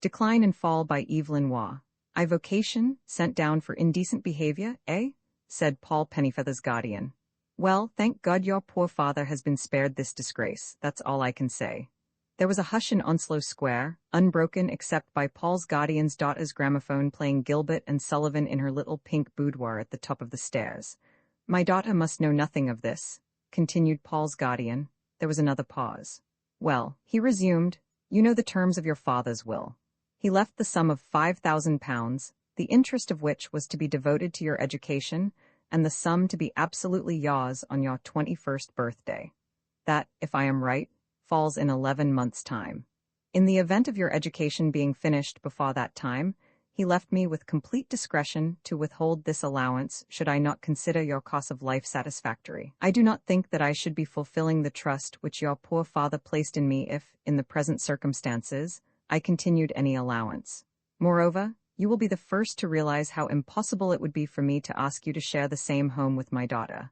Decline and Fall by Evelyn Waugh. I vocation, sent down for indecent behavior, eh? Said Paul Pennyfeather's guardian. Well, thank God your poor father has been spared this disgrace, that's all I can say. There was a hush in Onslow Square, unbroken except by Paul's guardian's daughter's gramophone playing Gilbert and Sullivan in her little pink boudoir at the top of the stairs. My daughter must know nothing of this, continued Paul's guardian. There was another pause. Well, he resumed, you know the terms of your father's will. He left the sum of £5,000, the interest of which was to be devoted to your education, and the sum to be absolutely yours on your 21st birthday. That, if I am right, falls in 11 months' time. In the event of your education being finished before that time, he left me with complete discretion to withhold this allowance should I not consider your course of life satisfactory. I do not think that I should be fulfilling the trust which your poor father placed in me if, in the present circumstances, I continued any allowance. Moreover, you will be the first to realize how impossible it would be for me to ask you to share the same home with my daughter.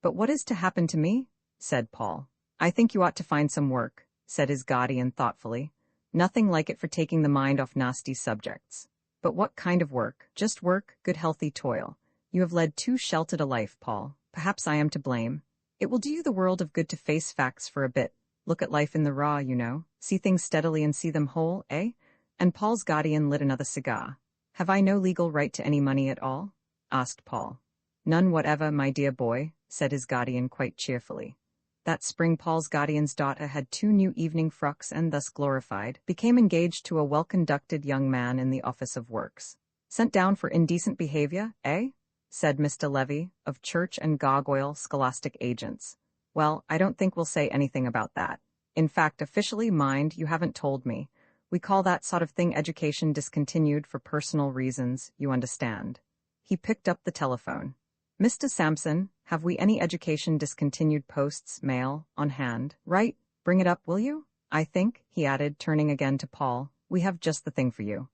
But what is to happen to me? Said Paul. I think you ought to find some work, said his guardian thoughtfully. Nothing like it for taking the mind off nasty subjects. But what kind of work? Just work, good healthy toil. You have led too sheltered a life, Paul. Perhaps I am to blame. It will do you the world of good to face facts for a bit. Look at life in the raw, you know. See things steadily and see them whole, eh? And Paul's guardian lit another cigar. Have I no legal right to any money at all? Asked Paul. None whatever, my dear boy, said his guardian quite cheerfully. That spring Paul's guardian's daughter had 2 new evening frocks and thus glorified, became engaged to a well-conducted young man in the office of works. Sent down for indecent behavior, eh? Said Mr. Levy, of Church and Gargoyle Scholastic Agents. Well, I don't think we'll say anything about that. In fact, officially, mind, you haven't told me. We call that sort of thing education discontinued for personal reasons, you understand. He picked up the telephone. Mr. Sampson, have we any education discontinued posts, mail, on hand? Right, bring it up, will you? I think, he added, turning again to Paul, we have just the thing for you.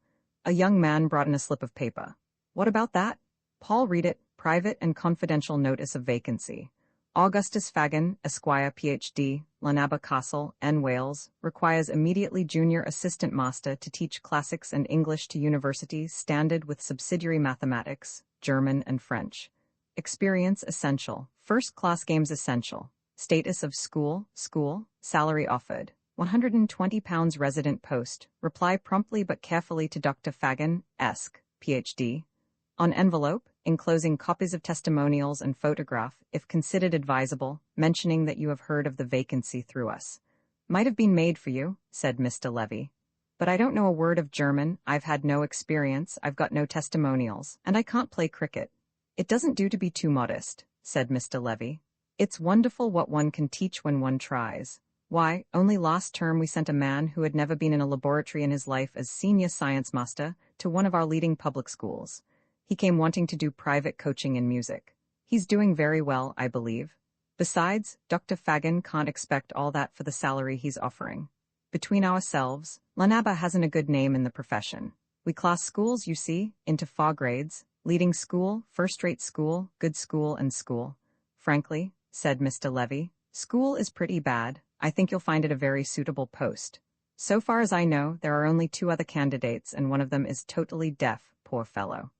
A young man brought in a slip of paper. What about that? Paul, read it. Private and confidential notice of vacancy. Augustus Fagin, Esquire, Ph.D., Lanaba Castle, N. Wales, requires immediately junior assistant master to teach classics and English to university standard with subsidiary mathematics, German and French. Experience essential. First-class games essential. Status of school, salary offered. £120 resident post. Reply promptly but carefully to Dr. Fagin, Esq., Ph.D. On envelope, enclosing copies of testimonials and photograph, if considered advisable, mentioning that you have heard of the vacancy through us. Might have been made for you, said Mr. Levy. But I don't know a word of German, I've had no experience, I've got no testimonials, and I can't play cricket. It doesn't do to be too modest, said Mr. Levy. It's wonderful what one can teach when one tries. Why, only last term we sent a man who had never been in a laboratory in his life as senior science master to one of our leading public schools. He came wanting to do private coaching in music. He's doing very well, I believe. Besides, Dr. Fagin can't expect all that for the salary he's offering. Between ourselves, Lanaba hasn't a good name in the profession. We class schools, you see, into 4 grades. Leading school, first-rate school, good school, and school. Frankly, said Mr. Levy, school is pretty bad. I think you'll find it a very suitable post. So far as I know, there are only 2 other candidates, and one of them is totally deaf, poor fellow.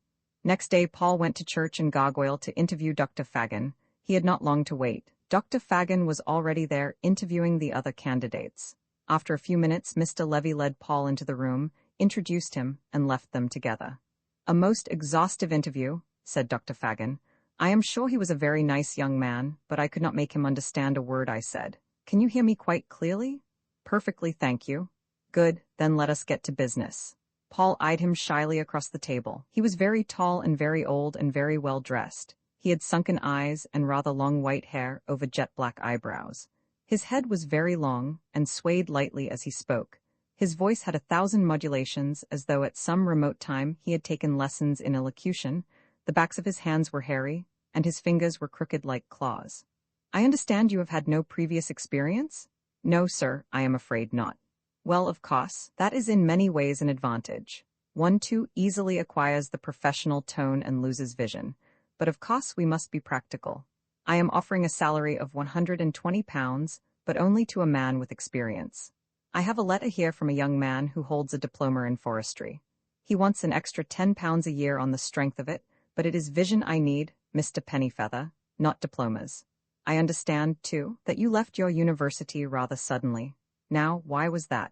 Next day, Paul went to Church and Gargoyle to interview Dr. Fagin. He had not long to wait. Dr. Fagin was already there, interviewing the other candidates. After a few minutes, Mr. Levy led Paul into the room, introduced him, and left them together. A most exhaustive interview, said Dr. Fagin. I am sure he was a very nice young man, but I could not make him understand a word I said. Can you hear me quite clearly? Perfectly, thank you. Good, then let us get to business. Paul eyed him shyly across the table. He was very tall and very old and very well dressed. He had sunken eyes and rather long white hair over jet-black eyebrows. His head was very long and swayed lightly as he spoke. His voice had 1,000 modulations, as though at some remote time he had taken lessons in elocution. The backs of his hands were hairy, and his fingers were crooked like claws. I understand you have had no previous experience? No, sir, I am afraid not. Well, of course, that is in many ways an advantage. One too easily acquires the professional tone and loses vision. But of course we must be practical. I am offering a salary of £120, but only to a man with experience. I have a letter here from a young man who holds a diploma in forestry. He wants an extra £10 a year on the strength of it, but it is vision I need, Mr. Pennyfeather, not diplomas. I understand, too, that you left your university rather suddenly. Now, why was that?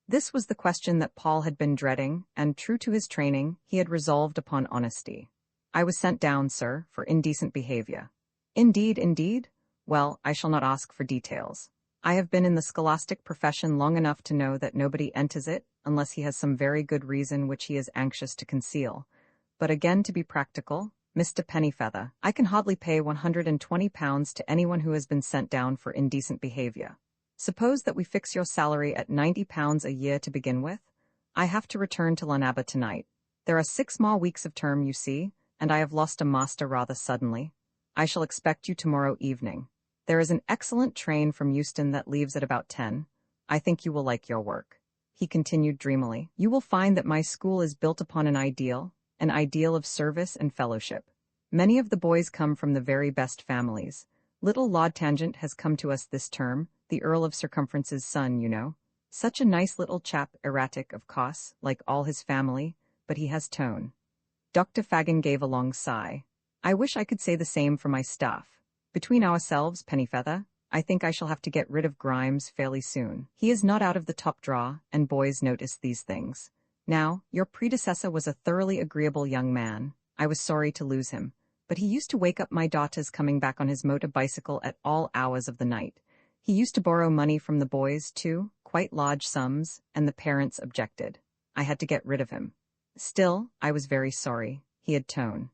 This was the question that Paul had been dreading, and true to his training, he had resolved upon honesty. I was sent down, sir, for indecent behavior. Indeed, indeed? Well, I shall not ask for details. I have been in the scholastic profession long enough to know that nobody enters it unless he has some very good reason which he is anxious to conceal. But again, to be practical, Mr. Pennyfeather, I can hardly pay £120 to anyone who has been sent down for indecent behavior. Suppose that we fix your salary at £90 a year to begin with? I have to return to Lanaba tonight. There are 6 more weeks of term, you see, and I have lost a master rather suddenly. I shall expect you tomorrow evening. There is an excellent train from Euston that leaves at about 10. I think you will like your work. He continued dreamily. You will find that my school is built upon an ideal of service and fellowship. Many of the boys come from the very best families. Little Lord Tangent has come to us this term, the Earl of Circumference's son, you know. Such a nice little chap, erratic, of course, like all his family, but he has tone. Dr. Fagin gave a long sigh. I wish I could say the same for my staff. Between ourselves, Pennyfeather, I think I shall have to get rid of Grimes fairly soon. He is not out of the top drawer, and boys notice these things. Now, your predecessor was a thoroughly agreeable young man. I was sorry to lose him, but he used to wake up my daughters coming back on his motor bicycle at all hours of the night. He used to borrow money from the boys, too, quite large sums, and the parents objected. I had to get rid of him. Still, I was very sorry. He had tone.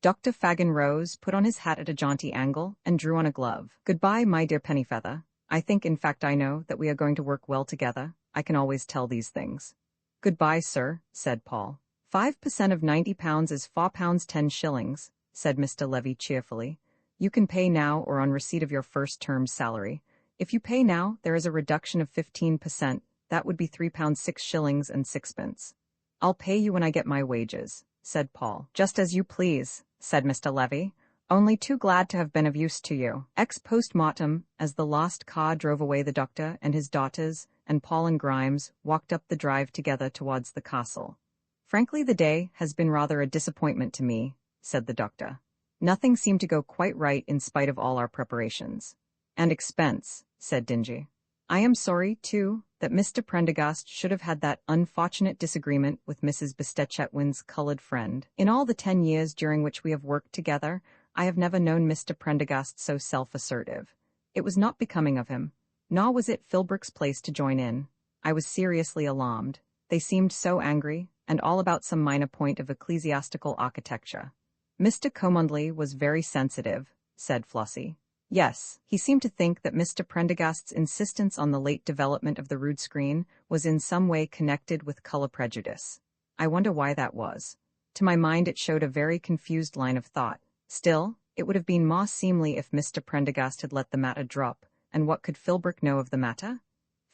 Dr. Fagin rose, put on his hat at a jaunty angle, and drew on a glove. Goodbye, my dear Pennyfeather. I think, in fact I know, that we are going to work well together. I can always tell these things. Goodbye, sir, said Paul. 5% of £90 is £4 10 shillings, said Mr. Levy cheerfully. You can pay now or on receipt of your first term's salary. If you pay now, there is a reduction of 15%. That would be £3 6 shillings and sixpence. I'll pay you when I get my wages, said Paul. Just as you please, said Mr. Levy. Only too glad to have been of use to you. Ex post-mortem, as the last car drove away, the doctor and his daughters and Paul and Grimes walked up the drive together towards the castle. Frankly, the day has been rather a disappointment to me, said the doctor. Nothing seemed to go quite right in spite of all our preparations. And expense, said Dingy. I am sorry, too, that Mr. Prendergast should have had that unfortunate disagreement with Mrs. Bestetchetwin's colored friend. In all the 10 years during which we have worked together, I have never known Mr. Prendergast so self-assertive. It was not becoming of him, nor was it Philbrick's place to join in. I was seriously alarmed. They seemed so angry, and all about some minor point of ecclesiastical architecture. Mr. Cholmondeley was very sensitive, said Flossie. Yes, he seemed to think that Mr. Prendergast's insistence on the late development of the rood screen was in some way connected with color prejudice. I wonder why that was. To my mind it showed a very confused line of thought. Still, it would have been more seemly if Mr. Prendergast had let the matter drop, and what could Philbrick know of the matter?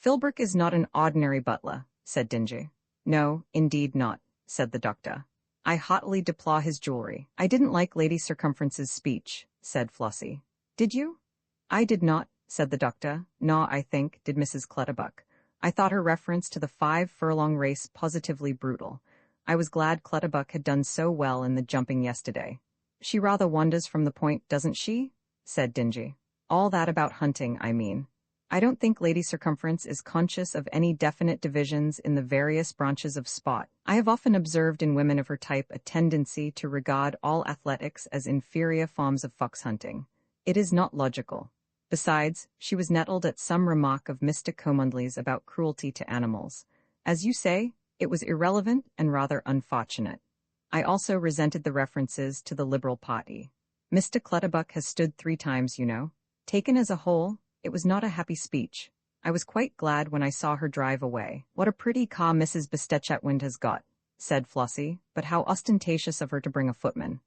Philbrick is not an ordinary butler, said Dingy. No, indeed not, said the doctor. I heartily deplore his jewelry. I didn't like Lady Circumference's speech, said Flossie. Did you? I did not, said the doctor, nor, I think, did Mrs. Clutterbuck. I thought her reference to the 5-furlong race positively brutal. I was glad Clutterbuck had done so well in the jumping yesterday. She rather wanders from the point, doesn't she? Said Dingy. All that about hunting, I mean. I don't think Lady Circumference is conscious of any definite divisions in the various branches of sport. I have often observed in women of her type a tendency to regard all athletics as inferior forms of fox hunting. It is not logical. Besides, she was nettled at some remark of Mr. Cholmondeley's about cruelty to animals. As you say, it was irrelevant and rather unfortunate. I also resented the references to the Liberal Party. Mr. Clutterbuck has stood 3 times, you know. Taken as a whole, it was not a happy speech. I was quite glad when I saw her drive away. What a pretty car Mrs. Bestetchetwin has got, said Flossie, but how ostentatious of her to bring a footman.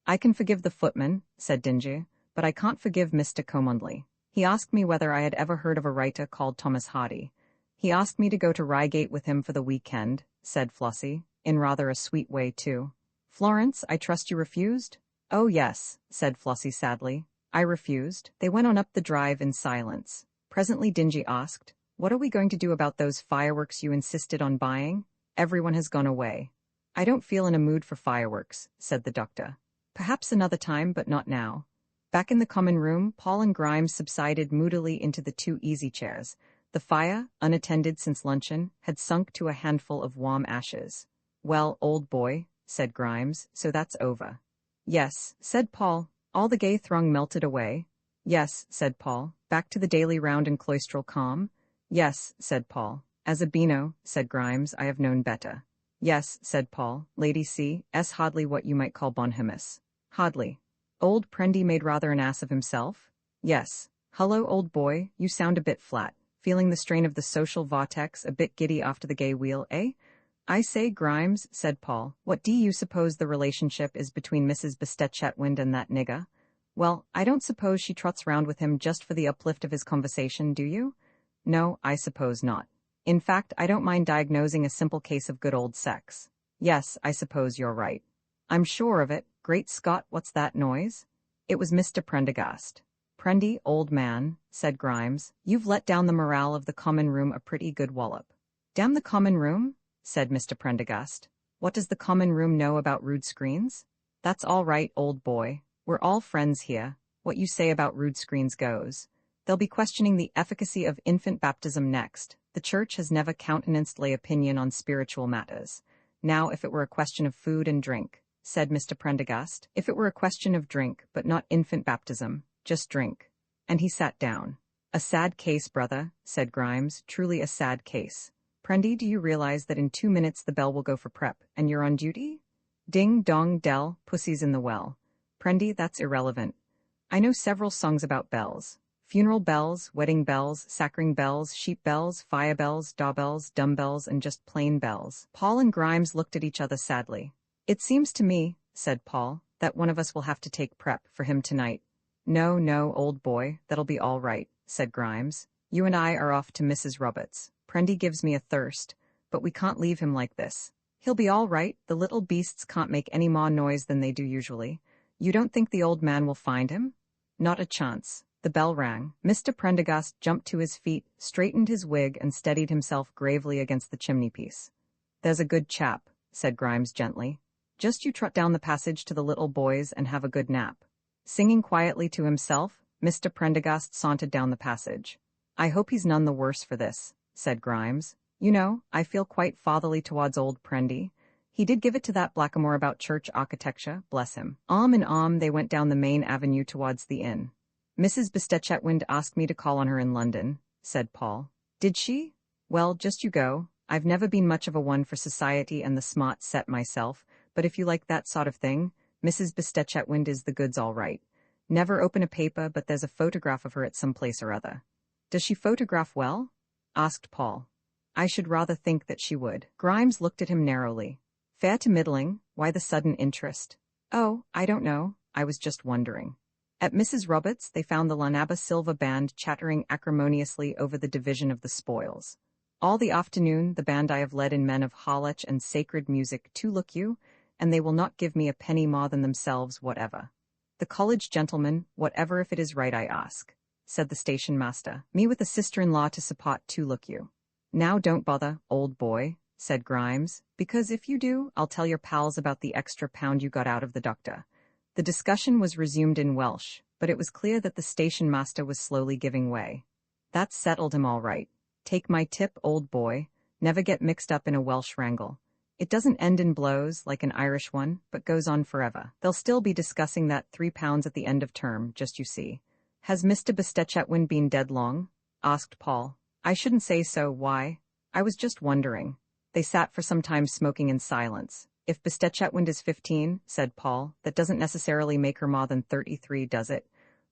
I can forgive the footman, said Dingy, but I can't forgive Mr. Cholmondeley. He asked me whether I had ever heard of a writer called Thomas Hardy. He asked me to go to Reigate with him for the weekend, said Flossie, in rather a sweet way, too. Florence, I trust you refused? Oh, yes, said Flossie sadly. I refused. They went on up the drive in silence. Presently Dingy asked, What are we going to do about those fireworks you insisted on buying? Everyone has gone away. I don't feel in a mood for fireworks, said the doctor. Perhaps another time, but not now. Back in the common room, Paul and Grimes subsided moodily into the 2 easy chairs. The fire, unattended since luncheon, had sunk to a handful of warm ashes. Well, old boy, said Grimes, so that's over. Yes, said Paul. All the gay throng melted away. Yes, said Paul. Back to the daily round and cloistral calm? Yes, said Paul. As a beano, said Grimes, I have known better. Yes, said Paul. Lady C.'s hardly what you might call bonhomous. Hardly. Old Prendy made rather an ass of himself? Yes. Hullo, old boy, you sound a bit flat. Feeling the strain of the social vortex, a bit giddy after the gay wheel, eh? I say, Grimes, said Paul, what do you suppose the relationship is between Mrs. Bastet Chetwynd and that nigger? Well, I don't suppose she trots round with him just for the uplift of his conversation, do you? No, I suppose not. In fact, I don't mind diagnosing a simple case of good old sex. Yes, I suppose you're right. I'm sure of it. Great Scott, what's that noise? It was Mr. Prendergast. Prendy, old man, said Grimes, you've let down the morale of the common room a pretty good wallop. Damn the common room, said Mr. Prendergast. What does the common room know about rood screens? That's all right, old boy. We're all friends here. What you say about rood screens goes. They'll be questioning the efficacy of infant baptism next. The church has never countenanced lay opinion on spiritual matters. Now, if it were a question of food and drink, said Mr. Prendergast, if it were a question of drink, but not infant baptism, just drink. And he sat down. A sad case, brother, said Grimes, truly a sad case. Prendy, do you realize that in 2 minutes the bell will go for prep, and you're on duty? Ding dong dell, pussy's in the well. Prendy, that's irrelevant. I know several songs about bells. Funeral bells, wedding bells, sacring bells, sheep bells, fire bells, doorbells, dumbbells, and just plain bells. Paul and Grimes looked at each other sadly. It seems to me, said Paul, that one of us will have to take prep for him tonight. No, no, old boy, that'll be all right, said Grimes. You and I are off to Mrs. Roberts. Prendy gives me a thirst, but we can't leave him like this. He'll be all right, the little beasts can't make any more noise than they do usually. You don't think the old man will find him? Not a chance. The bell rang. Mr. Prendergast jumped to his feet, straightened his wig, and steadied himself gravely against the chimney-piece. There's a good chap, said Grimes gently. Just you trot down the passage to the little boys and have a good nap. Singing quietly to himself, Mr. Prendergast sauntered down the passage. I hope he's none the worse for this, said Grimes. You know, I feel quite fatherly towards old Prendy. He did give it to that blackamoor about church architecture, bless him. Arm in arm they went down the main avenue towards the inn. Mrs. Bastet Chetwynd asked me to call on her in London, said Paul. Did she? Well, just you go. I've never been much of a one for society and the smart set myself, but if you like that sort of thing, Mrs. Bastet Chetwynd is the goods all right. Never open a paper but there's a photograph of her at some place or other. Does she photograph well? Asked Paul. I should rather think that she would. Grimes looked at him narrowly. Fair to middling, why the sudden interest? Oh, I don't know, I was just wondering. At Mrs. Roberts, they found the Lanaba Silva band chattering acrimoniously over the division of the spoils. All the afternoon, the band I have led in men of Harlech and sacred music to look you, and they will not give me a penny more than themselves whatever. The college gentleman, whatever if it is right I ask, said the station master, me with a sister-in-law to support to look you. Now don't bother, old boy, said Grimes, because if you do, I'll tell your pals about the extra £1 you got out of the doctor. The discussion was resumed in Welsh, but it was clear that the station master was slowly giving way. That settled him all right. Take my tip, old boy, never get mixed up in a Welsh wrangle. It doesn't end in blows like an Irish one, but goes on forever. They'll still be discussing that £3 at the end of term, just you see. Has Mr. Bastet Chetwynd been dead long? Asked Paul. I shouldn't say so, why? I was just wondering. They sat for some time smoking in silence. If Bastet Chetwynd is 15, said Paul, that doesn't necessarily make her more than 33, does it?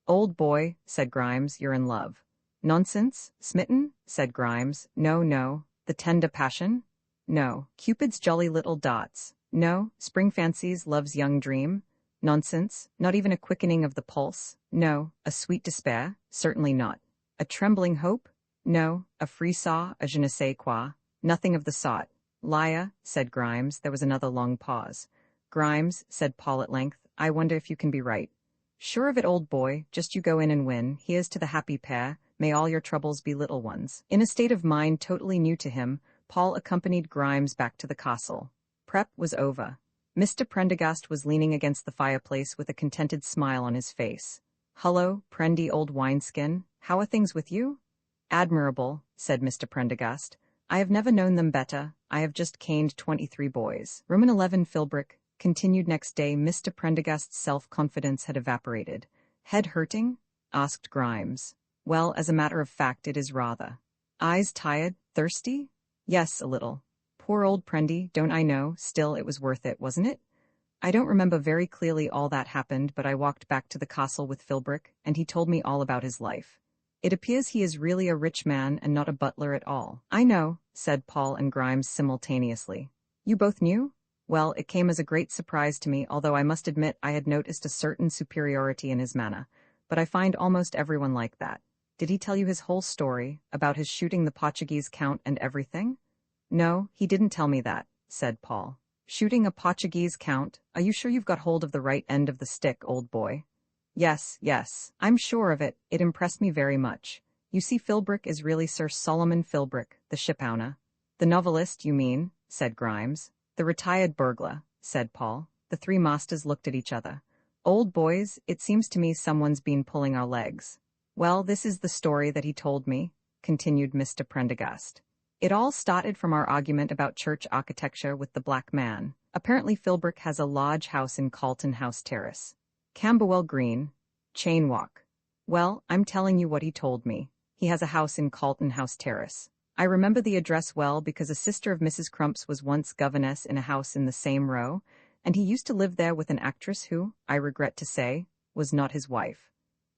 Old boy, said Grimes, you're in love. Nonsense, smitten, said Grimes. No, no. The tender passion? No. Cupid's jolly little dots? No. Spring fancies, love's young dream? Nonsense. Not even a quickening of the pulse? No. A sweet despair? Certainly not. A trembling hope? No. A frisson, a je ne sais quoi? Nothing of the sort. Liar, said Grimes. There was another long pause. Grimes, said Paul at length, I wonder if you can be right. Sure of it, old boy, just you go in and win. Here's to the happy pair, may all your troubles be little ones. In a state of mind totally new to him, Paul accompanied Grimes back to the castle. Prep was over. Mr. Prendergast was leaning against the fireplace with a contented smile on his face. "Hullo, Prendy, old wineskin, how are things with you?" "Admirable," said Mr. Prendergast. "I have never known them better. I have just caned 23 boys." Roman 11 Philbrick continued next day. Mr. Prendergast's self-confidence had evaporated. "Head hurting?" asked Grimes. "Well, as a matter of fact, it is rather." "Eyes tired? Thirsty?" "Yes, a little." "Poor old Prendy, don't I know? Still, it was worth it, wasn't it?" "I don't remember very clearly all that happened, but I walked back to the castle with Philbrick, and he told me all about his life. It appears he is really a rich man and not a butler at all." "I know," said Paul and Grimes simultaneously. "You both knew?" "Well, it came as a great surprise to me, although I must admit I had noticed a certain superiority in his manner. But I find almost everyone like that." "Did he tell you his whole story, about his shooting the Portuguese count and everything?" "No, he didn't tell me that," said Paul. "Shooting a Portuguese count? Are you sure you've got hold of the right end of the stick, old boy?" Yes, I'm sure of it. It impressed me very much. You see, Philbrick is really Sir Solomon Philbrick, the shipowner." "The novelist, you mean?" said Grimes. "The retired burglar," said Paul. The three masters looked at each other. "Old boys, it seems to me someone's been pulling our legs." "Well, this is the story that he told me," continued Mr. Prendergast. "It all started from our argument about church architecture with the black man. Apparently Philbrick has a large house in Carlton House Terrace, Camberwell Green, Chain Walk. Well, I'm telling you what he told me. He has a house in Carlton House Terrace. I remember the address well because a sister of Mrs. Crump's was once governess in a house in the same row, and he used to live there with an actress who, I regret to say, was not his wife.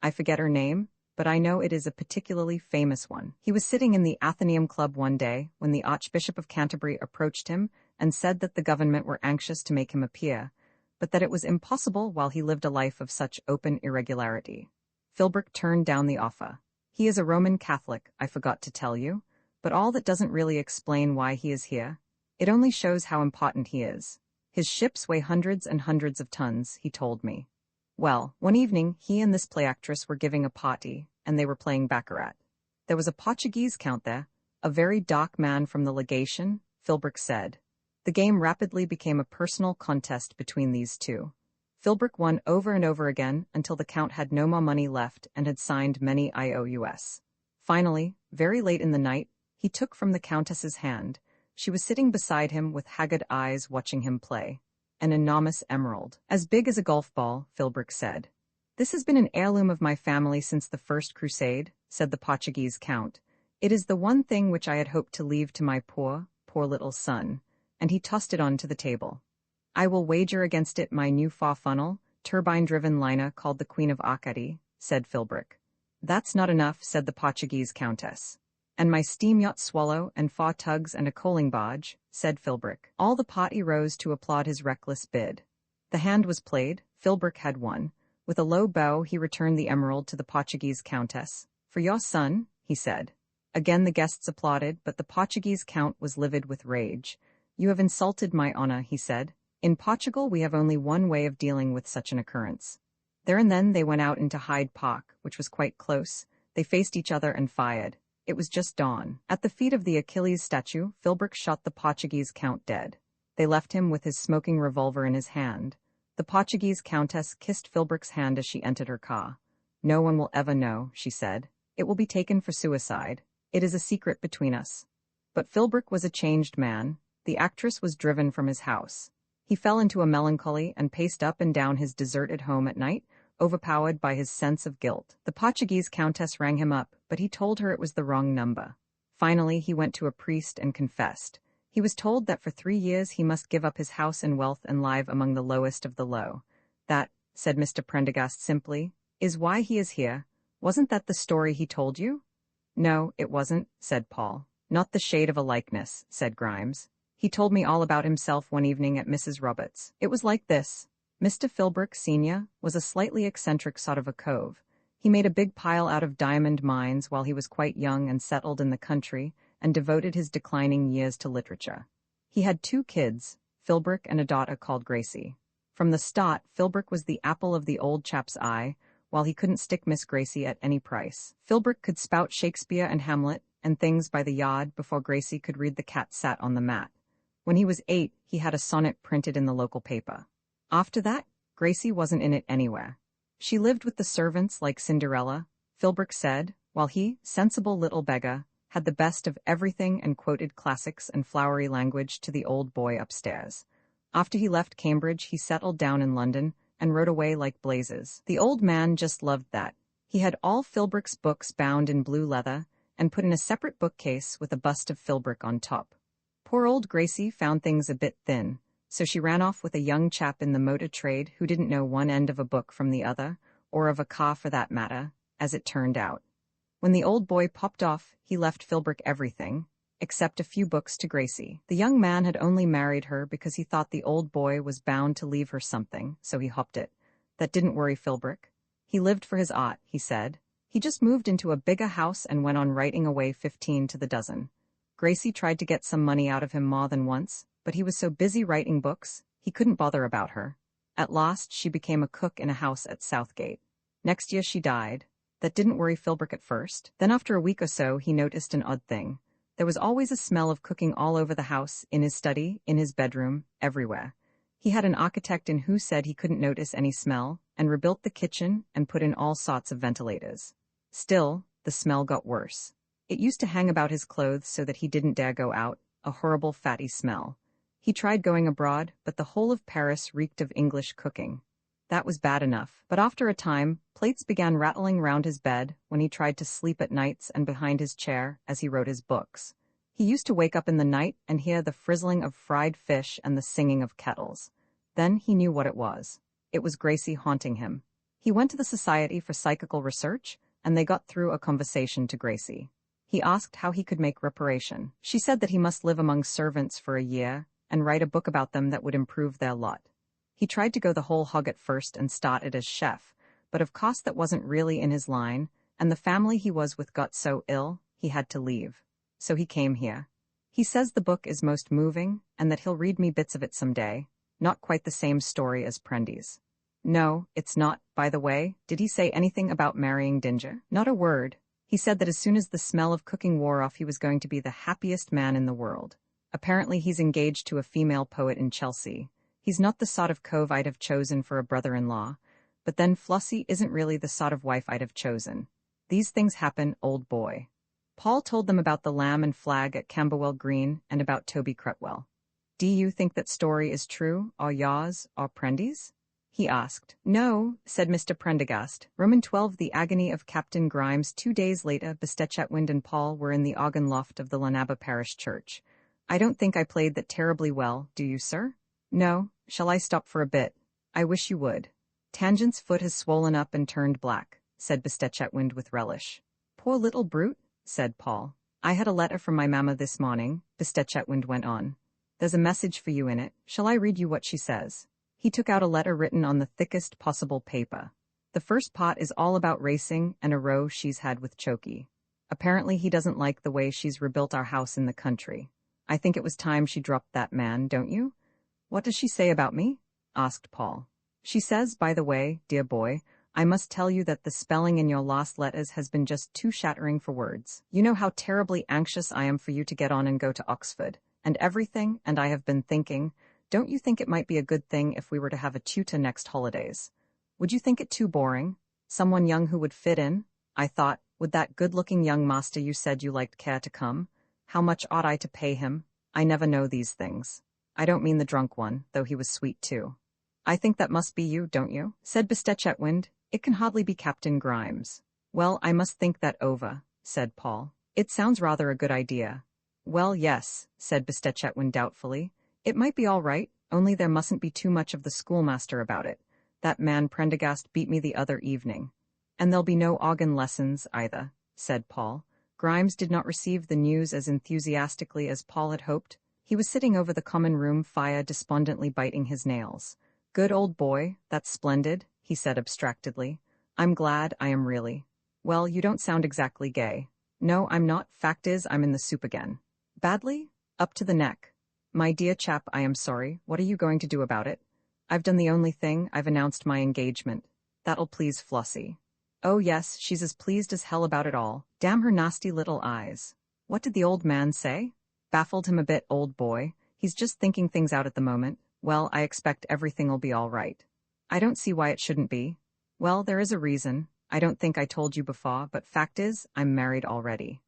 I forget her name, but I know it is a particularly famous one. He was sitting in the Athenaeum Club one day when the Archbishop of Canterbury approached him and said that the government were anxious to make him a peer, but that it was impossible while he lived a life of such open irregularity. Philbrick turned down the offer. He is a Roman Catholic, I forgot to tell you, but all that doesn't really explain why he is here. It only shows how important he is. His ships weigh hundreds and hundreds of tons, he told me. Well, one evening he and this play actress were giving a party, and they were playing baccarat. There was a Portuguese count there, a very dark man from the legation, Philbrick said. The game rapidly became a personal contest between these two. Philbrick won over and over again until the count had no more money left and had signed many IOUs. Finally, very late in the night, he took from the countess's hand. She was sitting beside him with haggard eyes watching him play. An enormous emerald, as big as a golf ball, Philbrick said. "This has been an heirloom of my family since the First Crusade," said the Portuguese count. "It is the one thing which I had hoped to leave to my poor little son," and he tossed it onto the table. "I will wager against it my new far-funnel, turbine-driven liner called the Queen of Arcady," said Philbrick. "That's not enough," said the Portuguese countess. "And my steam yacht Swallow and 4 tugs and a coaling barge," said Philbrick. All the party rose to applaud his reckless bid. The hand was played. Philbrick had won. With a low bow he returned the emerald to the Portuguese countess. "For your son," he said. Again the guests applauded, but the Portuguese count was livid with rage. "You have insulted my honor," he said. "In Portugal we have only one way of dealing with such an occurrence." There and then they went out into Hyde Park, which was quite close. They faced each other and fired. It was just dawn. At the feet of the Achilles statue, Philbrick shot the Portuguese count dead. They left him with his smoking revolver in his hand. The Portuguese countess kissed Philbrick's hand as she entered her car. "No one will ever know," she said. "It will be taken for suicide. It is a secret between us." But Philbrick was a changed man. The actress was driven from his house. He fell into a melancholy and paced up and down his deserted home at night, overpowered by his sense of guilt. The Portuguese countess rang him up, but he told her it was the wrong number. Finally, he went to a priest and confessed. He was told that for 3 years he must give up his house and wealth and live among the lowest of the low. "That," said Mr. Prendergast simply, "is why he is here. Wasn't that the story he told you?" "No, it wasn't," said Paul. "Not the shade of a likeness," said Grimes. "He told me all about himself one evening at Mrs. Roberts'. It was like this. Mr. Philbrick, Sr., was a slightly eccentric sort of a cove. He made a big pile out of diamond mines while he was quite young and settled in the country, and devoted his declining years to literature. He had 2 kids, Philbrick and a daughter called Gracie. From the start, Philbrick was the apple of the old chap's eye, while he couldn't stick Miss Gracie at any price. Philbrick could spout Shakespeare and Hamlet and things by the yard before Gracie could read The Cat Sat on the Mat. When he was 8, he had a sonnet printed in the local paper. After that, Gracie wasn't in it anywhere. She lived with the servants like Cinderella, Philbrick said, while he, sensible little beggar, had the best of everything and quoted classics and flowery language to the old boy upstairs. After he left Cambridge, he settled down in London and rode away like blazes. The old man just loved that. He had all Philbrick's books bound in blue leather and put in a separate bookcase with a bust of Philbrick on top. Poor old Gracie found things a bit thin, so she ran off with a young chap in the motor trade who didn't know one end of a book from the other, or of a car for that matter, as it turned out. When the old boy popped off, he left Philbrick everything, except a few books to Gracie. The young man had only married her because he thought the old boy was bound to leave her something, so he hopped it. That didn't worry Philbrick. He lived for his art, he said. He just moved into a bigger house and went on writing away 15 to the dozen. Gracie tried to get some money out of him more than once, but he was so busy writing books, he couldn't bother about her. At last, she became a cook in a house at Southgate. Next year she died. That didn't worry Philbrick at first. Then after a week or so, he noticed an odd thing. There was always a smell of cooking all over the house, in his study, in his bedroom, everywhere. He had an architect in who said he couldn't notice any smell, and rebuilt the kitchen and put in all sorts of ventilators. Still, the smell got worse. It used to hang about his clothes so that he didn't dare go out, a horrible fatty smell. He tried going abroad, but the whole of Paris reeked of English cooking. That was bad enough, but after a time, plates began rattling round his bed when he tried to sleep at nights and behind his chair as he wrote his books. He used to wake up in the night and hear the frizzling of fried fish and the singing of kettles. Then he knew what it was. It was Gracie haunting him. He went to the Society for Psychical Research, and they got through a conversation to Gracie. He asked how he could make reparation. She said that he must live among servants for a year and write a book about them that would improve their lot. He tried to go the whole hog at first and started as chef, but of course that wasn't really in his line, and the family he was with got so ill, he had to leave. So he came here. He says the book is most moving, and that he'll read me bits of it someday. Not quite the same story as Prendy's. No, it's not, by the way. Did he say anything about marrying Dinger? Not a word. He said that as soon as the smell of cooking wore off, he was going to be the happiest man in the world. Apparently he's engaged to a female poet in Chelsea. He's not the sort of cove I'd have chosen for a brother-in-law, but then Flossie isn't really the sort of wife I'd have chosen. These things happen, old boy. Paul told them about the lamb and flag at Camberwell Green and about Toby Cretwell. Do you think that story is true, or yours, or Prendy's? He asked. No, said Mr. Prendergast. Roman 12 The agony of Captain Grimes. 2 days later, Chetwynd and Paul were in the organ loft of the Lanaba Parish Church. I don't think I played that terribly well, do you, sir? No, shall I stop for a bit? I wish you would. Tangent's foot has swollen up and turned black, said Chetwynd with relish. Poor little brute, said Paul. I had a letter from my mamma this morning, Chetwynd went on. There's a message for you in it. Shall I read you what she says? He took out a letter written on the thickest possible paper. The first part is all about racing and a row she's had with Chokey. Apparently he doesn't like the way she's rebuilt our house in the country. I think it was time she dropped that man, don't you? What does she say about me? Asked Paul. She says, by the way, dear boy, I must tell you that the spelling in your last letters has been just too shattering for words. You know how terribly anxious I am for you to get on and go to Oxford, and everything, and I have been thinking, don't you think it might be a good thing if we were to have a tutor next holidays? Would you think it too boring? Someone young who would fit in? I thought, would that good-looking young master you said you liked care to come? How much ought I to pay him? I never know these things. I don't mean the drunk one, though he was sweet too. I think that must be you, don't you? Said Chetwynd. It can hardly be Captain Grimes. Well, I must think that over, said Paul. It sounds rather a good idea. Well, yes, said Chetwynd doubtfully. It might be all right, only there mustn't be too much of the schoolmaster about it. That man Prendergast beat me the other evening. And there'll be no organ lessons either, said Paul. Grimes did not receive the news as enthusiastically as Paul had hoped. He was sitting over the common room fire despondently biting his nails. Good old boy, that's splendid, he said abstractedly. I'm glad, I am really. Well, you don't sound exactly gay. No, I'm not. Fact is, I'm in the soup again. Badly? Up to the neck. My dear chap, I am sorry. What are you going to do about it? I've done the only thing, I've announced my engagement. That'll please Flossie. Oh yes, she's as pleased as hell about it all. Damn her nasty little eyes. What did the old man say? Baffled him a bit, old boy. He's just thinking things out at the moment. Well, I expect everything'll be all right. I don't see why it shouldn't be. Well, there is a reason. I don't think I told you before, but fact is, I'm married already.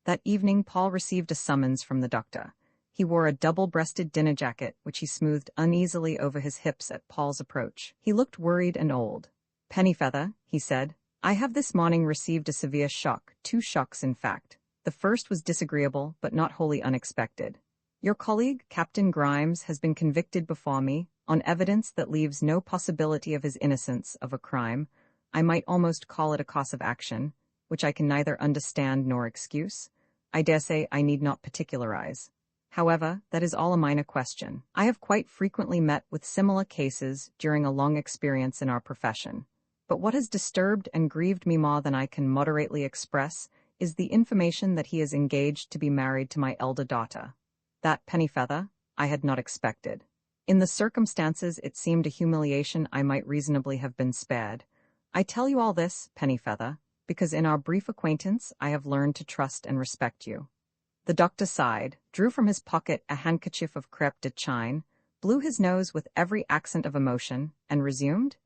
That evening, Paul received a summons from the doctor. He wore a double-breasted dinner jacket, which he smoothed uneasily over his hips at Paul's approach. He looked worried and old. Pennyfeather, he said, I have this morning received a severe shock, 2 shocks in fact. The first was disagreeable, but not wholly unexpected. Your colleague, Captain Grimes, has been convicted before me, on evidence that leaves no possibility of his innocence of a crime. I might almost call it a cause of action, which I can neither understand nor excuse. I dare say I need not particularize. However, that is all a minor question. I have quite frequently met with similar cases during a long experience in our profession. But what has disturbed and grieved me more than I can moderately express is the information that he is engaged to be married to my elder daughter. That, Pennyfeather, I had not expected. In the circumstances, it seemed a humiliation I might reasonably have been spared. I tell you all this, Pennyfeather, because in our brief acquaintance I have learned to trust and respect you. The doctor sighed, drew from his pocket a handkerchief of crêpe de chine, blew his nose with every accent of emotion, and resumed,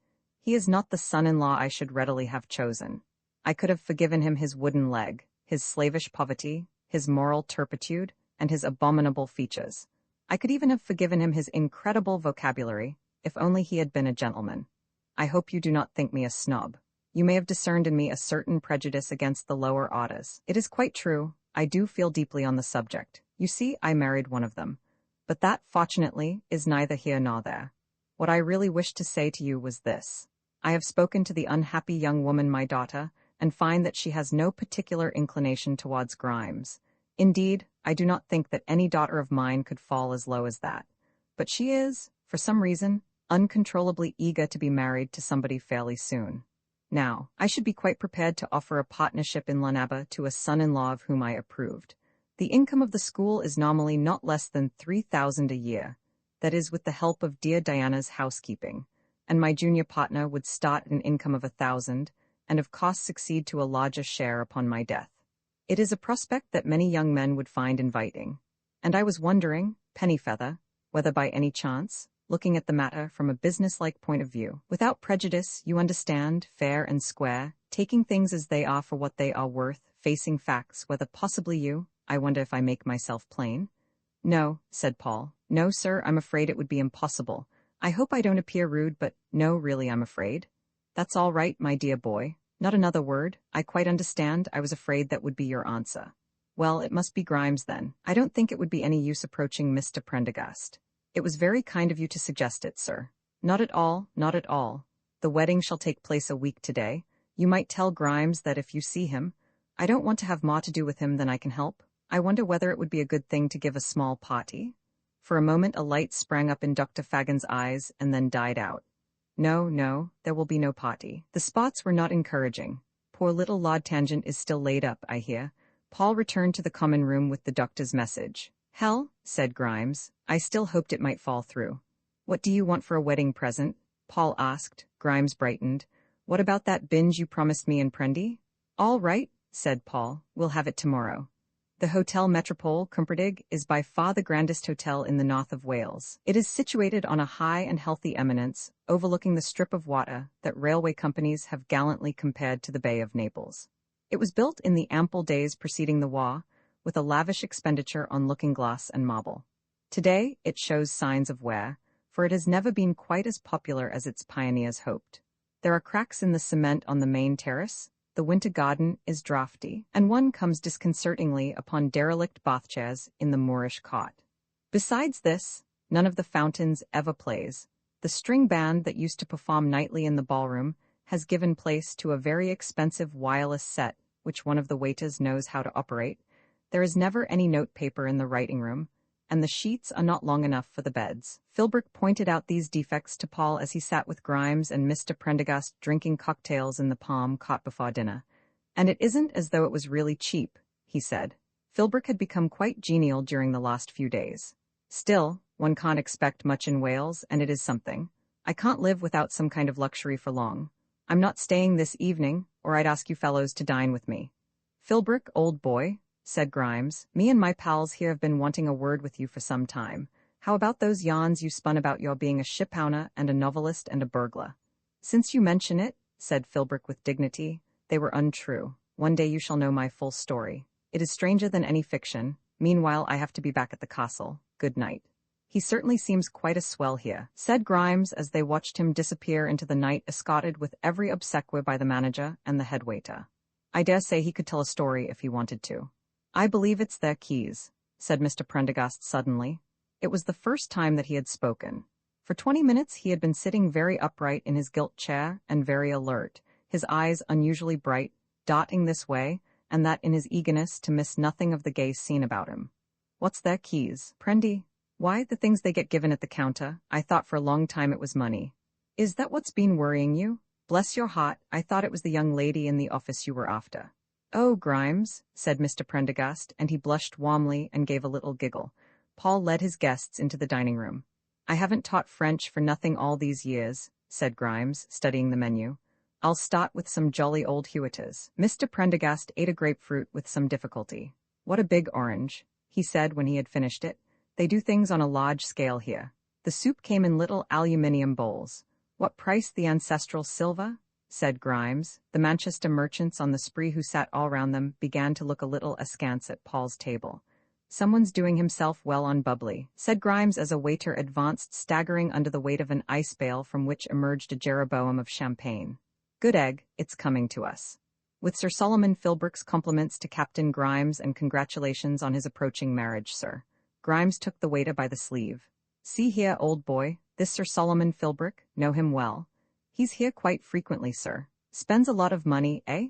He is not the son-in-law I should readily have chosen. I could have forgiven him his wooden leg, his slavish poverty, his moral turpitude, and his abominable features. I could even have forgiven him his incredible vocabulary, if only he had been a gentleman. I hope you do not think me a snob. You may have discerned in me a certain prejudice against the lower orders. It is quite true, I do feel deeply on the subject. You see, I married one of them. But that, fortunately, is neither here nor there. What I really wished to say to you was this. I have spoken to the unhappy young woman, my daughter, and find that she has no particular inclination towards Grimes. Indeed, I do not think that any daughter of mine could fall as low as that. But she is, for some reason, uncontrollably eager to be married to somebody fairly soon. Now, I should be quite prepared to offer a partnership in Lanaba to a son-in-law of whom I approved. The income of the school is nominally not less than 3,000 a year, that is with the help of dear Diana's housekeeping, and my junior partner would start at an income of 1,000, and if costs succeed to a larger share upon my death. It is a prospect that many young men would find inviting, and I was wondering, Pennyfeather, whether by any chance, looking at the matter from a business-like point of view, without prejudice, you understand, fair and square, taking things as they are for what they are worth, facing facts, whether possibly you, I wonder if I make myself plain? No, said Paul. No, sir, I'm afraid it would be impossible. I hope I don't appear rude, but no, really, I'm afraid. That's all right, my dear boy. Not another word. I quite understand. I was afraid that would be your answer. Well, it must be Grimes then. I don't think it would be any use approaching Mr. Prendergast. It was very kind of you to suggest it, sir. Not at all, not at all. The wedding shall take place a week today. You might tell Grimes that if you see him, I don't want to have more to do with him than I can help. I wonder whether it would be a good thing to give a small party? For a moment a light sprang up in Dr. Fagin's eyes and then died out. No, no, there will be no party. The spots were not encouraging. Poor little Lord Tangent is still laid up, I hear. Paul returned to the common room with the doctor's message. Hell, said Grimes. I still hoped it might fall through. What do you want for a wedding present? Paul asked. Grimes brightened. What about that binge you promised me in Prendy? All right, said Paul. We'll have it tomorrow. The Hotel Metropole, Cumperdig, is by far the grandest hotel in the north of Wales. It is situated on a high and healthy eminence, overlooking the strip of water that railway companies have gallantly compared to the Bay of Naples. It was built in the ample days preceding the Waugh, with a lavish expenditure on looking-glass and marble. Today, it shows signs of wear, for it has never been quite as popular as its pioneers hoped. There are cracks in the cement on the main terrace, the winter garden is draughty, and one comes disconcertingly upon derelict bath-chairs in the Moorish cot. Besides this, none of the fountains ever plays. The string band that used to perform nightly in the ballroom has given place to a very expensive wireless set, which one of the waiters knows how to operate. There is never any note-paper in the writing room, and the sheets are not long enough for the beds. Philbrick pointed out these defects to Paul as he sat with Grimes and Mr. Prendergast drinking cocktails in the palm caught before dinner. And it isn't as though it was really cheap, he said. Philbrick had become quite genial during the last few days. Still, one can't expect much in Wales, and it is something. I can't live without some kind of luxury for long. I'm not staying this evening, or I'd ask you fellows to dine with me. Philbrick, old boy, said Grimes, me and my pals here have been wanting a word with you for some time. How about those yarns you spun about your being a shipowner and a novelist and a burglar? Since you mention it, said Philbrick with dignity, they were untrue. One day you shall know my full story. It is stranger than any fiction. Meanwhile, I have to be back at the castle. Good night. He certainly seems quite a swell here, said Grimes as they watched him disappear into the night, escorted with every obsequies by the manager and the head waiter. I dare say he could tell a story if he wanted to. I believe it's their keys, said Mr. Prendergast suddenly. It was the first time that he had spoken. For 20 minutes he had been sitting very upright in his gilt chair and very alert, his eyes unusually bright, darting this way and that in his eagerness to miss nothing of the gay scene about him. What's their keys, Prendy? Why, the things they get given at the counter. I thought for a long time it was money. Is that what's been worrying you? Bless your heart, I thought it was the young lady in the office you were after. Oh, Grimes, said Mr. Prendergast, and he blushed warmly and gave a little giggle. Paul led his guests into the dining room. I haven't taught French for nothing all these years, said Grimes, studying the menu. I'll start with some jolly old Hewitters. Mr. Prendergast ate a grapefruit with some difficulty. What a big orange, he said when he had finished it. They do things on a large scale here. The soup came in little aluminium bowls. What price the ancestral silver? Said Grimes. The Manchester merchants on the spree who sat all round them began to look a little askance at Paul's table. Someone's doing himself well on bubbly, said Grimes as a waiter advanced staggering under the weight of an ice pail from which emerged a Jeroboam of champagne. Good egg, it's coming to us. With Sir Solomon Philbrick's compliments to Captain Grimes and congratulations on his approaching marriage, sir. Grimes took the waiter by the sleeve. See here, old boy, this Sir Solomon Philbrick, know him well. He's here quite frequently, sir. Spends a lot of money, eh?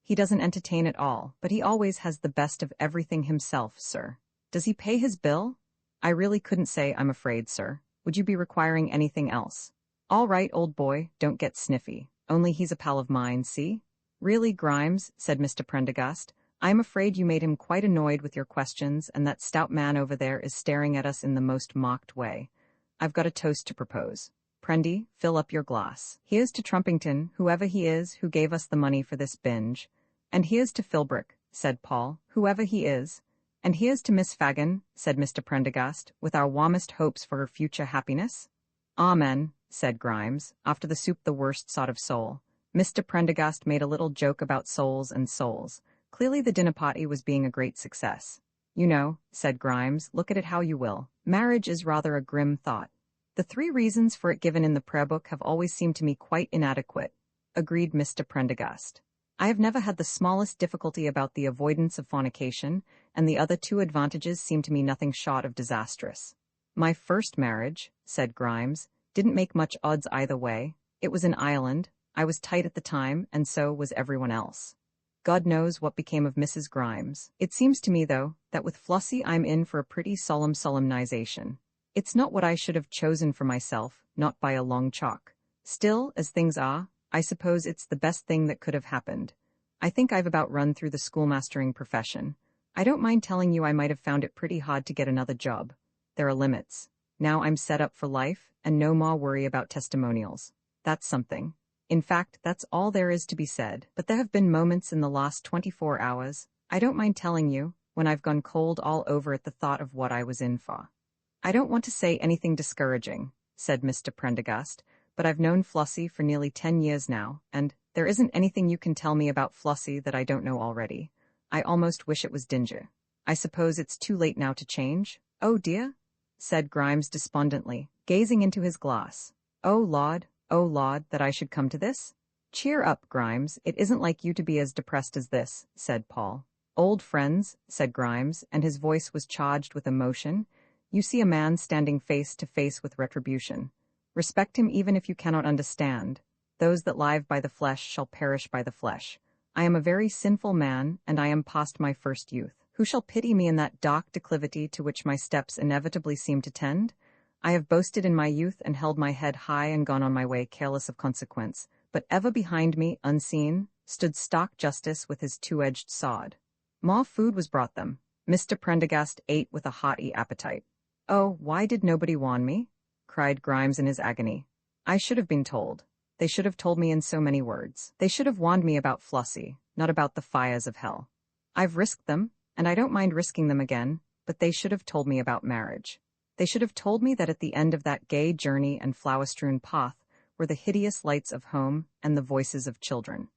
He doesn't entertain at all, but he always has the best of everything himself, sir. Does he pay his bill? I really couldn't say, I'm afraid, sir. Would you be requiring anything else? All right, old boy, don't get sniffy. Only he's a pal of mine, see? Really, Grimes, said Mr. Prendergast, I am afraid you made him quite annoyed with your questions, and that stout man over there is staring at us in the most mocked way. I've got a toast to propose. Prendy, fill up your glass. Here's to Trumpington, whoever he is, who gave us the money for this binge. And here's to Philbrick, said Paul, whoever he is. And here's to Miss Fagin, said Mr. Prendergast, with our warmest hopes for her future happiness. Amen, said Grimes, after the soup the worst sort of soul. Mr. Prendergast made a little joke about souls and souls. Clearly the dinner party was being a great success. You know, said Grimes, look at it how you will. Marriage is rather a grim thought. The 3 reasons for it given in the prayer book have always seemed to me quite inadequate, agreed Mr. Prendergast. I have never had the smallest difficulty about the avoidance of fornication, and the other 2 advantages seem to me nothing short of disastrous. My first marriage, said Grimes, didn't make much odds either way. It was in Ireland. I was tight at the time, and so was everyone else. God knows what became of Mrs. Grimes. It seems to me, though, that with Flossie I'm in for a pretty solemn solemnization. It's not what I should have chosen for myself, not by a long chalk. Still, as things are, I suppose it's the best thing that could have happened. I think I've about run through the schoolmastering profession. I don't mind telling you I might have found it pretty hard to get another job. There are limits. Now I'm set up for life, and no more worry about testimonials. That's something. In fact, that's all there is to be said. But there have been moments in the last 24 hours, I don't mind telling you, when I've gone cold all over at the thought of what I was in for. I don't want to say anything discouraging, said Mr. Prendergast, but I've known Flossie for nearly 10 years now, and there isn't anything you can tell me about Flossie that I don't know already. I almost wish it was Ginger. I suppose it's too late now to change? Oh dear, said Grimes despondently, gazing into his glass. Oh Lord, that I should come to this. Cheer up, Grimes, it isn't like you to be as depressed as this, said Paul. Old friends, said Grimes, and his voice was charged with emotion. You see a man standing face to face with retribution. Respect him even if you cannot understand. Those that live by the flesh shall perish by the flesh. I am a very sinful man, and I am past my first youth. Who shall pity me in that dark declivity to which my steps inevitably seem to tend? I have boasted in my youth and held my head high and gone on my way careless of consequence, but ever behind me, unseen, stood stock justice with his 2-edged sword. More food was brought them. Mr. Prendergast ate with a hearty appetite. Oh, why did nobody warn me? Cried Grimes in his agony. I should have been told. They should have told me in so many words. They should have warned me about Flossie, not about the fires of hell. I've risked them, and I don't mind risking them again, but they should have told me about marriage. They should have told me that at the end of that gay journey and flower-strewn path were the hideous lights of home and the voices of children.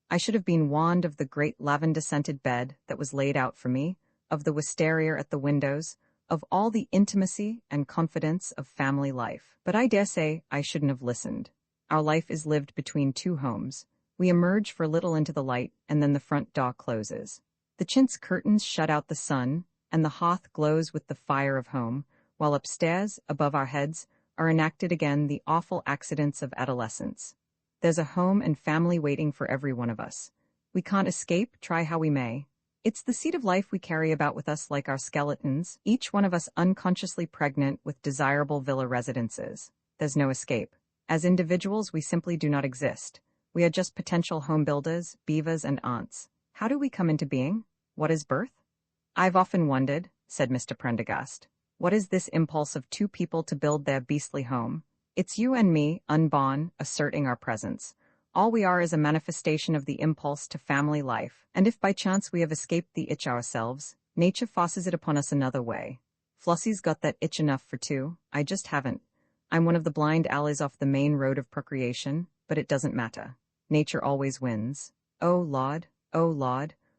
I should have been warned of the great lavender-scented bed that was laid out for me, of the wisteria at the windows, of all the intimacy and confidence of family life. But I dare say I shouldn't have listened. Our life is lived between two homes. We emerge for a little into the light, and then the front door closes. The chintz curtains shut out the sun, and the hearth glows with the fire of home, while upstairs, above our heads, are enacted again the awful accidents of adolescence. There's a home and family waiting for every one of us. We can't escape, try how we may. It's the seed of life we carry about with us like our skeletons, each one of us unconsciously pregnant with desirable villa residences. There's no escape. As individuals, we simply do not exist. We are just potential home builders, beavers, and aunts. How do we come into being? What is birth? I've often wondered, said Mr. Prendergast. What is this impulse of two people to build their beastly home? It's you and me, unborn, asserting our presence. All we are is a manifestation of the impulse to family life, and if by chance we have escaped the itch ourselves, nature forces it upon us another way. Flossie's got that itch enough for two, I just haven't. I'm one of the blind alleys off the main road of procreation, but it doesn't matter. Nature always wins. Oh Lord,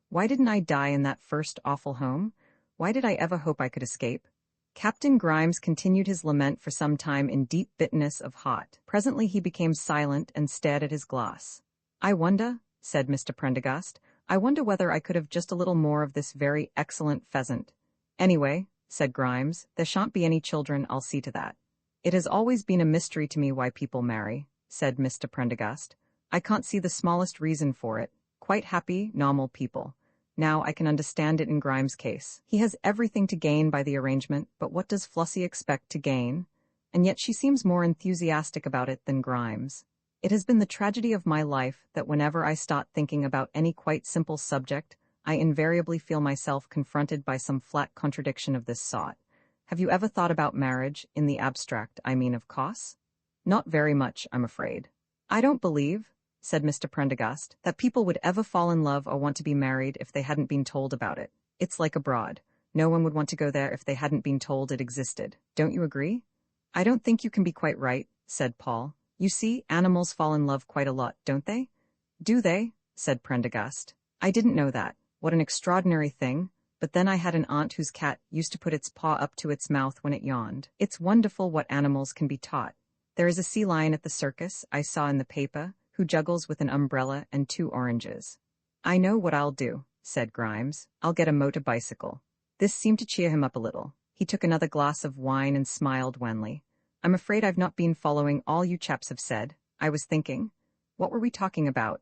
why didn't I die in that first awful home? Why did I ever hope I could escape? Captain Grimes continued his lament for some time in deep bitterness of heart. Presently he became silent and stared at his glass. I wonder, said Mr. Prendergast, I wonder whether I could have just a little more of this very excellent pheasant. Anyway, said Grimes, there shan't be any children, I'll see to that. It has always been a mystery to me why people marry, said Mr. Prendergast. I can't see the smallest reason for it. Quite happy, normal people. Now I can understand it in Grimes' case. He has everything to gain by the arrangement, but what does Flossie expect to gain? And yet she seems more enthusiastic about it than Grimes. It has been the tragedy of my life that whenever I start thinking about any quite simple subject, I invariably feel myself confronted by some flat contradiction of this sort. Have you ever thought about marriage, in the abstract, I mean of course? Not very much, I'm afraid. I don't believe, said Mr. Prendergast, that people would ever fall in love or want to be married if they hadn't been told about it. It's like abroad. No one would want to go there if they hadn't been told it existed. Don't you agree? I don't think you can be quite right, said Paul. You see, animals fall in love quite a lot, don't they? Do they? Said Prendergast. I didn't know that. What an extraordinary thing. But then I had an aunt whose cat used to put its paw up to its mouth when it yawned. It's wonderful what animals can be taught. There is a sea lion at the circus, I saw in the paper, who juggles with an umbrella and 2 oranges. I know what I'll do, said Grimes. I'll get a motor bicycle. This seemed to cheer him up a little. He took another glass of wine and smiled wanly. I'm afraid I've not been following all you chaps have said. I was thinking. What were we talking about?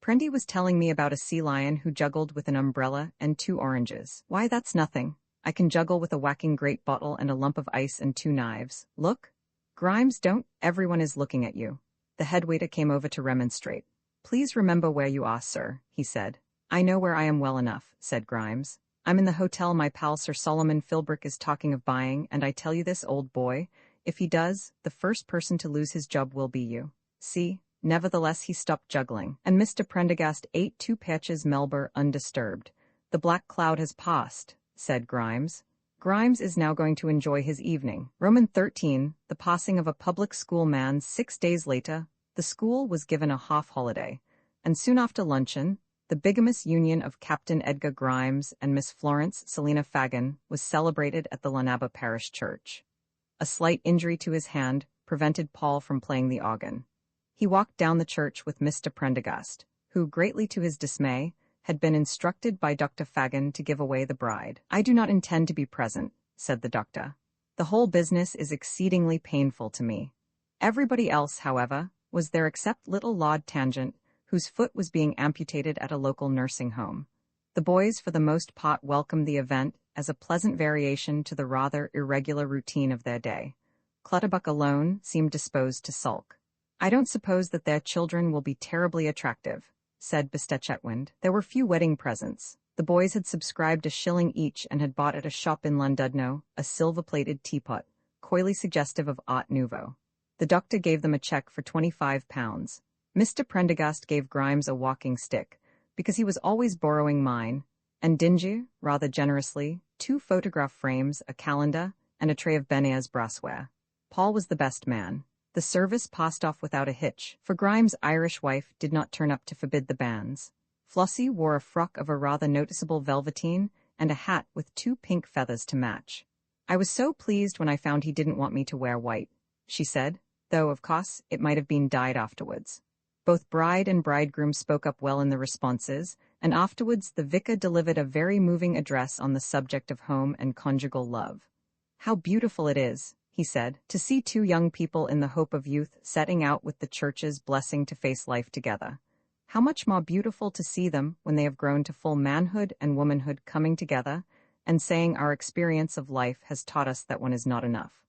Prendy was telling me about a sea lion who juggled with an umbrella and 2 oranges. Why, that's nothing. I can juggle with a whacking grape bottle and a lump of ice and 2 knives. Look. Grimes, don't. Everyone is looking at you. The head waiter came over to remonstrate. Please remember where you are, sir, he said. I know where I am well enough, said Grimes. I'm in the hotel my pal Sir Solomon Philbrick is talking of buying, and I tell you this, old boy, if he does, the first person to lose his job will be you. See? Nevertheless he stopped juggling, and Mr. Prendergast ate 2 patches Melba undisturbed. The black cloud has passed, said Grimes. Grimes is now going to enjoy his evening. Roman 13, the passing of a public school man 6 days later, the school was given a half-holiday, and soon after luncheon, the bigamous union of Captain Edgar Grimes and Miss Florence Selina Fagan was celebrated at the Lanaba Parish Church. A slight injury to his hand prevented Paul from playing the organ. He walked down the church with Mr. Prendergast, who, greatly to his dismay, had been instructed by Dr. Fagan to give away the bride. I do not intend to be present, said the doctor. The whole business is exceedingly painful to me. Everybody else, however, was there except little Lord Tangent, whose foot was being amputated at a local nursing home. The boys for the most part welcomed the event as a pleasant variation to the rather irregular routine of their day. Clutterbuck alone seemed disposed to sulk. I don't suppose that their children will be terribly attractive, said Bastet Chetwynd. There were few wedding presents. The boys had subscribed $1 each and had bought at a shop in Llandudno a silver-plated teapot, coyly suggestive of Art Nouveau. The doctor gave them a check for £25. Mr. Prendergast gave Grimes a walking stick, because he was always borrowing mine, and Dingy, rather generously, 2 photograph frames, a calendar, and a tray of Benayer's brassware. Paul was the best man. The service passed off without a hitch, for Grimes' Irish wife did not turn up to forbid the banns. Flossie wore a frock of a rather noticeable velveteen and a hat with 2 pink feathers to match. "I was so pleased when I found he didn't want me to wear white," she said, though, of course, it might have been dyed afterwards. Both bride and bridegroom spoke up well in the responses, and afterwards the vicar delivered a very moving address on the subject of home and conjugal love. "How beautiful it is," he said, "to see 2 young people in the hope of youth setting out with the Church's blessing to face life together. How much more beautiful to see them when they have grown to full manhood and womanhood coming together and saying our experience of life has taught us that one is not enough."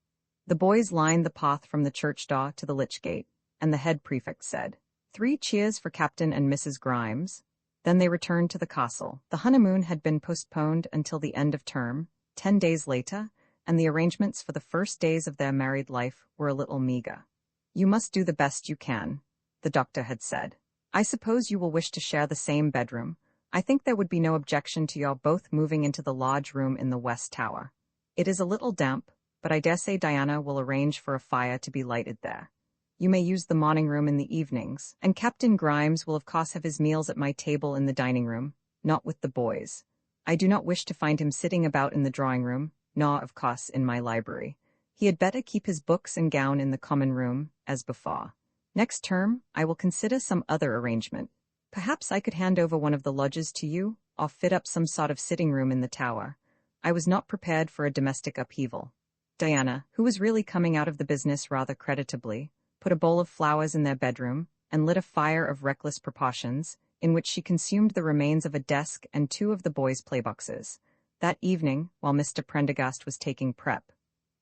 The boys lined the path from the church door to the lych gate, and the head prefect said, "3 cheers for Captain and Mrs. Grimes." Then they returned to the castle. The honeymoon had been postponed until the end of term, 10 days later, and the arrangements for the first days of their married life were a little meager. "You must do the best you can," the doctor had said. "I suppose you will wish to share the same bedroom. I think there would be no objection to your both moving into the lodge room in the west tower. It is a little damp, but I dare say Diana will arrange for a fire to be lighted there. You may use the morning room in the evenings, and Captain Grimes will of course have his meals at my table in the dining room, not with the boys. I do not wish to find him sitting about in the drawing room, nor, of course, in my library. He had better keep his books and gown in the common room, as before. Next term, I will consider some other arrangement. Perhaps I could hand over one of the lodges to you, or fit up some sort of sitting room in the tower. I was not prepared for a domestic upheaval." Diana, who was really coming out of the business rather creditably, put a bowl of flowers in their bedroom, and lit a fire of reckless proportions, in which she consumed the remains of a desk and 2 of the boys' playboxes. That evening, while Mr. Prendergast was taking prep.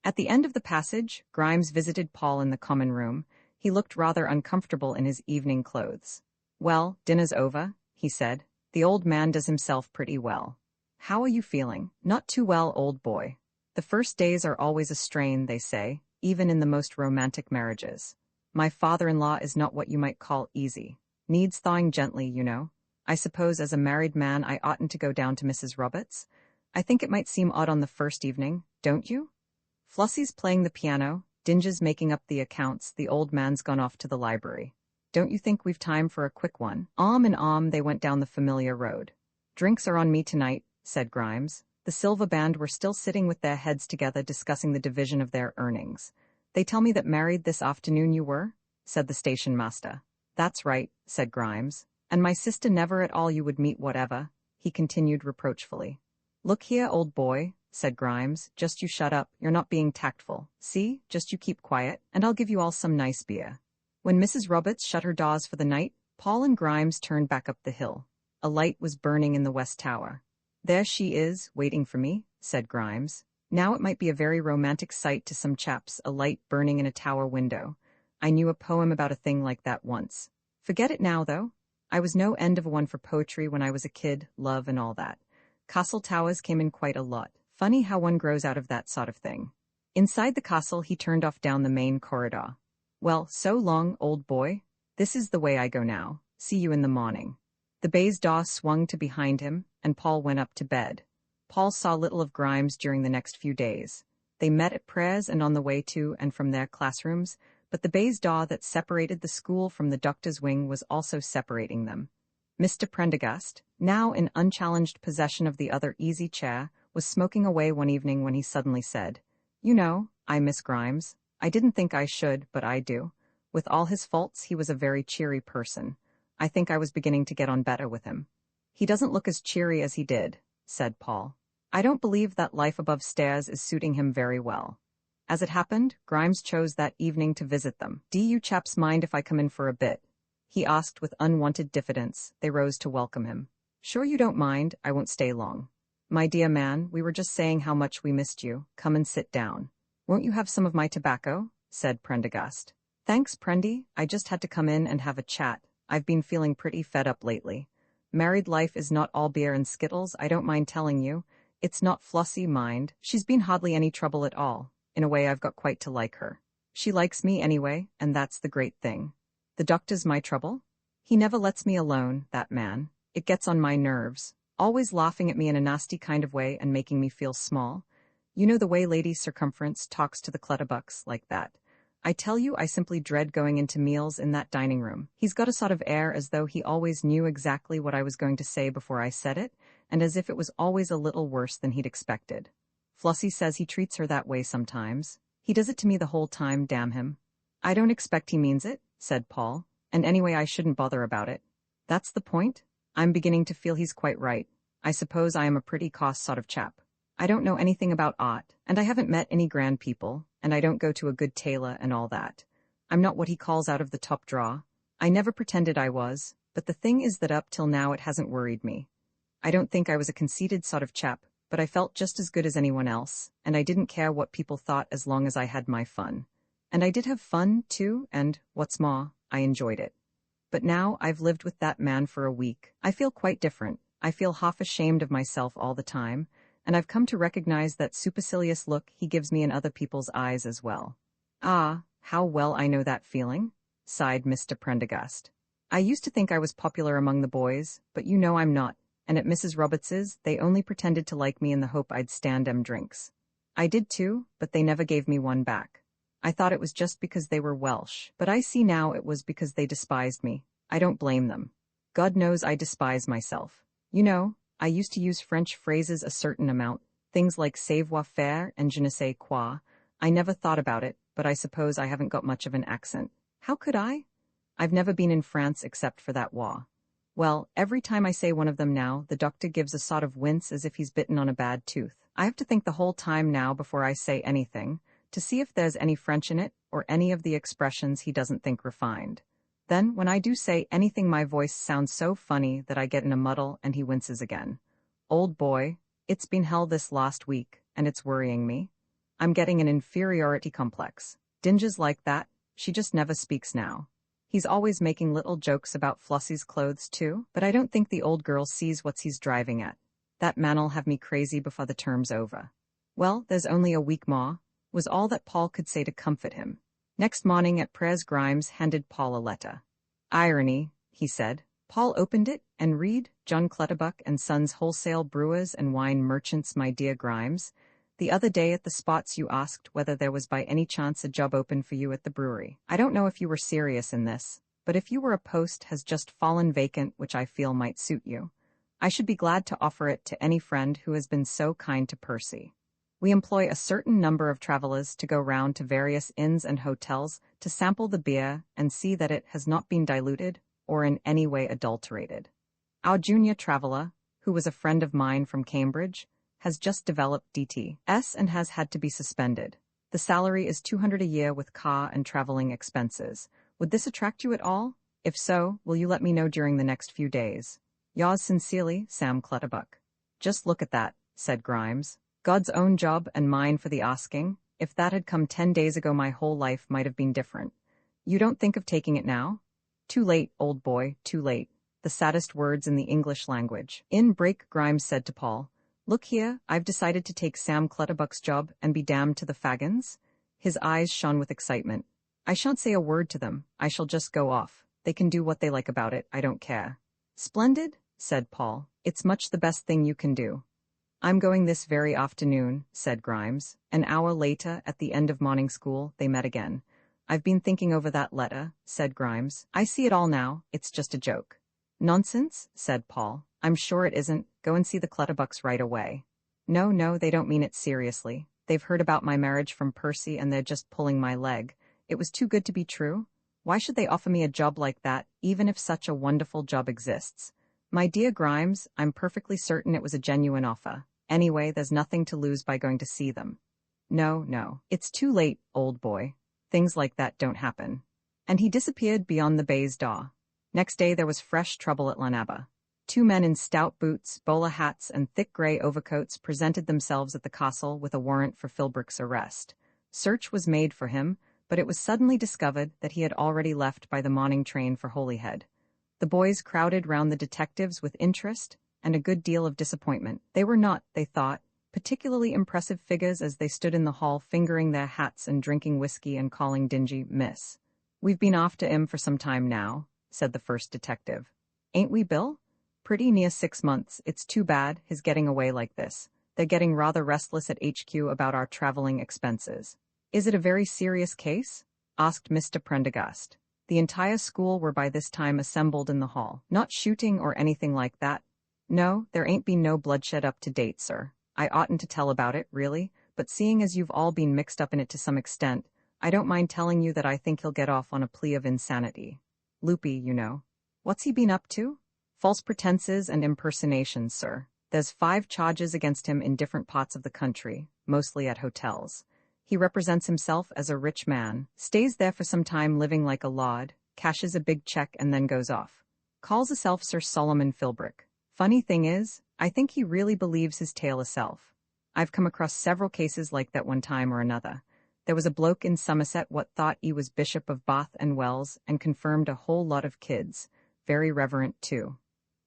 At the end of the passage, Grimes visited Paul in the common room. He looked rather uncomfortable in his evening clothes. "Well, dinner's over," he said. "The old man does himself pretty well. How are you feeling?" "Not too well, old boy. The first days are always a strain, they say, even in the most romantic marriages. My father-in-law is not what you might call easy. Needs thawing gently, you know. I suppose as a married man I oughtn't to go down to Mrs. Roberts. I think it might seem odd on the first evening, don't you? Flossie's playing the piano, Dinge's making up the accounts, the old man's gone off to the library. Don't you think we've time for a quick one?" Arm in arm they went down the familiar road. "Drinks are on me tonight," said Grimes. The Silver Band were still sitting with their heads together discussing the division of their earnings. "They tell me that married this afternoon you were?" said the station master. "That's right," said Grimes. "And my sister never at all you would meet whatever," he continued reproachfully. "Look here, old boy," said Grimes, "just you shut up, you're not being tactful. See, just you keep quiet, and I'll give you all some nice beer." When Mrs. Roberts shut her doors for the night, Paul and Grimes turned back up the hill. A light was burning in the west tower. "There she is, waiting for me," said Grimes. Now it might be a very romantic sight to some chaps, a light burning in a tower window. I knew a poem about a thing like that once. Forget it now, though. I was no end of a one for poetry when I was a kid, love and all that. Castle towers came in quite a lot. Funny how one grows out of that sort of thing. Inside the castle he turned off down the main corridor. "Well, so long, old boy. This is the way I go now. See you in the morning." The baize door swung to behind him, and Paul went up to bed. Paul saw little of Grimes during the next few days. They met at prayers and on the way to and from their classrooms, but the baize door that separated the school from the doctor's wing was also separating them. Mr. Prendergast, now in unchallenged possession of the other easy chair, was smoking away one evening when he suddenly said, "You know, I miss Grimes. I didn't think I should, but I do. With all his faults, he was a very cheery person. I think I was beginning to get on better with him." "He doesn't look as cheery as he did," said Paul. "I don't believe that life above stairs is suiting him very well." As it happened, Grimes chose that evening to visit them. "Do you chaps mind if I come in for a bit?" he asked with unwonted diffidence. They rose to welcome him. "Sure you don't mind, I won't stay long." "My dear man, we were just saying how much we missed you. Come and sit down." "Won't you have some of my tobacco?" said Prendergast. "Thanks, Prendy, I just had to come in and have a chat. I've been feeling pretty fed up lately. Married life is not all beer and skittles, I don't mind telling you. It's not Flossie, mind. She's been hardly any trouble at all. In a way I've got quite to like her. She likes me anyway, and that's the great thing. The doctor's my trouble? He never lets me alone, that man. It gets on my nerves. Always laughing at me in a nasty kind of way and making me feel small. You know the way Lady Circumference talks to the Clutterbucks like that. I tell you, I simply dread going into meals in that dining room. He's got a sort of air as though he always knew exactly what I was going to say before I said it, and as if it was always a little worse than he'd expected. Flossie says he treats her that way sometimes. He does it to me the whole time, damn him. I don't expect he means it, said Paul, and anyway I shouldn't bother about it. That's the point? I'm beginning to feel he's quite right. I suppose I am a pretty cost sort of chap. I don't know anything about art, and I haven't met any grand people, and I don't go to a good tailor and all that. I'm not what he calls out of the top draw. I never pretended I was, but the thing is that up till now it hasn't worried me. I don't think I was a conceited sort of chap, but I felt just as good as anyone else, and I didn't care what people thought as long as I had my fun. And I did have fun, too, and, what's more, I enjoyed it. But now I've lived with that man for a week. I feel quite different. I feel half ashamed of myself all the time, and I've come to recognize that supercilious look he gives me in other people's eyes as well. Ah, how well I know that feeling, sighed Mr. Prendergast. I used to think I was popular among the boys, but you know I'm not, and at Mrs. Roberts's they only pretended to like me in the hope I'd stand 'em drinks. I did too, but they never gave me one back. I thought it was just because they were Welsh, but I see now it was because they despised me. I don't blame them. God knows I despise myself. You know, I used to use French phrases a certain amount, things like savoir-faire and je ne sais quoi. I never thought about it, but I suppose I haven't got much of an accent. How could I? I've never been in France except for that Waugh. Well, every time I say one of them now, the doctor gives a sort of wince as if he's bitten on a bad tooth. I have to think the whole time now before I say anything, to see if there's any French in it, or any of the expressions he doesn't think refined. Then, when I do say anything, my voice sounds so funny that I get in a muddle and he winces again. Old boy, it's been hell this last week, and it's worrying me. I'm getting an inferiority complex. Dinge's like that, she just never speaks now. He's always making little jokes about Flossie's clothes too, but I don't think the old girl sees what he's driving at. That man'll have me crazy before the term's over. Well, there's only a week more, was all that Paul could say to comfort him. Next morning at prayers, Grimes handed Paul a letter. Irony, he said. Paul opened it, and read, John Clutterbuck and Sons Wholesale Brewers and Wine Merchants. My dear Grimes, the other day at the Spots you asked whether there was by any chance a job open for you at the brewery. I don't know if you were serious in this, but if you were a post has just fallen vacant which I feel might suit you, I should be glad to offer it to any friend who has been so kind to Percy. We employ a certain number of travelers to go round to various inns and hotels to sample the beer and see that it has not been diluted or in any way adulterated. Our junior traveler, who was a friend of mine from Cambridge, has just developed DTS and has had to be suspended. The salary is $200 a year with car and traveling expenses. Would this attract you at all? If so, will you let me know during the next few days? Yours sincerely, Sam Clutterbuck. Just look at that, said Grimes. God's own job and mine for the asking. If that had come 10 days ago, my whole life might have been different. You don't think of taking it now? Too late, old boy, too late. The saddest words in the English language. In break, Grimes said to Paul, Look here, I've decided to take Sam Clutterbuck's job and be damned to the fagans. His eyes shone with excitement. I shan't say a word to them. I shall just go off. They can do what they like about it. I don't care. Splendid, said Paul. It's much the best thing you can do. I'm going this very afternoon, said Grimes. An hour later, at the end of morning school, they met again. I've been thinking over that letter, said Grimes. I see it all now. It's just a joke. Nonsense, said Paul. I'm sure it isn't. Go and see the Clutterbucks right away. No, they don't mean it seriously. They've heard about my marriage from Percy and they're just pulling my leg. It was too good to be true. Why should they offer me a job like that, even if such a wonderful job exists? My dear Grimes, I'm perfectly certain it was a genuine offer. Anyway, there's nothing to lose by going to see them. No, it's too late, old boy. Things like that don't happen. And he disappeared beyond the baize door. Next day there was fresh trouble at Lanaba. 2 men in stout boots, bowler hats, and thick grey overcoats presented themselves at the castle with a warrant for Philbrick's arrest. Search was made for him, but it was suddenly discovered that he had already left by the morning train for Holyhead. The boys crowded round the detectives with interest and a good deal of disappointment. They were not, they thought, particularly impressive figures as they stood in the hall fingering their hats and drinking whiskey and calling Dingy Miss. "We've been after 'im for some time now," said the first detective. "Ain't we, Bill?" "Pretty near 6 months. It's too bad, his getting away like this. They're getting rather restless at HQ about our traveling expenses." "Is it a very serious case?" asked Mr. Prendergast. The entire school were by this time assembled in the hall. "Not shooting or anything like that. No, there ain't been no bloodshed up to date, sir. I oughtn't to tell about it, really, but seeing as you've all been mixed up in it to some extent, I don't mind telling you that I think he'll get off on a plea of insanity. Loopy, you know." "What's he been up to?" "False pretenses and impersonations, sir. There's 5 charges against him in different parts of the country, mostly at hotels. He represents himself as a rich man, stays there for some time living like a lord, cashes a big check and then goes off. Calls himself Sir Solomon Philbrick. Funny thing is, I think he really believes his tale hisself. I've come across several cases like that one time or another. There was a bloke in Somerset what thought he was Bishop of Bath and Wells and confirmed a whole lot of kids. Very reverent, too."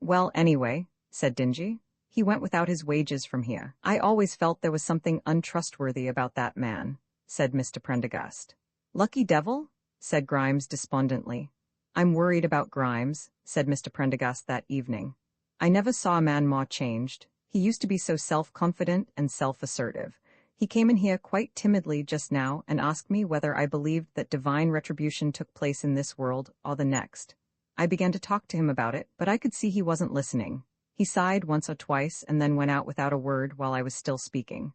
"Well, anyway," said Dingy, "he went without his wages from here." "I always felt there was something untrustworthy about that man," said Mr. Prendergast. "Lucky devil?" said Grimes despondently. "I'm worried about Grimes," said Mr. Prendergast that evening. "I never saw a man more changed. He used to be so self-confident and self-assertive. He came in here quite timidly just now and asked me whether I believed that divine retribution took place in this world or the next. I began to talk to him about it, but I could see he wasn't listening. He sighed once or twice and then went out without a word while I was still speaking.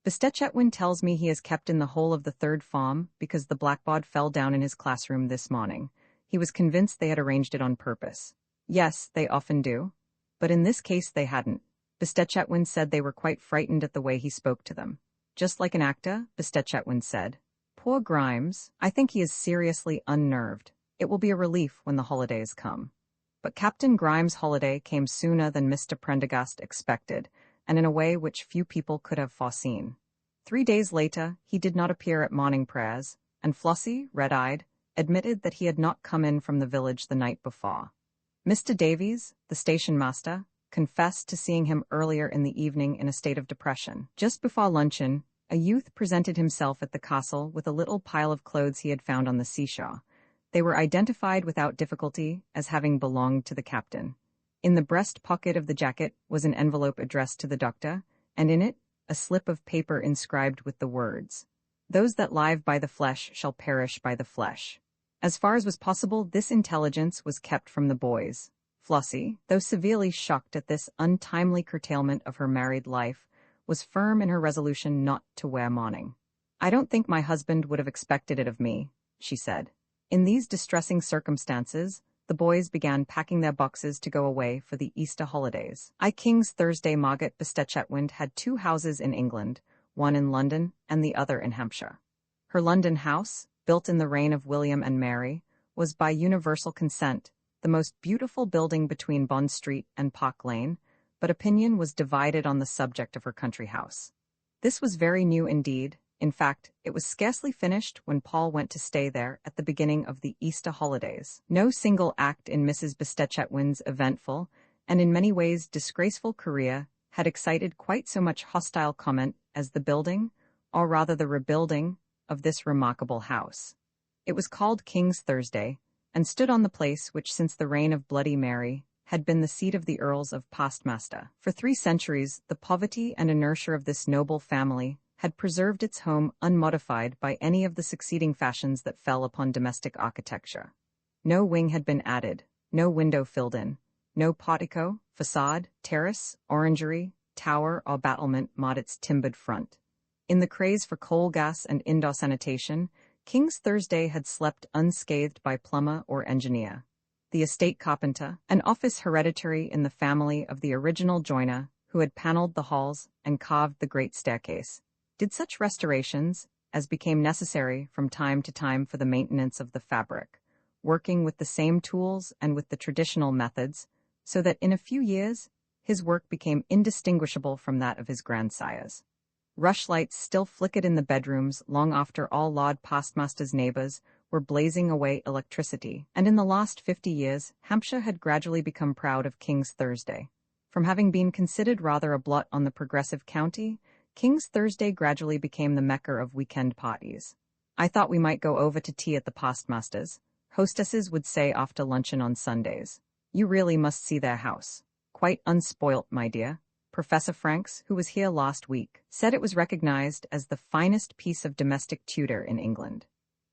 Mr. Chetwynd tells me he is kept in the whole of the 3rd form because the blackboard fell down in his classroom this morning. He was convinced they had arranged it on purpose. Yes, they often do. But in this case they hadn't. Mr. Chetwynd said they were quite frightened at the way he spoke to them. Just like an actor, Mr. Chetwynd said. Poor Grimes. I think he is seriously unnerved. It will be a relief when the holidays come. But Captain Grimes' holiday came sooner than Mr. Prendergast expected, and in a way which few people could have foreseen. 3 days later, he did not appear at morning prayers, and Flossie, red-eyed, admitted that he had not come in from the village the night before. Mr. Davies, the station master, confessed to seeing him earlier in the evening in a state of depression. Just before luncheon, a youth presented himself at the castle with a little pile of clothes he had found on the seashore. They were identified without difficulty as having belonged to the captain. In the breast pocket of the jacket was an envelope addressed to the doctor, and in it, a slip of paper inscribed with the words, "Those that live by the flesh shall perish by the flesh." As far as was possible, this intelligence was kept from the boys. Flossie, though severely shocked at this untimely curtailment of her married life, was firm in her resolution not to wear mourning. "I don't think my husband would have expected it of me," she said. In these distressing circumstances, the boys began packing their boxes to go away for the Easter holidays. King's Thursday Margaret Mr. Chetwynd had 2 houses in England, one in London and the other in Hampshire. Her London house, built in the reign of William and Mary, was by universal consent the most beautiful building between Bond Street and Park Lane, but opinion was divided on the subject of her country house. This was very new indeed. In fact, it was scarcely finished when Paul went to stay there at the beginning of the Easter holidays. No single act in Mrs. Chetwynd's eventful, and in many ways disgraceful career had excited quite so much hostile comment as the building, or rather the rebuilding, of this remarkable house. It was called King's Thursday, and stood on the place which since the reign of Bloody Mary had been the seat of the Earls of Pastmaster. For 3 centuries, the poverty and inertia of this noble family had preserved its home unmodified by any of the succeeding fashions that fell upon domestic architecture. No wing had been added, no window filled in, no portico, facade, terrace, orangery, tower, or battlement marred its timbered front. In the craze for coal gas and indoor sanitation, King's Thursday had slept unscathed by plumber or engineer. The estate carpenter, an office hereditary in the family of the original joiner who had paneled the halls and carved the great staircase, did such restorations as became necessary from time to time for the maintenance of the fabric, working with the same tools and with the traditional methods, so that in a few years his work became indistinguishable from that of his grandsires. Rushlights still flickered in the bedrooms long after all Lord Pastmaster's neighbors were blazing away electricity, and in the last 50 years Hampshire had gradually become proud of King's Thursday. From having been considered rather a blot on the progressive county, King's Thursday gradually became the mecca of weekend parties. I thought we might go over to tea at the postmaster's, hostesses would say after luncheon on Sundays. You really must see their house. Quite unspoilt, my dear. Professor Franks, who was here last week, said it was recognized as the finest piece of domestic Tudor in England.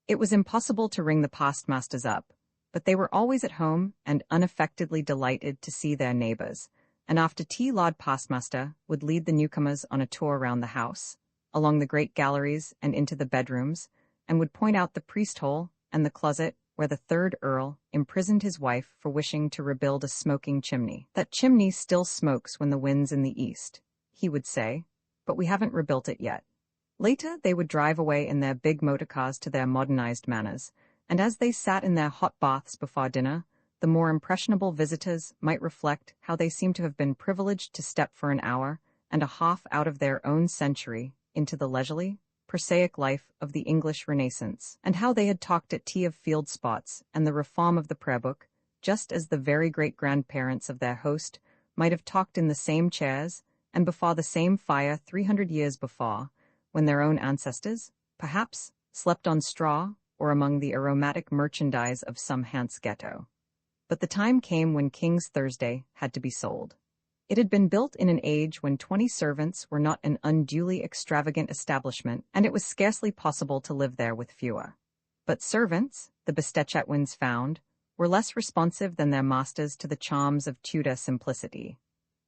It was impossible to ring the postmasters up, but they were always at home and unaffectedly delighted to see their neighbors, and after tea Lord Postmaster would lead the newcomers on a tour around the house, along the great galleries and into the bedrooms, and would point out the priest hole and the closet where the third Earl imprisoned his wife for wishing to rebuild a smoking chimney. That chimney still smokes when the wind's in the east, he would say, but we haven't rebuilt it yet. Later they would drive away in their big motor cars to their modernized manors, and as they sat in their hot baths before dinner, the more impressionable visitors might reflect how they seemed to have been privileged to step for an hour and a half out of their own century into the leisurely, prosaic life of the English Renaissance, and how they had talked at tea of field spots and the reform of the prayer book, just as the very great-grandparents of their host might have talked in the same chairs and before the same fire 300 years before, when their own ancestors, perhaps, slept on straw or among the aromatic merchandise of some Hanse ghetto. But the time came when King's Thursday had to be sold. It had been built in an age when 20 servants were not an unduly extravagant establishment, and it was scarcely possible to live there with fewer. But servants, the Bestechetwins found, were less responsive than their masters to the charms of Tudor simplicity.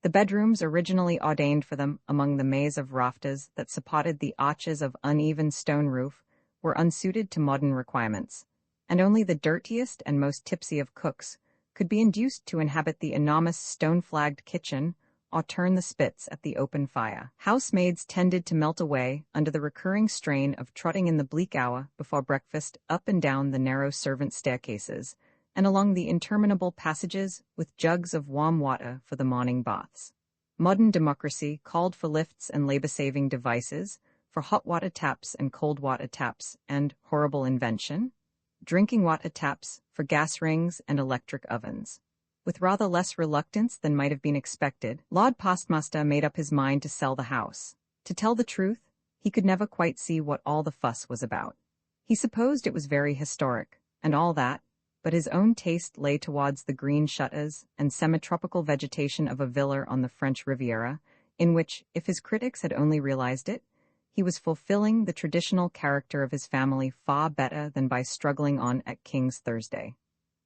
The bedrooms originally ordained for them among the maze of rafters that supported the arches of uneven stone roof were unsuited to modern requirements, and only the dirtiest and most tipsy of cooks could be induced to inhabit the enormous stone-flagged kitchen or turn the spits at the open fire. Housemaids tended to melt away under the recurring strain of trotting in the bleak hour before breakfast up and down the narrow servant staircases and along the interminable passages with jugs of warm water for the morning baths. Modern democracy called for lifts and labor-saving devices, for hot water taps and cold water taps, and, horrible invention, drinking water taps for gas rings and electric ovens. With rather less reluctance than might have been expected, Lord Postmaster made up his mind to sell the house. To tell the truth, he could never quite see what all the fuss was about. He supposed it was very historic, and all that, but his own taste lay towards the green shutters and semi-tropical vegetation of a villa on the French Riviera, in which, if his critics had only realized it, he was fulfilling the traditional character of his family far better than by struggling on at King's Thursday.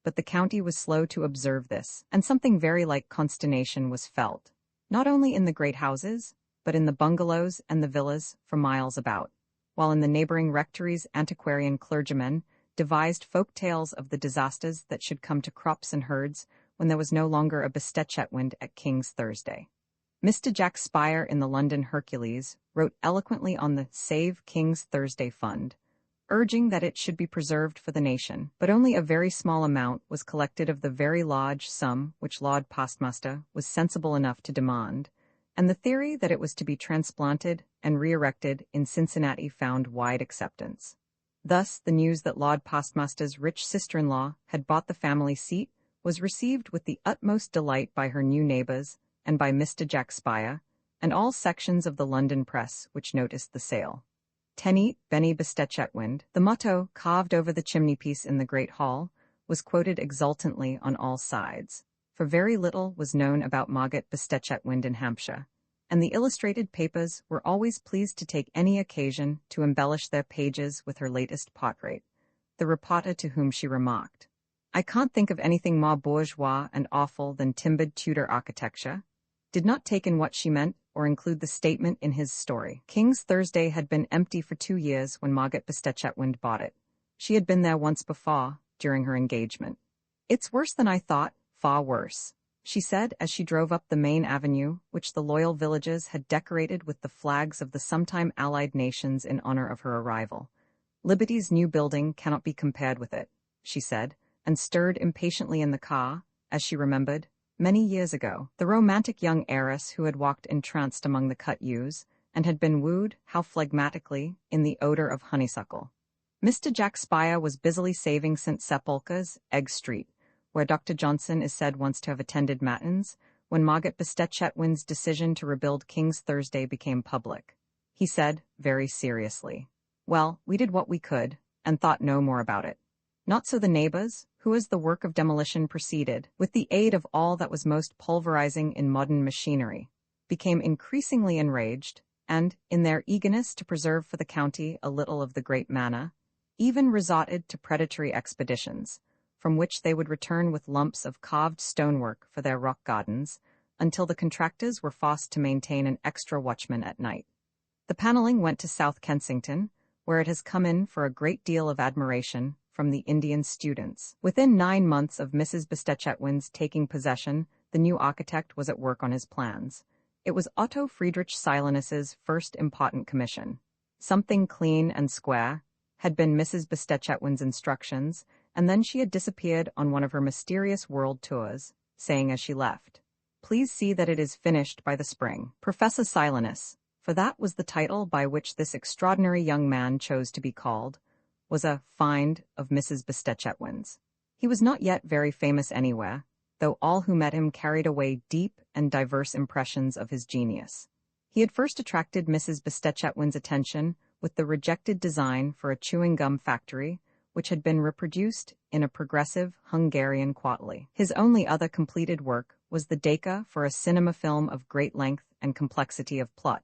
But the county was slow to observe this, and something very like consternation was felt, not only in the great houses, but in the bungalows and the villas for miles about, while in the neighboring rectories antiquarian clergymen devised folk tales of the disasters that should come to crops and herds when there was no longer a Bestechetwind at King's Thursday. Mr. Jack Spire in the London Hercules wrote eloquently on the Save King's Thursday Fund, urging that it should be preserved for the nation, but only a very small amount was collected of the very large sum which Lord Postmaster was sensible enough to demand, and the theory that it was to be transplanted and re-erected in Cincinnati found wide acceptance. Thus, the news that Lord Postmaster's rich sister-in-law had bought the family seat was received with the utmost delight by her new neighbors and by Mr. Jack Spire, and all sections of the London press which noticed the sale. Tenete Benny Bestechetwind, the motto carved over the chimney-piece in the Great Hall, was quoted exultantly on all sides, for very little was known about Margaret Bestechetwind in Hampshire, and the illustrated papers were always pleased to take any occasion to embellish their pages with her latest portrait, the reporter to whom she remarked, "I can't think of anything more bourgeois and awful than timbered Tudor architecture," did not take in what she meant or include the statement in his story. King's Thursday had been empty for 2 years when Margaret Bestechetwind bought it. She had been there once before, during her engagement. "It's worse than I thought, far worse," she said as she drove up the main avenue, which the loyal villagers had decorated with the flags of the sometime allied nations in honor of her arrival. "Liberty's new building cannot be compared with it," she said, and stirred impatiently in the car, as she remembered, many years ago, the romantic young heiress who had walked entranced among the cut yews, and had been wooed, how phlegmatically, in the odor of honeysuckle. Mr. Jack Spire was busily saving St. Sepulchre's, Egg Street, where Dr. Johnson is said once to have attended matins, when Margaret Bestechetwind's decision to rebuild King's Thursday became public. he said, very seriously. Well, we did what we could, and thought no more about it. Not so the neighbors, who as the work of demolition proceeded, with the aid of all that was most pulverizing in modern machinery, became increasingly enraged, and, in their eagerness to preserve for the county a little of the great manna, even resorted to predatory expeditions, from which they would return with lumps of carved stonework for their rock gardens, until the contractors were forced to maintain an extra watchman at night. The paneling went to South Kensington, where it has come in for a great deal of admiration from the Indian students. Within 9 months of Mrs. Bestechetwin's taking possession, the new architect was at work on his plans. It was Otto Friedrich Silenus's first important commission. Something clean and square had been Mrs. Bestechetwin's instructions, and then she had disappeared on one of her mysterious world tours, saying as she left, "Please see that it is finished by the spring." Professor Silenus, for that was the title by which this extraordinary young man chose to be called, was a find of Mrs. Bestechetwin's. He was not yet very famous anywhere, though all who met him carried away deep and diverse impressions of his genius. He had first attracted Mrs. Bestechetwin's attention with the rejected design for a chewing gum factory, which had been reproduced in a progressive Hungarian quarterly. His only other completed work was the Decca for a cinema film of great length and complexity of plot,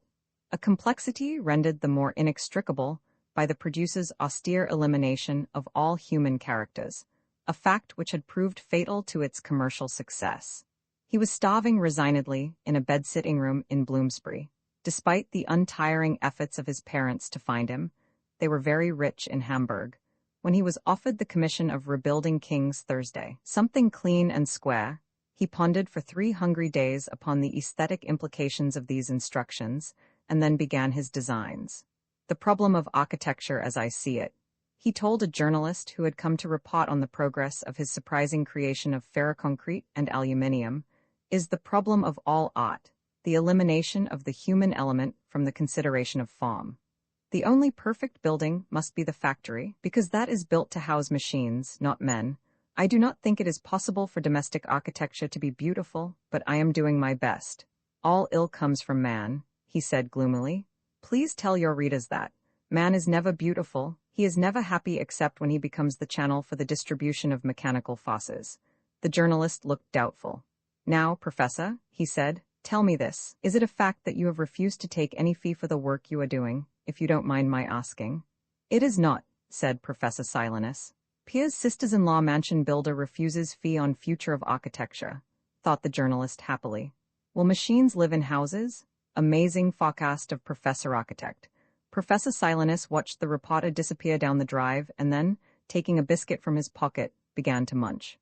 a complexity rendered the more inextricable by the producer's austere elimination of all human characters, a fact which had proved fatal to its commercial success. He was starving resignedly in a bed-sitting room in Bloomsbury. Despite the untiring efforts of his parents to find him, they were very rich in Hamburg, when he was offered the commission of rebuilding King's Thursday. Something clean and square, he pondered for 3 hungry days upon the aesthetic implications of these instructions, and then began his designs. The problem of architecture as I see it, he told a journalist who had come to report on the progress of his surprising creation of ferroconcrete and aluminium, is the problem of all art, the elimination of the human element from the consideration of form. The only perfect building must be the factory, because that is built to house machines, not men. I do not think it is possible for domestic architecture to be beautiful, but I am doing my best. All ill comes from man, he said gloomily. Please tell your readers that. Man is never beautiful, he is never happy except when he becomes the channel for the distribution of mechanical forces. The journalist looked doubtful. Now, Professor, he said, tell me this. Is it a fact that you have refused to take any fee for the work you are doing, if you don't mind my asking? It is not, said Professor Silenus. Pierre's sisters-in-law mansion builder refuses fee on future of architecture, thought the journalist happily. Will machines live in houses? Amazing forecast of Professor Architect. Professor Silenus watched the reporter disappear down the drive and then, taking a biscuit from his pocket, began to munch.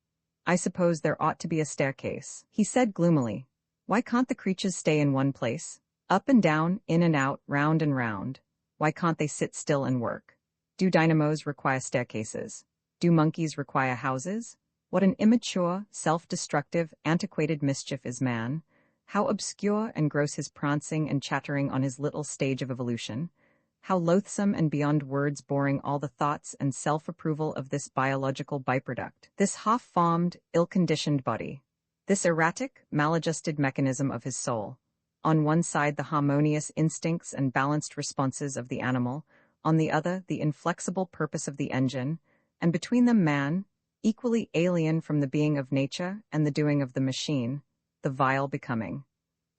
I suppose there ought to be a staircase, he said gloomily. Why can't the creatures stay in one place? Up and down, in and out, round and round. Why can't they sit still and work? Do dynamos require staircases? Do monkeys require houses? What an immature, self-destructive, antiquated mischief is man. How obscure and gross his prancing and chattering on his little stage of evolution. How loathsome and beyond words boring all the thoughts and self-approval of this biological byproduct, this half-formed, ill-conditioned body, this erratic, maladjusted mechanism of his soul. On one side the harmonious instincts and balanced responses of the animal, on the other the inflexible purpose of the engine, and between them man, equally alien from the being of nature and the doing of the machine, the vile becoming.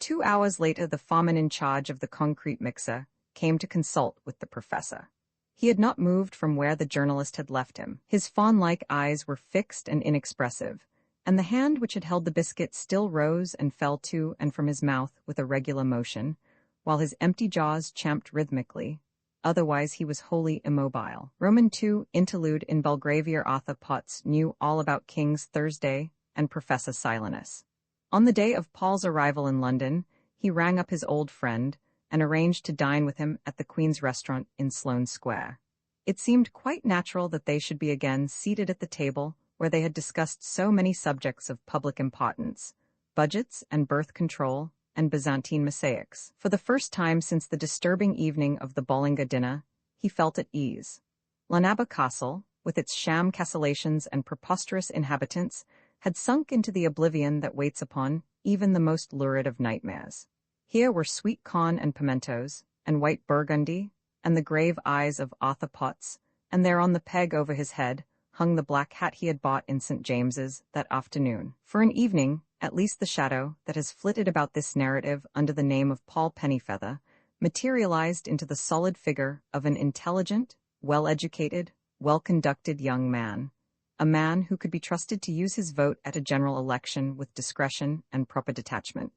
2 hours later the foreman in charge of the concrete mixer came to consult with the professor. He had not moved from where the journalist had left him. His fawn-like eyes were fixed and inexpressive, and the hand which had held the biscuit still rose and fell to and from his mouth with a regular motion, while his empty jaws champed rhythmically. Otherwise he was wholly immobile. Roman II Interlude in Belgravia. Arthur Potts knew all about King's Thursday and Professor Silenus. On the day of Paul's arrival in London, he rang up his old friend and arranged to dine with him at the Queen's Restaurant in Sloane Square. It seemed quite natural that they should be again seated at the table where they had discussed so many subjects of public importance, budgets and birth control and Byzantine mosaics. For the first time since the disturbing evening of the Bollinger dinner, he felt at ease. Lanaba Castle, with its sham castellations and preposterous inhabitants, had sunk into the oblivion that waits upon even the most lurid of nightmares. Here were sweet corn and pimentos, and white burgundy, and the grave eyes of Arthur Potts, and there on the peg over his head hung the black hat he had bought in St. James's that afternoon. For an evening, at least the shadow that has flitted about this narrative under the name of Paul Pennyfeather materialized into the solid figure of an intelligent, well-educated, well-conducted young man, a man who could be trusted to use his vote at a general election with discretion and proper detachment,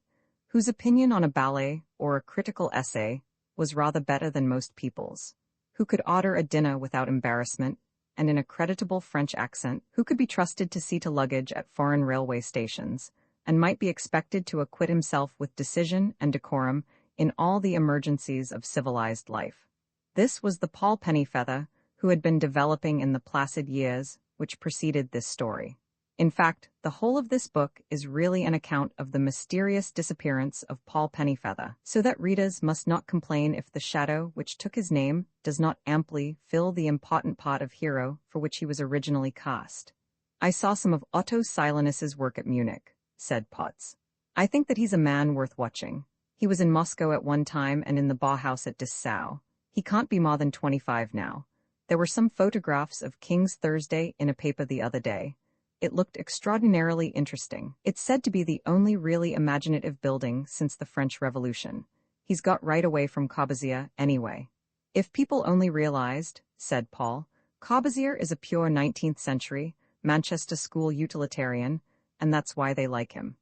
whose opinion on a ballet or a critical essay was rather better than most people's, who could order a dinner without embarrassment and in a creditable French accent, who could be trusted to see to luggage at foreign railway stations, and might be expected to acquit himself with decision and decorum in all the emergencies of civilized life. This was the Paul Pennyfeather who had been developing in the placid years which preceded this story. In fact, the whole of this book is really an account of the mysterious disappearance of Paul Pennyfeather, so that readers must not complain if the shadow which took his name does not amply fill the important part of hero for which he was originally cast. "I saw some of Otto Silenus's work at Munich," said Potts. "I think that he's a man worth watching. He was in Moscow at one time and in the Bauhaus at Dessau. He can't be more than 25 now. There were some photographs of King's Thursday in a paper the other day. It looked extraordinarily interesting. It's said to be the only really imaginative building since the French Revolution. He's got right away from Corbusier, anyway." "If people only realized," said Paul, "Corbusier is a pure 19th century, Manchester school utilitarian, and that's why they like him."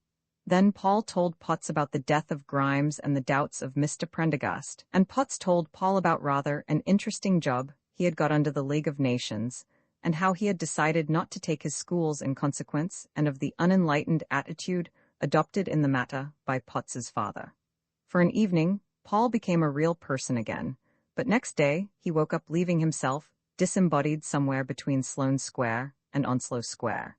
Then Paul told Potts about the death of Grimes and the doubts of Mr. Prendergast, and Potts told Paul about rather an interesting job he had got under the League of Nations, and how he had decided not to take his schools in consequence, and of the unenlightened attitude adopted in the matter by Potts's father. For an evening, Paul became a real person again, but next day he woke up leaving himself disembodied somewhere between Sloane Square and Onslow Square.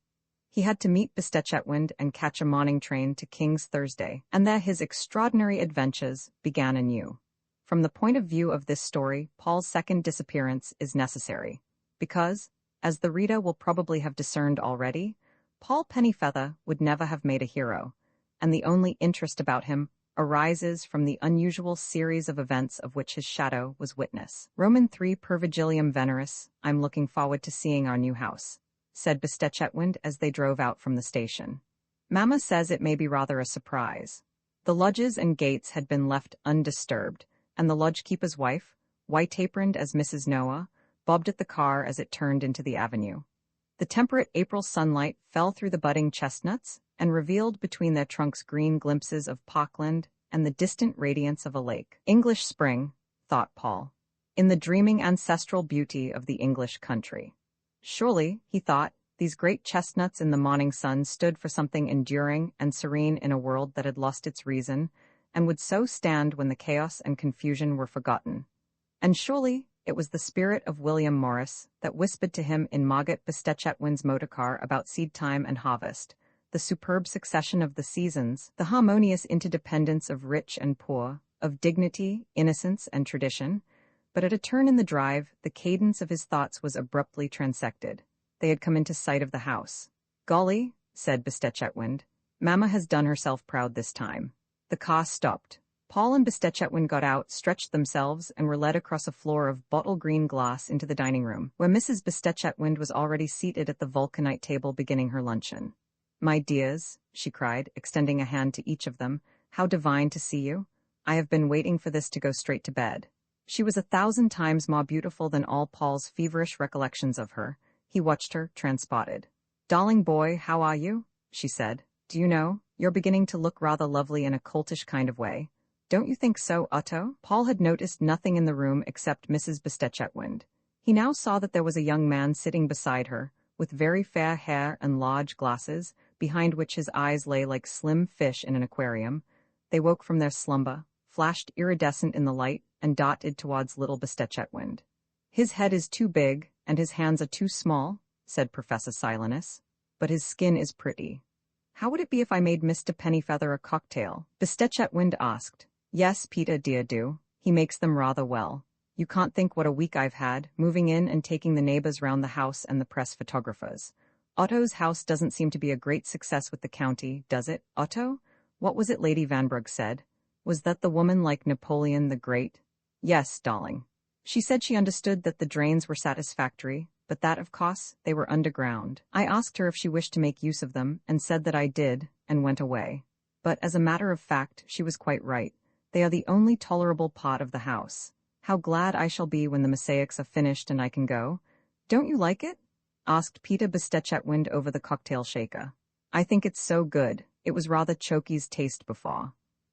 He had to meet Chetwynd and catch a morning train to King's Thursday, and there his extraordinary adventures began anew. From the point of view of this story, Paul's second disappearance is necessary, because, as the reader will probably have discerned already, Paul Pennyfeather would never have made a hero, and the only interest about him arises from the unusual series of events of which his shadow was witness. Roman 3 Per Vigilium Veneris, "I'm looking forward to seeing our new house," said Chetwynd as they drove out from the station. "Mamma says it may be rather a surprise." The lodges and gates had been left undisturbed, and the lodge-keeper's wife, white-aproned as Mrs. Noah, bobbed at the car as it turned into the avenue. The temperate April sunlight fell through the budding chestnuts and revealed between their trunks green glimpses of parkland and the distant radiance of a lake. English spring, thought Paul, in the dreaming ancestral beauty of the English country. Surely, he thought, these great chestnuts in the morning sun stood for something enduring and serene in a world that had lost its reason, and would so stand when the chaos and confusion were forgotten. And surely, it was the spirit of William Morris that whispered to him in Margaret Chetwynd's motor car about seed time and harvest, the superb succession of the seasons, the harmonious interdependence of rich and poor, of dignity, innocence, and tradition. But at a turn in the drive, the cadence of his thoughts was abruptly transected. They had come into sight of the house. "Golly," said Chetwynd, "Mamma has done herself proud this time." The car stopped. Paul and Chetwynd got out, stretched themselves, and were led across a floor of bottle-green glass into the dining room, where Mrs. Chetwynd was already seated at the vulcanite table beginning her luncheon. "My dears," she cried, extending a hand to each of them, "how divine to see you. I have been waiting for this to go straight to bed." She was 1,000 times more beautiful than all Paul's feverish recollections of her. He watched her, transported. "Darling boy, how are you?" she said. "Do you know, you're beginning to look rather lovely in a coltish kind of way. Don't you think so, Otto?" Paul had noticed nothing in the room except Mrs. Chetwynd. He now saw that there was a young man sitting beside her, with very fair hair and large glasses, behind which his eyes lay like slim fish in an aquarium. They woke from their slumber, flashed iridescent in the light, and darted towards little Chetwynd. "His head is too big, and his hands are too small," said Professor Silenus, "but his skin is pretty." "How would it be if I made Mr. Pennyfeather a cocktail?" Chetwynd asked. "Yes, Peter dear, do. He makes them rather well. You can't think what a week I've had, moving in and taking the neighbors round the house and the press photographers. Otto's house doesn't seem to be a great success with the county, does it, Otto? What was it Lady Vanbrugh said? Was that the woman like Napoleon the Great? Yes, darling. She said she understood that the drains were satisfactory, but that, of course, they were underground. I asked her if she wished to make use of them, and said that I did, and went away. But as a matter of fact, she was quite right. They are the only tolerable part of the house. How glad I shall be when the mosaics are finished and I can go. Don't you like it? Asked Peter Bestechetwind over the cocktail shaker. I think it's so good. It was rather Choki's taste before.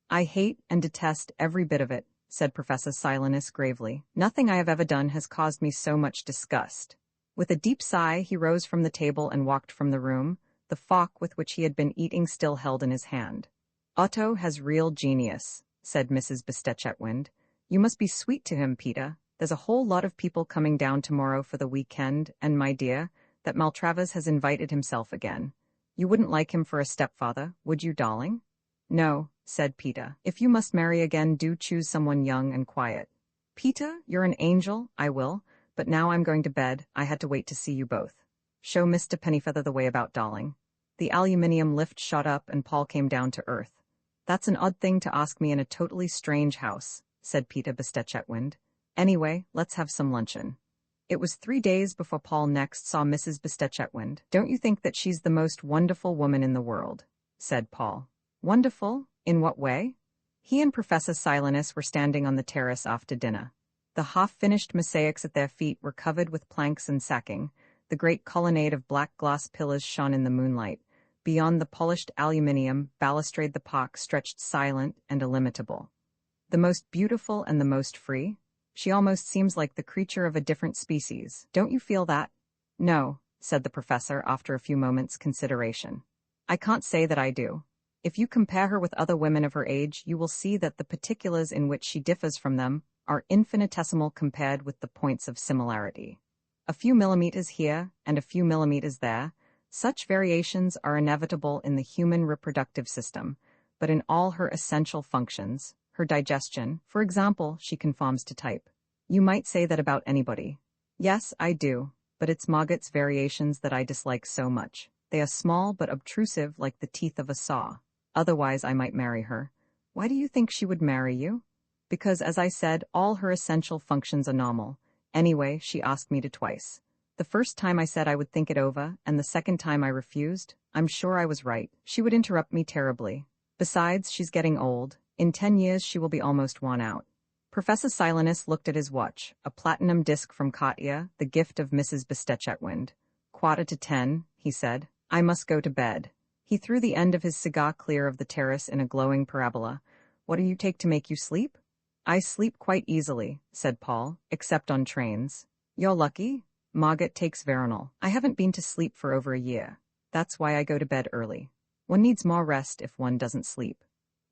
I hate and detest every bit of it, said Professor Silenus gravely. Nothing I have ever done has caused me so much disgust. With a deep sigh, he rose from the table and walked from the room, the fork with which he had been eating still held in his hand. Otto has real genius, said Mrs. Bestechetwind. You must be sweet to him, Peter. There's a whole lot of people coming down tomorrow for the weekend, and, my dear, that Maltravers has invited himself again. You wouldn't like him for a stepfather, would you, darling? No, said Peter. If you must marry again, do choose someone young and quiet. Peter, you're an angel, I will, but now I'm going to bed. I had to wait to see you both. Show Mr. Pennyfeather the way about, darling. The aluminium lift shot up and Paul came down to earth. That's an odd thing to ask me in a totally strange house, said Peter Bestechetwind. Anyway, let's have some luncheon. It was 3 days before Paul next saw Mrs. Bestechetwind. Don't you think that she's the most wonderful woman in the world? Said Paul. Wonderful? In what way? He and Professor Silenus were standing on the terrace after dinner. The half-finished mosaics at their feet were covered with planks and sacking. The great colonnade of black glass pillars shone in the moonlight. Beyond the polished aluminium balustrade the park stretched silent and illimitable. The most beautiful and the most free? She almost seems like the creature of a different species. Don't you feel that? No, said the professor after a few moments' consideration. I can't say that I do. If you compare her with other women of her age, you will see that the particulars in which she differs from them are infinitesimal compared with the points of similarity. A few millimeters here and a few millimeters there. Such variations are inevitable in the human reproductive system, but in all her essential functions, her digestion, for example, she conforms to type. You might say that about anybody. Yes, I do, but it's Margot's variations that I dislike so much. They are small but obtrusive like the teeth of a saw. Otherwise I might marry her. Why do you think she would marry you? Because, as I said, all her essential functions are normal. Anyway, she asked me to twice. The first time I said I would think it over, and the second time I refused. I'm sure I was right. She would interrupt me terribly. Besides, she's getting old. In 10 years she will be almost worn out. Professor Silenus looked at his watch, a platinum disc from Katya, the gift of Mrs. Bestechetwind. 9:45, he said. I must go to bed. He threw the end of his cigar clear of the terrace in a glowing parabola. What do you take to make you sleep? I sleep quite easily, said Paul, except on trains. You're lucky. Margot takes Veronal. I haven't been to sleep for over a year. That's why I go to bed early. One needs more rest if one doesn't sleep.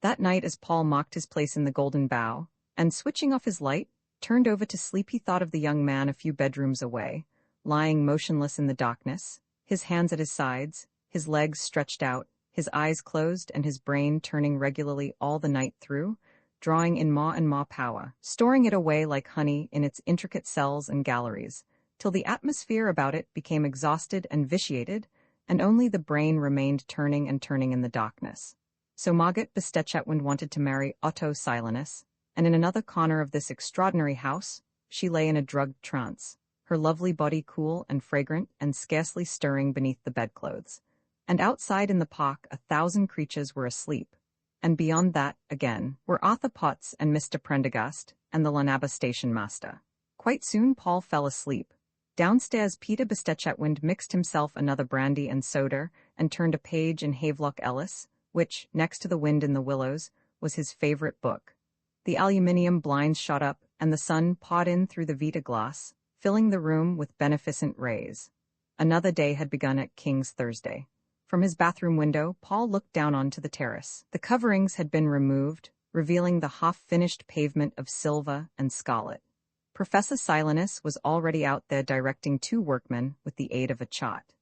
That night, as Paul mocked his place in the Golden Bough, and switching off his light, turned over to sleep, he thought of the young man a few bedrooms away, lying motionless in the darkness, his hands at his sides, his legs stretched out, his eyes closed and his brain turning regularly all the night through, drawing in more and more power, storing it away like honey in its intricate cells and galleries, till the atmosphere about it became exhausted and vitiated, and only the brain remained turning and turning in the darkness. So Margot Bestechetwind wanted to marry Otto Silenus, and in another corner of this extraordinary house, she lay in a drugged trance, her lovely body cool and fragrant and scarcely stirring beneath the bedclothes. And outside in the park 1,000 creatures were asleep, and beyond that, again, were Arthur Potts and Mr. Prendergast and the Lanaba station master. Quite soon Paul fell asleep. Downstairs Peter Bestechetwind mixed himself another brandy and soda and turned a page in Havelock Ellis, which, next to The Wind in the Willows, was his favorite book. The aluminium blinds shot up, and the sun poured in through the Vita glass, filling the room with beneficent rays. Another day had begun at King's Thursday. From his bathroom window, Paul looked down onto the terrace. The coverings had been removed, revealing the half-finished pavement of silver and scarlet. Professor Silenus was already out there directing 2 workmen with the aid of a chart.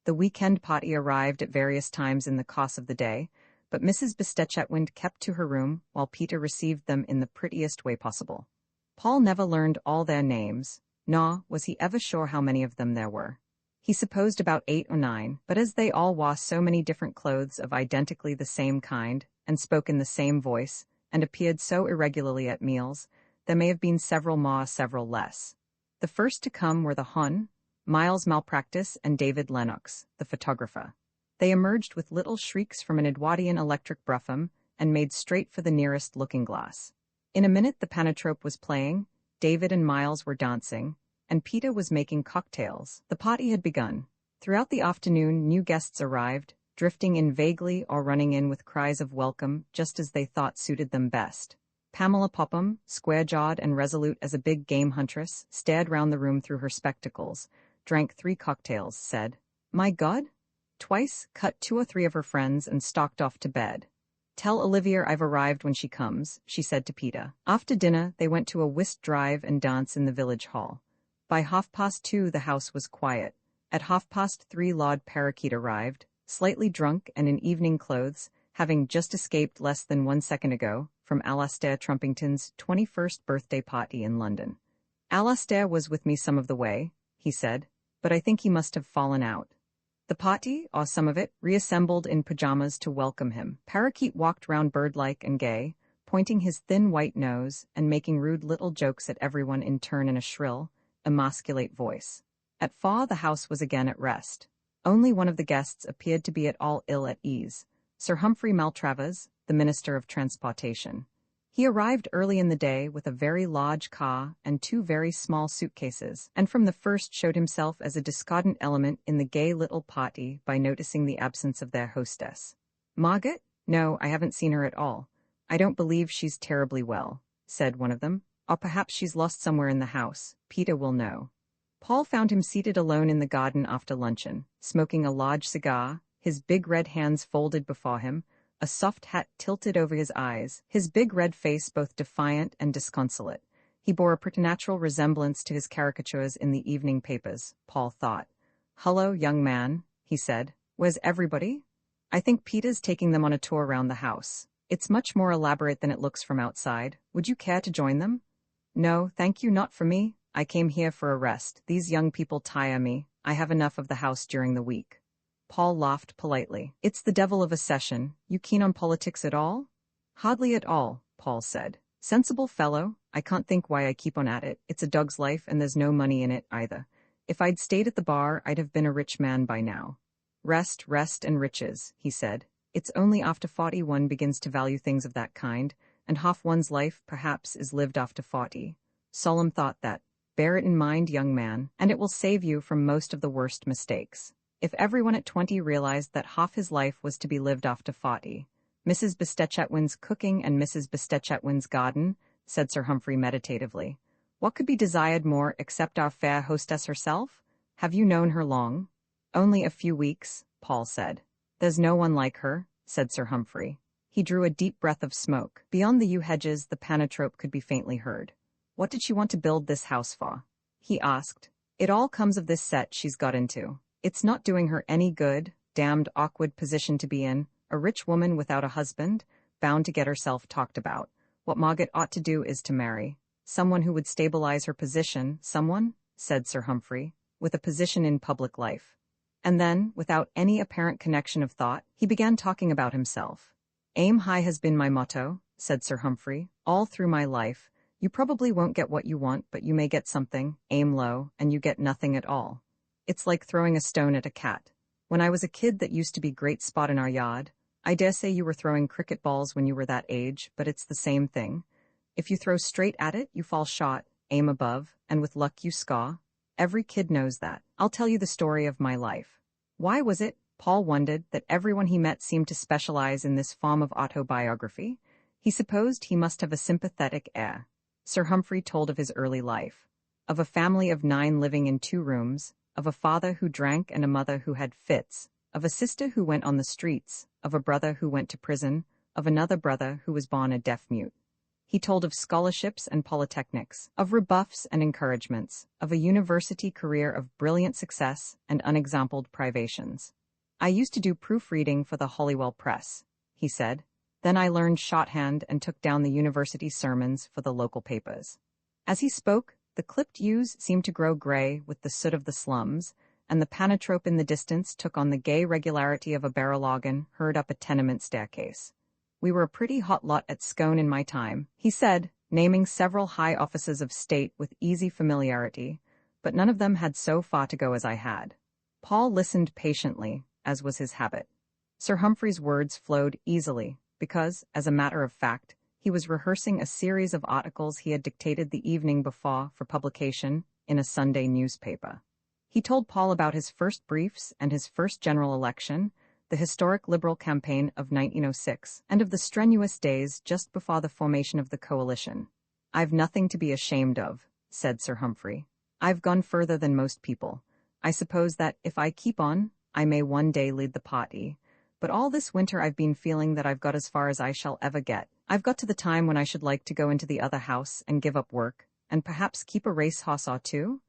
The weekend party arrived at various times in the course of the day, but Mrs. Bestechetwind kept to her room while Peter received them in the prettiest way possible. Paul never learned all their names, nor was he ever sure how many of them there were. He supposed about 8 or 9, but as they all wore so many different clothes of identically the same kind, and spoke in the same voice, and appeared so irregularly at meals, there may have been several more, several less. The first to come were the Hon, Miles Malpractice, and David Lennox, the photographer. They emerged with little shrieks from an Edwardian electric brougham and made straight for the nearest looking-glass. In a minute the panatrope was playing, David and Miles were dancing, and Peter was making cocktails. The party had begun. Throughout the afternoon new guests arrived, drifting in vaguely or running in with cries of welcome just as they thought suited them best. Pamela Popham, square-jawed and resolute as a big game huntress, stared round the room through her spectacles, drank 3 cocktails, said, "My God?" twice, cut 2 or 3 of her friends, and stalked off to bed. "Tell Olivia I've arrived when she comes," she said to Peter. After dinner, they went to a whist drive and dance in the village hall. By 2:30 the house was quiet. At 3:30 Lord Parakeet arrived, slightly drunk and in evening clothes, having just escaped less than 1 second ago from Alastair Trumpington's 21st birthday party in London. "Alastair was with me some of the way," he said, "but I think he must have fallen out." The party, or some of it, reassembled in pajamas to welcome him. Parakeet walked round bird-like and gay, pointing his thin white nose and making rude little jokes at everyone in turn in a shrill, emasculate voice. At 4 the house was again at rest. Only one of the guests appeared to be at all ill at ease, Sir Humphrey Maltravers, the Minister of Transportation. He arrived early in the day with a very large car and 2 very small suitcases, and from the first showed himself as a discordant element in the gay little party by noticing the absence of their hostess. "Margaret? No, I haven't seen her at all. I don't believe she's terribly well," said one of them. "Or perhaps she's lost somewhere in the house. Peter will know." Paul found him seated alone in the garden after luncheon, smoking a large cigar, his big red hands folded before him, a soft hat tilted over his eyes, his big red face both defiant and disconsolate. He bore a preternatural resemblance to his caricatures in the evening papers, Paul thought. "Hullo, young man," he said. "Where's everybody?" "I think Peter's taking them on a tour round the house. It's much more elaborate than it looks from outside. Would you care to join them?" "No, thank you, not for me. I came here for a rest. These young people tire me. I have enough of the house during the week." Paul laughed politely. "It's the devil of a session. You keen on politics at all?" "Hardly at all," Paul said. "Sensible fellow. I can't think why I keep on at it. It's a dog's life and there's no money in it either. If I'd stayed at the bar, I'd have been a rich man by now." Rest, and riches," he said. "It's only after 40 one begins to value things of that kind, and half one's life, perhaps, is lived after 40. Solemn thought that. Bear it in mind, young man, and it will save you from most of the worst mistakes. If everyone at 20 realized that half his life was to be lived after 40. "Mrs. Bestetchetwin's cooking and Mrs. Bestetchetwin's garden," said Sir Humphrey meditatively. "What could be desired more except our fair hostess herself? Have you known her long?" "Only a few weeks," Paul said. "There's no one like her," said Sir Humphrey. He drew a deep breath of smoke. Beyond the yew hedges the panatrope could be faintly heard. "What did she want to build this house for?" he asked. "It all comes of this set she's got into. It's not doing her any good, damned awkward position to be in, a rich woman without a husband, bound to get herself talked about. What Margaret ought to do is to marry someone who would stabilize her position." "Someone," said Sir Humphrey, "with a position in public life." And then, without any apparent connection of thought, he began talking about himself. "Aim high has been my motto," said Sir Humphrey, "all through my life. You probably won't get what you want, but you may get something. Aim low, and you get nothing at all. It's like throwing a stone at a cat. When I was a kid that used to be great spot in our yard. I dare say you were throwing cricket balls when you were that age, but it's the same thing. If you throw straight at it, you fall short, aim above, and with luck you score. Every kid knows that. I'll tell you the story of my life." Why was it, Paul wondered, that everyone he met seemed to specialize in this form of autobiography? He supposed he must have a sympathetic air. Sir Humphrey told of his early life. Of a family of 9 living in 2 rooms, of a father who drank and a mother who had fits, of a sister who went on the streets, of a brother who went to prison, of another brother who was born a deaf-mute. He told of scholarships and polytechnics, of rebuffs and encouragements, of a university career of brilliant success and unexampled privations. "I used to do proofreading for the Holywell Press," he said. "Then I learned shorthand and took down the university sermons for the local papers." As he spoke, the clipped yews seemed to grow gray with the soot of the slums, and the panatrope in the distance took on the gay regularity of a barrel organ heard up a tenement staircase. "We were a pretty hot lot at Scone in my time," he said, naming several high offices of state with easy familiarity, but none of them had so far to go as I had. Paul listened patiently, as was his habit. Sir Humphrey's words flowed easily, because, as a matter of fact, he was rehearsing a series of articles he had dictated the evening before for publication in a Sunday newspaper. He told Paul about his first briefs and his first general election, the historic Liberal campaign of 1906, and of the strenuous days just before the formation of the coalition. "I've nothing to be ashamed of," said Sir Humphrey. "I've gone further than most people. I suppose that, if I keep on, I may one day lead the party. But all this winter I've been feeling that I've got as far as I shall ever get. I've got to the time when I should like to go into the other house and give up work, and perhaps keep a racehorse or two?"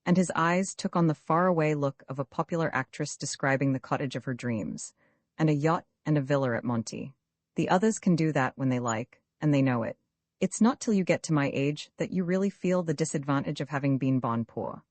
And his eyes took on the faraway look of a popular actress describing the cottage of her dreams, and a yacht and a villa at Monte. "The others can do that when they like, and they know it. It's not till you get to my age that you really feel the disadvantage of having been born poor."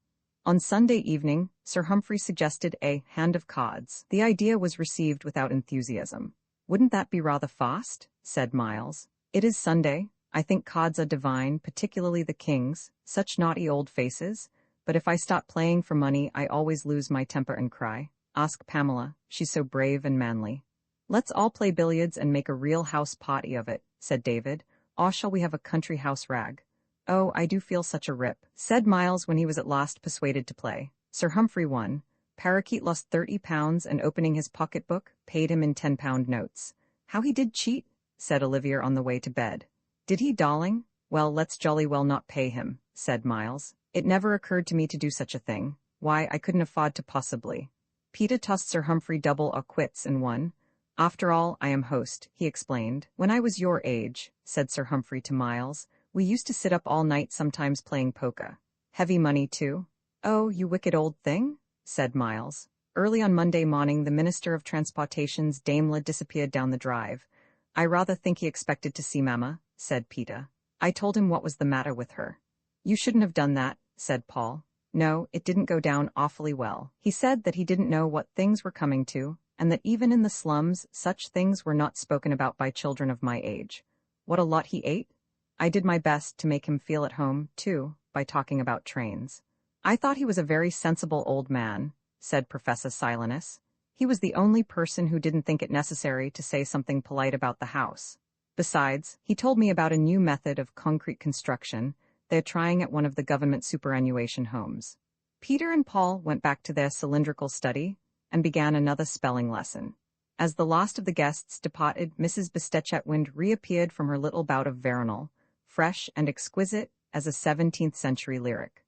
On Sunday evening, Sir Humphrey suggested a hand of cards. The idea was received without enthusiasm. "Wouldn't that be rather fast?" said Miles. "It is Sunday. I think cards are divine, particularly the king's, such naughty old faces. But if I start playing for money, I always lose my temper and cry. Ask Pamela, she's so brave and manly." "Let's all play billiards and make a real house party of it," said David. "Or shall we have a country house rag?" "Oh, I do feel such a rip," said Miles when he was at last persuaded to play. Sir Humphrey won. Parakeet lost £30 and, opening his pocketbook, paid him in £10 notes. "How he did cheat," said Olivia on the way to bed. "Did he, darling? Well, let's jolly well not pay him," said Miles. "It never occurred to me to do such a thing. Why, I couldn't afford to possibly." Peter tossed Sir Humphrey double or quits and won. "After all, I am host," he explained. "When I was your age," said Sir Humphrey to Miles, "we used to sit up all night sometimes playing poker. Heavy money, too." "Oh, you wicked old thing," said Miles. Early on Monday morning, the Minister of Transportation's Daimler disappeared down the drive. "I rather think he expected to see Mamma," said Peter. "I told him what was the matter with her." "You shouldn't have done that," said Paul. "No, it didn't go down awfully well. He said that he didn't know what things were coming to, and that even in the slums such things were not spoken about by children of my age. What a lot he ate? I did my best to make him feel at home, too, by talking about trains." "I thought he was a very sensible old man," said Professor Silenus. "He was the only person who didn't think it necessary to say something polite about the house. Besides, he told me about a new method of concrete construction they're trying at one of the government superannuation homes." Peter and Paul went back to their cylindrical study and began another spelling lesson. As the last of the guests departed, Mrs. Bestetchetwind reappeared from her little bout of veronal, fresh and exquisite as a 17th-century lyric.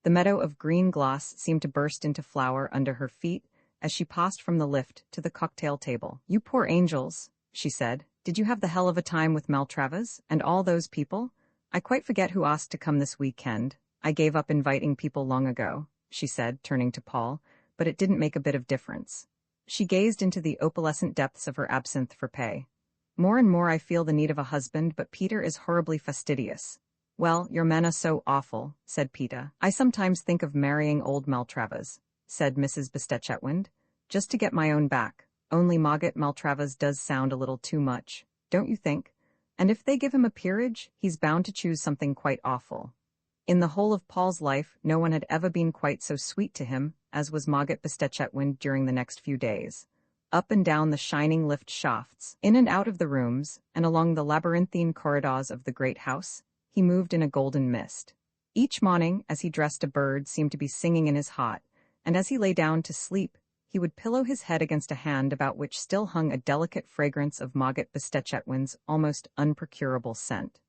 The meadow of green gloss seemed to burst into flower under her feet as she passed from the lift to the cocktail table. "You poor angels," she said. "Did you have the hell of a time with Maltravers and all those people? I quite forget who asked to come this weekend. I gave up inviting people long ago," she said, turning to Paul, "but it didn't make a bit of difference." She gazed into the opalescent depths of her absinthe for pay. "More and more I feel the need of a husband, but Peter is horribly fastidious." "Well, your men are so awful," said Peter. "I sometimes think of marrying old Maltravers," said Mrs. Bestetchetwind, "just to get my own back. Only Margaret Maltravers does sound a little too much, don't you think? And if they give him a peerage, he's bound to choose something quite awful." In the whole of Paul's life, no one had ever been quite so sweet to him as was Margaret Bestetchetwind during the next few days. Up and down the shining lift shafts, in and out of the rooms, and along the labyrinthine corridors of the great house, he moved in a golden mist. Each morning, as he dressed, a bird seemed to be singing in his heart, and as he lay down to sleep, he would pillow his head against a hand about which still hung a delicate fragrance of Margaret Bestetchetwind's almost unprocurable scent.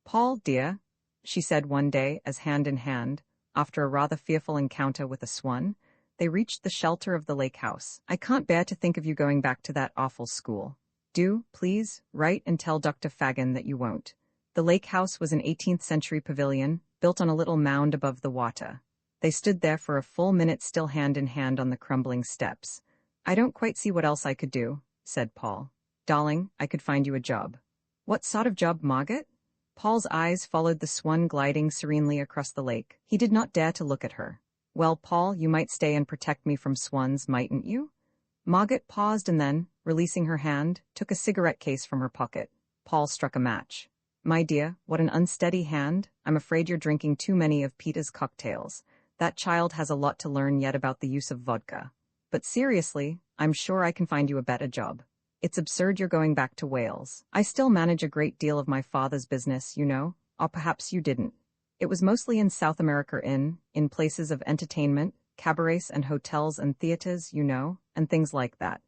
"Paul, dear," she said one day as, hand in hand, after a rather fearful encounter with a swan, they reached the shelter of the lake house. "I can't bear to think of you going back to that awful school. Do, please, write and tell Dr. Fagin that you won't." The lake house was an 18th-century pavilion, built on a little mound above the water. They stood there for a full minute, still hand in hand on the crumbling steps. "I don't quite see what else I could do," said Paul. "Darling, I could find you a job." "What sort of job, Margaret?" Paul's eyes followed the swan gliding serenely across the lake. He did not dare to look at her. "Well, Paul, you might stay and protect me from swans, mightn't you?" Margaret paused and then, releasing her hand, took a cigarette case from her pocket. Paul struck a match. My dear, what an unsteady hand. I'm afraid you're drinking too many of Peter's cocktails. That child has a lot to learn yet about the use of vodka. But seriously, I'm sure I can find you a better job. It's absurd you're going back to Wales. I still manage a great deal of my father's business, you know, or perhaps you didn't. It was mostly in South America in places of entertainment, cabarets and hotels and theaters, you know, and things like that.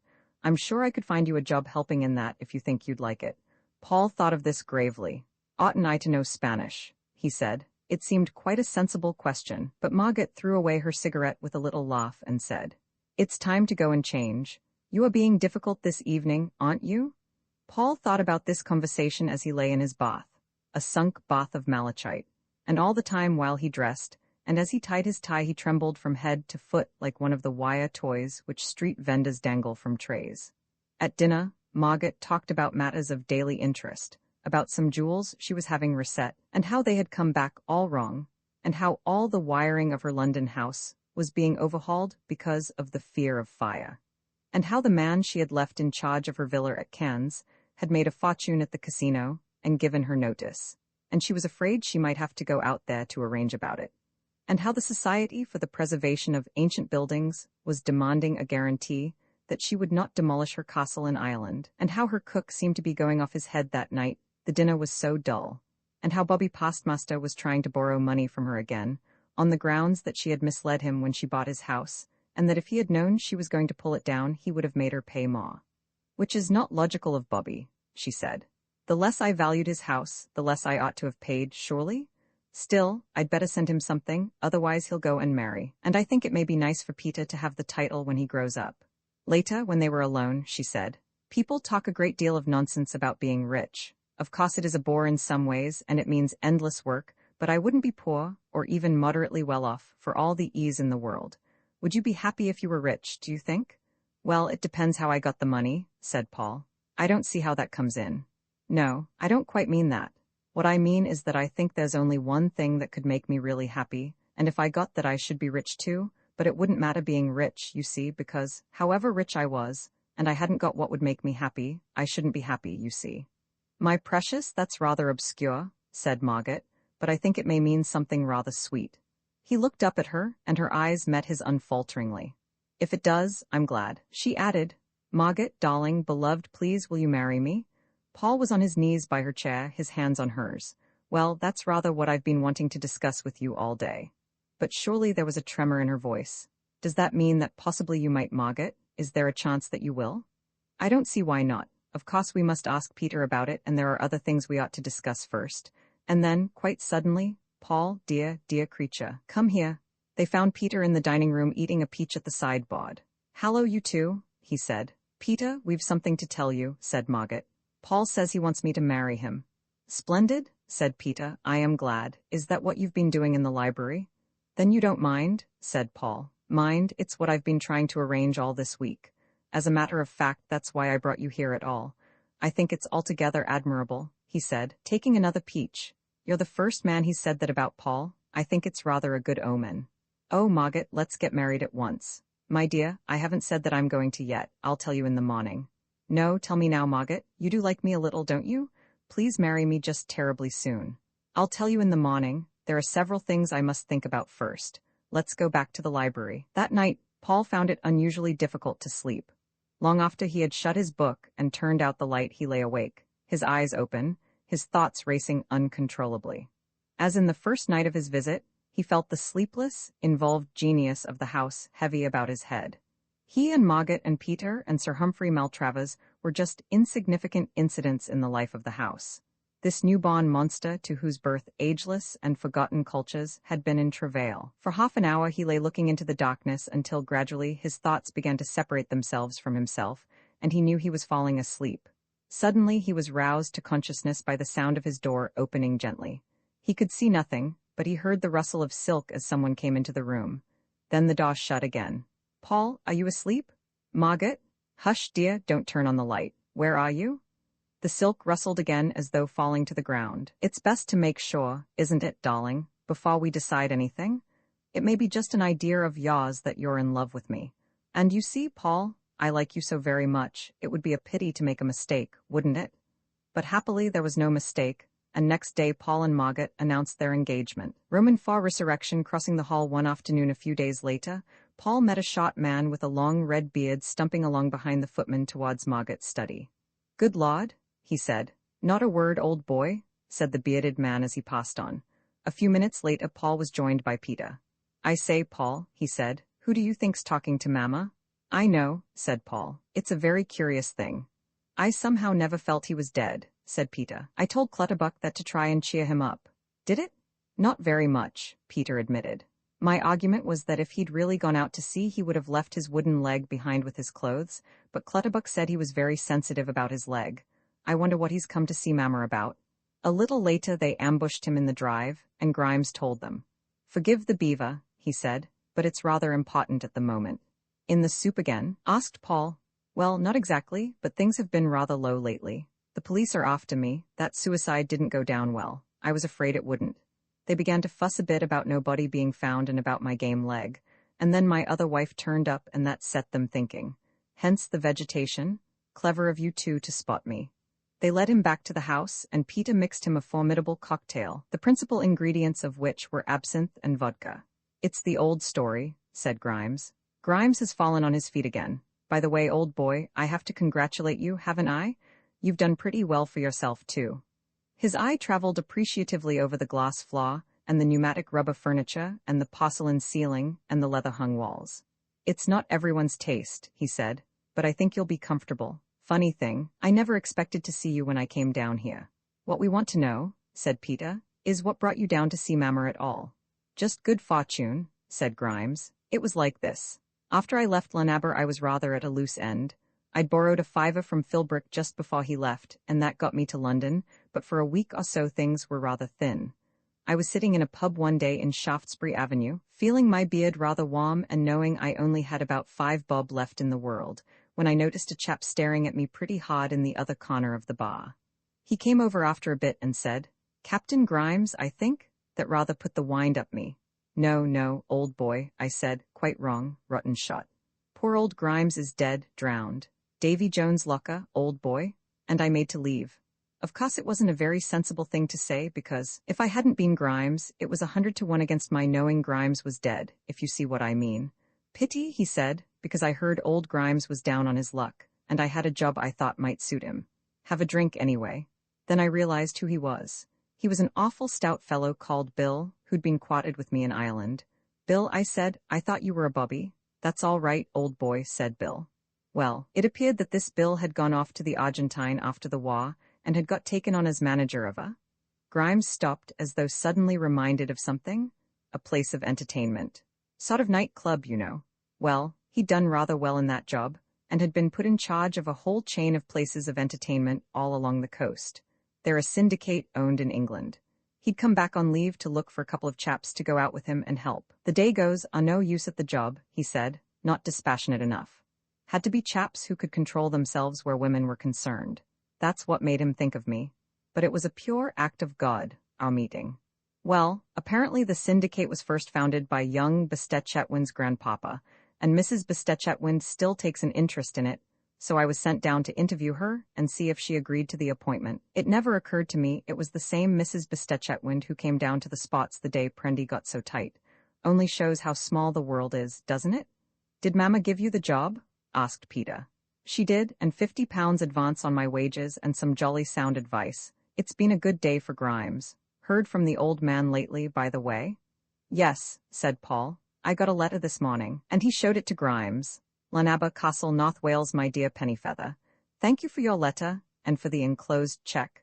I'm sure I could find you a job helping in that if you think you'd like it. Paul thought of this gravely. Oughtn't I to know Spanish? He said. It seemed quite a sensible question, but Margaret threw away her cigarette with a little laugh and said, It's time to go and change. You are being difficult this evening, aren't you? Paul thought about this conversation as he lay in his bath, a sunk bath of malachite, and all the time while he dressed, and as he tied his tie he trembled from head to foot like one of the wire toys which street vendors dangle from trays. At dinner, Margaret talked about matters of daily interest, about some jewels she was having reset, and how they had come back all wrong, and how all the wiring of her London house was being overhauled because of the fear of fire, and how the man she had left in charge of her villa at Cannes had made a fortune at the casino and given her notice, and she was afraid she might have to go out there to arrange about it, and how the Society for the Preservation of Ancient Buildings was demanding a guarantee that she would not demolish her castle in Ireland, and how her cook seemed to be going off his head that night, the dinner was so dull, and how Bobby Postmaster was trying to borrow money from her again, on the grounds that she had misled him when she bought his house, and that if he had known she was going to pull it down he would have made her pay more. Which is not logical of Bobby, she said. The less I valued his house, the less I ought to have paid, surely? Still, I'd better send him something, otherwise he'll go and marry, and I think it may be nice for Peter to have the title when he grows up. Later, when they were alone, she said, People talk a great deal of nonsense about being rich. Of course it is a bore in some ways, and it means endless work, but I wouldn't be poor, or even moderately well off, for all the ease in the world. Would you be happy if you were rich, do you think? Well, it depends how I got the money, said Paul. I don't see how that comes in. No, I don't quite mean that. What I mean is that I think there's only one thing that could make me really happy, and if I got that I should be rich too, but it wouldn't matter being rich, you see, because, however rich I was, and I hadn't got what would make me happy, I shouldn't be happy, you see. My precious, that's rather obscure, said Margaret, but I think it may mean something rather sweet. He looked up at her, and her eyes met his unfalteringly. If it does, I'm glad, she added. Margaret, darling, beloved, please will you marry me? Paul was on his knees by her chair, his hands on hers. Well, that's rather what I've been wanting to discuss with you all day. But surely there was a tremor in her voice. Does that mean that possibly you might, Margaret? Is there a chance that you will? I don't see why not. Of course we must ask Peter about it, and there are other things we ought to discuss first. And then, quite suddenly, Paul, dear creature, come here. They found Peter in the dining room eating a peach at the sideboard. Hallo, you two, he said. Peter, we've something to tell you, said Margaret. Paul says he wants me to marry him. Splendid, said Peter. I am glad. Is that what you've been doing in the library? Then you don't mind, said Paul. Mind, it's what I've been trying to arrange all this week. As a matter of fact, that's why I brought you here at all. I think it's altogether admirable, he said, taking another peach. You're the first man he's said that about Paul. I think it's rather a good omen. Oh, Margaret, let's get married at once. My dear, I haven't said that I'm going to yet. I'll tell you in the morning. No, tell me now, Margaret. You do like me a little, don't you? Please marry me just terribly soon. I'll tell you in the morning. There are several things I must think about first. Let's go back to the library. That night, Paul found it unusually difficult to sleep. Long after he had shut his book and turned out the light, he lay awake, his eyes open, his thoughts racing uncontrollably. As in the first night of his visit, he felt the sleepless, involved genius of the house heavy about his head. He and Margaret and Peter and Sir Humphrey Maltravers were just insignificant incidents in the life of the house. This newborn monster to whose birth ageless and forgotten cultures had been in travail. For half an hour he lay looking into the darkness until gradually his thoughts began to separate themselves from himself, and he knew he was falling asleep. Suddenly he was roused to consciousness by the sound of his door opening gently. He could see nothing, but he heard the rustle of silk as someone came into the room. Then the door shut again. Paul, are you asleep? Margaret? Hush, dear, don't turn on the light. Where are you? The silk rustled again as though falling to the ground. It's best to make sure, isn't it, darling, before we decide anything? It may be just an idea of yours that you're in love with me. And you see, Paul, I like you so very much, it would be a pity to make a mistake, wouldn't it? But happily there was no mistake. and next day Paul and Margaret announced their engagement. Roman for resurrection crossing the hall one afternoon a few days later, Paul met a short man with a long red beard stumping along behind the footman towards Margaret's study. "Good Lord," he said. "Not a word, old boy," said the bearded man as he passed on. A few minutes later Paul was joined by Peter. "I say, Paul," he said, "who do you think's talking to Mama?" "I know," said Paul. "It's a very curious thing." "I somehow never felt he was dead," said Peter. "I told Clutterbuck that to try and cheer him up." "Did it?" "Not very much," Peter admitted. "My argument was that if he'd really gone out to sea he would have left his wooden leg behind with his clothes, but Clutterbuck said he was very sensitive about his leg. I wonder what he's come to see Mama about." A little later they ambushed him in the drive, and Grimes told them. "Forgive the beaver," he said, "but it's rather important at the moment." "In the soup again?" asked Paul. "Well, not exactly, but things have been rather low lately. The police are after me. That suicide didn't go down well. I was afraid it wouldn't. They began to fuss a bit about no body being found and about my game leg, and then my other wife turned up and that set them thinking. Hence the vegetation. Clever of you two to spot me." They led him back to the house, and Peter mixed him a formidable cocktail, the principal ingredients of which were absinthe and vodka. "It's the old story," said Grimes. Grimes has fallen on his feet again. "By the way, old boy, I have to congratulate you, haven't I? You've done pretty well for yourself, too." His eye traveled appreciatively over the glass floor, and the pneumatic rubber furniture, and the porcelain ceiling, and the leather-hung walls. "It's not everyone's taste," he said, "but I think you'll be comfortable. Funny thing, I never expected to see you when I came down here." "What we want to know," said Peter, "is what brought you down to see Mama at all." "Just good fortune," said Grimes. "It was like this. After I left Lenaber I was rather at a loose end. I'd borrowed a fiver from Philbrick just before he left, and that got me to London, but for a week or so things were rather thin. I was sitting in a pub one day in Shaftesbury Avenue, feeling my beard rather warm and knowing I only had about 5 bob left in the world, when I noticed a chap staring at me pretty hard in the other corner of the bar. He came over after a bit and said, 'Captain Grimes, I think?' That rather put the wind up me. 'No, no, old boy,' I said, 'quite wrong, rotten shot. Poor old Grimes is dead, drowned. Davy Jones' locker, old boy,' and I made to leave. Of course it wasn't a very sensible thing to say, because, if I hadn't been Grimes, it was 100 to 1 against my knowing Grimes was dead, if you see what I mean. 'Pity,' he said, 'because I heard old Grimes was down on his luck, and I had a job I thought might suit him. Have a drink anyway.' Then I realized who he was. He was an awful stout fellow called Bill, who'd been quoted with me in Ireland. 'Bill,' I said, 'I thought you were a bobby.' 'That's all right, old boy,' said Bill. Well, it appeared that this Bill had gone off to the Argentine after the war, and had got taken on as manager of a—" Grimes stopped as though suddenly reminded of something. "A place of entertainment. Sort of night-club, you know. Well, he'd done rather well in that job, and had been put in charge of a whole chain of places of entertainment all along the coast. They're a syndicate owned in England. He'd come back on leave to look for a couple of chaps to go out with him and help. 'The Dagos are no use at the job,' he said, not dispassionate enough. Had to be chaps who could control themselves where women were concerned. That's what made him think of me. But it was a pure act of God, our meeting. Well, apparently the syndicate was first founded by young Bastet Chetwynd's grandpapa, and Mrs. Bastet Chetwynd still takes an interest in it, so I was sent down to interview her and see if she agreed to the appointment. It never occurred to me it was the same Mrs. Bastet Chetwynd who came down to the spots the day Prendy got so tight. Only shows how small the world is, doesn't it?" "Did Mama give you the job?" asked Peter. "She did, and £50 advance on my wages and some jolly sound advice. It's been a good day for Grimes. Heard from the old man lately, by the way?" "Yes," said Paul. "I got a letter this morning," and he showed it to Grimes. "Lenaber Castle, North Wales, my dear Pennyfeather. Thank you for your letter, and for the enclosed cheque.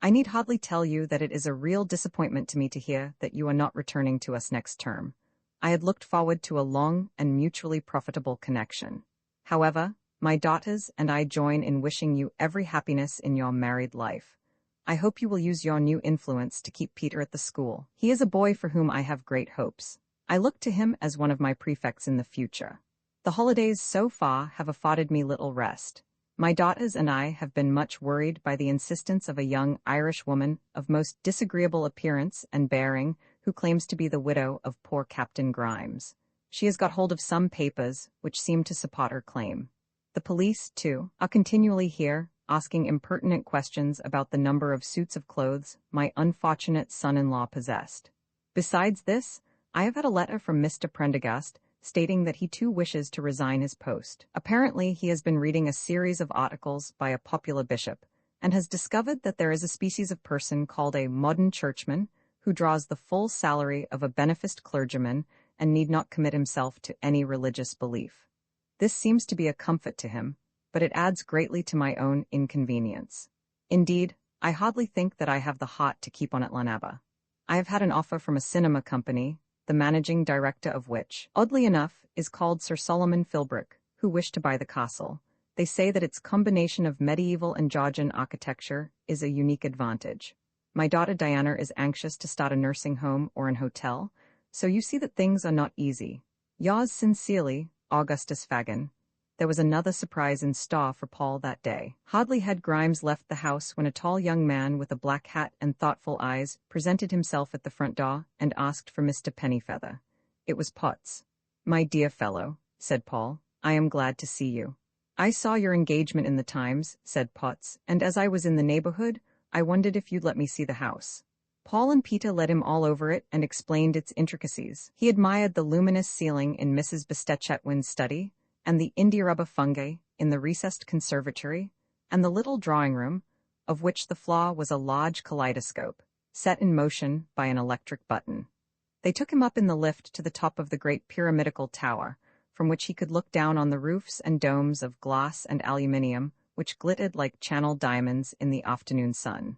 I need hardly tell you that it is a real disappointment to me to hear that you are not returning to us next term. I had looked forward to a long and mutually profitable connection. However, my daughters and I join in wishing you every happiness in your married life. I hope you will use your new influence to keep Peter at the school. He is a boy for whom I have great hopes. I look to him as one of my prefects in the future. The holidays so far have afforded me little rest. My daughters and I have been much worried by the insistence of a young Irish woman of most disagreeable appearance and bearing who claims to be the widow of poor Captain Grimes. She has got hold of some papers which seem to support her claim. The police, too, are continually here, asking impertinent questions about the number of suits of clothes my unfortunate son-in-law possessed. Besides this, I have had a letter from Mr. Prendergast stating that he too wishes to resign his post. Apparently, he has been reading a series of articles by a popular bishop and has discovered that there is a species of person called a modern churchman who draws the full salary of a beneficed clergyman and need not commit himself to any religious belief. This seems to be a comfort to him, but it adds greatly to my own inconvenience. Indeed, I hardly think that I have the heart to keep on at Lanaba. I have had an offer from a cinema company, the managing director of which, oddly enough, is called Sir Solomon Philbrick, who wish to buy the castle. They say that its combination of medieval and Georgian architecture is a unique advantage. My daughter Diana is anxious to start a nursing home or an hotel, so you see that things are not easy. Yours sincerely, Augustus Fagin. There was another surprise in store for Paul that day. Hardly had Grimes left the house when a tall young man with a black hat and thoughtful eyes presented himself at the front door and asked for Mr. Pennyfeather. It was Potts. "My dear fellow," said Paul, "I am glad to see you." "I saw your engagement in the Times," said Potts, "and as I was in the neighborhood, I wondered if you'd let me see the house." Paul and Peter led him all over it and explained its intricacies. He admired the luminous ceiling in Mrs. Bestetchetwin's study, and the india-rubber fungi in the recessed conservatory, and the little drawing room, of which the floor was a large kaleidoscope, set in motion by an electric button. They took him up in the lift to the top of the great pyramidical tower, from which he could look down on the roofs and domes of glass and aluminium, which glittered like channeled diamonds in the afternoon sun.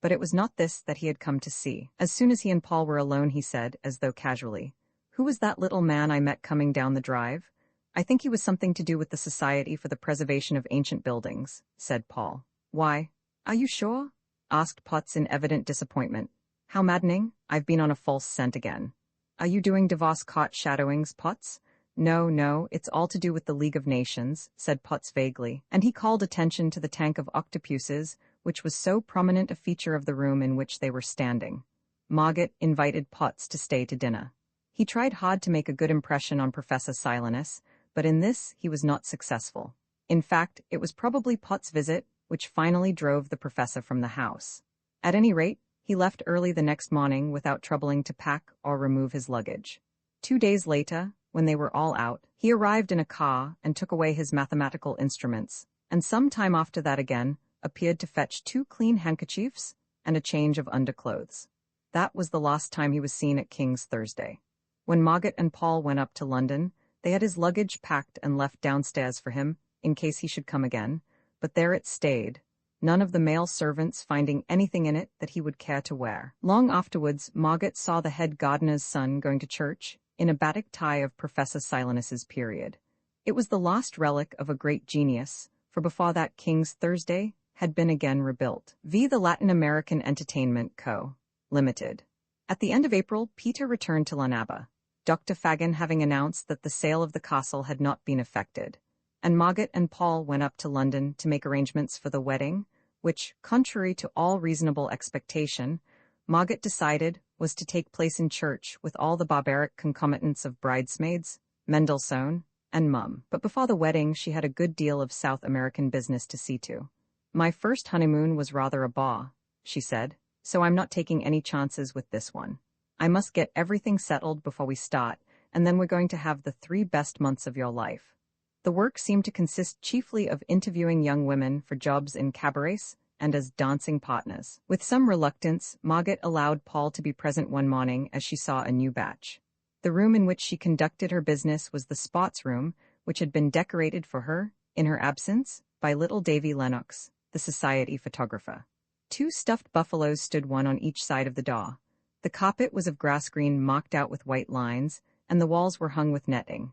But it was not this that he had come to see. As soon as he and Paul were alone, he said, as though casually, "Who was that little man I met coming down the drive?" "I think he was something to do with the Society for the Preservation of Ancient Buildings," said Paul. "Why? Are you sure?" asked Potts in evident disappointment. "How maddening! I've been on a false scent again." "Are you doing divorce court shadowings, Potts?" No, it's all to do with the League of Nations," said Potts vaguely, and he called attention to the tank of octopuses, which was so prominent a feature of the room in which they were standing. Margaret invited Potts to stay to dinner. He tried hard to make a good impression on Professor Silenus, but in this he was not successful. In fact, it was probably Potts' visit which finally drove the professor from the house. At any rate, he left early the next morning without troubling to pack or remove his luggage. 2 days later, when they were all out, he arrived in a car and took away his mathematical instruments, and some time after that again appeared to fetch 2 clean handkerchiefs and a change of underclothes. That was the last time he was seen at King's Thursday. When Margaret and Paul went up to London, they had his luggage packed and left downstairs for him, in case he should come again, but there it stayed, none of the male servants finding anything in it that he would care to wear. Long afterwards, Margaret saw the head gardener's son going to church, in a batik tie of Professor Silenus's period. It was the last relic of a great genius, for before that King's Thursday had been again rebuilt. The Latin American Entertainment Co., Limited. At the end of April, Peter returned to Lanaba, Dr. Fagin having announced that the sale of the castle had not been effected, and Margaret and Paul went up to London to make arrangements for the wedding, which, contrary to all reasonable expectation, Margaret decided was to take place in church with all the barbaric concomitants of bridesmaids, Mendelssohn, and Mum. But before the wedding she had a good deal of South American business to see to. "My first honeymoon was rather a bore," she said, "so I'm not taking any chances with this one. I must get everything settled before we start, and then we're going to have the 3 best months of your life." The work seemed to consist chiefly of interviewing young women for jobs in cabarets and as dancing partners. With some reluctance, Margaret allowed Paul to be present one morning as she saw a new batch. The room in which she conducted her business was the sports room, which had been decorated for her, in her absence, by little Davy Lennox, the society photographer. 2 stuffed buffaloes stood one on each side of the door. The carpet was of grass green marked out with white lines, and the walls were hung with netting.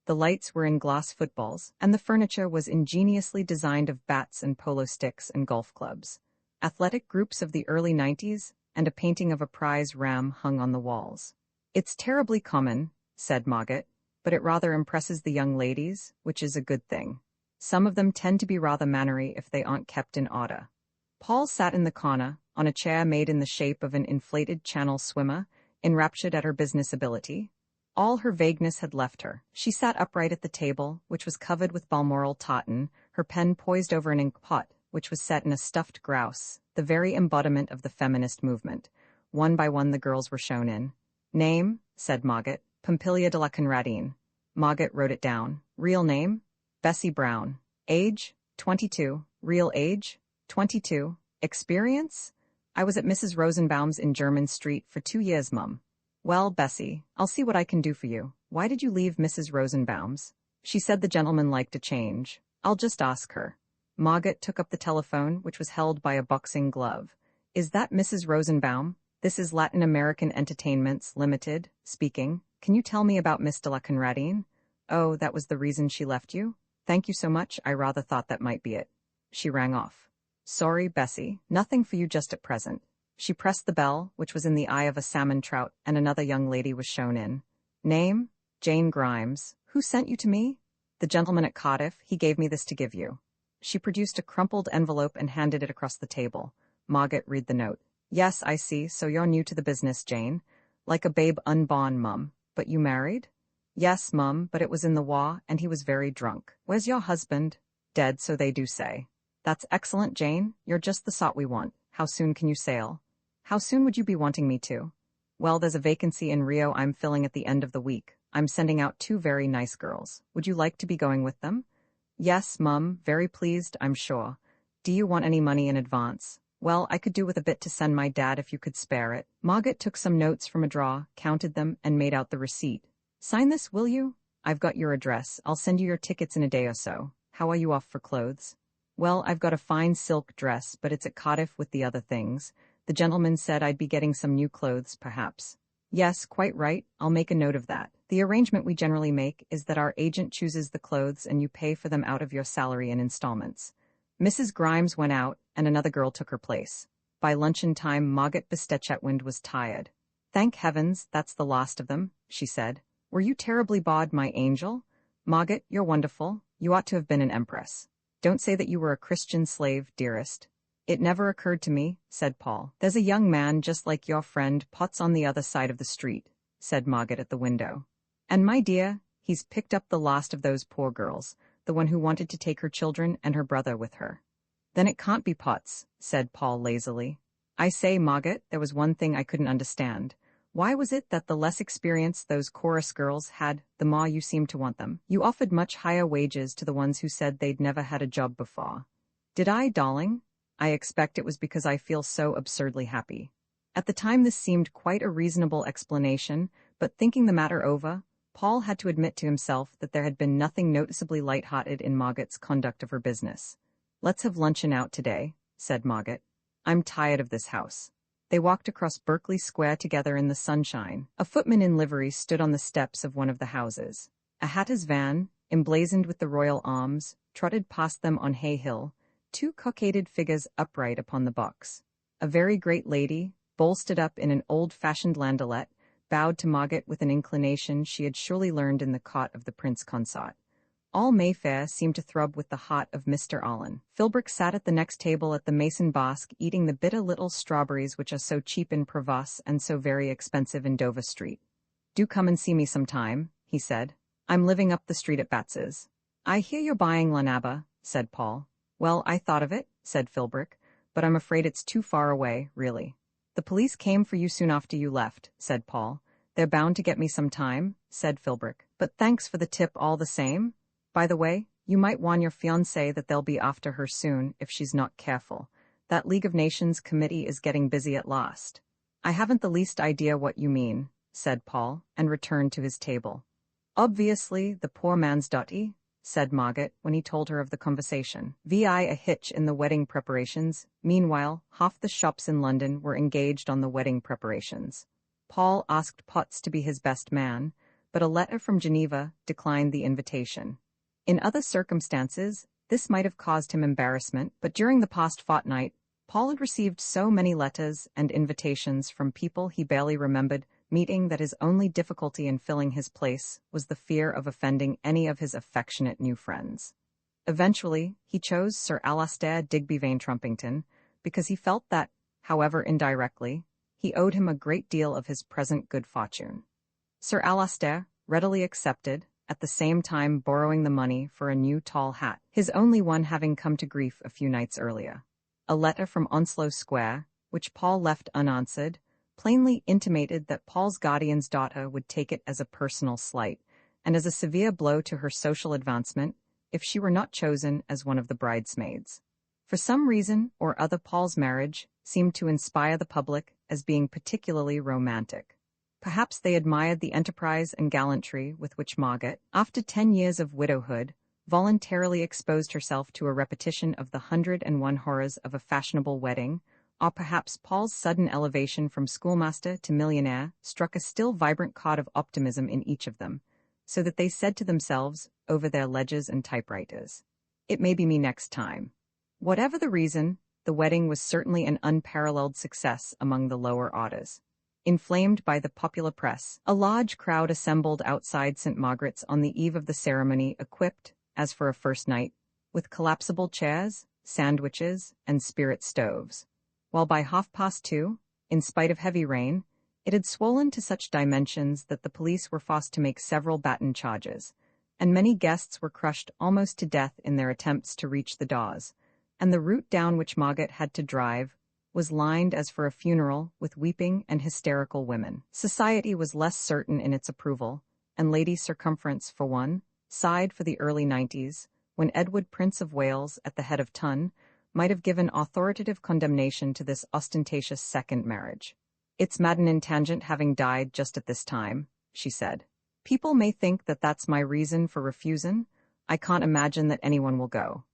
The lights were in glass footballs, and the furniture was ingeniously designed of bats and polo sticks and golf clubs. Athletic groups of the early 90s, and a painting of a prize ram hung on the walls. "It's terribly common," said Margaret, "but it rather impresses the young ladies, which is a good thing. Some of them tend to be rather mannery if they aren't kept in order." Paul sat in the corner, on a chair made in the shape of an inflated channel swimmer, enraptured at her business ability. All her vagueness had left her. She sat upright at the table, which was covered with balmoral tartan, her pen poised over an ink pot, which was set in a stuffed grouse, the very embodiment of the feminist movement. One by one the girls were shown in. "Name," said Margaret, "Pompilia de la Conradine." Margaret wrote it down. "Real name? Bessie Brown. Age? 22. Real age? 22. Experience? I was at Mrs. Rosenbaum's in German Street for 2 years, Mum." "Well, Bessie, I'll see what I can do for you. Why did you leave Mrs. Rosenbaum's?" "She said the gentleman liked a change. I'll just ask her." Margaret took up the telephone, which was held by a boxing glove. "Is that Mrs. Rosenbaum? This is Latin American Entertainments, Limited, speaking. Can you tell me about Miss de la Conradine?" "Oh, that was the reason she left you? Thank you so much, I rather thought that might be it." She rang off. "Sorry, Bessie, nothing for you just at present." She pressed the bell, which was in the eye of a salmon trout, and another young lady was shown in. "Name? Jane Grimes. Who sent you to me?" "The gentleman at Cardiff, he gave me this to give you." She produced a crumpled envelope and handed it across the table. Margaret read the note. "Yes, I see, so you're new to the business, Jane. Like a babe unborn, Mum. But you married?" "Yes, Mum, but it was in the Waugh, and he was very drunk." "Where's your husband?" "Dead, so they do say." "That's excellent, Jane. You're just the sort we want. How soon can you sail?" "How soon would you be wanting me to?" "Well, there's a vacancy in Rio I'm filling at the end of the week. I'm sending out 2 very nice girls. Would you like to be going with them?" "Yes, Mum, very pleased, I'm sure. Do you want any money in advance?" "Well, I could do with a bit to send my dad if you could spare it." Margaret took some notes from a drawer, counted them, and made out the receipt. "Sign this, will you? I've got your address. I'll send you your tickets in a day or so. How are you off for clothes?" "Well, I've got a fine silk dress, but it's at Cardiff with the other things. The gentleman said I'd be getting some new clothes, perhaps." "Yes, quite right. I'll make a note of that. The arrangement we generally make is that our agent chooses the clothes and you pay for them out of your salary in installments." Mrs. Grimes went out, and another girl took her place. By luncheon time, Margaret Chetwynd was tired. "Thank heavens, that's the last of them," she said. "Were you terribly bored, my angel? Margaret, you're wonderful. You ought to have been an empress. Don't say that you were a Christian slave, dearest." "It never occurred to me," said Paul. "There's a young man just like your friend Potts on the other side of the street," said Margaret at the window. "And my dear, he's picked up the last of those poor girls, the one who wanted to take her children and her brother with her." "Then it can't be Potts," said Paul lazily. "I say, Margaret, there was one thing I couldn't understand. Why was it that the less experience those chorus girls had, the more you seemed to want them? You offered much higher wages to the ones who said they'd never had a job before." "Did I, darling? I expect it was because I feel so absurdly happy." At the time this seemed quite a reasonable explanation, but thinking the matter over, Paul had to admit to himself that there had been nothing noticeably light-hearted in Margaret's conduct of her business. "Let's have luncheon out today," said Margaret. "I'm tired of this house." They walked across Berkeley Square together in the sunshine. A footman in livery stood on the steps of one of the houses. A hatter's van, emblazoned with the royal arms, trotted past them on Hay Hill, 2 cockaded figures upright upon the box. A very great lady, bolstered up in an old-fashioned landaulette, bowed to Margaret with an inclination she had surely learned in the cot of the Prince Consort. All Mayfair seemed to throb with the heart of Mr. Allen. Philbrick sat at the next table at the Mason Basque eating the bitter little strawberries which are so cheap in Provence and so very expensive in Dover Street. "Do come and see me sometime," he said. "I'm living up the street at Bats's." "I hear you're buying Lanaba," said Paul. "Well, I thought of it," said Philbrick, "but I'm afraid it's too far away, really." "The police came for you soon after you left," said Paul. "They're bound to get me some time," said Philbrick. "But thanks for the tip all the same. By the way, you might warn your fiancé that they'll be after her soon if she's not careful. That League of Nations committee is getting busy at last." "I haven't the least idea what you mean," said Paul, and returned to his table. "Obviously, the poor man's dotty," said Margaret when he told her of the conversation. Vi a hitch in the wedding preparations. Meanwhile, half the shops in London were engaged on the wedding preparations. Paul asked Potts to be his best man, but a letter from Geneva declined the invitation. In other circumstances, this might have caused him embarrassment, but during the past fortnight, Paul had received so many letters and invitations from people he barely remembered meeting that his only difficulty in filling his place was the fear of offending any of his affectionate new friends. Eventually, he chose Sir Alastair Digby Vane Trumpington because he felt that, however indirectly, he owed him a great deal of his present good fortune. Sir Alastair readily accepted, at the same time borrowing the money for a new tall hat, his only one having come to grief a few nights earlier. A letter from Onslow Square, which Paul left unanswered, plainly intimated that Paul's guardian's daughter would take it as a personal slight, and as a severe blow to her social advancement, if she were not chosen as one of the bridesmaids. For some reason or other, Paul's marriage seemed to inspire the public as being particularly romantic. Perhaps they admired the enterprise and gallantry with which Margaret, after 10 years of widowhood, voluntarily exposed herself to a repetition of the 101 horrors of a fashionable wedding, or perhaps Paul's sudden elevation from schoolmaster to millionaire struck a still vibrant chord of optimism in each of them, so that they said to themselves over their ledgers and typewriters, "It may be me next time." Whatever the reason, the wedding was certainly an unparalleled success among the lower orders. Inflamed by the popular press, a large crowd assembled outside St. Margaret's on the eve of the ceremony, equipped, as for a first night, with collapsible chairs, sandwiches, and spirit stoves, while by 2:30, in spite of heavy rain, it had swollen to such dimensions that the police were forced to make several baton charges, and many guests were crushed almost to death in their attempts to reach the doors, and the route down which Margaret had to drive was lined as for a funeral with weeping and hysterical women. Society was less certain in its approval, and Lady Circumference, for one, sighed for the early 90s, when Edward, Prince of Wales, at the head of Tun, might have given authoritative condemnation to this ostentatious second marriage. "It's Madeleine Tangent having died just at this time," she said. "People may think that that's my reason for refusing. I can't imagine that anyone will go."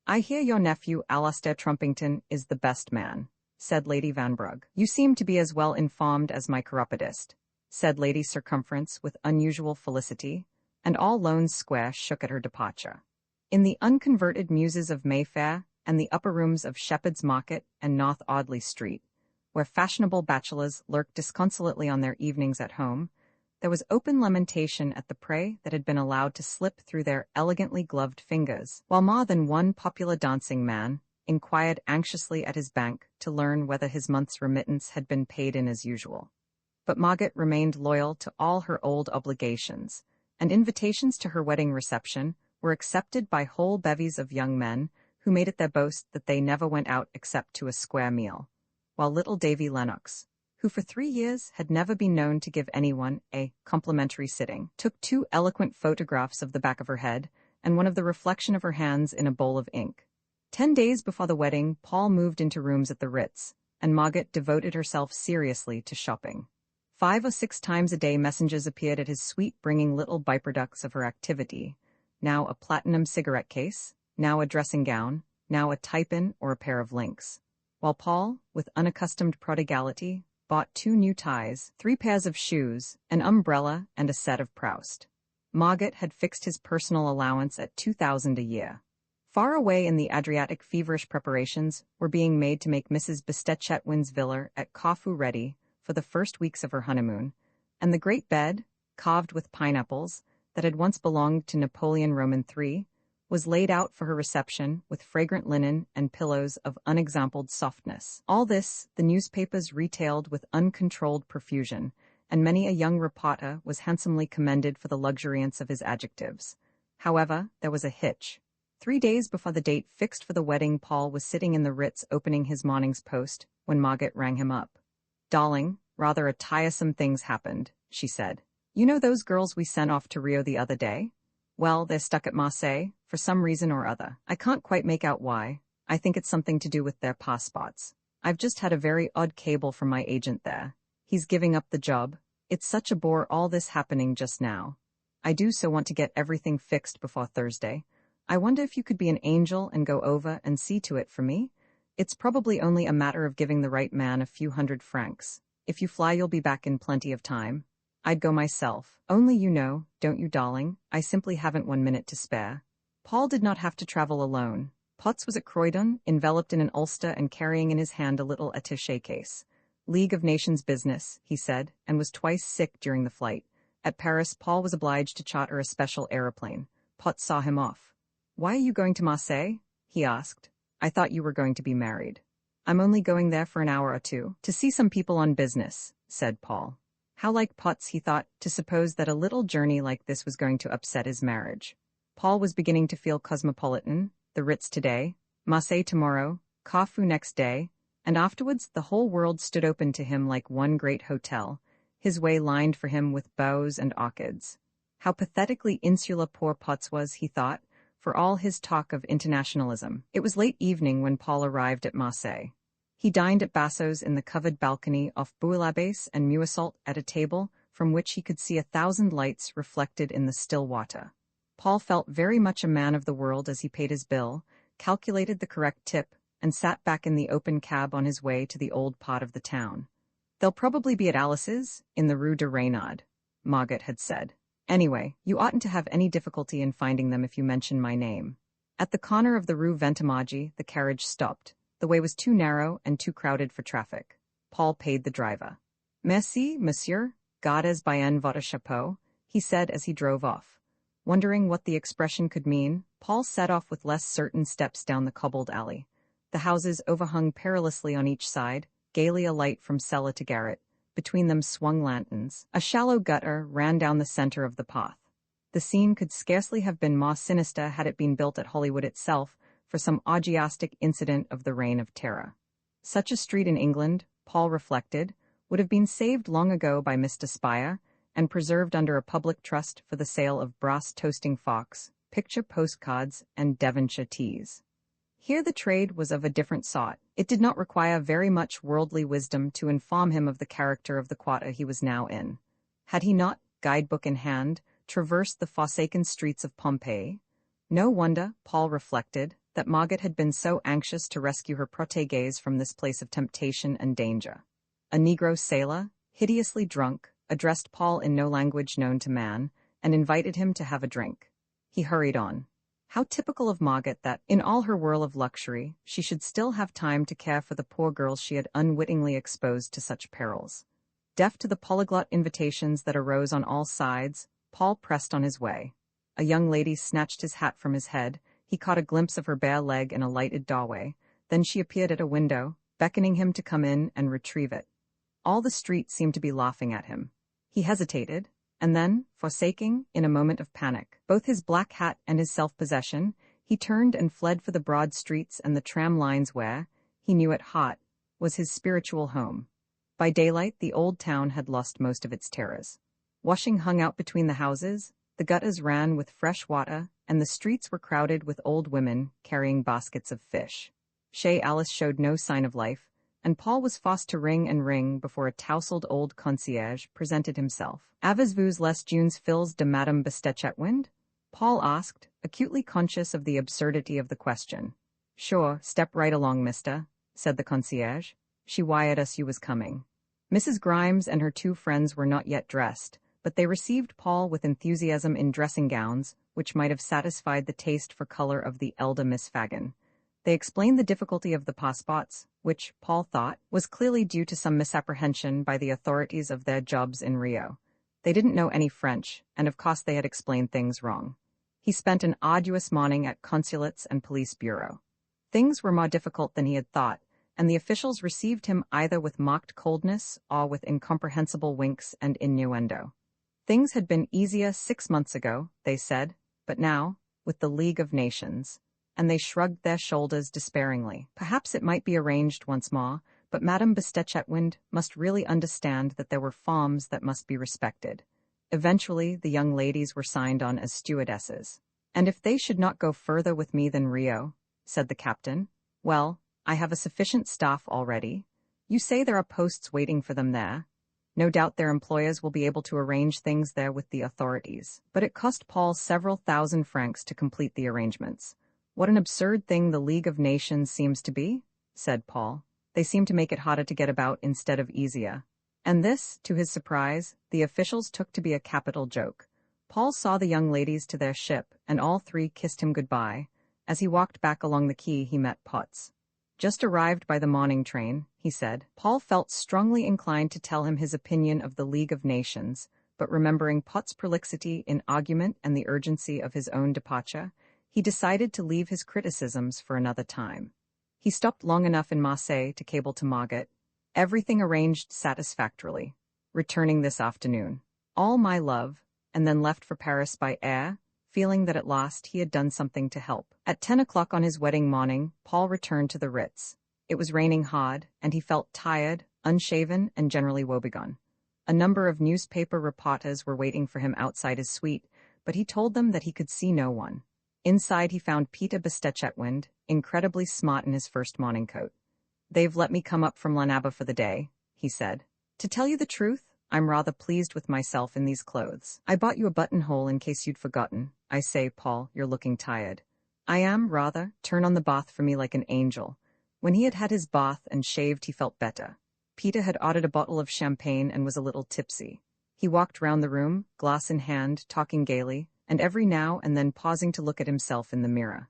"I hear your nephew Alastair Trumpington is the best man," said Lady Vanbrugh. "You seem to be as well informed as my chiropodist," said Lady Circumference with unusual felicity, and all Lone Square shook at her departure. In the unconverted muses of Mayfair and the upper rooms of Shepherd's Market and North Audley Street, where fashionable bachelors lurked disconsolately on their evenings at home, there was open lamentation at the prey that had been allowed to slip through their elegantly gloved fingers, while more than one popular dancing man inquired anxiously at his bank to learn whether his month's remittance had been paid in as usual. But Margaret remained loyal to all her old obligations, and invitations to her wedding reception were accepted by whole bevies of young men who made it their boast that they never went out except to a square meal, while little Davy Lennox, who for 3 years had never been known to give anyone a complimentary sitting, took 2 eloquent photographs of the back of her head and one of the reflection of her hands in a bowl of ink. 10 days before the wedding, Paul moved into rooms at the Ritz, and Margaret devoted herself seriously to shopping. 5 or 6 times a day messengers appeared at his suite bringing little byproducts of her activity, now a platinum cigarette case, now a dressing gown, now a tie-pin or a pair of links, while Paul, with unaccustomed prodigality, bought 2 new ties, 3 pairs of shoes, an umbrella, and a set of Proust. Margaret had fixed his personal allowance at $2,000 a year. Far away in the Adriatic, feverish preparations were being made to make Mrs. Bestet-Chetwynd's villa at Corfu ready for the first weeks of her honeymoon, and the great bed, carved with pineapples, that had once belonged to Napoleon Roman III, was laid out for her reception with fragrant linen and pillows of unexampled softness. All this the newspapers retailed with uncontrolled profusion, and many a young reporter was handsomely commended for the luxuriance of his adjectives. However, there was a hitch. 3 days before the date fixed for the wedding, Paul was sitting in the Ritz opening his morning's post when Margaret rang him up. "Darling, rather a tiresome thing's happened," she said. "You know those girls we sent off to Rio the other day? Well, they're stuck at Marseille, for some reason or other. I can't quite make out why. I think it's something to do with their passports. I've just had a very odd cable from my agent there. He's giving up the job. It's such a bore all this happening just now. I do so want to get everything fixed before Thursday. I wonder if you could be an angel and go over and see to it for me? It's probably only a matter of giving the right man a few $100. If you fly, you'll be back in plenty of time. I'd go myself. Only you know, don't you, darling, I simply haven't 1 minute to spare." Paul did not have to travel alone. Potts was at Croydon, enveloped in an ulster and carrying in his hand a little attaché case. "League of Nations business," he said, and was twice sick during the flight. At Paris, Paul was obliged to charter a special aeroplane. Potts saw him off. "Why are you going to Marseille?" he asked. "I thought you were going to be married." "I'm only going there for an hour or 2, to see some people on business," said Paul. How like Potts, he thought, to suppose that a little journey like this was going to upset his marriage. Paul was beginning to feel cosmopolitan, the Ritz today, Marseille tomorrow, Corfu next day, and afterwards the whole world stood open to him like one great hotel, his way lined for him with bows and orchids. How pathetically insular poor Potts was, he thought, for all his talk of internationalism. It was late evening when Paul arrived at Marseille. He dined at Basso's in the covered balcony off Bouillabaisse and Muissault at a table from which he could see 1,000 lights reflected in the still water. Paul felt very much a man of the world as he paid his bill, calculated the correct tip, and sat back in the open cab on his way to the old part of the town. "They'll probably be at Alice's, in the Rue de Reynard," Margaret had said. "Anyway, you oughtn't to have any difficulty in finding them if you mention my name." At the corner of the Rue Ventimigli, the carriage stopped. The way was too narrow and too crowded for traffic. Paul paid the driver. "Merci, monsieur, gardez bien votre chapeau," he said as he drove off. Wondering what the expression could mean, Paul set off with less certain steps down the cobbled alley. The houses overhung perilously on each side, gaily alight from cellar to garret. Between them swung lanterns. A shallow gutter ran down the center of the path. The scene could scarcely have been more sinister had it been built at Hollywood itself, for some orgiastic incident of the Reign of Terror. Such a street in England, Paul reflected, would have been saved long ago by Mr. Spire, and preserved under a public trust for the sale of brass toasting forks, picture postcards, and Devonshire teas. Here the trade was of a different sort. It did not require very much worldly wisdom to inform him of the character of the quarter he was now in. Had he not, guidebook in hand, traversed the forsaken streets of Pompeii? No wonder, Paul reflected, that Margaret had been so anxious to rescue her protégés from this place of temptation and danger. A Negro sailor, hideously drunk, addressed Paul in no language known to man, and invited him to have a drink. He hurried on. How typical of Margaret that, in all her whirl of luxury, she should still have time to care for the poor girls she had unwittingly exposed to such perils. Deaf to the polyglot invitations that arose on all sides, Paul pressed on his way. A young lady snatched his hat from his head. He caught a glimpse of her bare leg in a lighted doorway. Then she appeared at a window, beckoning him to come in and retrieve it. All the street seemed to be laughing at him. He hesitated, and then, forsaking, in a moment of panic, both his black hat and his self-possession, he turned and fled for the broad streets and the tram lines where, he knew at heart, was his spiritual home. By daylight, the old town had lost most of its terrors. Washing hung out between the houses, the gutters ran with fresh water, and the streets were crowded with old women carrying baskets of fish. Chez Alice showed no sign of life, and Paul was forced to ring and ring before a tousled old concierge presented himself. "Avez-vous les jeunes filles de Madame Bestetchetwind?" Paul asked, acutely conscious of the absurdity of the question. "Sure, step right along, mister," said the concierge. "She wired us you was coming." Mrs. Grimes and her two friends were not yet dressed, but they received Paul with enthusiasm in dressing gowns, which might have satisfied the taste for color of the elder Miss Fagin. They explained the difficulty of the passports, which, Paul thought, was clearly due to some misapprehension by the authorities of their jobs in Rio. They didn't know any French, and of course they had explained things wrong. He spent an arduous morning at consulates and police bureau. Things were more difficult than he had thought, and the officials received him either with mocked coldness or with incomprehensible winks and innuendo. Things had been easier 6 months ago, they said, but now, with the League of Nations. And they shrugged their shoulders despairingly. Perhaps it might be arranged once more, but Madame Bestetchetwind must really understand that there were forms that must be respected. Eventually, the young ladies were signed on as stewardesses. "And if they should not go further with me than Rio," said the captain, "well, I have a sufficient staff already. You say there are posts waiting for them there. No doubt their employers will be able to arrange things there with the authorities." But it cost Paul several thousand francs to complete the arrangements. "What an absurd thing the League of Nations seems to be," said Paul. "They seem to make it harder to get about instead of easier." And this, to his surprise, the officials took to be a capital joke. Paul saw the young ladies to their ship, and all three kissed him goodbye. As he walked back along the quay, he met Potts. "Just arrived by the morning train," he said. Paul felt strongly inclined to tell him his opinion of the League of Nations, but remembering Potts' prolixity in argument and the urgency of his own departure, he decided to leave his criticisms for another time. He stopped long enough in Marseille to cable to Margaret. Everything arranged satisfactorily. returning this afternoon. All my love, and then left for Paris by air, feeling that at last he had done something to help. At 10 o'clock on his wedding morning, Paul returned to the Ritz. It was raining hard, and he felt tired, unshaven, and generally woebegone. A number of newspaper reporters were waiting for him outside his suite, but he told them that he could see no one. Inside he found Peter Bestetchetwind, incredibly smart in his first morning coat. "They've let me come up from Lanaba for the day," he said. "To tell you the truth, I'm rather pleased with myself in these clothes. I bought you a buttonhole in case you'd forgotten. I say, Paul, you're looking tired." "I am, rather. Turn on the bath for me like an angel." When he had had his bath and shaved, he felt better. Peter had ordered a bottle of champagne and was a little tipsy. He walked round the room, glass in hand, talking gaily, and every now and then pausing to look at himself in the mirror.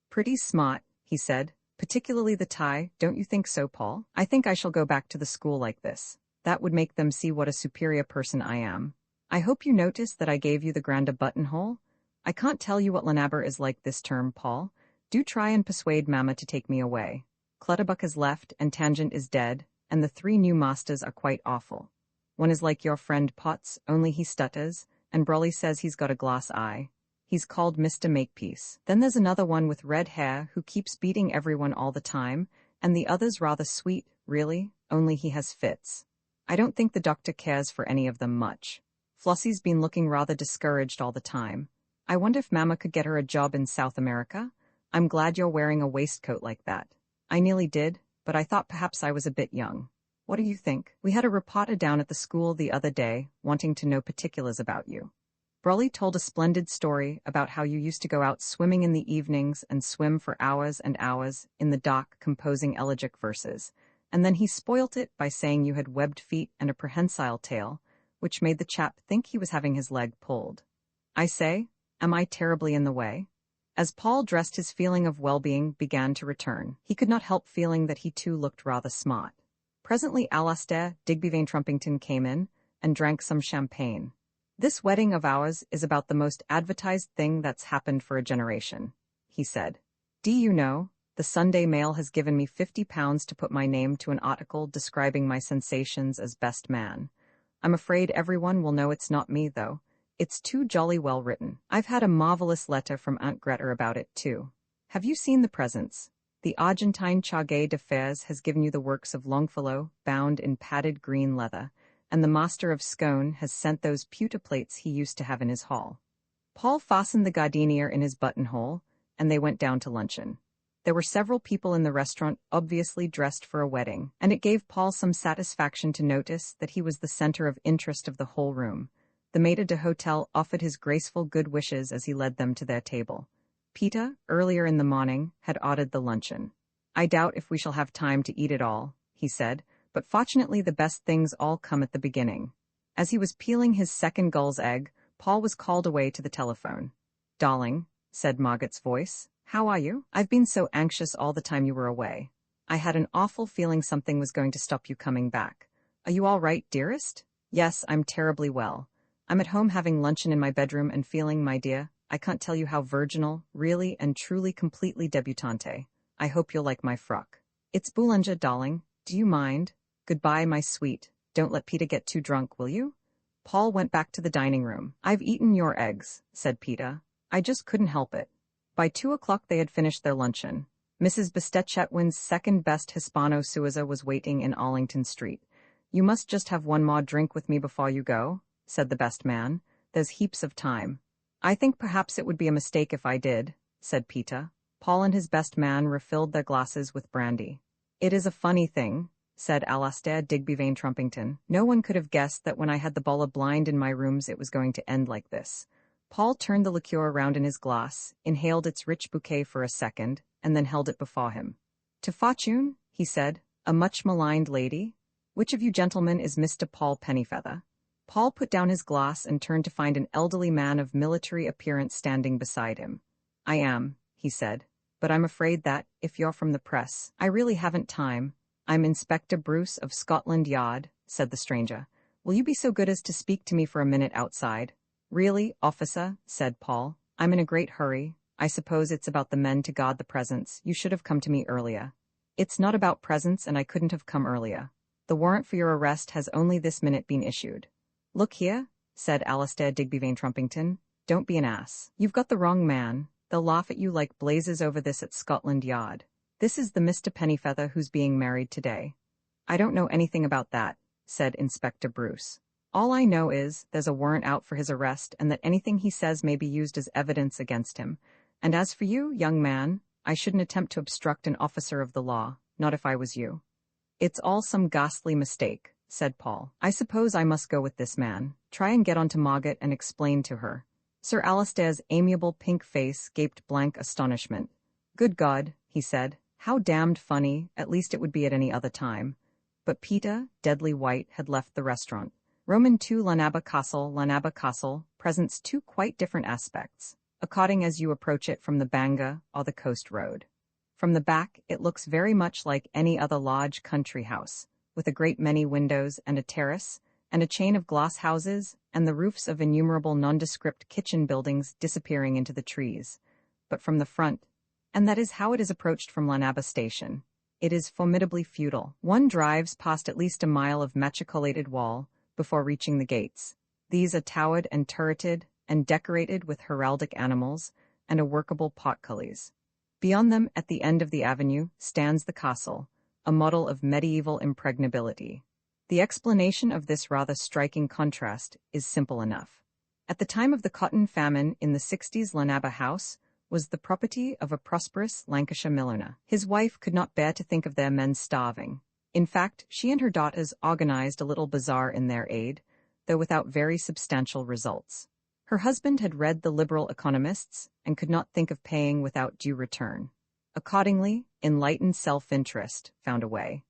"Pretty smart," he said, "particularly the tie, don't you think so, Paul? I think I shall go back to the school like this. That would make them see what a superior person I am. I hope you noticed that I gave you the grander buttonhole. I can't tell you what Lanaba is like this term, Paul. Do try and persuade Mamma to take me away. Clutterbuck has left, and Tangent is dead, and the 3 new masters are quite awful. One is like your friend Potts, only he stutters, and Brolly says he's got a glass eye. He's called Mr. Makepeace. Then there's another one with red hair who keeps beating everyone all the time, and the other's rather sweet, really, only he has fits. I don't think the doctor cares for any of them much. Flossie's been looking rather discouraged all the time. I wonder if Mamma could get her a job in South America? I'm glad you're wearing a waistcoat like that. I nearly did, but I thought perhaps I was a bit young. What do you think? We had a reporter down at the school the other day, wanting to know particulars about you. Brolly told a splendid story about how you used to go out swimming in the evenings and swim for hours and hours in the dock composing elegiac verses, and then he spoilt it by saying you had webbed feet and a prehensile tail, which made the chap think he was having his leg pulled. I say, am I terribly in the way? As Paul dressed, his feeling of well-being began to return. He could not help feeling that he too looked rather smart. Presently Alastair Digby Trumpington came in and drank some champagne. "This wedding of ours is about the most advertised thing that's happened for a generation," he said. "Do you know, the Sunday Mail has given me £50 to put my name to an article describing my sensations as best man. I'm afraid everyone will know it's not me, though. It's too jolly well written. I've had a marvelous letter from Aunt Greta about it, too. Have you seen the presents? The Argentine Chargé d'Affaires has given you the works of Longfellow, bound in padded green leather, and the master of Scone has sent those pewter plates he used to have in his hall." Paul fastened the gardenier in his buttonhole, and they went down to luncheon. There were several people in the restaurant obviously dressed for a wedding, and it gave Paul some satisfaction to notice that he was the center of interest of the whole room. The maître d'hôtel offered his graceful good wishes as he led them to their table. Peter, earlier in the morning, had ordered the luncheon. "I doubt if we shall have time to eat it all," he said, "but fortunately the best things all come at the beginning." As he was peeling his second gull's egg, Paul was called away to the telephone. "Darling," said Margaret's voice, "how are you? I've been so anxious all the time you were away. I had an awful feeling something was going to stop you coming back. Are you all right, dearest?" "Yes, I'm terribly well. I'm at home having luncheon in my bedroom and feeling, my dear, I can't tell you how virginal, really and truly completely debutante. I hope you'll like my frock. It's Boulanger, darling. Do you mind? Goodbye, my sweet. Don't let Peter get too drunk, will you?" Paul went back to the dining room. "I've eaten your eggs," said Peter. "I just couldn't help it." By 2 o'clock they had finished their luncheon. Mrs. Bestetchetwin's second-best Hispano-Suiza was waiting in Arlington Street. "You must just have one more drink with me before you go," said the best man. "There's heaps of time." "I think perhaps it would be a mistake if I did," said Peter. Paul and his best man refilled their glasses with brandy. "It is a funny thing," said Alastair Digby Trumpington. "No one could have guessed that when I had the bola blind in my rooms it was going to end like this." Paul turned the liqueur around in his glass, inhaled its rich bouquet for a second, and then held it before him. "To Fortune," he said, "a much-maligned lady. Which of you gentlemen is Mr. Paul Pennyfeather?" Paul put down his glass and turned to find an elderly man of military appearance standing beside him. "I am," he said, "but I'm afraid that, if you're from the press, I really haven't time." "I'm Inspector Bruce of Scotland Yard," said the stranger. "Will you be so good as to speak to me for a minute outside?" "Really, officer," said Paul, "I'm in a great hurry. I suppose it's about the men to guard the presents. You should have come to me earlier." "It's not about presents, and I couldn't have come earlier. The warrant for your arrest has only this minute been issued. Look here, said Alastair Digbyvane Trumpington. Don't be an ass. You've got the wrong man. They'll laugh at you like blazes over this at Scotland Yard. This is the Mr. Pennyfeather who's being married today. I don't know anything about that, said Inspector Bruce. All I know is there's a warrant out for his arrest and that anything he says may be used as evidence against him. And as for you, young man, I shouldn't attempt to obstruct an officer of the law, not if I was you. It's all some ghastly mistake, said Paul. I suppose I must go with this man, try and get on to Margaret and explain to her. Sir Alastair's amiable pink face gaped blank astonishment. Good God, he said, how damned funny, at least it would be at any other time. But Peter, deadly white, had left the restaurant. Roman 2 Lanaba Castle presents two quite different aspects, according as you approach it from the Bangor or the coast road. From the back, it looks very much like any other large country house, with a great many windows and a terrace, and a chain of glass houses, and the roofs of innumerable nondescript kitchen buildings disappearing into the trees. But from the front, and that is how it is approached from Lanaba Station, it is formidably feudal. One drives past at least a mile of machicolated wall before reaching the gates. These are towered and turreted, and decorated with heraldic animals, and a workable portcullis. Beyond them, at the end of the avenue, stands the castle, a model of medieval impregnability. The explanation of this rather striking contrast is simple enough. At the time of the cotton famine in the 60s, Lanaba House was the property of a prosperous Lancashire milliner. His wife could not bear to think of their men starving. In fact, she and her daughters organized a little bazaar in their aid, though without very substantial results. Her husband had read the liberal economists and could not think of paying without due return. Accordingly, enlightened self-interest found a way.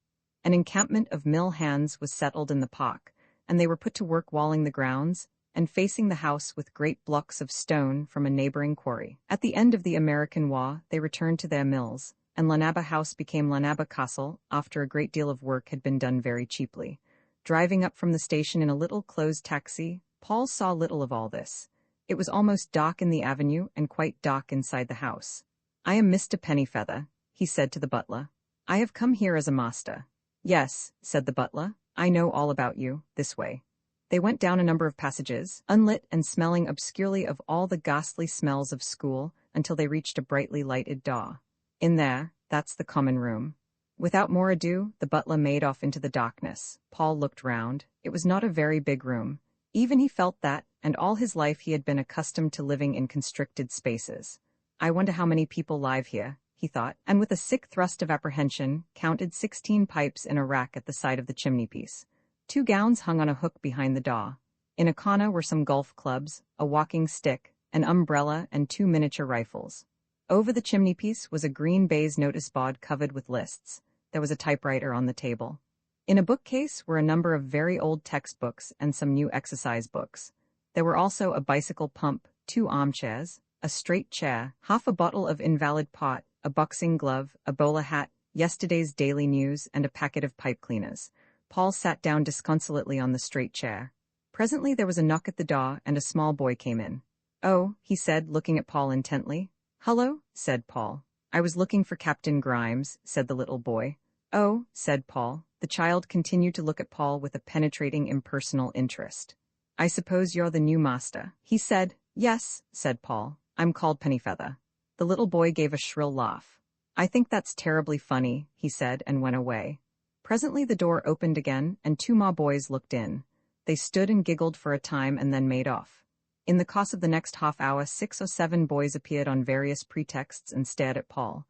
An encampment of mill hands was settled in the park, and they were put to work walling the grounds and facing the house with great blocks of stone from a neighboring quarry. At the end of the American Waugh, they returned to their mills, and Lanaba House became Lanaba Castle after a great deal of work had been done very cheaply. Driving up from the station in a little closed taxi, Paul saw little of all this. It was almost dark in the avenue and quite dark inside the house. I am Mr. Pennyfeather, he said to the butler. I have come here as a master. Yes, said the butler, I know all about you, this way. They went down a number of passages, unlit and smelling obscurely of all the ghastly smells of school, until they reached a brightly lighted door. In there, that's the common room. Without more ado, the butler made off into the darkness. Paul looked round. It was not a very big room. Even he felt that, and all his life he had been accustomed to living in constricted spaces. I wonder how many people live here, he thought, and with a sick thrust of apprehension, counted 16 pipes in a rack at the side of the chimney-piece. 2 gowns hung on a hook behind the door. In a corner were some golf clubs, a walking stick, an umbrella, and 2 miniature rifles. Over the chimney-piece was a green baize notice board covered with lists. There was a typewriter on the table. In a bookcase were a number of very old textbooks and some new exercise books. There were also a bicycle pump, 2 armchairs, a straight chair, half a bottle of invalid pot, a boxing glove, a bowler hat, yesterday's Daily News, and a packet of pipe cleaners. Paul sat down disconsolately on the straight chair. Presently there was a knock at the door, and a small boy came in. Oh, he said, looking at Paul intently. Hello, said Paul. I was looking for Captain Grimes, said the little boy. Oh, said Paul. The child continued to look at Paul with a penetrating impersonal interest. I suppose you're the new master, he said. Yes, said Paul. I'm called Pennyfeather. The little boy gave a shrill laugh. I think that's terribly funny, he said, and went away. Presently the door opened again, and 2 more boys looked in. They stood and giggled for a time and then made off. In the course of the next half hour, 6 or 7 boys appeared on various pretexts and stared at Paul.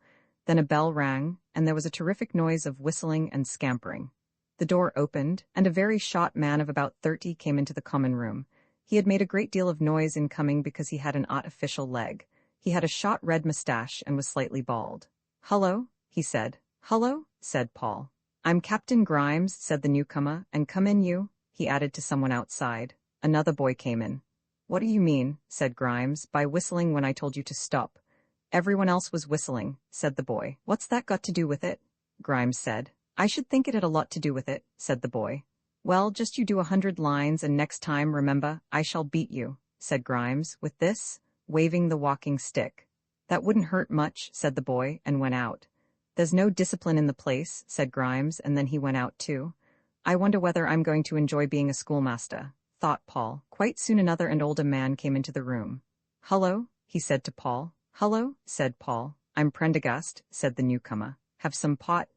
Then a bell rang, and there was a terrific noise of whistling and scampering. The door opened, and a very short man of about 30 came into the common room. He had made a great deal of noise in coming because he had an artificial leg. He had a short red moustache and was slightly bald. Hullo, he said. Hullo, said Paul. I'm Captain Grimes, said the newcomer, and come in you, he added to someone outside. Another boy came in. What do you mean, said Grimes, by whistling when I told you to stop? Everyone else was whistling, said the boy. What's that got to do with it? Grimes said. I should think it had a lot to do with it, said the boy. Well, just you do 100 lines, and next time, remember, I shall beat you, said Grimes, with this, waving the walking stick. That wouldn't hurt much, said the boy, and went out. There's no discipline in the place, said Grimes, and then he went out too. I wonder whether I'm going to enjoy being a schoolmaster, thought Paul. Quite soon another and older man came into the room. Hello, he said to Paul. Hello, said Paul. I'm Prendergast, said the newcomer. Have some pot?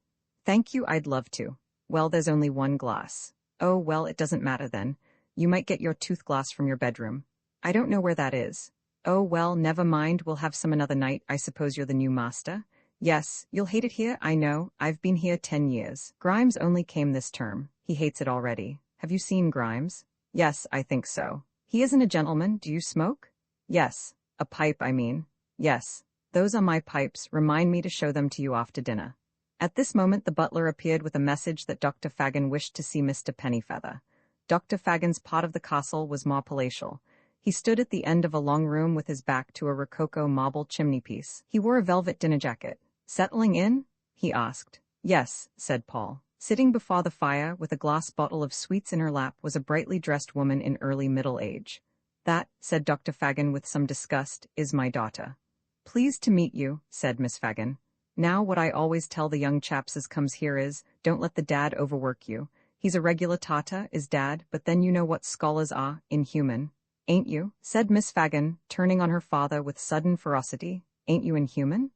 Thank you, I'd love to. Well, there's only one glass. Oh, well, it doesn't matter then. You might get your tooth glass from your bedroom. I don't know where that is. Oh, well, never mind, we'll have some another night. I suppose you're the new master? Yes, you'll hate it here, I know. I've been here 10 years. Grimes only came this term. He hates it already. Have you seen Grimes? Yes, I think so. He isn't a gentleman. Do you smoke? Yes. A pipe, I mean. Yes. Those are my pipes. Remind me to show them to you after dinner. At this moment the butler appeared with a message that Dr. Fagin wished to see Mr. Pennyfeather. Dr. Fagin's part of the castle was more palatial. He stood at the end of a long room with his back to a rococo marble chimney-piece. He wore a velvet dinner jacket. Settling in? He asked. Yes, said Paul. Sitting before the fire with a glass bottle of sweets in her lap was a brightly dressed woman in early middle age. That, said Dr. Fagin with some disgust, is my daughter. Pleased to meet you, said Miss Fagin. Now what I always tell the young chaps as comes here is, don't let the dad overwork you. He's a regular tata, is dad, but then you know what scholars are, inhuman. Ain't you? Said Miss Fagin, turning on her father with sudden ferocity. Ain't you inhuman?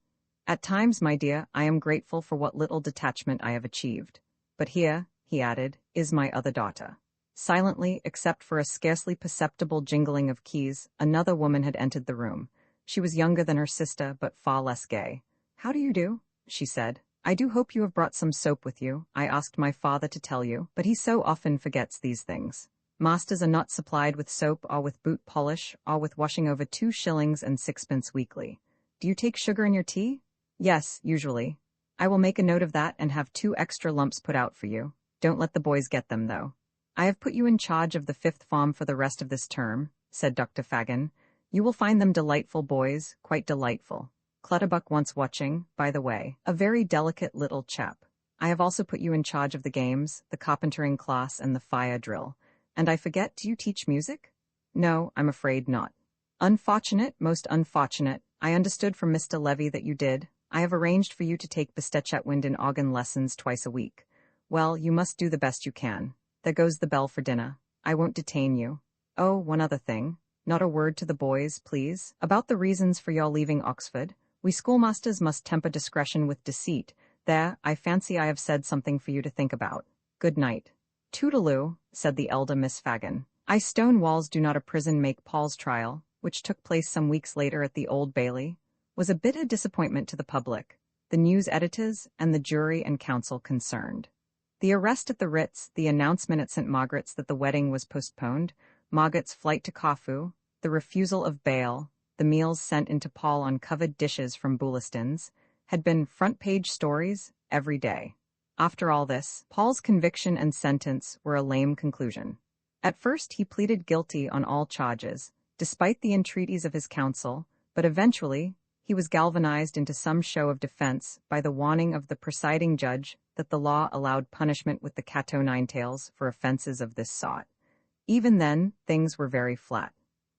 At times, my dear, I am grateful for what little detachment I have achieved. But here, he added, is my other daughter. Silently, except for a scarcely perceptible jingling of keys, another woman had entered the room. She was younger than her sister, but far less gay. How do you do? She said. I do hope you have brought some soap with you. I asked my father to tell you, but he so often forgets these things. Masters are not supplied with soap or with boot polish or with washing over 2 shillings and 6pence weekly. Do you take sugar in your tea? Yes, usually. I will make a note of that and have 2 extra lumps put out for you. Don't let the boys get them, though. I have put you in charge of the 5th form for the rest of this term, said Dr. Fagin. You will find them delightful boys, quite delightful. Clutterbuck wants watching, by the way, a very delicate little chap. I have also put you in charge of the games, the carpentering class, and the fire drill. And I forget, do you teach music? No, I'm afraid not. Unfortunate, most unfortunate. I understood from Mr. Levy that you did. I have arranged for you to take Bestechetwind and organ lessons twice a week. Well, you must do the best you can. There goes the bell for dinner. I won't detain you. Oh, one other thing. Not a word to the boys, please, about the reasons for your leaving Oxford. We schoolmasters must temper discretion with deceit. There, I fancy I have said something for you to think about. Good night. Toodaloo, said the elder Miss Fagin. I stone walls do not a prison make. Paul's trial, which took place some weeks later at the Old Bailey, was a bitter disappointment to the public, the news editors, and the jury and counsel concerned. The arrest at the Ritz, the announcement at St. Margaret's that the wedding was postponed, Margaret's flight to Corfu, the refusal of bail, the meals sent into Paul on covered dishes from Bullaston's, had been front-page stories every day. After all this, Paul's conviction and sentence were a lame conclusion. At first he pleaded guilty on all charges, despite the entreaties of his counsel, but eventually he was galvanized into some show of defense by the warning of the presiding judge that the law allowed punishment with the cat o' nine tails for offenses of this sort. Even then, things were very flat.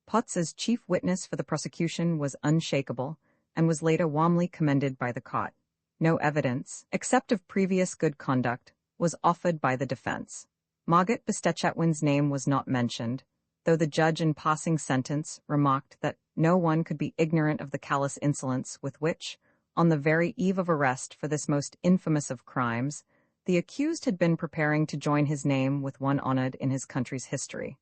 Potts, as chief witness for the prosecution, was unshakable, and was later warmly commended by the court. No evidence, except of previous good conduct, was offered by the defense. Margaret Bestechetwin's name was not mentioned, though the judge in passing sentence remarked that no one could be ignorant of the callous insolence with which, on the very eve of arrest for this most infamous of crimes, the accused had been preparing to join his name with one honored in his country's history,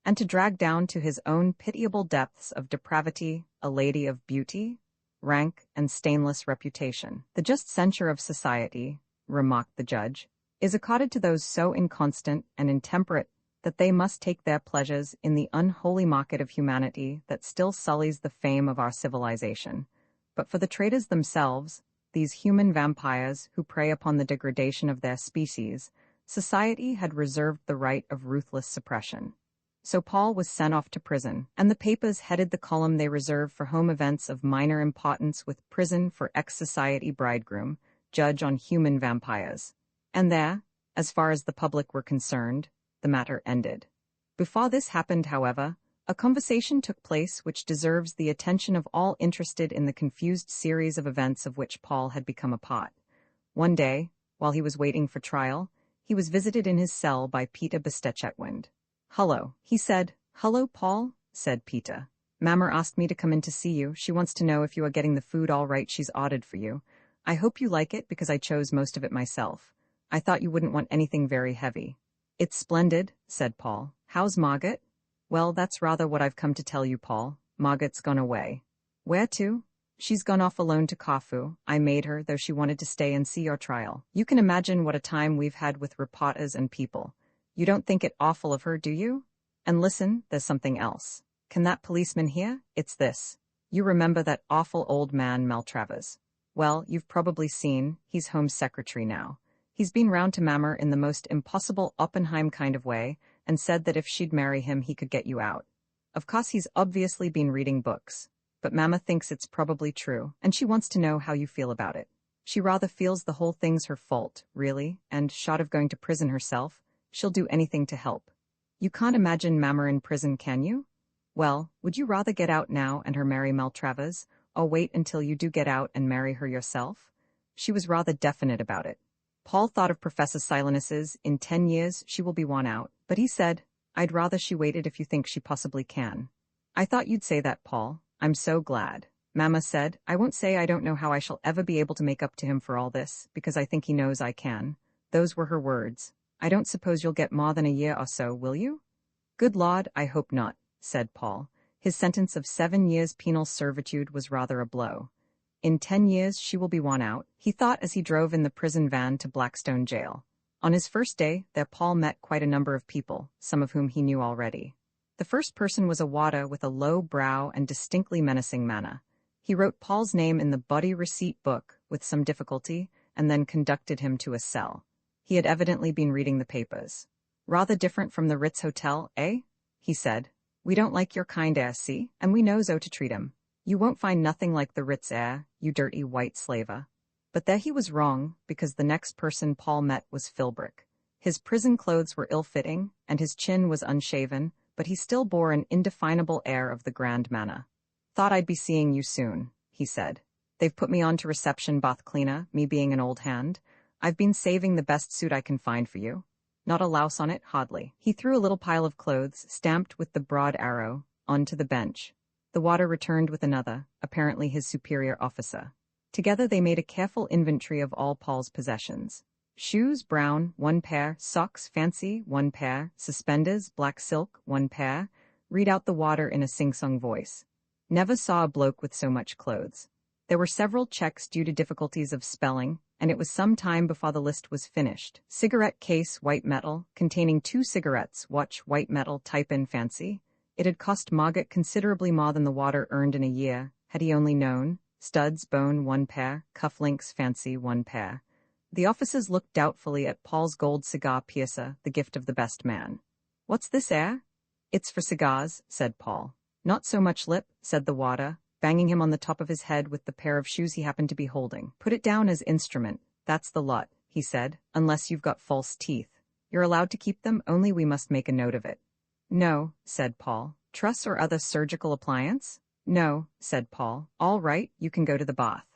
and to drag down to his own pitiable depths of depravity a lady of beauty, rank, and stainless reputation. The just censure of society, remarked the judge, is accorded to those so inconstant and intemperate that they must take their pleasures in the unholy market of humanity that still sullies the fame of our civilization. But for the traitors themselves, these human vampires who prey upon the degradation of their species, society had reserved the right of ruthless suppression. So Paul was sent off to prison, and the papers headed the column they reserved for home events of minor importance with "Prison for Ex-Society Bridegroom, Judge on Human Vampires." And there, as far as the public were concerned, the matter ended. Before this happened, however, a conversation took place which deserves the attention of all interested in the confused series of events of which Paul had become a part. One day, while he was waiting for trial, He was visited in his cell by Peter Bestechetwind. "Hello," he said. "Hello, Paul," said Peter. "Mamma asked me to come in to see you. She wants to know if you are getting the food all right she's ordered for you. I hope you like it because I chose most of it myself. I thought you wouldn't want anything very heavy." "It's splendid," said Paul. "How's Margaret?" "Well, that's rather what I've come to tell you, Paul. Margaret's gone away." "Where to?" "She's gone off alone to Corfu. I made her, though she wanted to stay and see your trial. You can imagine what a time we've had with reporters and people. You don't think it awful of her, do you? And listen, there's something else. Can that policeman hear? It's this. You remember that awful old man Maltravers? Well, you've probably seen, he's Home Secretary now. He's been round to Mamma in the most impossible Oppenheim kind of way, and said that if she'd marry him he could get you out. Of course he's obviously been reading books. But Mamma thinks it's probably true, and she wants to know how you feel about it. She rather feels the whole thing's her fault, really, and, short of going to prison herself, she'll do anything to help. You can't imagine Mamma in prison, can you? Well, would you rather get out now and her marry Maltravers, or wait until you do get out and marry her yourself? She was rather definite about it. Paul thought of Professor Silenus's, in 10 years she will be won out, but he said, "I'd rather she waited if you think she possibly can." "I thought you'd say that, Paul. I'm so glad." Mamma said, "I won't say I don't know how I shall ever be able to make up to him for all this, because I think he knows I can." Those were her words. "I don't suppose you'll get more than a year or so, will you?" "Good Lord, I hope not," said Paul. His sentence of 7 years penal servitude was rather a blow. "In 10 years she will be won out," he thought as he drove in the prison van to Blackstone Jail. On his first day there Paul met quite a number of people, some of whom he knew already. The first person was a Waugh with a low brow and distinctly menacing manner. He wrote Paul's name in the body receipt book with some difficulty, and then conducted him to a cell. He had evidently been reading the papers. "Rather different from the Ritz Hotel, eh?" he said. "We don't like your kind air, see, and we knows how to treat 'em. You won't find nothing like the Ritz air, you dirty white slaver." But there he was wrong, because the next person Paul met was Philbrick. His prison clothes were ill-fitting, and his chin was unshaven, but he still bore an indefinable air of the grand manner. "Thought I'd be seeing you soon," he said. "They've put me on to reception bath cleaner, me being an old hand. I've been saving the best suit I can find for you. Not a louse on it, hardly." He threw a little pile of clothes, stamped with the broad arrow, onto the bench. The Waugh returned with another, apparently his superior officer. Together they made a careful inventory of all Paul's possessions. Shoes, brown, 1 pair, socks, fancy, 1 pair, suspenders, black silk, 1 pair. Read out the Waugh in a sing-song voice. Never saw a bloke with so much clothes. There were several checks due to difficulties of spelling, and it was some time before the list was finished. Cigarette case, white metal, containing 2 cigarettes, watch, white metal, type in fancy. It had cost Margaret considerably more than the Waugh earned in a year, had he only known. Studs, bone, 1 pair, cufflinks, fancy, 1 pair. The officers looked doubtfully at Paul's gold cigar piercer, the gift of the best man. "What's this air?" "It's for cigars," said Paul. "Not so much lip," said the Waugh, banging him on the top of his head with the pair of shoes he happened to be holding. "Put it down as instrument, that's the lot," he said, "unless you've got false teeth. You're allowed to keep them, only we must make a note of it." "No," said Paul. "Truss or other surgical appliance?" "No," said Paul. "All right, you can go to the bath."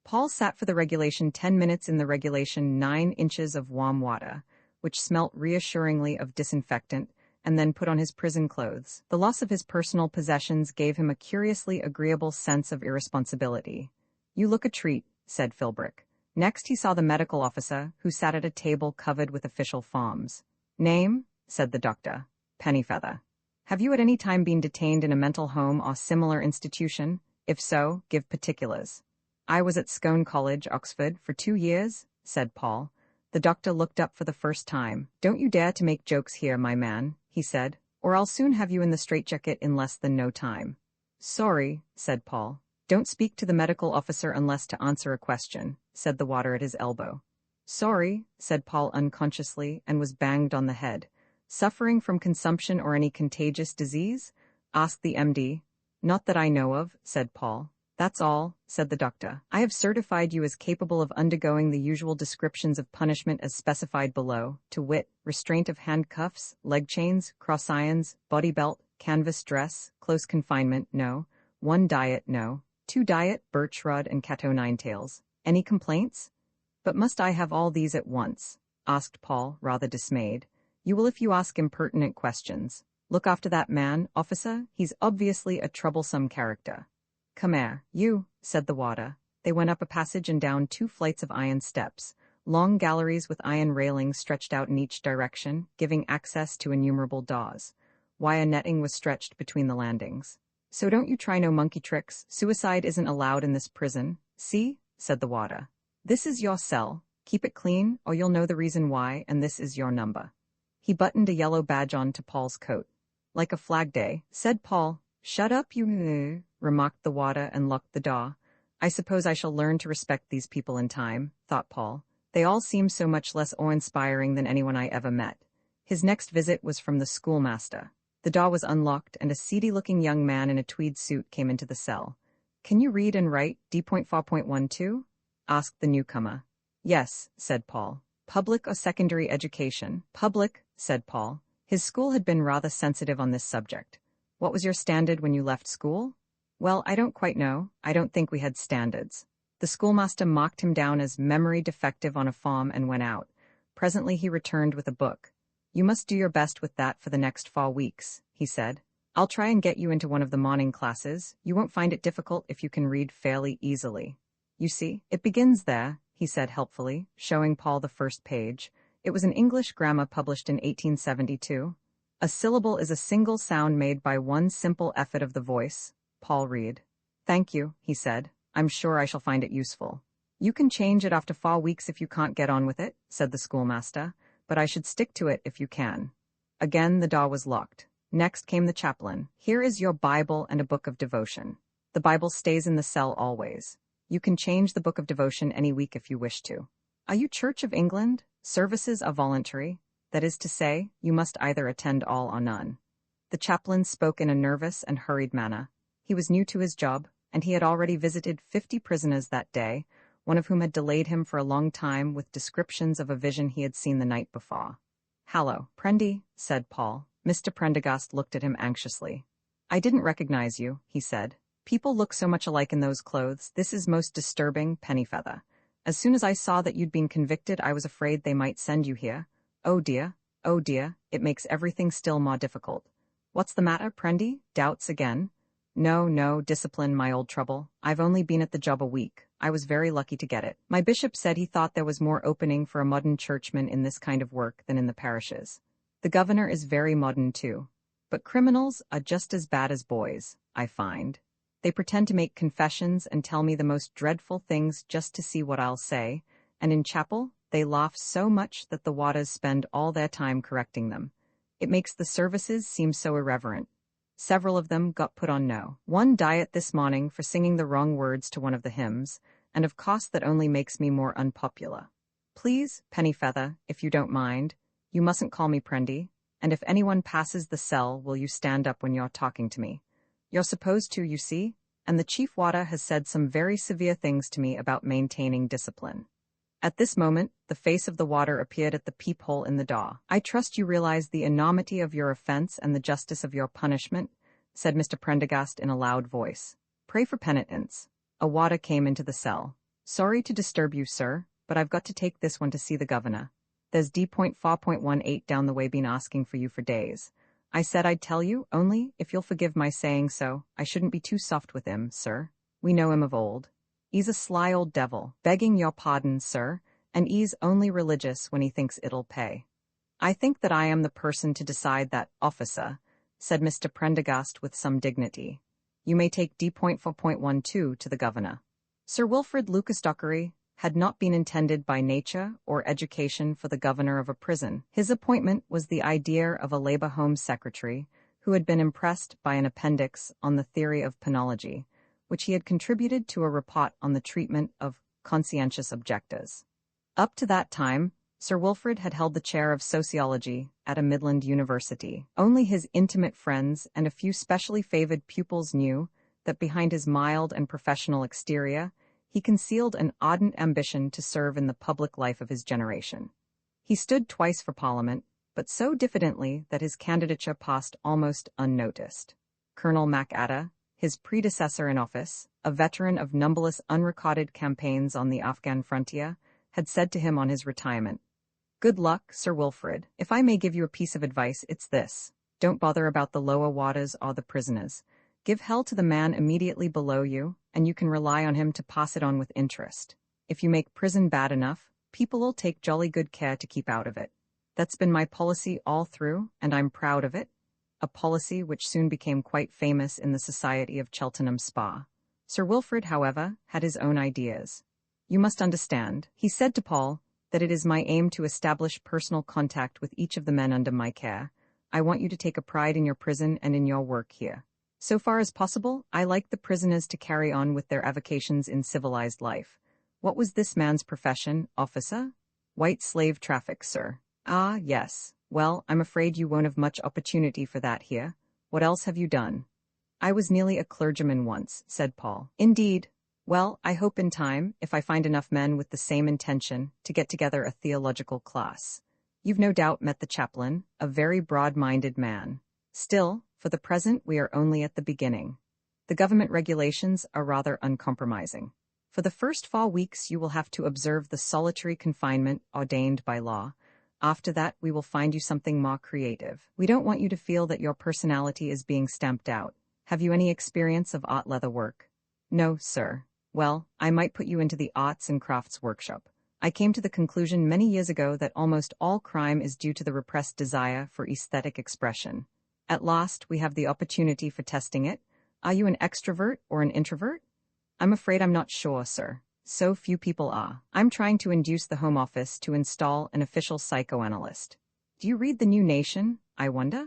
Paul sat for the regulation 10 minutes in the regulation 9 inches of warm water, which smelt reassuringly of disinfectant, and then put on his prison clothes. The loss of his personal possessions gave him a curiously agreeable sense of irresponsibility. "You look a treat," said Philbrick. Next he saw the medical officer, who sat at a table covered with official forms. "Name?" said the doctor. "Pennyfeather." "Have you at any time been detained in a mental home or similar institution? If so, give particulars." "I was at Scone College, Oxford, for 2 years, said Paul. The doctor looked up for the first time. "Don't you dare to make jokes here, my man," he said, "or I'll soon have you in the straitjacket in less than no time." "Sorry," said Paul. "Don't speak to the medical officer unless to answer a question," said the Waugh at his elbow. "Sorry," said Paul unconsciously, and was banged on the head. "Suffering from consumption or any contagious disease?" asked the MD. "Not that I know of," said Paul. "That's all," said the doctor. "I have certified you as capable of undergoing the usual descriptions of punishment as specified below, to wit, restraint of handcuffs, leg chains, cross-irons, body belt, canvas dress, close confinement, no. 1 diet, no. 2 diet, birch rod and cat-o'-nine-tails. Any complaints? But must I have all these at once?" asked Paul, rather dismayed. You will if you ask impertinent questions. Look after that man, officer, he's obviously a troublesome character. Come here, you, said the warder. They went up a passage and down 2 flights of iron steps, long galleries with iron railings stretched out in each direction, giving access to innumerable doors. Wire netting was stretched between the landings. So don't you try no monkey tricks, suicide isn't allowed in this prison, see, said the warder. This is your cell, keep it clean, or you'll know the reason why, and this is your number. He buttoned a yellow badge on to Paul's coat. Like a flag day, said Paul. Shut up, you, remarked the warder and locked the door. I suppose I shall learn to respect these people in time, thought Paul. They all seem so much less awe-inspiring than anyone I ever met. His next visit was from the schoolmaster. The door was unlocked, and a seedy-looking young man in a tweed suit came into the cell. Can you read and write D.4.12? Asked the newcomer. Yes, said Paul. Public or secondary education? Public, said Paul. His school had been rather sensitive on this subject. What was your standard when you left school? Well, I don't quite know. I don't think we had standards. The schoolmaster marked him down as memory defective on a form and went out. Presently he returned with a book. You must do your best with that for the next 4 weeks, he said. I'll try and get you into one of the morning classes. You won't find it difficult if you can read fairly easily. You see, it begins there, he said helpfully, showing Paul the first page. It was an English grammar published in 1872. A syllable is a single sound made by one simple effort of the voice. Paul read. Thank you, he said. I'm sure I shall find it useful. You can change it after 4 weeks if you can't get on with it, said the schoolmaster, but I should stick to it if you can. Again the door was locked. Next came the chaplain. Here is your Bible and a book of devotion. The Bible stays in the cell always. You can change the book of devotion any week if you wish to. Are you Church of England? Services are voluntary. That is to say, you must either attend all or none. The chaplain spoke in a nervous and hurried manner. He was new to his job, and he had already visited 50 prisoners that day, one of whom had delayed him for a long time with descriptions of a vision he had seen the night before. Hallo, Prendy, said Paul. Mr. Prendergast looked at him anxiously. I didn't recognize you, he said. People look so much alike in those clothes. This is most disturbing, Pennyfeather. As soon as I saw that you'd been convicted, I was afraid they might send you here. Oh dear, it makes everything still more difficult. What's the matter, Prendy? Doubts again? No, discipline, my old trouble. I've only been at the job a week. I was very lucky to get it. My bishop said he thought there was more opening for a modern churchman in this kind of work than in the parishes. The governor is very modern too. But criminals are just as bad as boys, I find. They pretend to make confessions and tell me the most dreadful things just to see what I'll say, and in chapel, they laugh so much that the warders spend all their time correcting them. It makes the services seem so irreverent. Several of them got put on no. One diet this morning for singing the wrong words to one of the hymns, and of course that only makes me more unpopular. Please, Pennyfeather, if you don't mind, you mustn't call me Prendy, and if anyone passes the cell, will you stand up when you're talking to me? You're supposed to, you see, and the chief warder has said some very severe things to me about maintaining discipline. At this moment, the face of the warder appeared at the peephole in the door. I trust you realize the enormity of your offense and the justice of your punishment, said Mr. Prendergast in a loud voice. Pray for penitence. A warder came into the cell. Sorry to disturb you, sir, but I've got to take this one to see the governor. There's D.4.18 down the way been asking for you for days. I said I'd tell you, only, if you'll forgive my saying so, I shouldn't be too soft with him, sir. We know him of old. He's a sly old devil, begging your pardon, sir, and he's only religious when he thinks it'll pay. I think that I am the person to decide that, officer, said Mr. Prendergast with some dignity. You may take D.4.12 to the governor. Sir Wilfrid Lucas Dockery had not been intended by nature or education for the governor of a prison. His appointment was the idea of a Labour Home Secretary who had been impressed by an appendix on the theory of penology, which he had contributed to a report on the treatment of conscientious objectors. Up to that time, Sir Wilfrid had held the chair of sociology at a Midland university. Only his intimate friends and a few specially favored pupils knew that behind his mild and professional exterior, he concealed an ardent ambition to serve in the public life of his generation. He stood twice for Parliament, but so diffidently that his candidature passed almost unnoticed. Colonel MacAdder, his predecessor in office, a veteran of numberless unrecorded campaigns on the Afghan frontier, had said to him on his retirement, Good luck, Sir Wilfrid. If I may give you a piece of advice, it's this. Don't bother about the lower waters or the prisoners. Give hell to the man immediately below you, and you can rely on him to pass it on with interest. If you make prison bad enough, people'll take jolly good care to keep out of it. That's been my policy all through, and I'm proud of it. A policy which soon became quite famous in the society of Cheltenham Spa. Sir Wilfrid, however, had his own ideas. You must understand, he said to Paul, that it is my aim to establish personal contact with each of the men under my care. I want you to take a pride in your prison and in your work here. So far as possible, I like the prisoners to carry on with their avocations in civilized life. What was this man's profession, officer? White slave traffic, sir. Ah, yes. Well, I'm afraid you won't have much opportunity for that here. What else have you done? I was nearly a clergyman once, said Paul. Indeed. Well, I hope in time, if I find enough men with the same intention, to get together a theological class. You've no doubt met the chaplain, a very broad-minded man. Still, for the present we are only at the beginning. The government regulations are rather uncompromising. For the first 4 weeks you will have to observe the solitary confinement ordained by law. After that we will find you something more creative. We don't want you to feel that your personality is being stamped out. Have you any experience of art leather work? No, sir. Well, I might put you into the arts and crafts workshop. I came to the conclusion many years ago that almost all crime is due to the repressed desire for aesthetic expression. At last, we have the opportunity for testing it. Are you an extrovert or an introvert? I'm afraid I'm not sure, sir. So few people are. I'm trying to induce the Home Office to install an official psychoanalyst. Do you read the New Nation, I wonder?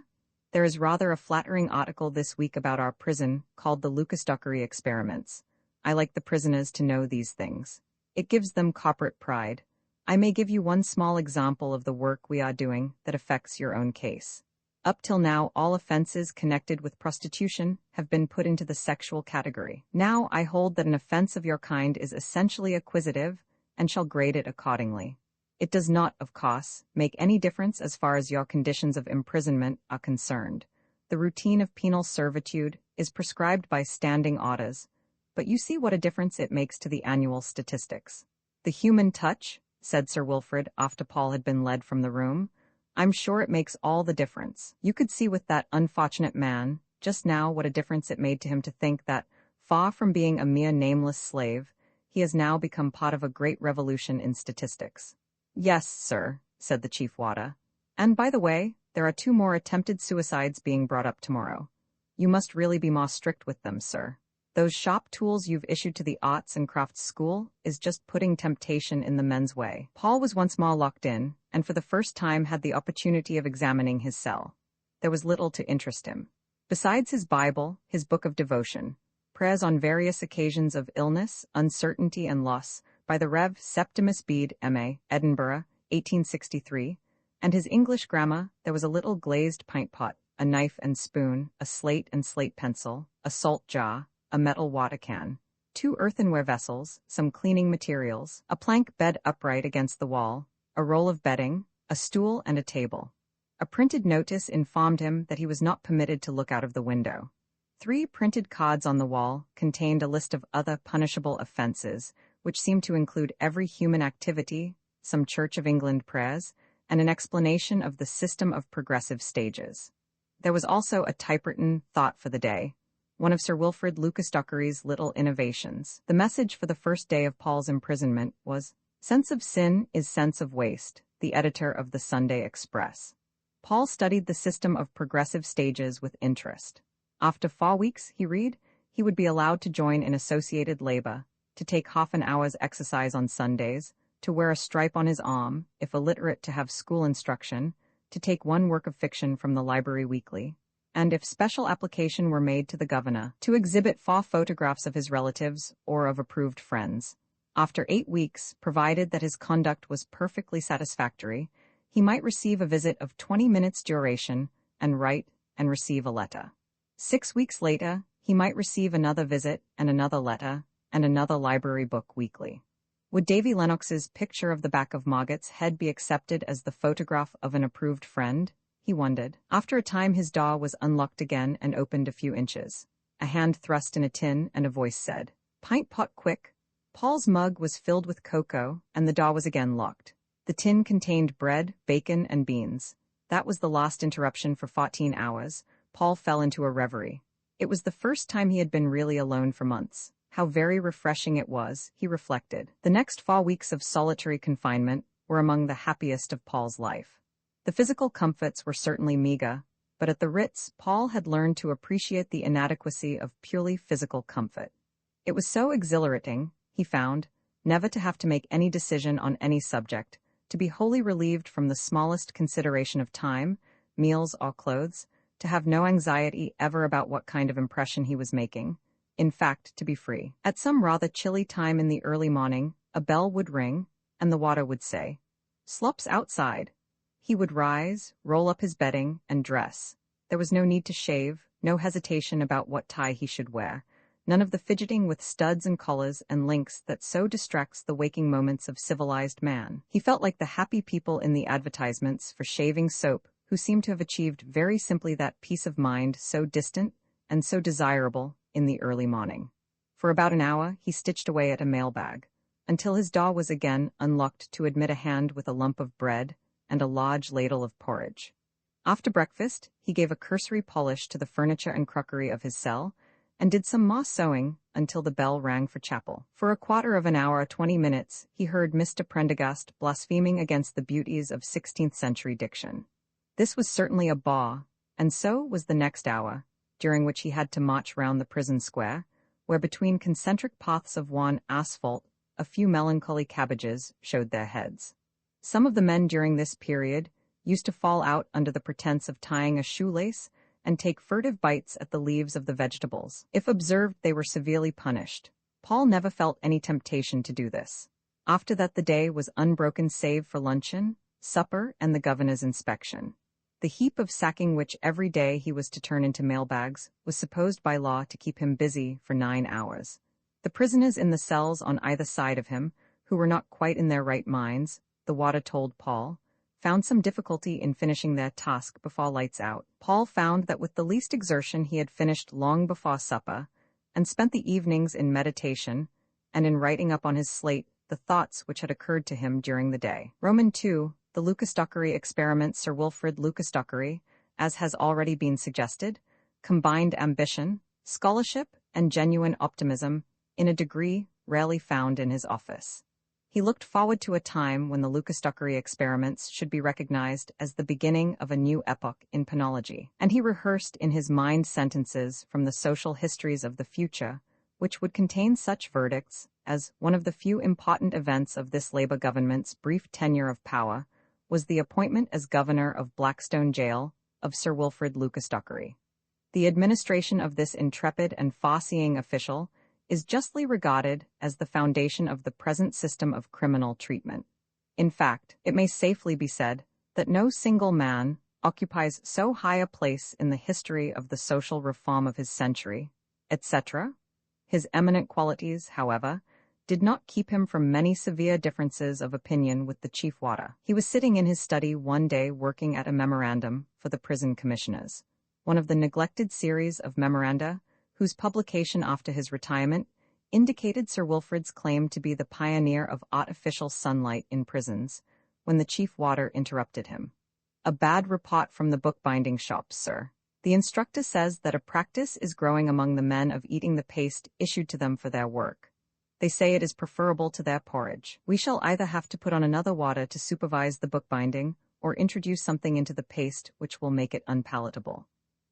There is rather a flattering article this week about our prison called the Lucas Dockery Experiments. I like the prisoners to know these things. It gives them corporate pride. I may give you one small example of the work we are doing that affects your own case. Up till now, all offenses connected with prostitution have been put into the sexual category. Now I hold that an offense of your kind is essentially acquisitive and shall grade it accordingly. It does not, of course, make any difference as far as your conditions of imprisonment are concerned. The routine of penal servitude is prescribed by standing orders, but you see what a difference it makes to the annual statistics. The human touch, said Sir Wilfrid after Paul had been led from the room. I'm sure it makes all the difference. You could see with that unfortunate man, just now, what a difference it made to him to think that, far from being a mere nameless slave, he has now become part of a great revolution in statistics. Yes, sir, said the chief warder. And by the way, there are 2 more attempted suicides being brought up tomorrow. You must really be more strict with them, sir. Those shop tools you've issued to the Arts and Crafts School is just putting temptation in the men's way. Paul was once more locked in, and for the first time had the opportunity of examining his cell. There was little to interest him. Besides his Bible, his book of devotion, prayers on various occasions of illness, uncertainty, and loss, by the Rev. Septimus Bede, M.A., Edinburgh, 1863, and his English grammar, there was a little glazed pint pot, a knife and spoon, a slate and slate pencil, a salt jar, a metal water can, 2 earthenware vessels, some cleaning materials, a plank bed upright against the wall, a roll of bedding, a stool, and a table. A printed notice informed him that he was not permitted to look out of the window. 3 printed cards on the wall contained a list of other punishable offenses, which seemed to include every human activity, some Church of England prayers, and an explanation of the system of progressive stages. There was also a typewritten thought for the day, one of Sir Wilfrid Lucas Dockery's little innovations. The message for the first day of Paul's imprisonment was, "Sense of sin is sense of waste," the editor of the Sunday Express. Paul studied the system of progressive stages with interest. After 4 weeks, he read, he would be allowed to join in associated labor, to take half an hour's exercise on Sundays, to wear a stripe on his arm, if illiterate to have school instruction, to take 1 work of fiction from the library weekly, and if special application were made to the governor, to exhibit 4 photographs of his relatives or of approved friends. After 8 weeks, provided that his conduct was perfectly satisfactory, he might receive a visit of 20 minutes duration and write and receive a letter. 6 weeks later, he might receive another visit and another letter and another library book weekly. Would Davy Lennox's picture of the back of Margaret's head be accepted as the photograph of an approved friend? He wondered. After a time his door was unlocked again and opened a few inches. A hand thrust in a tin and a voice said, "Pint pot quick." Paul's mug was filled with cocoa and the door was again locked. The tin contained bread, bacon, and beans. That was the last interruption for 14 hours. Paul fell into a reverie. It was the first time he had been really alone for months. How very refreshing it was, he reflected. The next 4 weeks of solitary confinement were among the happiest of Paul's life. The physical comforts were certainly meager, but at the Ritz, Paul had learned to appreciate the inadequacy of purely physical comfort. It was so exhilarating, he found, never to have to make any decision on any subject, to be wholly relieved from the smallest consideration of time, meals, or clothes, to have no anxiety ever about what kind of impression he was making, in fact, to be free. At some rather chilly time in the early morning, a bell would ring, and the water would say, "Slops outside." He would rise, roll up his bedding, and dress. There was no need to shave, no hesitation about what tie he should wear, none of the fidgeting with studs and collars and links that so distracts the waking moments of civilized man. He felt like the happy people in the advertisements for shaving soap, who seemed to have achieved very simply that peace of mind so distant and so desirable in the early morning. For about an hour he stitched away at a mailbag, until his door was again unlocked to admit a hand with a lump of bread and a large ladle of porridge. After breakfast, he gave a cursory polish to the furniture and crockery of his cell, and did some more sewing until the bell rang for chapel. For a quarter of an hour or 20 minutes, he heard Mr. Prendergast blaspheming against the beauties of 16th-century diction. This was certainly a bore, and so was the next hour, during which he had to march round the prison square, where between concentric paths of worn asphalt, a few melancholy cabbages showed their heads. Some of the men during this period used to fall out under the pretense of tying a shoelace and take furtive bites at the leaves of the vegetables. If observed, they were severely punished. Paul never felt any temptation to do this. After that, the day was unbroken save for luncheon, supper, and the governor's inspection. The heap of sacking which every day he was to turn into mailbags was supposed by law to keep him busy for 9 hours. The prisoners in the cells on either side of him, who were not quite in their right minds, the warder told Paul, found some difficulty in finishing their task before lights out. Paul found that with the least exertion he had finished long before supper, and spent the evenings in meditation, and in writing up on his slate the thoughts which had occurred to him during the day. Roman II, the Lucas-Dockery experiment. Sir Wilfrid Lucas-Dockery, as has already been suggested, combined ambition, scholarship, and genuine optimism in a degree rarely found in his office. He looked forward to a time when the Lucas-Dockery experiments should be recognized as the beginning of a new epoch in penology, and he rehearsed in his mind sentences from the social histories of the future, which would contain such verdicts as one of the few important events of this Labour government's brief tenure of power was the appointment as governor of Blackstone Jail of Sir Wilfrid Lucas-Dockery. The administration of this intrepid and far-seeing official is justly regarded as the foundation of the present system of criminal treatment. In fact, it may safely be said that no single man occupies so high a place in the history of the social reform of his century, etc. His eminent qualities, however, did not keep him from many severe differences of opinion with the chief warder. He was sitting in his study one day working at a memorandum for the prison commissioners, one of the neglected series of memoranda whose publication after his retirement indicated Sir Wilfrid's claim to be the pioneer of artificial sunlight in prisons, when the chief warder interrupted him. "A bad report from the bookbinding shops, sir. The instructor says that a practice is growing among the men of eating the paste issued to them for their work. They say it is preferable to their porridge. We shall either have to put on another warder to supervise the bookbinding, or introduce something into the paste which will make it unpalatable."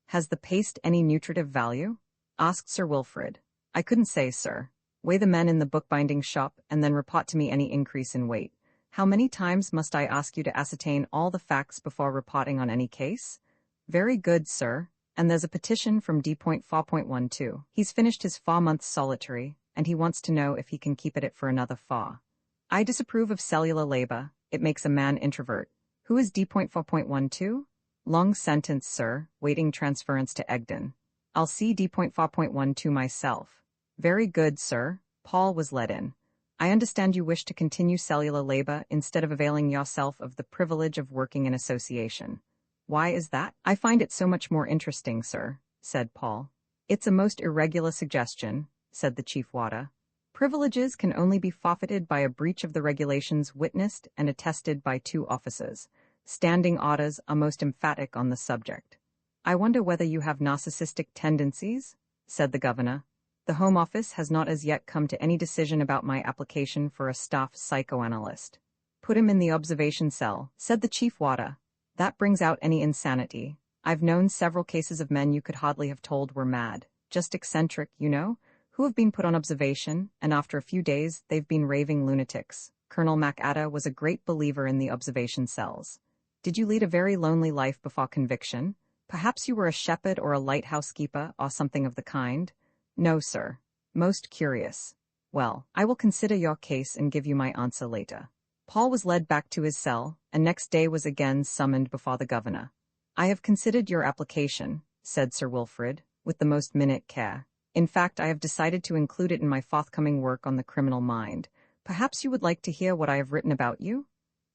"Has the paste any nutritive value?" asked Sir Wilfrid. "I couldn't say, sir. Weigh the men in the bookbinding shop and then report to me any increase in weight. How many times must I ask you to ascertain all the facts before reporting on any case?" "Very good, sir. And there's a petition from D.4.12. He's finished his 4 months solitary, and he wants to know if he can keep at it for another 4. I disapprove of cellular labor. It makes a man introvert. Who is D.4.12? Long sentence, sir, waiting transference to Egdon. I'll see D.4.12 myself." "Very good, sir." Paul was let in. "I understand you wish to continue cellular labor instead of availing yourself of the privilege of working in association. Why is that?" "I find it so much more interesting, sir," said Paul. "It's a most irregular suggestion," said the chief warder. Privileges can only be forfeited by a breach of the regulations witnessed and attested by 2 officers. Standing orders are most emphatic on the subject. I wonder whether you have narcissistic tendencies, said the governor. The Home Office has not as yet come to any decision about my application for a staff psychoanalyst. Put him in the observation cell, said the chief warder. That brings out any insanity. I've known several cases of men you could hardly have told were mad, just eccentric, you know, who have been put on observation, and after a few days they've been raving lunatics. Colonel MacAdder was a great believer in the observation cells. Did you lead a very lonely life before conviction? Perhaps you were a shepherd or a lighthouse keeper or something of the kind? No, sir. Most curious. Well, I will consider your case and give you my answer later. Paul was led back to his cell, and next day was again summoned before the governor. I have considered your application, said Sir Wilfrid, with the most minute care. In fact, I have decided to include it in my forthcoming work on the criminal mind. Perhaps you would like to hear what I have written about you?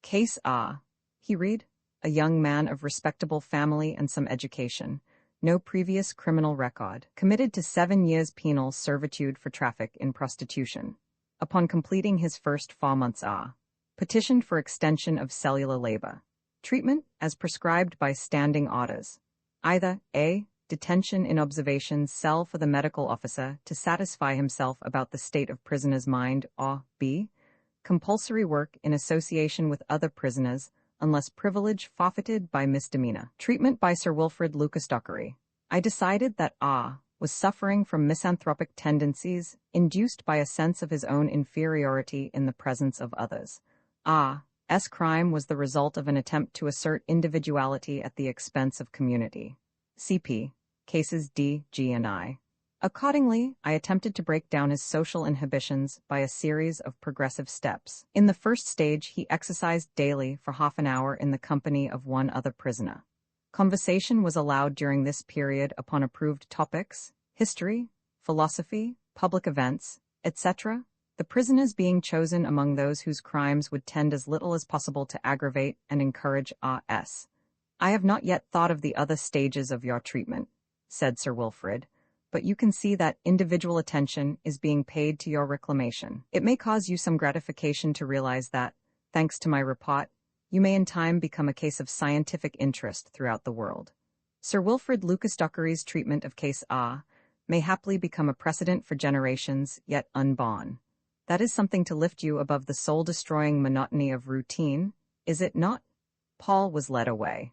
Case A. He read. A young man of respectable family and some education. No previous criminal record. Committed to 7 years penal servitude for traffic in prostitution. Upon completing his first 4 months A. Petitioned for extension of cellular labor. Treatment as prescribed by standing orders. Either A. Detention in observation cell for the medical officer to satisfy himself about the state of prisoner's mind, or B. Compulsory work in association with other prisoners, unless privilege forfeited by misdemeanor. Treatment by Sir Wilfrid Lucas Dockery. I decided that A. was suffering from misanthropic tendencies induced by a sense of his own inferiority in the presence of others. A.'s crime was the result of an attempt to assert individuality at the expense of community. CP. Cases D, G, and I. Accordingly, I attempted to break down his social inhibitions by a series of progressive steps. In the first stage, he exercised daily for half an hour in the company of one other prisoner. Conversation was allowed during this period upon approved topics, history, philosophy, public events, etc., the prisoners being chosen among those whose crimes would tend as little as possible to aggravate and encourage A.S. I have not yet thought of the other stages of your treatment, said Sir Wilfrid, but you can see that individual attention is being paid to your reclamation. It may cause you some gratification to realize that, thanks to my report, you may in time become a case of scientific interest throughout the world. Sir Wilfrid Lucas Dockery's treatment of Case A may happily become a precedent for generations yet unborn. That is something to lift you above the soul-destroying monotony of routine, is it not? Paul was led away.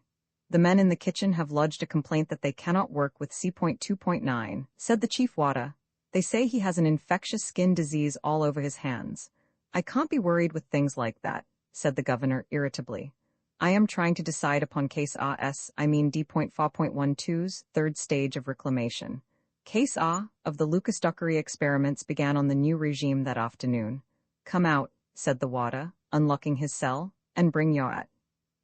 The men in the kitchen have lodged a complaint that they cannot work with C.2.9, said the chief warder. They say he has an infectious skin disease all over his hands. I can't be worried with things like that, said the governor irritably. I am trying to decide upon Case A.'s, I mean D.4.12's, third stage of reclamation. Case A of the Lucas Dockery experiments began on the new regime that afternoon. Come out, said the warder, unlocking his cell, and bring your at.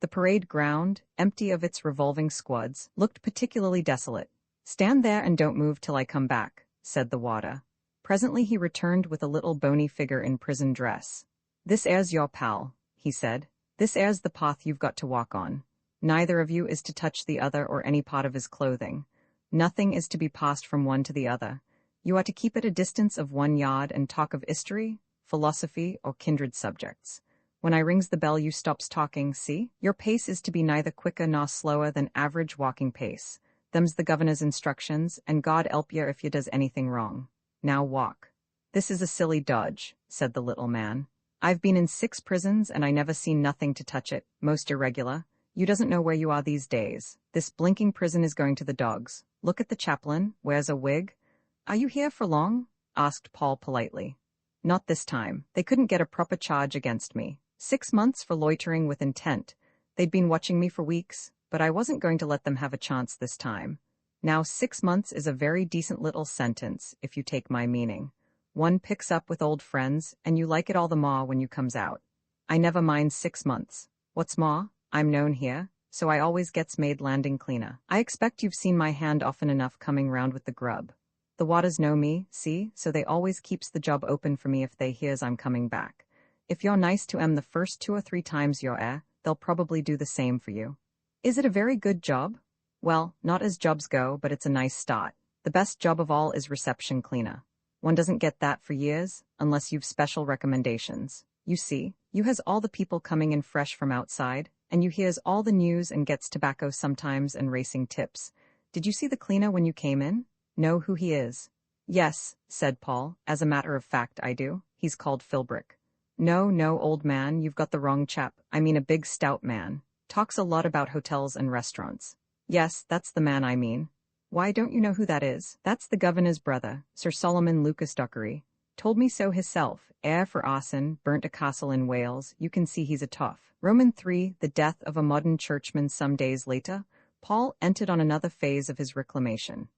The parade ground, empty of its revolving squads, looked particularly desolate. Stand there and don't move till I come back, said the warder. Presently he returned with a little bony figure in prison dress. This air's your pal, he said. This air's the path you've got to walk on. Neither of you is to touch the other or any part of his clothing. Nothing is to be passed from one to the other. You are to keep at a distance of 1 yard and talk of history, philosophy, or kindred subjects. When I rings the bell you stops talking, see? Your pace is to be neither quicker nor slower than average walking pace. Them's the governor's instructions, and God help you if you does anything wrong. Now walk. This is a silly dodge, said the little man. I've been in 6 prisons and I never seen nothing to touch it, most irregular. You doesn't know where you are these days. This blinking prison is going to the dogs. Look at the chaplain, wears a wig. Are you here for long? Asked Paul politely. Not this time. They couldn't get a proper charge against me. 6 months for loitering with intent. They'd been watching me for weeks, but I wasn't going to let them have a chance this time. Now 6 months is a very decent little sentence, if you take my meaning. One picks up with old friends, and you like it all the more when you comes out. I never mind 6 months. What's more, I'm known here, so I always gets made landing cleaner. I expect you've seen my hand often enough coming round with the grub. The Warders know me, see, so they always keeps the job open for me if they hears I'm coming back. If you're nice to 'em the first 2 or 3 times you're they'll probably do the same for you. Is it a very good job? Well, not as jobs go, but it's a nice start. The best job of all is reception cleaner. One doesn't get that for years, unless you've special recommendations. You see, you has all the people coming in fresh from outside, and you hears all the news and gets tobacco sometimes and racing tips. Did you see the cleaner when you came in? Know who he is? Yes, said Paul, as a matter of fact I do. He's called Philbrick. No, no, old man, you've got the wrong chap. I mean a big stout man. Talks a lot about hotels and restaurants. Yes, that's the man I mean. Why, don't you know who that is? That's the governor's brother, Sir Solomon Lucas Dockery. Told me so hisself, heir for arson, burnt a castle in Wales, you can see he's a toff. Roman 3, the death of a modern churchman some days later, Paul entered on another phase of his reclamation.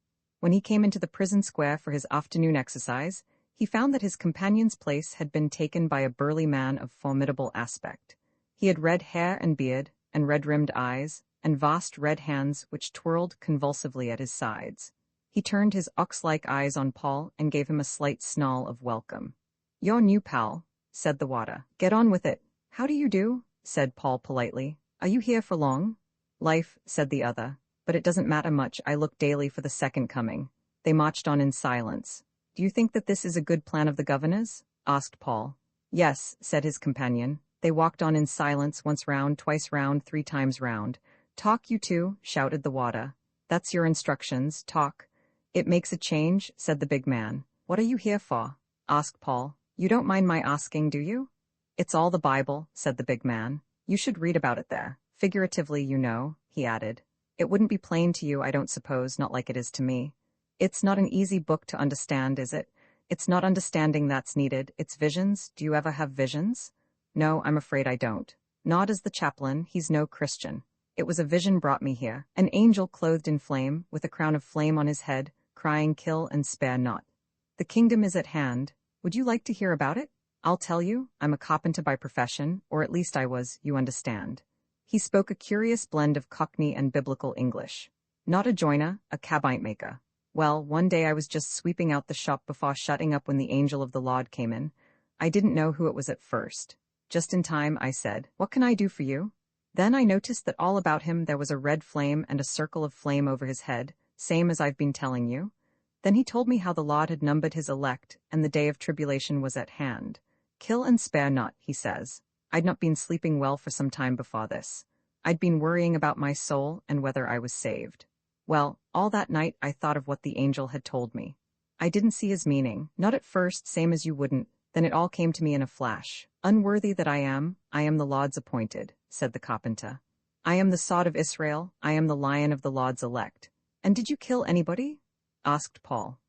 When he came into the prison square for his afternoon exercise, he found that his companion's place had been taken by a burly man of formidable aspect. He had red hair and beard, and red-rimmed eyes, and vast red hands which twirled convulsively at his sides. He turned his ox-like eyes on Paul and gave him a slight snarl of welcome. "You're new, pal," said the water. "Get on with it." "How do you do?" said Paul politely. "Are you here for long?" "Life," said the other. "But it doesn't matter much, I look daily for the second coming." They marched on in silence. "Do you think that this is a good plan of the governor's?" asked Paul. "Yes," said his companion. They walked on in silence, once round, twice round, 3 times round. "Talk, you two," shouted the water. "That's your instructions, talk." "It makes a change," said the big man. "What are you here for?" asked Paul. "You don't mind my asking, do you?" "It's all the Bible," said the big man. "You should read about it there. Figuratively, you know," he added. "It wouldn't be plain to you, I don't suppose, not like it is to me. It's not an easy book to understand, is it? It's not understanding that's needed, it's visions. Do you ever have visions?" "No, I'm afraid I don't." "Not as the chaplain, he's no Christian. It was a vision brought me here. An angel clothed in flame, with a crown of flame on his head, crying, 'Kill and spare not.' The kingdom is at hand. Would you like to hear about it? I'll tell you, I'm a carpenter by profession, or at least I was, you understand." He spoke a curious blend of Cockney and biblical English. "Not a joiner, a cabinet maker. Well, one day I was just sweeping out the shop before shutting up when the angel of the Lord came in. I didn't know who it was at first. Just in time, I said, 'What can I do for you?' Then I noticed that all about him there was a red flame and a circle of flame over his head, same as I've been telling you. Then he told me how the Lord had numbered his elect, and the day of tribulation was at hand. 'Kill and spare not,' he says. I'd not been sleeping well for some time before this. I'd been worrying about my soul and whether I was saved. Well, all that night I thought of what the angel had told me. I didn't see his meaning, not at first, same as you wouldn't. Then it all came to me in a flash. 'Unworthy that I am the Lord's appointed,' said the carpenter. 'I am the sod of Israel, I am the lion of the Lord's elect.' 'And did you kill anybody?' asked Paul.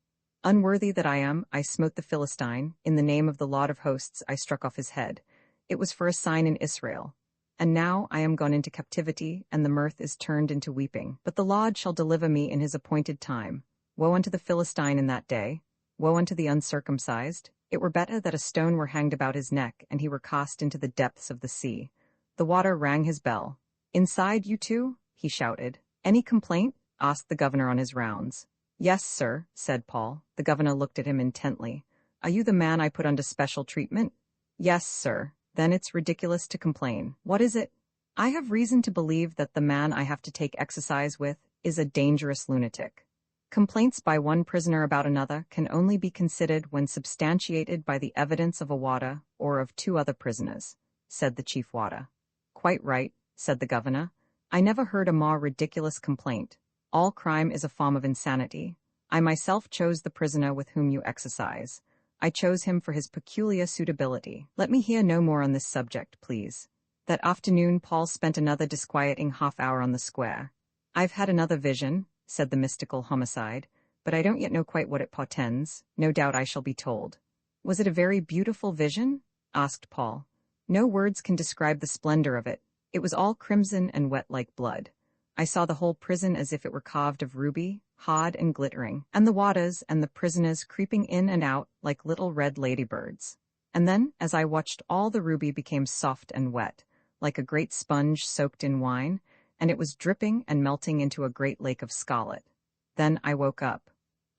'Unworthy that I smote the Philistine, in the name of the Lord of hosts I struck off his head. It was for a sign in Israel. And now I am gone into captivity, and the mirth is turned into weeping. But the Lord shall deliver me in his appointed time. Woe unto the Philistine in that day! Woe unto the uncircumcised! It were better that a stone were hanged about his neck, and he were cast into the depths of the sea.' The water rang his bell. 'Inside, you two?' he shouted. 'Any complaint?' asked the governor on his rounds. 'Yes, sir,' said Paul. The governor looked at him intently. 'Are you the man I put under special treatment?' 'Yes, sir.' 'Then it's ridiculous to complain. What is it?' 'I have reason to believe that the man I have to take exercise with is a dangerous lunatic. Complaints by one prisoner about another can only be considered when substantiated by the evidence of a warder or of 2 other prisoners,' said the chief warder. 'Quite right,' said the governor. 'I never heard a more ridiculous complaint. All crime is a form of insanity. I myself chose the prisoner with whom you exercise. I chose him for his peculiar suitability. Let me hear no more on this subject, please.' That afternoon Paul spent another disquieting half-hour on the square. 'I've had another vision,' said the mystical homicide, 'but I don't yet know quite what it portends. No doubt I shall be told.' 'Was it a very beautiful vision?' asked Paul. 'No words can describe the splendor of it. It was all crimson and wet like blood. I saw the whole prison as if it were carved of ruby, hard and glittering, and the warders and the prisoners creeping in and out like little red ladybirds. And then, as I watched, all the ruby became soft and wet, like a great sponge soaked in wine, and it was dripping and melting into a great lake of scarlet. Then I woke up.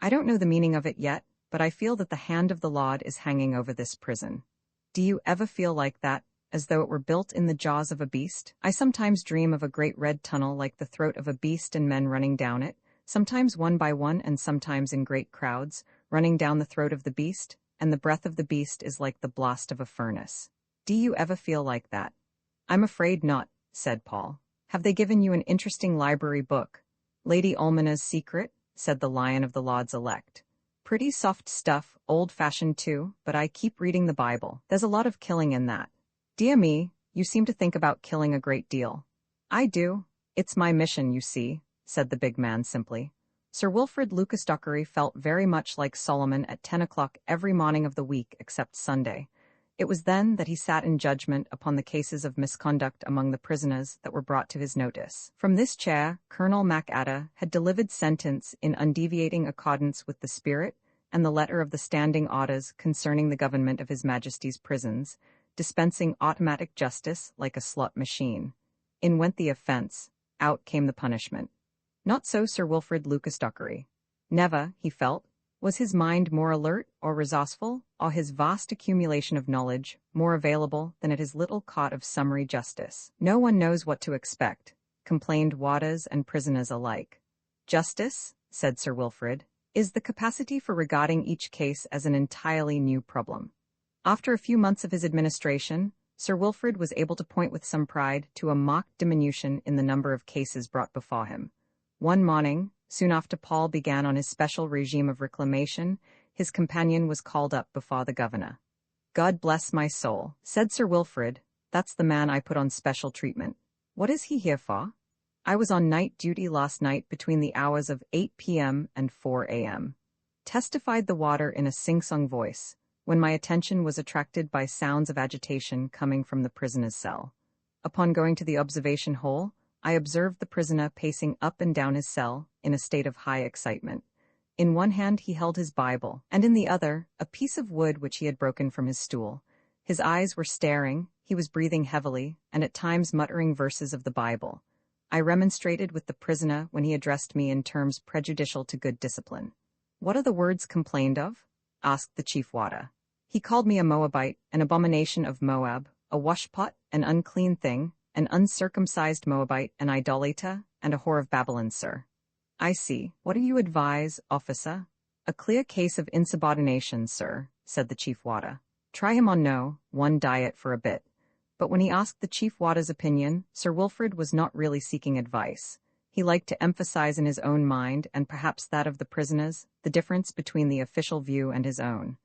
I don't know the meaning of it yet, but I feel that the hand of the Lord is hanging over this prison. Do you ever feel like that, as though it were built in the jaws of a beast? I sometimes dream of a great red tunnel like the throat of a beast and men running down it, sometimes one by one and sometimes in great crowds, running down the throat of the beast, and the breath of the beast is like the blast of a furnace. Do you ever feel like that? I'm afraid not, said Paul. Have they given you an interesting library book? Lady Almona's Secret, said the Lion of the Lod's Elect. Pretty soft stuff, old-fashioned too, but I keep reading the Bible. There's a lot of killing in that. Dear me, you seem to think about killing a great deal. I do. It's my mission, you see, said the big man simply. Sir Wilfrid Lucas Dockery felt very much like Solomon at 10 o'clock every morning of the week except Sunday. It was then that he sat in judgment upon the cases of misconduct among the prisoners that were brought to his notice. From this chair, Colonel MacAdder had delivered sentence in undeviating accordance with the spirit and the letter of the standing orders concerning the government of His Majesty's prisons, dispensing automatic justice like a slot machine. In went the offence, out came the punishment. Not so Sir Wilfrid Lucas Dockery. Never, he felt, was his mind more alert or resourceful, or his vast accumulation of knowledge more available than at his little cot of summary justice. No one knows what to expect, complained warders and prisoners alike. Justice, said Sir Wilfrid, is the capacity for regarding each case as an entirely new problem. After a few months of his administration, Sir Wilfrid was able to point with some pride to a marked diminution in the number of cases brought before him. One morning, soon after Paul began on his special regime of reclamation, his companion was called up before the governor. God bless my soul, said Sir Wilfrid, that's the man I put on special treatment. What is he here for? I was on night duty last night between the hours of 8 p.m. and 4 a.m. Testified the warder in a sing-song voice, when my attention was attracted by sounds of agitation coming from the prisoner's cell. Upon going to the observation hole, I observed the prisoner pacing up and down his cell in a state of high excitement. In one hand he held his Bible, and in the other, a piece of wood which he had broken from his stool. His eyes were staring, he was breathing heavily, and at times muttering verses of the Bible. I remonstrated with the prisoner when he addressed me in terms prejudicial to good discipline. What are the words complained of? Asked the chief warder. He called me a Moabite, an abomination of Moab, a washpot, an unclean thing, an uncircumcised Moabite, an idolater, and a whore of Babylon, sir. I see. What do you advise, officer? A clear case of insubordination, sir, said the chief warder. Try him on one diet for a bit. But when he asked the chief warder's opinion, Sir Wilfrid was not really seeking advice. He liked to emphasize in his own mind, and perhaps that of the prisoners, the difference between the official view and his own.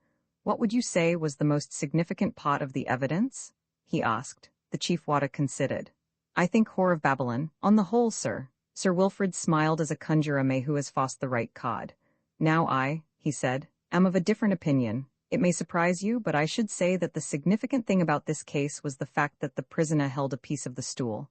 What would you say was the most significant part of the evidence? He asked. The chief warder considered. I think whore of Babylon, on the whole, sir. Sir Wilfrid smiled as a conjurer may who has forced the right card. Now I, he said, am of a different opinion. It may surprise you, but I should say that the significant thing about this case was the fact that the prisoner held a piece of the stool.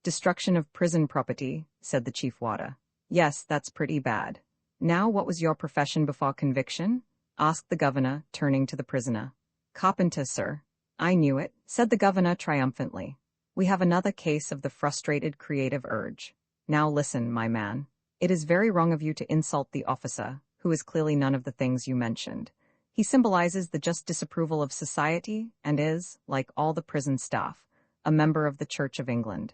Destruction of prison property, said the chief warder. Yes, that's pretty bad. Now what was your profession before conviction? Asked the governor, turning to the prisoner. Carpenter, sir. I knew it, said the governor triumphantly. We have another case of the frustrated creative urge. Now listen, my man. It is very wrong of you to insult the officer, who is clearly none of the things you mentioned. He symbolizes the just disapproval of society and is, like all the prison staff, a member of the Church of England.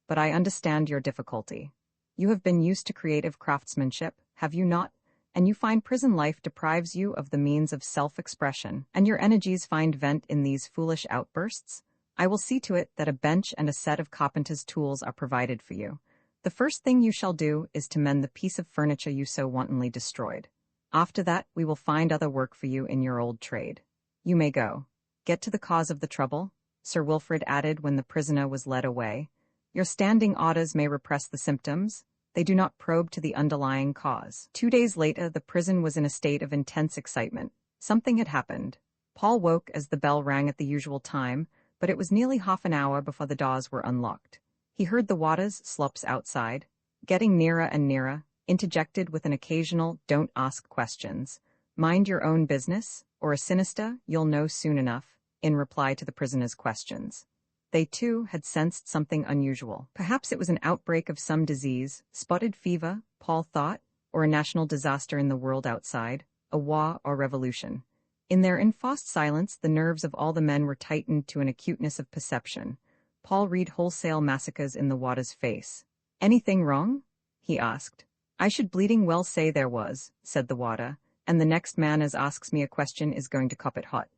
But I understand your difficulty. You have been used to creative craftsmanship, have you not? And you find prison life deprives you of the means of self-expression, and your energies find vent in these foolish outbursts? I will see to it that a bench and a set of carpenter's tools are provided for you. The first thing you shall do is to mend the piece of furniture you so wantonly destroyed. After that, we will find other work for you in your old trade. You may go. Get to the cause of the trouble, Sir Wilfrid added when the prisoner was led away. Your standing orders may repress the symptoms. They do not probe to the underlying cause. 2 days later, the prison was in a state of intense excitement. Something had happened. Paul woke as the bell rang at the usual time, but it was nearly half an hour before the doors were unlocked. He heard the warders' slops outside, getting nearer and nearer, interjected with an occasional "don't ask questions, mind your own business, or a sinister, you'll know soon enough," in reply to the prisoner's questions. They, too, had sensed something unusual. Perhaps it was an outbreak of some disease, spotted fever, Paul thought, or a national disaster in the world outside, a war or revolution. In their enforced silence, the nerves of all the men were tightened to an acuteness of perception. Paul read wholesale massacres in the warder's face. Anything wrong? He asked. I should bleeding well say there was, said the warder, and the next man as asks me a question is going to cop it hot.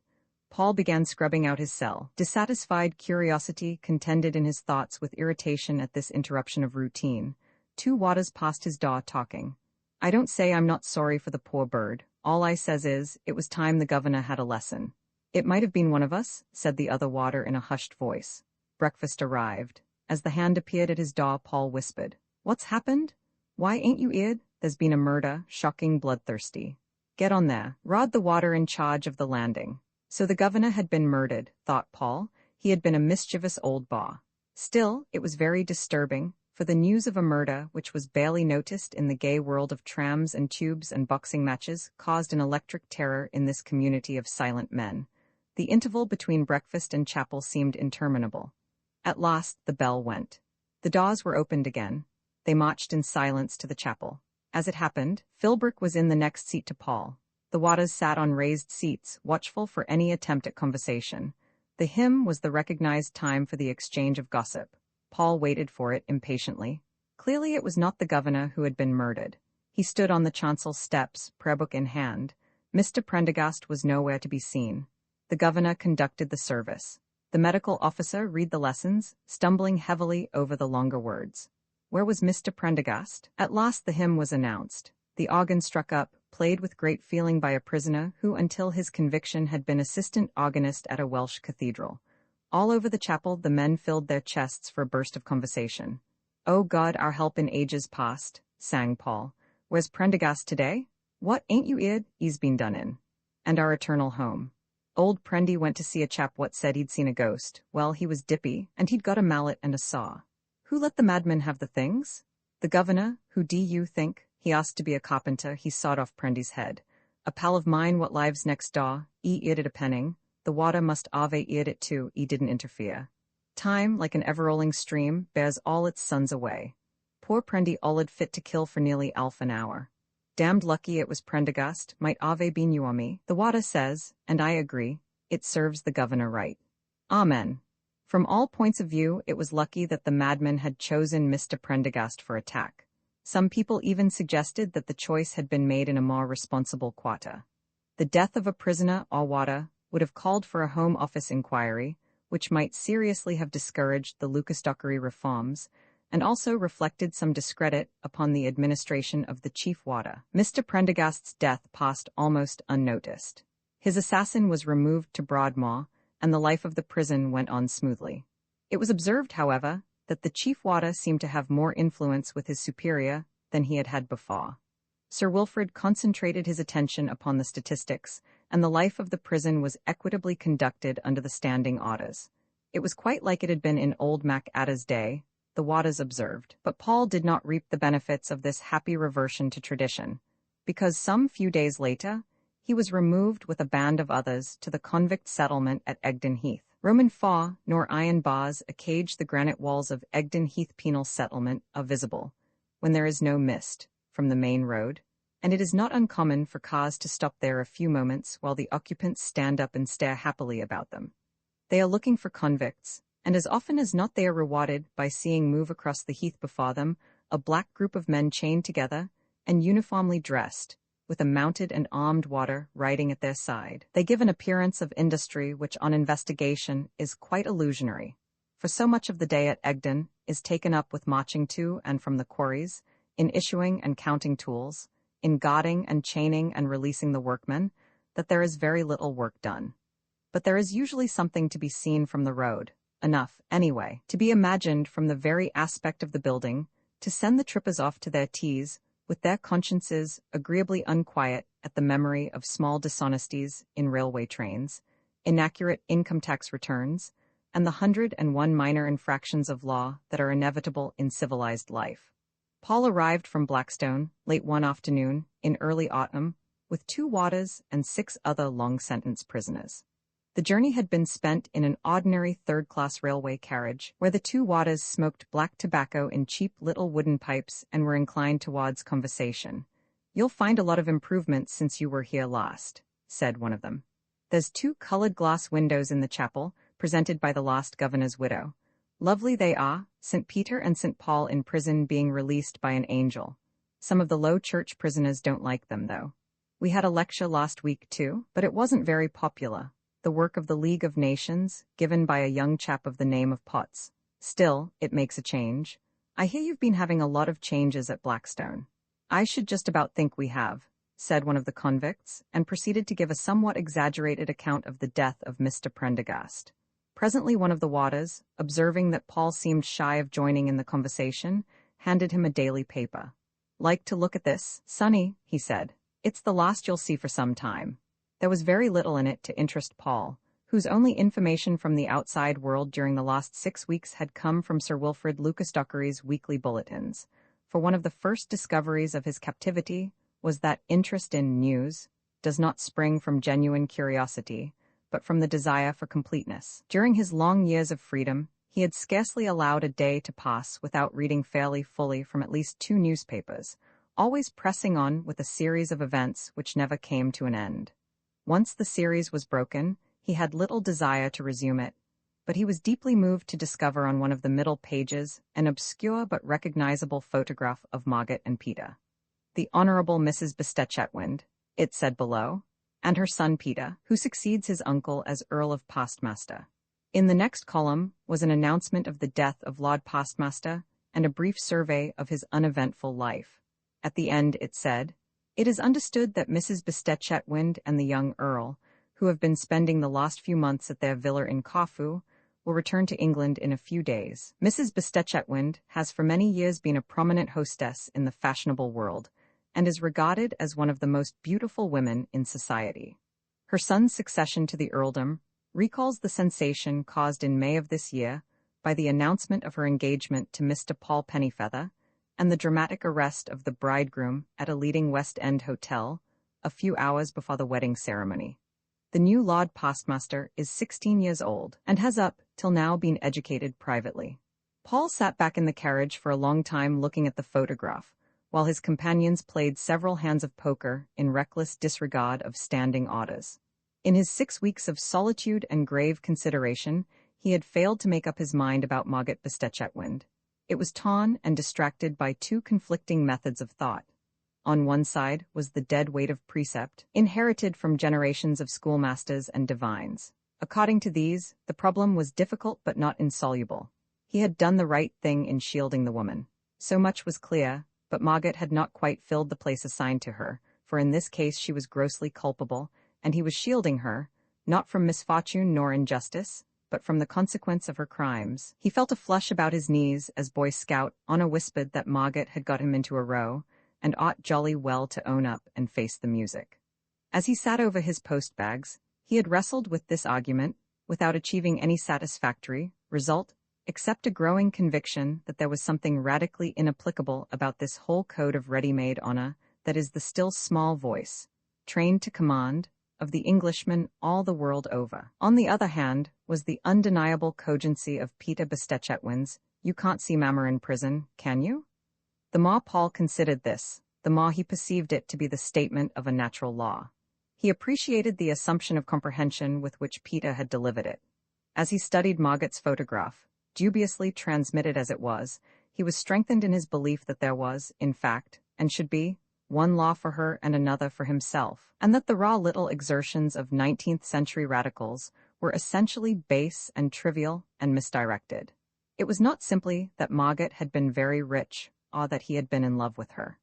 Paul began scrubbing out his cell. Dissatisfied curiosity contended in his thoughts with irritation at this interruption of routine. 2 Waters passed his door talking. I don't say I'm not sorry for the poor bird. All I says is, it was time the governor had a lesson. It might have been one of us, said the other Water in a hushed voice. Breakfast arrived. As the hand appeared at his door, Paul whispered, What's happened? Why ain't you eared? There's been a murder, shocking, bloodthirsty. Get on there. Rod the Water in charge of the landing. So the governor had been murdered, thought Paul. He had been a mischievous old Waugh. Still, it was very disturbing, for the news of a murder, which was barely noticed in the gay world of trams and tubes and boxing matches, caused an electric terror in this community of silent men. The interval between breakfast and chapel seemed interminable. At last, the bell went. The doors were opened again. They marched in silence to the chapel. As it happened, Philbrick was in the next seat to Paul. The Waters sat on raised seats, watchful for any attempt at conversation. The hymn was the recognized time for the exchange of gossip. Paul waited for it impatiently. Clearly it was not the governor who had been murdered. He stood on the chancel steps, prayer book in hand. Mr. Prendergast was nowhere to be seen. The governor conducted the service. The medical officer read the lessons, stumbling heavily over the longer words. Where was Mr. Prendergast? At last the hymn was announced. The organ struck up, played with great feeling by a prisoner who until his conviction had been assistant organist at a Welsh cathedral. All over the chapel the men filled their chests for a burst of conversation. "O God, our help in ages past," sang Paul. "Where's Prendergast today? What, ain't you eared? He's been done in. And our eternal home. Old Prendy went to see a chap what said he'd seen a ghost. Well, he was dippy, and he'd got a mallet and a saw. Who let the madman have the things? The governor. Who do you think? He asked to be a carpenter. He sawed off Prendy's head. A pal of mine what lives next door, eared it a penning. The water must ave eared it too, didn't interfere. Time, like an ever-rolling stream, bears all its sons away. Poor Prendy all'd fit to kill for nearly half an hour. Damned lucky it was Prendergast, might ave been you or me. The water says, and I agree, it serves the governor right. Amen. From all points of view, it was lucky that the madman had chosen Mr. Prendergast for attack. Some people even suggested that the choice had been made in a more responsible quarter. The death of a prisoner or water would have called for a Home Office inquiry, which might seriously have discouraged the Lucasdockery reforms, and also reflected some discredit upon the administration of the chief water. Mr. Prendergast's death passed almost unnoticed. His assassin was removed to Broadmoor, and the life of the prison went on smoothly. It was observed, however, that the chief water seemed to have more influence with his superior than he had had before. Sir Wilfrid concentrated his attention upon the statistics, and the life of the prison was equitably conducted under the standing orders. It was quite like it had been in old Mac Adda's day, the Waters observed, but Paul did not reap the benefits of this happy reversion to tradition, because some few days later, he was removed with a band of others to the convict settlement at Egdon Heath. Roman faw nor iron bars cage the granite walls of Egdon Heath penal settlement are visible, when there is no mist, from the main road, and it is not uncommon for cars to stop there a few moments while the occupants stand up and stare happily about them. They are looking for convicts, and as often as not they are rewarded by seeing move across the heath before them a black group of men chained together and uniformly dressed, with a mounted and armed water riding at their side. They give an appearance of industry which on investigation is quite illusionary, for so much of the day at Egdon is taken up with marching to and from the quarries, in issuing and counting tools, in guarding and chaining and releasing the workmen, that there is very little work done. But there is usually something to be seen from the road, enough, anyway, to be imagined from the very aspect of the building, to send the trippers off to their teas, with their consciences agreeably unquiet at the memory of small dishonesties in railway trains, inaccurate income tax returns, and the 101 minor infractions of law that are inevitable in civilized life. Paul arrived from Blackstone late one afternoon in early autumn with 2 Waters and 6 other long-sentence prisoners. The journey had been spent in an ordinary third-class railway carriage, where the 2 Waters smoked black tobacco in cheap little wooden pipes and were inclined towards conversation. "You'll find a lot of improvements since you were here last," said one of them. "There's 2 colored glass windows in the chapel, presented by the last governor's widow. Lovely they are, St. Peter and St. Paul in prison being released by an angel. Some of the low church prisoners don't like them, though. We had a lecture last week too, but it wasn't very popular. The work of the League of Nations, given by a young chap of the name of Potts. Still, it makes a change. I hear you've been having a lot of changes at Blackstone. I should just about think we have, said one of the convicts, and proceeded to give a somewhat exaggerated account of the death of Mr. Prendergast. Presently one of the warders, observing that Paul seemed shy of joining in the conversation, handed him a daily paper. Like to look at this, Sonny, he said. It's the last you'll see for some time. There was very little in it to interest Paul, whose only information from the outside world during the last 6 weeks had come from Sir Wilfrid Lucas Dockery's weekly bulletins. For one of the first discoveries of his captivity was that interest in news does not spring from genuine curiosity, but from the desire for completeness. During his long years of freedom, he had scarcely allowed a day to pass without reading fairly fully from at least 2 newspapers, always pressing on with a series of events which never came to an end. Once the series was broken, he had little desire to resume it, but he was deeply moved to discover on one of the middle pages an obscure but recognizable photograph of Margaret and Peter. The Honorable Mrs. Bastet Chetwynd, it said below, and her son Peter, who succeeds his uncle as Earl of Postmaster. In the next column was an announcement of the death of Lord Postmaster and a brief survey of his uneventful life. At the end it said, "It is understood that Mrs. Bastet Chetwynd and the young Earl, who have been spending the last few months at their villa in Corfu, will return to England in a few days. Mrs. Bastet Chetwynd has for many years been a prominent hostess in the fashionable world, and is regarded as one of the most beautiful women in society. Her son's succession to the earldom recalls the sensation caused in May of this year by the announcement of her engagement to Mr. Paul Pennyfeather and the dramatic arrest of the bridegroom at a leading West End hotel a few hours before the wedding ceremony. The new Lord Postmaster is 16 years old and has up till now been educated privately." Paul sat back in the carriage for a long time looking at the photograph, while his companions played several hands of poker in reckless disregard of standing orders. In his 6 weeks of solitude and grave consideration, he had failed to make up his mind about Margaret Bastet Chetwynd. It was torn and distracted by 2 conflicting methods of thought. On one side was the dead weight of precept, inherited from generations of schoolmasters and divines. According to these, the problem was difficult but not insoluble. He had done the right thing in shielding the woman. So much was clear, but Margaret had not quite filled the place assigned to her, for in this case she was grossly culpable, and he was shielding her, not from misfortune nor injustice, but from the consequence of her crimes. He felt a flush about his knees as Boy Scout Honor whispered that Margaret had got him into a row, and ought jolly well to own up and face the music. As he sat over his post-bags, he had wrestled with this argument, without achieving any satisfactory result, except a growing conviction that there was something radically inapplicable about this whole code of ready-made honor that is the still small voice, trained to command, of the Englishman all the world over. On the other hand, was the undeniable cogency of Peter Bastet Chetwynd's, "You can't see Mamma in prison, can you?" The more Paul considered this, the more he perceived it to be the statement of a natural law. He appreciated the assumption of comprehension with which Peter had delivered it. As he studied Margaret's photograph, dubiously transmitted as it was, he was strengthened in his belief that there was, in fact, and should be, one law for her and another for himself, and that the raw little exertions of 19th-century radicals were essentially base and trivial and misdirected. It was not simply that Margaret had been very rich, or that he had been in love with her.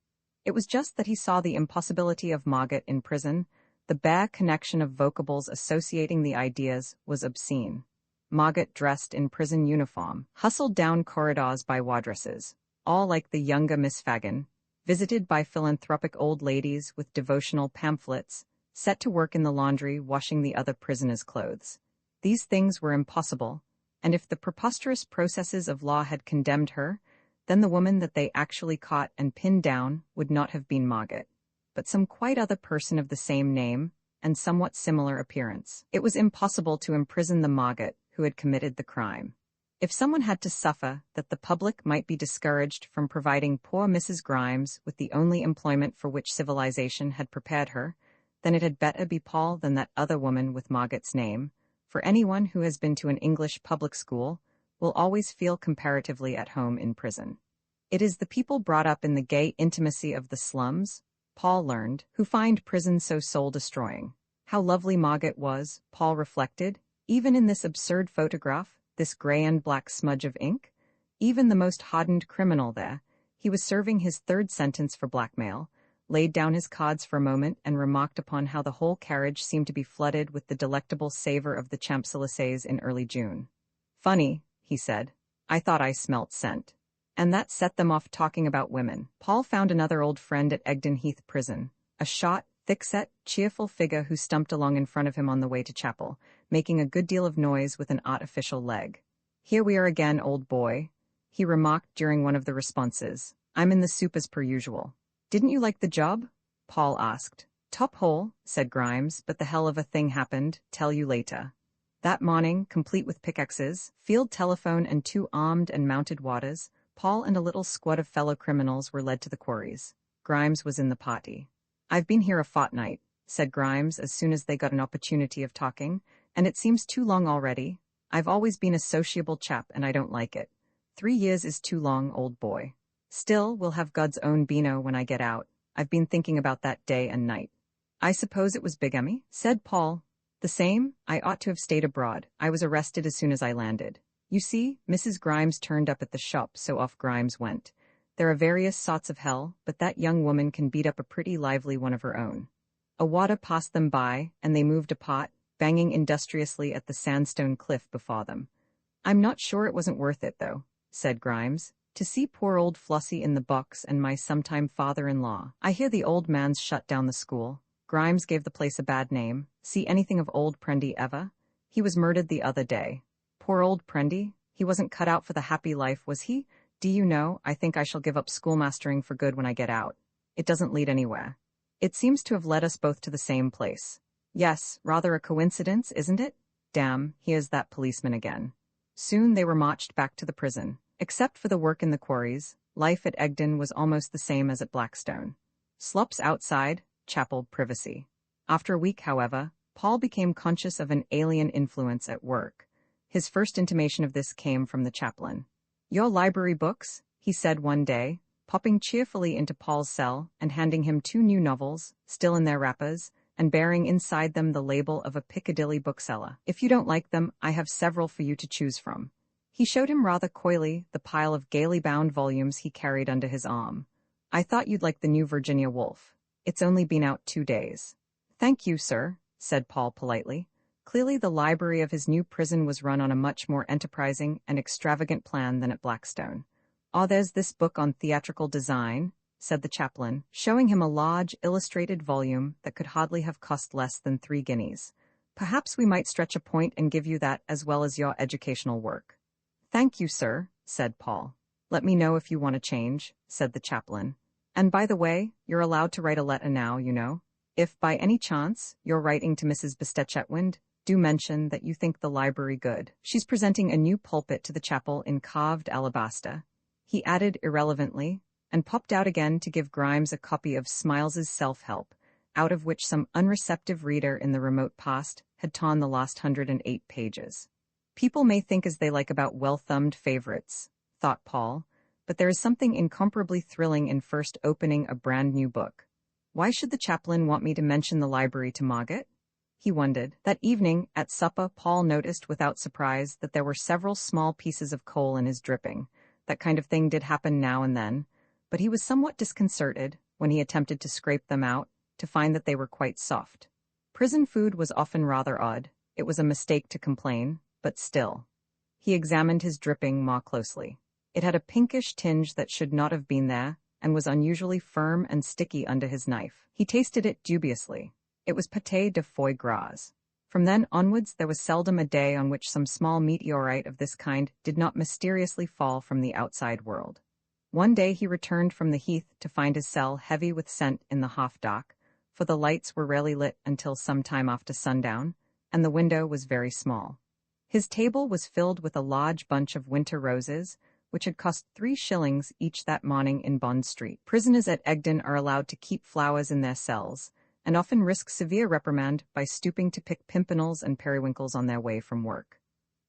It was just that he saw the impossibility of Margaret in prison. The bare connection of vocables associating the ideas was obscene. Margaret dressed in prison uniform, hustled down corridors by wardresses, all like the younger Miss Fagin, visited by philanthropic old ladies with devotional pamphlets, set to work in the laundry washing the other prisoners' clothes. These things were impossible, and if the preposterous processes of law had condemned her, then the woman that they actually caught and pinned down would not have been Margaret, but some quite other person of the same name and somewhat similar appearance. It was impossible to imprison the Margaret who had committed the crime. If someone had to suffer that the public might be discouraged from providing poor Mrs. Grimes with the only employment for which civilization had prepared her, then it had better be Paul than that other woman with Margaret's name, for anyone who has been to an English public school will always feel comparatively at home in prison. It is the people brought up in the gay intimacy of the slums, Paul learned, who find prison so soul-destroying. How lovely Margaret was, Paul reflected, even in this absurd photograph, this gray and black smudge of ink. Even the most hardened criminal there. He was serving his third sentence for blackmail, laid down his cards for a moment and remarked upon how the whole carriage seemed to be flooded with the delectable savor of the Champs-Élysées in early June. Funny, he said. I thought I smelt scent. And that set them off talking about women. Paul found another old friend at Egdon Heath Prison, a short, thick-set, cheerful figure who stumped along in front of him on the way to chapel, making a good deal of noise with an artificial leg. Here we are again, old boy, he remarked during one of the responses. I'm in the soup as per usual. Didn't you like the job? Paul asked. Top hole, said Grimes, but the hell of a thing happened, tell you later. That morning, complete with pickaxes, field telephone and 2 armed and mounted warders, Paul and a little squad of fellow criminals were led to the quarries. Grimes was in the party. I've been here a fortnight, said Grimes as soon as they got an opportunity of talking, and it seems too long already. I've always been a sociable chap and I don't like it. 3 years is too long, old boy. Still, we'll have God's own Beano when I get out. I've been thinking about that day and night. I suppose it was bigamy, said Paul. The same, I ought to have stayed abroad. I was arrested as soon as I landed. You see, Mrs. Grimes turned up at the shop, so off Grimes went. There are various sorts of hell, but that young woman can beat up a pretty lively one of her own. A water passed them by, and they moved apart, banging industriously at the sandstone cliff before them. I'm not sure it wasn't worth it, though, said Grimes. To see poor old Flossie in the box and my sometime father-in-law. I hear the old man's shut down the school. Grimes gave the place a bad name. See anything of old Prendy ever? He was murdered the other day. Poor old Prendy? He wasn't cut out for the happy life, was he? Do you know, I think I shall give up schoolmastering for good when I get out. It doesn't lead anywhere. It seems to have led us both to the same place. Yes, rather a coincidence, isn't it? Damn, here's that policeman again. Soon they were marched back to the prison. Except for the work in the quarries, life at Egdon was almost the same as at Blackstone. Slops outside, chapel privacy. After a week, however, Paul became conscious of an alien influence at work. His first intimation of this came from the chaplain. Your library books, he said one day, popping cheerfully into Paul's cell and handing him 2 new novels, still in their wrappers, and bearing inside them the label of a Piccadilly bookseller. If you don't like them, I have several for you to choose from. He showed him rather coyly the pile of gaily bound volumes he carried under his arm. I thought you'd like the new Virginia Woolf. It's only been out 2 days. Thank you, sir, said Paul politely. Clearly the library of his new prison was run on a much more enterprising and extravagant plan than at Blackstone. Oh, there's this book on theatrical design, said the chaplain, showing him a large, illustrated volume that could hardly have cost less than 3 guineas. Perhaps we might stretch a point and give you that as well as your educational work. Thank you, sir, said Paul. Let me know if you want to change, said the chaplain. And by the way, you're allowed to write a letter now, you know. If, by any chance, you're writing to Mrs. Bestet-Chetwynd, do mention that you think the library good. She's presenting a new pulpit to the chapel in carved alabaster. He added irrelevantly, and popped out again to give Grimes a copy of Smiles's Self-Help, out of which some unreceptive reader in the remote past had torn the last 108 pages. People may think as they like about well-thumbed favorites, thought Paul, but there is something incomparably thrilling in first opening a brand new book. Why should the chaplain want me to mention the library to Margaret? He wondered. That evening, at supper, Paul noticed without surprise that there were several small pieces of coal in his dripping. That kind of thing did happen now and then, but he was somewhat disconcerted, when he attempted to scrape them out, to find that they were quite soft. Prison food was often rather odd. It was a mistake to complain, but still. He examined his dripping more closely. It had a pinkish tinge that should not have been there, and was unusually firm and sticky under his knife. He tasted it dubiously. It was pâté de foie gras. From then onwards there was seldom a day on which some small meteorite of this kind did not mysteriously fall from the outside world. One day he returned from the heath to find his cell heavy with scent in the half-dock, for the lights were rarely lit until some time after sundown, and the window was very small. His table was filled with a large bunch of winter roses, which had cost 3 shillings each that morning in Bond Street. Prisoners at Egdon are allowed to keep flowers in their cells, and often risk severe reprimand by stooping to pick pimpernels and periwinkles on their way from work.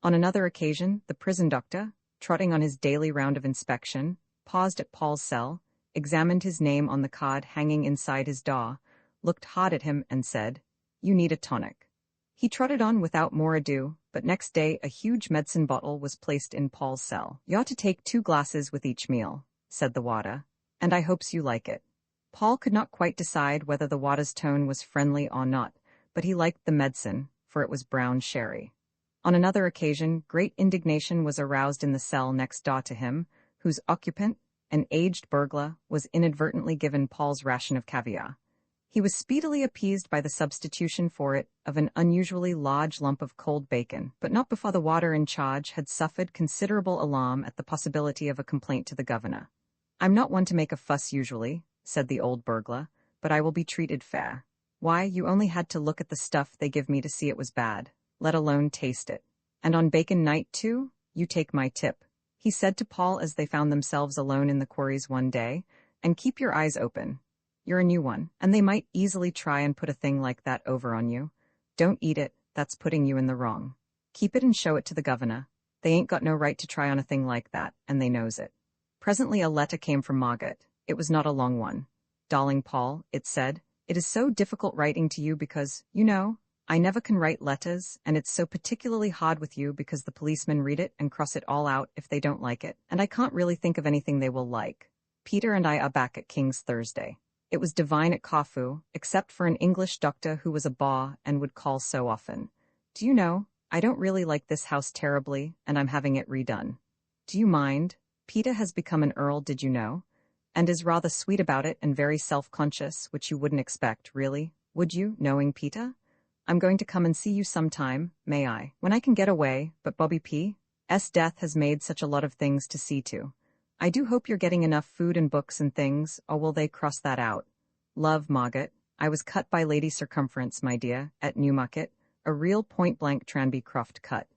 On another occasion, the prison doctor, trotting on his daily round of inspection, paused at Paul's cell, examined his name on the card hanging inside his jaw, looked hard at him and said, "You need a tonic." He trotted on without more ado, but next day a huge medicine bottle was placed in Paul's cell. "You ought to take 2 glasses with each meal," said the water, "and I hopes you like it." Paul could not quite decide whether the water's tone was friendly or not, but he liked the medicine, for it was brown sherry. On another occasion, great indignation was aroused in the cell next door to him, whose occupant, an aged burglar, was inadvertently given Paul's ration of caviar. He was speedily appeased by the substitution for it of an unusually large lump of cold bacon, but not before the warder in charge had suffered considerable alarm at the possibility of a complaint to the governor. "I'm not one to make a fuss usually," said the old burglar, "but I will be treated fair. Why, you only had to look at the stuff they give me to see it was bad, let alone taste it. And on bacon night, too? You take my tip," he said to Paul as they found themselves alone in the quarries one day, "and keep your eyes open. You're a new one, and they might easily try and put a thing like that over on you. Don't eat it, that's putting you in the wrong. Keep it and show it to the governor. They ain't got no right to try on a thing like that, and they knows it." Presently a letter came from Margaret. It was not a long one. "Darling Paul," it said, "it is so difficult writing to you because, you know, I never can write letters, and it's so particularly hard with you because the policemen read it and cross it all out if they don't like it, and I can't really think of anything they will like. Peter and I are back at King's Thursday. It was divine at Corfu, except for an English doctor who was a Waugh and would call so often. Do you know, I don't really like this house terribly, and I'm having it redone. Do you mind? Peter has become an earl, did you know? And is rather sweet about it and very self-conscious, which you wouldn't expect, really, would you, knowing Peter? I'm going to come and see you sometime, may I? When I can get away, but Bobby P.'s death has made such a lot of things to see to. I do hope you're getting enough food and books and things, or will they cross that out? Love, Margaret. I was cut by Lady Circumference, my dear, at Newmarket, a real point-blank Tranby Croft cut.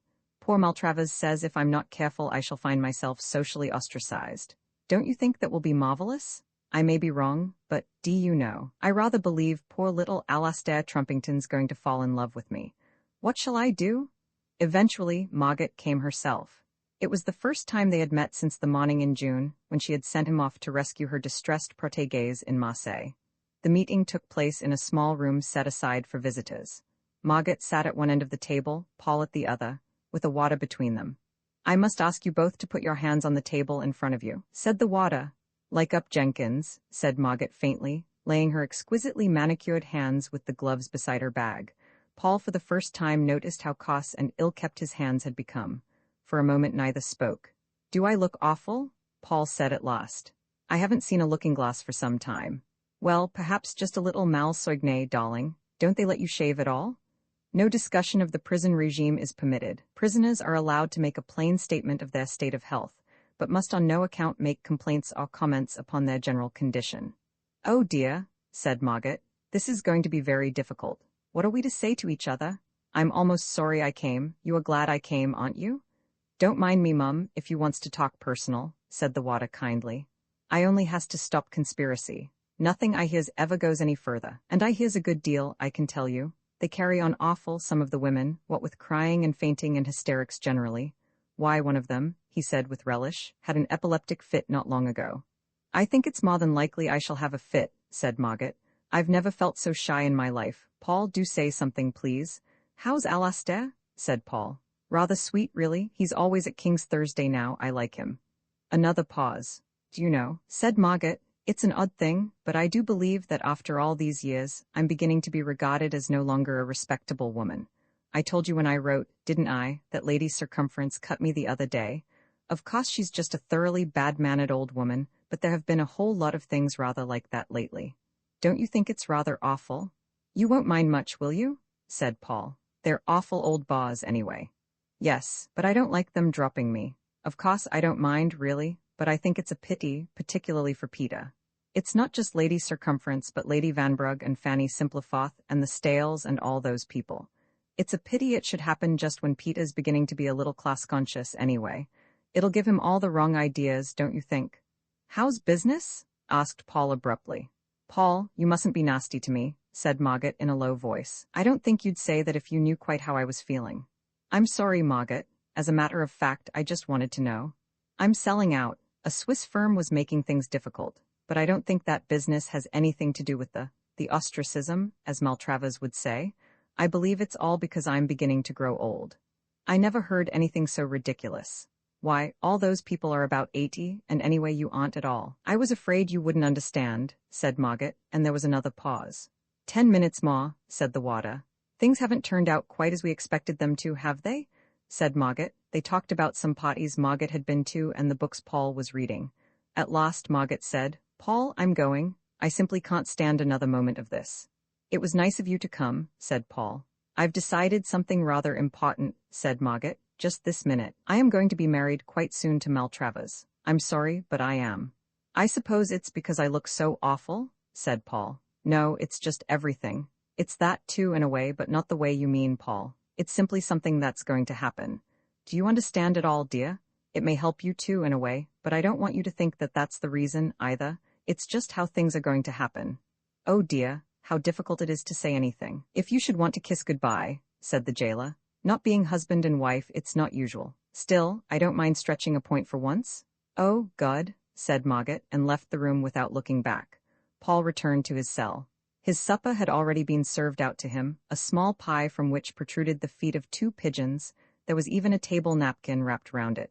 Poor Maltravers says if I'm not careful I shall find myself socially ostracized. Don't you think that will be marvelous? I may be wrong, but, do you know, I rather believe poor little Alastair Trumpington's going to fall in love with me. What shall I do? Eventually, Margaret came herself. It was the first time they had met since the morning in June, when she had sent him off to rescue her distressed protégés in Marseille. The meeting took place in a small room set aside for visitors. Margaret sat at one end of the table, Paul at the other, with a water between them. "I must ask you both to put your hands on the table in front of you," said the water. "Like up, Jenkins," said Margaret faintly, laying her exquisitely manicured hands with the gloves beside her bag. Paul for the first time noticed how coarse and ill-kept his hands had become. For a moment neither spoke. "Do I look awful?" Paul said at last. "I haven't seen a looking-glass for some time." "Well, perhaps just a little mal-soigné, darling. Don't they let you shave at all?" No discussion of the prison regime is permitted. Prisoners are allowed to make a plain statement of their state of health, but must on no account make complaints or comments upon their general condition. "Oh dear," said Margaret, "this is going to be very difficult. What are we to say to each other? I'm almost sorry I came. You are glad I came, aren't you?" "Don't mind me, Mum, if you wants to talk personal," said the water kindly. "I only has to stop conspiracy. Nothing I hears ever goes any further, and I hears a good deal, I can tell you. They carry on awful, some of the women, what with crying and fainting and hysterics generally. Why, one of them," he said with relish, "had an epileptic fit not long ago." "I think it's more than likely I shall have a fit," said Margaret. "I've never felt so shy in my life. Paul, do say something, please." "How's Alastair?" said Paul. "Rather sweet, really. He's always at King's Thursday now. I like him." Another pause. "Do you know," said Margaret, "it's an odd thing, but I do believe that after all these years, I'm beginning to be regarded as no longer a respectable woman. I told you when I wrote, didn't I, that Lady Circumference cut me the other day? Of course she's just a thoroughly bad-mannered old woman, but there have been a whole lot of things rather like that lately. Don't you think it's rather awful?" "You won't mind much, will you?" said Paul. "They're awful old Waughs anyway." "Yes, but I don't like them dropping me. Of course I don't mind, really, but I think it's a pity, particularly for Peter. It's not just Lady Circumference but Lady Vanbrugh and Fanny Simpleforth and the Stales and all those people. It's a pity it should happen just when Peter's beginning to be a little class-conscious anyway. It'll give him all the wrong ideas, don't you think?" "How's business?" asked Paul abruptly. "Paul, you mustn't be nasty to me," said Margaret in a low voice. "I don't think you'd say that if you knew quite how I was feeling." "I'm sorry, Margaret. As a matter of fact, I just wanted to know. I'm selling out. A Swiss firm was making things difficult. but I don't think that business has anything to do with the ostracism, as Maltravers would say. I believe it's all because I'm beginning to grow old. I never heard anything so ridiculous. Why, all those people are about 80, and anyway you aren't at all. I was afraid you wouldn't understand, said Margaret, and there was another pause. 10 minutes, Ma, said the water. Things haven't turned out quite as we expected them to, have they? Said Margaret. They talked about some parties Margaret had been to and the books Paul was reading. At last Margaret said, Paul, I'm going. I simply can't stand another moment of this. It was nice of you to come, said Paul. I've decided something rather important, said Margaret. Just this minute. I am going to be married quite soon to Maltravers. I'm sorry, but I am. I suppose it's because I look so awful, said Paul. No, it's just everything. It's that too in a way, but not the way you mean, Paul. It's simply something that's going to happen. Do you understand it all, dear? It may help you too in a way, but I don't want you to think that that's the reason, either. It's just how things are going to happen. Oh dear, how difficult it is to say anything. If you should want to kiss goodbye, said the jailer. Not being husband and wife, it's not usual. Still, I don't mind stretching a point for once. Oh, God, said Margaret, and left the room without looking back. Paul returned to his cell. His supper had already been served out to him, a small pie from which protruded the feet of 2 pigeons. There was even a table napkin wrapped round it.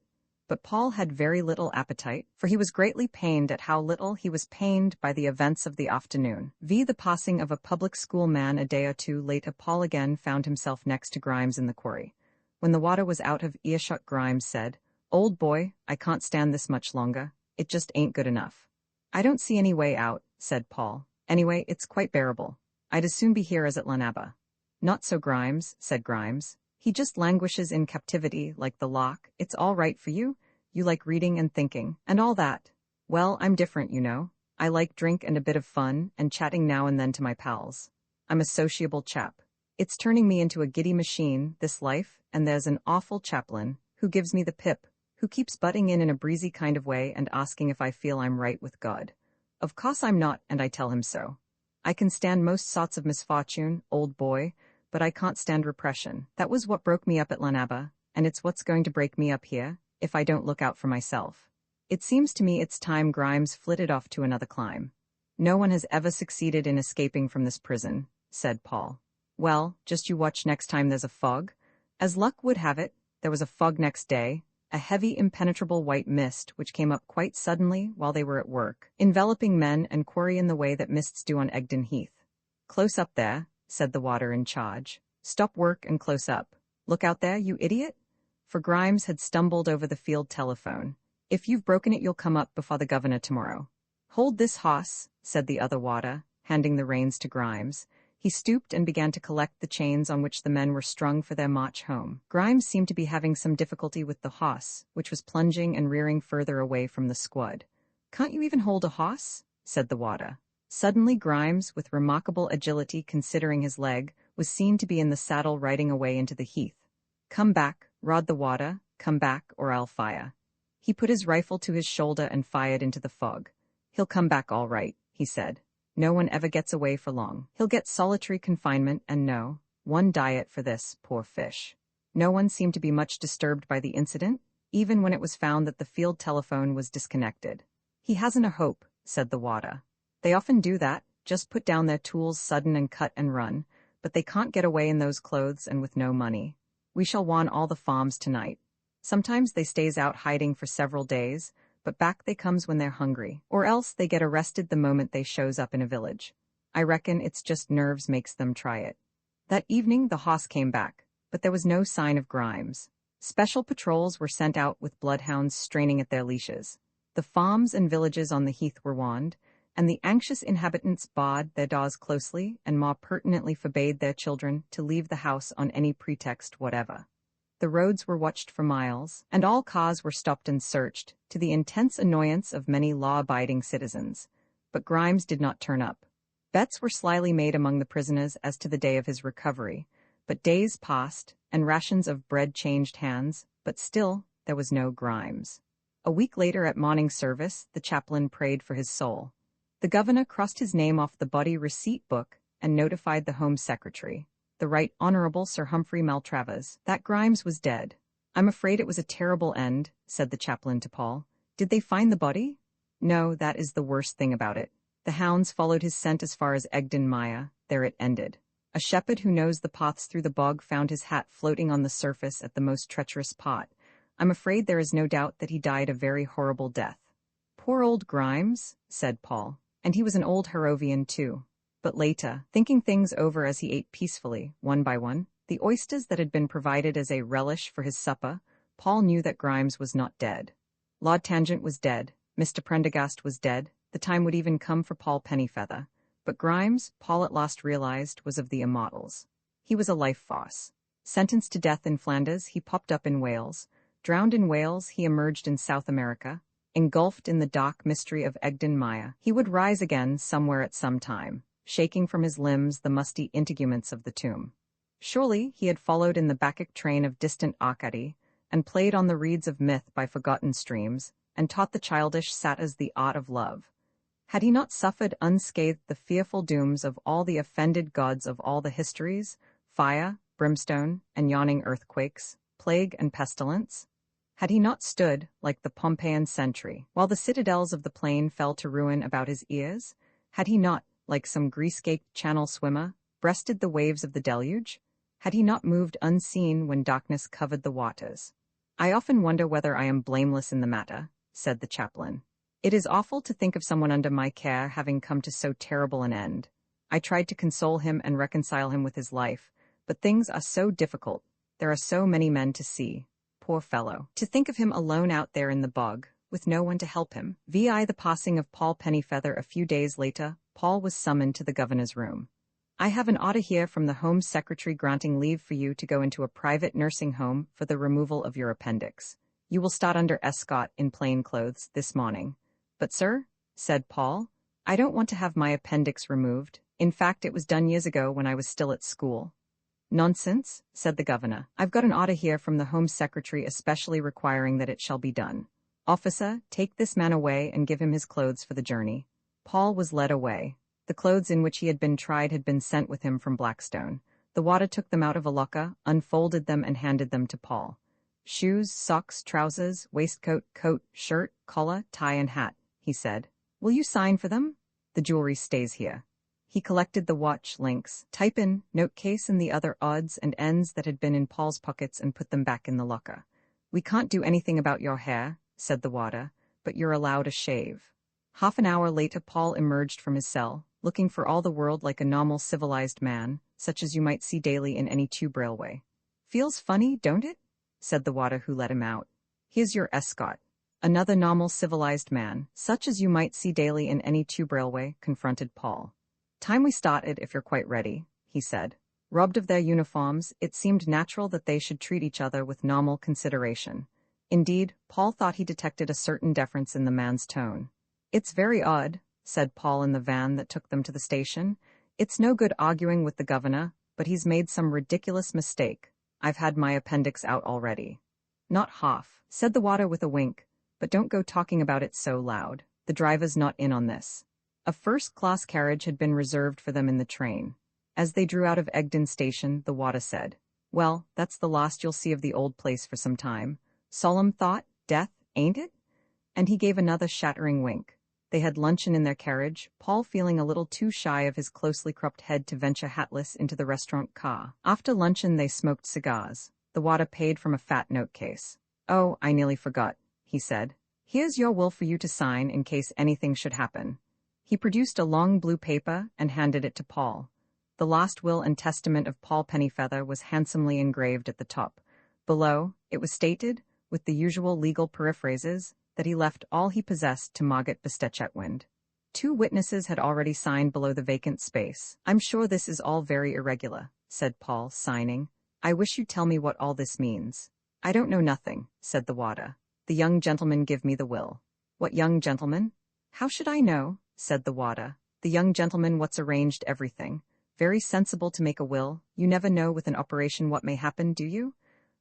But Paul had very little appetite, for he was greatly pained at how little he was pained by the events of the afternoon. The passing of a public school man a day or two later, Paul again found himself next to Grimes in the quarry. When the water was out of earshot, Grimes said, Old boy, I can't stand this much longer. It just ain't good enough. I don't see any way out, said Paul. Anyway, it's quite bearable. I'd as soon be here as at Lanaba. Not so, Grimes, said Grimes. He just languishes in captivity like the lock. It's all right for you. You like reading and thinking, and all that. Well, I'm different, you know. I like drink and a bit of fun, and chatting now and then to my pals. I'm a sociable chap. It's turning me into a giddy machine, this life, and there's an awful chaplain, who gives me the pip, who keeps butting in a breezy kind of way and asking if I feel I'm right with God. Of course I'm not, and I tell him so. I can stand most sorts of misfortune, old boy, but I can't stand repression. That was what broke me up at Lanaba, and it's what's going to break me up here, if I don't look out for myself. It seems to me it's time Grimes flitted off to another clime. No one has ever succeeded in escaping from this prison, said Paul. Well, just you watch next time there's a fog. As luck would have it, there was a fog next day, a heavy impenetrable white mist which came up quite suddenly while they were at work, enveloping men and quarry in the way that mists do on Egdon Heath. Close up there, said the water in charge. Stop work and close up. Look out there, you idiot. For Grimes had stumbled over the field telephone. If you've broken it, you'll come up before the governor tomorrow. Hold this hoss, said the other water, handing the reins to Grimes. He stooped and began to collect the chains on which the men were strung for their march home. Grimes seemed to be having some difficulty with the hoss, which was plunging and rearing further away from the squad. Can't you even hold a hoss? Said the water. Suddenly Grimes, with remarkable agility considering his leg, was seen to be in the saddle riding away into the heath. Come back, roared the water, come back, or I'll fire. He put his rifle to his shoulder and fired into the fog. He'll come back all right, he said. No one ever gets away for long. He'll get solitary confinement and no one diet for this, poor fish. No one seemed to be much disturbed by the incident, even when it was found that the field telephone was disconnected. He hasn't a hope, said the water. They often do that, just put down their tools sudden and cut and run, but they can't get away in those clothes and with no money. We shall want all the farms tonight. Sometimes they stays out hiding for several days, but back they comes when they're hungry, or else they get arrested the moment they shows up in a village. I reckon it's just nerves makes them try it. That evening the hoss came back, but there was no sign of Grimes. Special patrols were sent out with bloodhounds straining at their leashes. The farms and villages on the heath were warned, and the anxious inhabitants barred their doors closely and more pertinently forbade their children to leave the house on any pretext whatever. The roads were watched for miles, and all cars were stopped and searched, to the intense annoyance of many law-abiding citizens. But Grimes did not turn up. Bets were slyly made among the prisoners as to the day of his recovery, but days passed, and rations of bread changed hands, but still there was no Grimes. A week later at morning service, the chaplain prayed for his soul. The governor crossed his name off the body receipt book and notified the Home Secretary, the Right Honorable Sir Humphrey Maltravers, that Grimes was dead. I'm afraid it was a terrible end, said the chaplain to Paul. Did they find the body? No, that is the worst thing about it. The hounds followed his scent as far as Egdon Maya. There it ended. A shepherd who knows the paths through the bog found his hat floating on the surface at the most treacherous pot. I'm afraid there is no doubt that he died a very horrible death. Poor old Grimes, said Paul. And he was an old Harrovian too. But later, thinking things over as he ate peacefully, one by one, the oysters that had been provided as a relish for his supper, Paul knew that Grimes was not dead. Lord Tangent was dead, Mr. Prendergast was dead, the time would even come for Paul Pennyfeather. But Grimes, Paul at last realized, was of the immortals. He was a life force. Sentenced to death in Flanders, he popped up in Wales. Drowned in Wales, he emerged in South America. Engulfed in the dark mystery of Egdon Maya, he would rise again somewhere at some time, shaking from his limbs the musty integuments of the tomb. Surely he had followed in the Bacchic train of distant Arcady, and played on the reeds of myth by forgotten streams, and taught the childish satyrs the art of love. Had he not suffered unscathed the fearful dooms of all the offended gods of all the histories, fire, brimstone, and yawning earthquakes, plague and pestilence? Had he not stood, like the Pompeian sentry, while the citadels of the plain fell to ruin about his ears? Had he not, like some grease-caked channel swimmer, breasted the waves of the deluge? Had he not moved unseen when darkness covered the waters? I often wonder whether I am blameless in the matter, said the chaplain. It is awful to think of someone under my care having come to so terrible an end. I tried to console him and reconcile him with his life, but things are so difficult. There are so many men to see. Poor fellow. To think of him alone out there in the bog, with no one to help him. The passing of Paul Pennyfeather a few days later, Paul was summoned to the governor's room. I have an order here from the Home Secretary granting leave for you to go into a private nursing home for the removal of your appendix. You will start under escort in plain clothes this morning. But sir, said Paul, I don't want to have my appendix removed. In fact, it was done years ago when I was still at school. Nonsense, said the governor. I've got an order here from the Home Secretary especially requiring that it shall be done. Officer, take this man away and give him his clothes for the journey. Paul was led away. The clothes in which he had been tried had been sent with him from Blackstone. The warder took them out of a locker, unfolded them and handed them to Paul. Shoes, socks, trousers, waistcoat, coat, shirt, collar, tie and hat, he said. Will you sign for them? The jewelry stays here. He collected the watch links, type-in, note case and the other odds and ends that had been in Paul's pockets and put them back in the locker. We can't do anything about your hair, said the warder, but you're allowed a shave. Half an hour later Paul emerged from his cell, looking for all the world like a normal civilized man, such as you might see daily in any tube railway. Feels funny, don't it? Said the warder who let him out. Here's your escort. Another normal civilized man, such as you might see daily in any tube railway, confronted Paul. Time we started if you're quite ready, he said. Robbed of their uniforms, it seemed natural that they should treat each other with normal consideration. Indeed, Paul thought he detected a certain deference in the man's tone. It's very odd, said Paul in the van that took them to the station. It's no good arguing with the governor, but he's made some ridiculous mistake. I've had my appendix out already. Not half, said the warder with a wink, but don't go talking about it so loud. The driver's not in on this. A first-class carriage had been reserved for them in the train. As they drew out of Egdon station, the warder said, Well, that's the last you'll see of the old place for some time. Solemn thought, death, ain't it? And he gave another shattering wink. They had luncheon in their carriage, Paul feeling a little too shy of his closely cropped head to venture hatless into the restaurant car. After luncheon they smoked cigars. The warder paid from a fat note case. Oh, I nearly forgot, he said. Here's your will for you to sign in case anything should happen. He produced a long blue paper and handed it to Paul. The last will and testament of Paul Pennyfeather was handsomely engraved at the top. Below, it was stated, with the usual legal periphrases, that he left all he possessed to Margaret Bestetchetwind. 2 witnesses had already signed below the vacant space. I'm sure this is all very irregular, said Paul, signing. I wish you'd tell me what all this means. I don't know nothing, said the warder. The young gentleman give me the will. What young gentleman? How should I know? Said the warder. The young gentleman what's arranged everything. Very sensible to make a will. You never know with an operation what may happen, do you?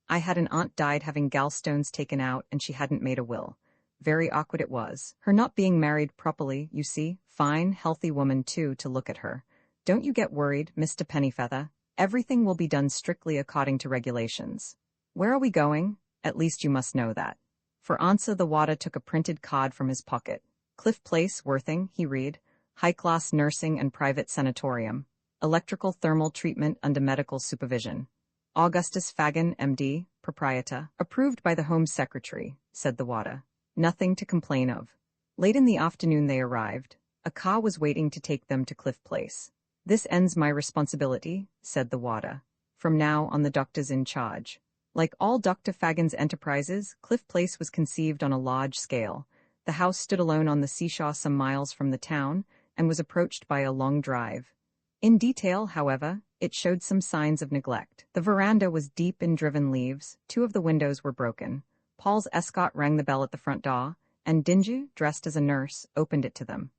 I had an aunt died having gallstones taken out and she hadn't made a will. Very awkward it was. Her not being married properly, you see. Fine, healthy woman, too, to look at her. Don't you get worried, Mr. Pennyfeather. Everything will be done strictly according to regulations. Where are we going? At least you must know that. For answer the warder took a printed card from his pocket. Cliff Place, Worthing, he read. High-class nursing and private sanatorium. Electrical thermal treatment under medical supervision. Augustus Fagan, M.D., proprietor. Approved by the Home Secretary, said the Waugh. Nothing to complain of. Late in the afternoon they arrived. A car was waiting to take them to Cliff Place. This ends my responsibility, said the Waugh. From now on the doctor's in charge. Like all Dr. Fagan's enterprises, Cliff Place was conceived on a large scale. The house stood alone on the seashore some miles from the town, and was approached by a long drive. In detail, however, it showed some signs of neglect. The veranda was deep in driven leaves, 2 of the windows were broken. Paul's escort rang the bell at the front door, and Dingy, dressed as a nurse, opened it to them.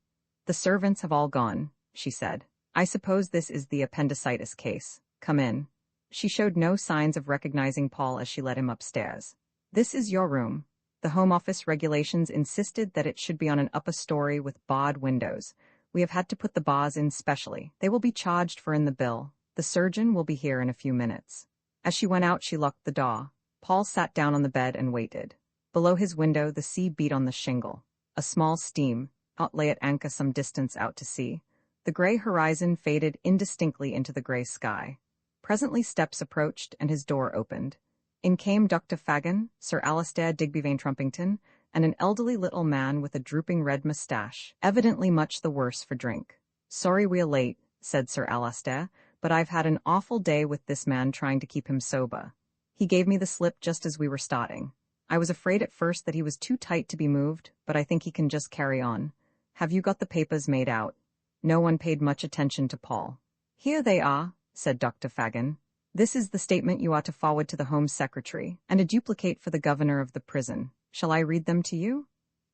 The servants have all gone, she said. I suppose this is the appendicitis case. Come in. She showed no signs of recognizing Paul as she led him upstairs. This is your room. The Home Office regulations insisted that it should be on an upper story with barred windows. We have had to put the bars in specially. They will be charged for in the bill. The surgeon will be here in a few minutes. As she went out, she locked the door. Paul sat down on the bed and waited. Below his window, the sea beat on the shingle. A small steam yacht lay at anchor some distance out to sea. The gray horizon faded indistinctly into the gray sky. Presently steps approached, and his door opened. In came Dr. Fagan, Sir Alastair Digby Vane Trumpington, and an elderly little man with a drooping red moustache, evidently much the worse for drink. Sorry we're late, said Sir Alastair, but I've had an awful day with this man trying to keep him sober. He gave me the slip just as we were starting. I was afraid at first that he was too tight to be moved, but I think he can just carry on. Have you got the papers made out? No one paid much attention to Paul. Here they are, said Dr. Fagan. This is the statement you are to forward to the Home Secretary, and a duplicate for the governor of the prison. Shall I read them to you?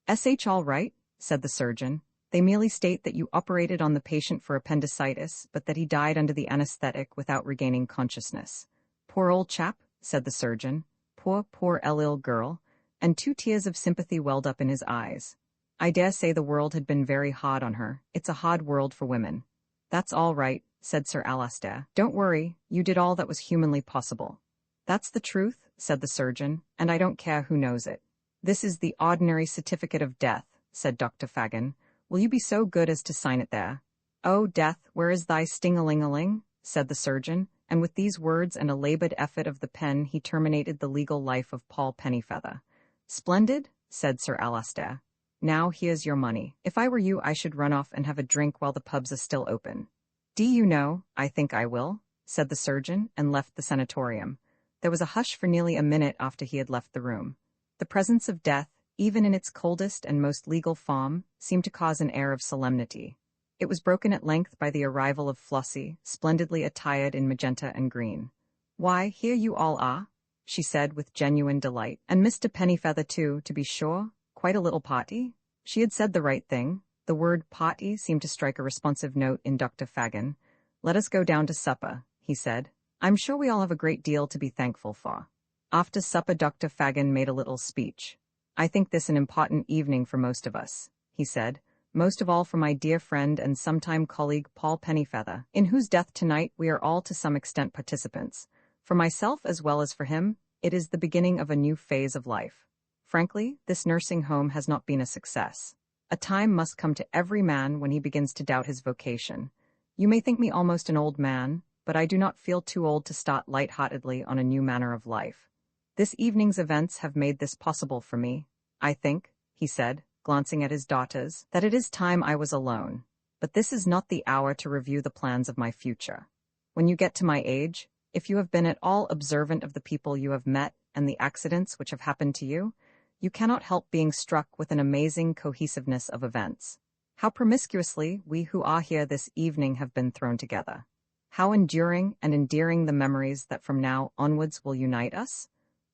S.H. All right, said the surgeon. They merely state that you operated on the patient for appendicitis, but that he died under the anesthetic without regaining consciousness. Poor old chap, said the surgeon. Poor ill girl, and 2 tears of sympathy welled up in his eyes. I dare say the world had been very hard on her. It's a hard world for women. That's all right, said Sir Alastair. Don't worry, you did all that was humanly possible. That's the truth, said the surgeon, and I don't care who knows it. This is the ordinary certificate of death, said Dr. Fagan. Will you be so good as to sign it there? Oh, death, where is thy sting-a-ling-a-ling? Said the surgeon, and with these words and a labored effort of the pen he terminated the legal life of Paul Pennyfeather. Splendid, said Sir Alastair. Now here's your money. If I were you, I should run off and have a drink while the pubs are still open. Do you know, I think I will, said the surgeon, and left the sanatorium. There was a hush for nearly a minute after he had left the room. The presence of death, even in its coldest and most legal form, seemed to cause an air of solemnity. It was broken at length by the arrival of Flossie, splendidly attired in magenta and green. Why, here you all are, she said with genuine delight. And Mr. Pennyfeather too, to be sure. Quite a little party? She had said the right thing. The word party seemed to strike a responsive note in Dr. Fagan. Let us go down to supper, he said. I'm sure we all have a great deal to be thankful for. After supper, Dr. Fagan made a little speech. I think this an important evening for most of us, he said. Most of all for my dear friend and sometime colleague Paul Pennyfeather, in whose death tonight we are all to some extent participants. For myself as well as for him, it is the beginning of a new phase of life. Frankly, this nursing home has not been a success. A time must come to every man when he begins to doubt his vocation. You may think me almost an old man, but I do not feel too old to start light-heartedly on a new manner of life. This evening's events have made this possible for me. I think, he said, glancing at his daughters, that it is time I was alone. But this is not the hour to review the plans of my future. When you get to my age, if you have been at all observant of the people you have met and the accidents which have happened to you, you cannot help being struck with an amazing cohesiveness of events. How promiscuously we who are here this evening have been thrown together. How enduring and endearing the memories that from now onwards will unite us.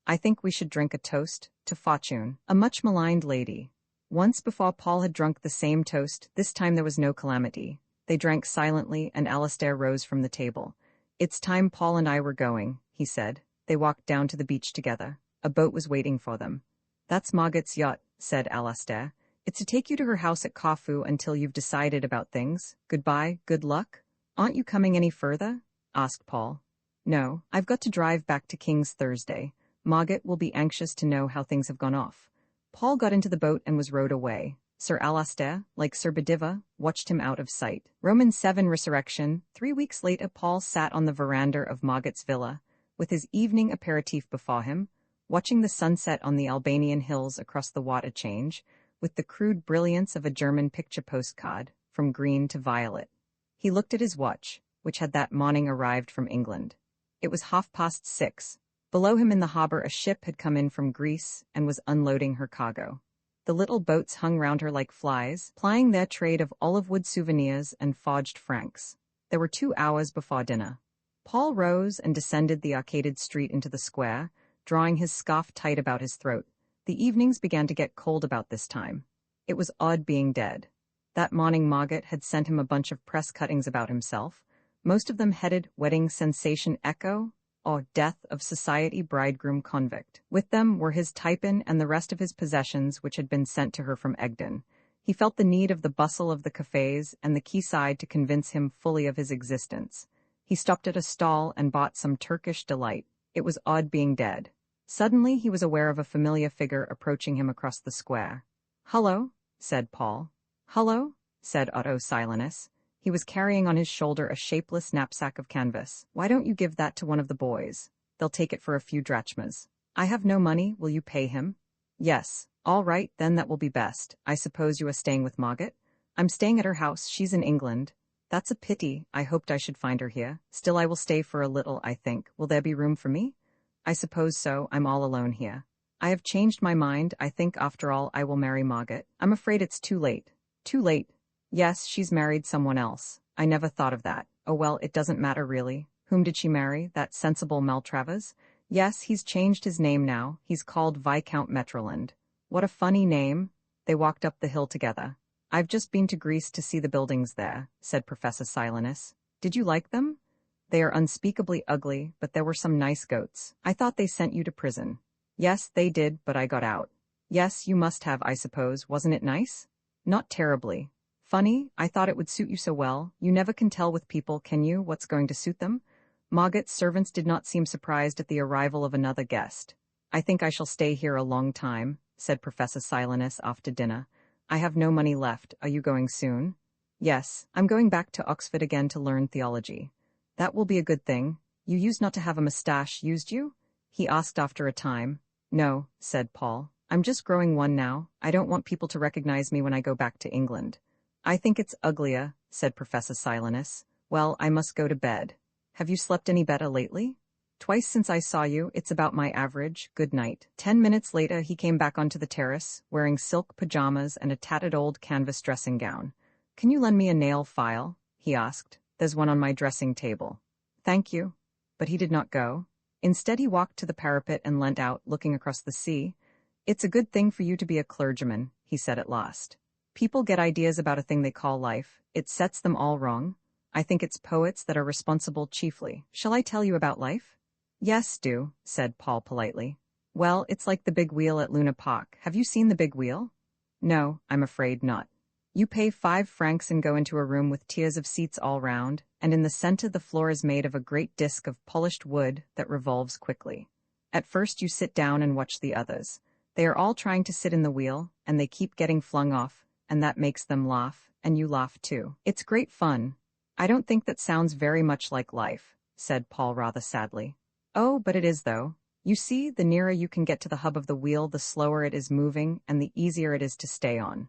I think we should drink a toast to Fortune, a much maligned lady. Once before Paul had drunk the same toast, this time there was no calamity. They drank silently, and Alastair rose from the table. It's time Paul and I were going, he said. They walked down to the beach together. A boat was waiting for them. That's Margaret's yacht, said Alastair. It's to take you to her house at Corfu until you've decided about things. Goodbye, good luck. Aren't you coming any further? Asked Paul. No, I've got to drive back to King's Thursday. Margaret will be anxious to know how things have gone off. Paul got into the boat and was rowed away. Sir Alastair, like Sir Bediva, watched him out of sight. Romans 7 Resurrection. 3 weeks later, Paul sat on the veranda of Margaret's villa, with his evening aperitif before him, watching the sunset on the Albanian hills across the water change, with the crude brilliance of a German picture postcard, from green to violet. He looked at his watch, which had that morning arrived from England. It was 6:30. Below him in the harbor a ship had come in from Greece and was unloading her cargo. The little boats hung round her like flies, plying their trade of olive wood souvenirs and forged francs. There were 2 hours before dinner. Paul rose and descended the arcaded street into the square, drawing his scarf tight about his throat. The evenings began to get cold about this time. It was odd being dead. That morning Margaret had sent him a bunch of press cuttings about himself, most of them headed Wedding Sensation Echo or Death of Society Bridegroom Convict. With them were his type-in and the rest of his possessions which had been sent to her from Egdon. He felt the need of the bustle of the cafes and the quayside to convince him fully of his existence. He stopped at a stall and bought some Turkish delight. It was odd being dead. Suddenly he was aware of a familiar figure approaching him across the square. "Hullo," said Paul. "Hullo," said Otto Silenus. He was carrying on his shoulder a shapeless knapsack of canvas. "Why don't you give that to one of the boys? They'll take it for a few drachmas." "I have no money, will you pay him?" "Yes." "All right, then that will be best. I suppose you are staying with Margaret?" "I'm staying at her house, she's in England." "That's a pity, I hoped I should find her here. Still I will stay for a little, I think. Will there be room for me?" "I suppose so, I'm all alone here." "I have changed my mind, I think after all I will marry Margaret. I'm afraid it's too late." "Too late?" "Yes, she's married someone else." "I never thought of that." "Oh well, it doesn't matter really." "Whom did she marry, that sensible Maltravers?" "Yes, he's changed his name now. He's called Viscount Metroland." "What a funny name." They walked up the hill together. "I've just been to Greece to see the buildings there," said Professor Silenus. "Did you like them?" "They are unspeakably ugly, but there were some nice goats." "I thought they sent you to prison." "Yes, they did, but I got out." "Yes, you must have, I suppose. Wasn't it nice?" "Not terribly." "Funny, I thought it would suit you so well. You never can tell with people, can you, what's going to suit them?" Margaret's servants did not seem surprised at the arrival of another guest. "I think I shall stay here a long time," said Professor Silenus after dinner. "I have no money left. Are you going soon?" "Yes, I'm going back to Oxford again to learn theology." "That will be a good thing. You used not to have a moustache, used you?" he asked after a time. "No," said Paul. "I'm just growing one now. I don't want people to recognize me when I go back to England." "I think it's uglier," said Professor Silenus. "Well, I must go to bed." "Have you slept any better lately?" "Twice since I saw you. It's about my average. Good night." 10 minutes later he came back onto the terrace, wearing silk pajamas and a tattered old canvas dressing gown. "Can you lend me a nail file?" he asked. "There's one on my dressing table." "Thank you." But he did not go. Instead he walked to the parapet and leant out, looking across the sea. "It's a good thing for you to be a clergyman," he said at last. "People get ideas about a thing they call life. It sets them all wrong. I think it's poets that are responsible chiefly. Shall I tell you about life?" "Yes, do," said Paul politely. "Well, it's like the big wheel at Luna Park. Have you seen the big wheel?" "No, I'm afraid not." You pay 5 francs and go into a room with tiers of seats all round, and in the center the floor is made of a great disc of polished wood that revolves quickly. At first you sit down and watch the others. They are all trying to sit in the wheel, and they keep getting flung off, and that makes them laugh, and you laugh too. It's great fun. "I don't think that sounds very much like life," said Paul rather sadly. "Oh, but it is though. You see, the nearer you can get to the hub of the wheel, the slower it is moving, and the easier it is to stay on.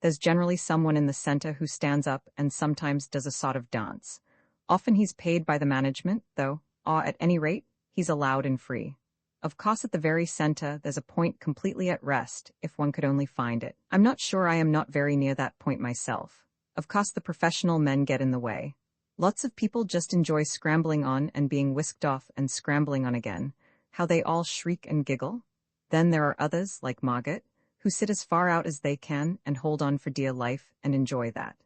There's generally someone in the center who stands up and sometimes does a sort of dance. Often he's paid by the management, though, or at any rate, he's allowed and free. Of course, at the very center, there's a point completely at rest, if one could only find it. I'm not sure, I am not very near that point myself. Of course, the professional men get in the way. Lots of people just enjoy scrambling on and being whisked off and scrambling on again. How they all shriek and giggle. Then there are others, like Margaret, who sit as far out as they can and hold on for dear life and enjoy that.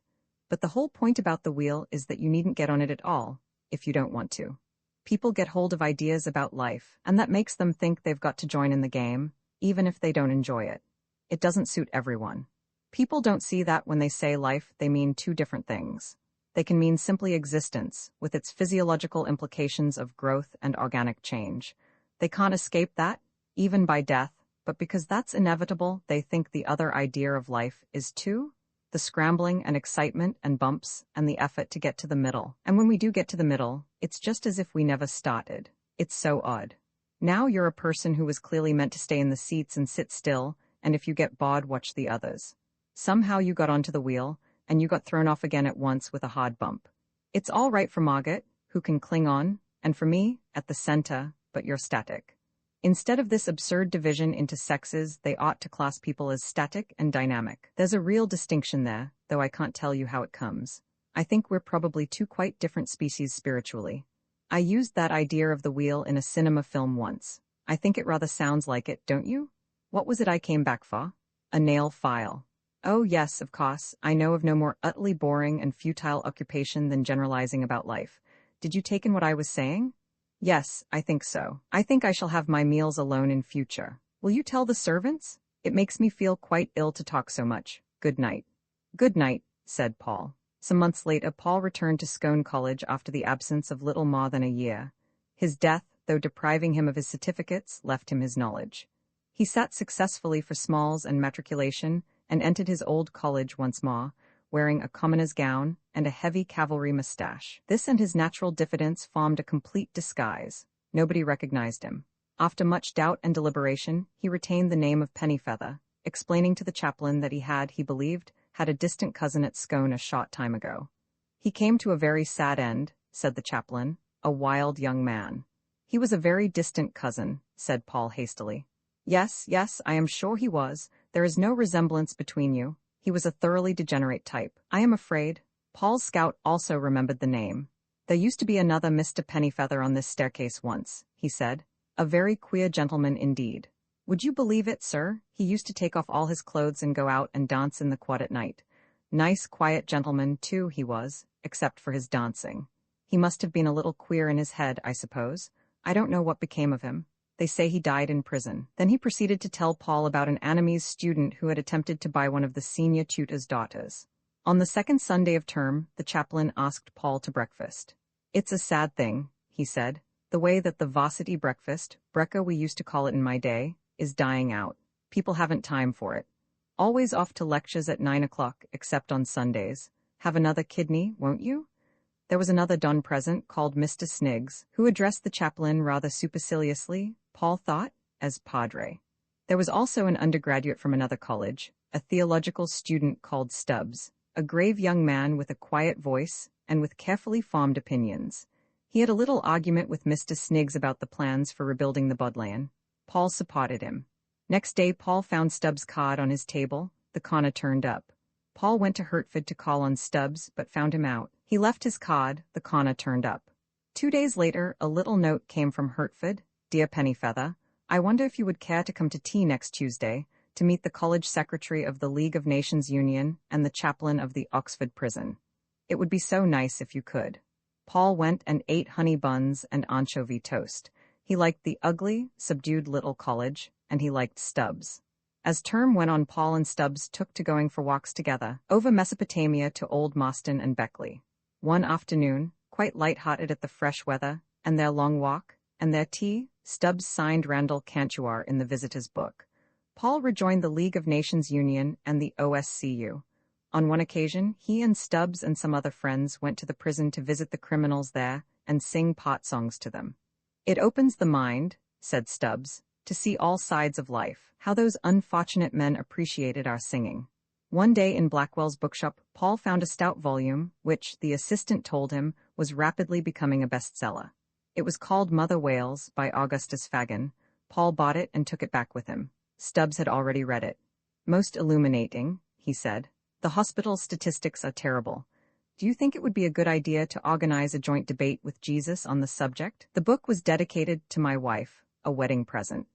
But the whole point about the wheel is that you needn't get on it at all, if you don't want to. People get hold of ideas about life, and that makes them think they've got to join in the game, even if they don't enjoy it. It doesn't suit everyone. People don't see that when they say life, they mean 2 different things. They can mean simply existence, with its physiological implications of growth and organic change. They can't escape that, even by death, but because that's inevitable, they think the other idea of life is too. The scrambling and excitement and bumps and the effort to get to the middle. And when we do get to the middle, it's just as if we never started. It's so odd. Now you're a person who was clearly meant to stay in the seats and sit still, and if you get bored, watch the others. Somehow you got onto the wheel, and you got thrown off again at once with a hard bump. It's all right for Margaret, who can cling on, and for me, at the center, but you're static. Instead of this absurd division into sexes, they ought to class people as static and dynamic. There's a real distinction there, though I can't tell you how it comes. I think we're probably two quite different species spiritually. I used that idea of the wheel in a cinema film once. I think it rather sounds like it, don't you? What was it I came back for? A nail file. Oh yes, of course, I know of no more utterly boring and futile occupation than generalizing about life. Did you take in what I was saying? Yes, I think so. I think I shall have my meals alone in future. Will you tell the servants? It makes me feel quite ill to talk so much. Good night. Good night, said Paul. Some months later, Paul returned to Scone College after the absence of little more than a year. His death, though depriving him of his certificates, left him his knowledge. He sat successfully for smalls and matriculation, and entered his old college once more, wearing a commoner's gown and a heavy cavalry mustache. This and his natural diffidence formed a complete disguise. Nobody recognized him. After much doubt and deliberation, he retained the name of Pennyfeather, explaining to the chaplain that he believed, had a distant cousin at Scone a short time ago. He came to a very sad end, said the chaplain, a wild young man. He was a very distant cousin, said Paul hastily. Yes, I am sure he was. There is no resemblance between you. He was a thoroughly degenerate type. I am afraid. Paul's scout also remembered the name. There used to be another Mr. Pennyfeather on this staircase once, he said. A very queer gentleman indeed. Would you believe it, sir? He used to take off all his clothes and go out and dance in the quad at night. Nice, quiet gentleman, too, he was, except for his dancing. He must have been a little queer in his head, I suppose. I don't know what became of him. They say he died in prison. Then he proceeded to tell Paul about an Annamese student who had attempted to buy one of the senior tutor's daughters. On the second Sunday of term, the chaplain asked Paul to breakfast. It's a sad thing, he said, the way that the varsity breakfast, brecca we used to call it in my day, is dying out. People haven't time for it. Always off to lectures at 9 o'clock, except on Sundays. Have another kidney, won't you? There was another Don present called Mr. Sniggs, who addressed the chaplain rather superciliously, Paul thought, as padre. There was also an undergraduate from another college, a theological student called Stubbs, a grave young man with a quiet voice and with carefully formed opinions. He had a little argument with Mr. Sniggs about the plans for rebuilding the Bodleian. Paul supported him. Next day Paul found Stubbs' card on his table. The corner turned up. Paul went to Hertford to call on Stubbs, but found him out. He left his card. The corner turned up. 2 days later, a little note came from Hertford. Dear Pennyfeather, I wonder if you would care to come to tea next Tuesday to meet the college secretary of the League of Nations Union and the chaplain of the Oxford prison. It would be so nice if you could. Paul went and ate honey buns and anchovy toast. He liked the ugly, subdued little college, and he liked Stubbs. As term went on, Paul and Stubbs took to going for walks together, over Mesopotamia to Old Marston and Beckley. One afternoon, quite light-hearted at the fresh weather, and their long walk, and their tea, Stubbs signed Randall Cantuar in the visitor's book. Paul rejoined the League of Nations Union and the OSCU. On one occasion, he and Stubbs and some other friends went to the prison to visit the criminals there and sing pot songs to them. It opens the mind, said Stubbs, to see all sides of life, how those unfortunate men appreciated our singing. One day in Blackwell's bookshop, Paul found a stout volume, which, the assistant told him, was rapidly becoming a bestseller. It was called Mother Wales by Augustus Fagan. Paul bought it and took it back with him. Stubbs had already read it. Most illuminating, he said. The hospital statistics are terrible. Do you think it would be a good idea to organize a joint debate with Jesus on the subject? The book was dedicated to my wife, a wedding present.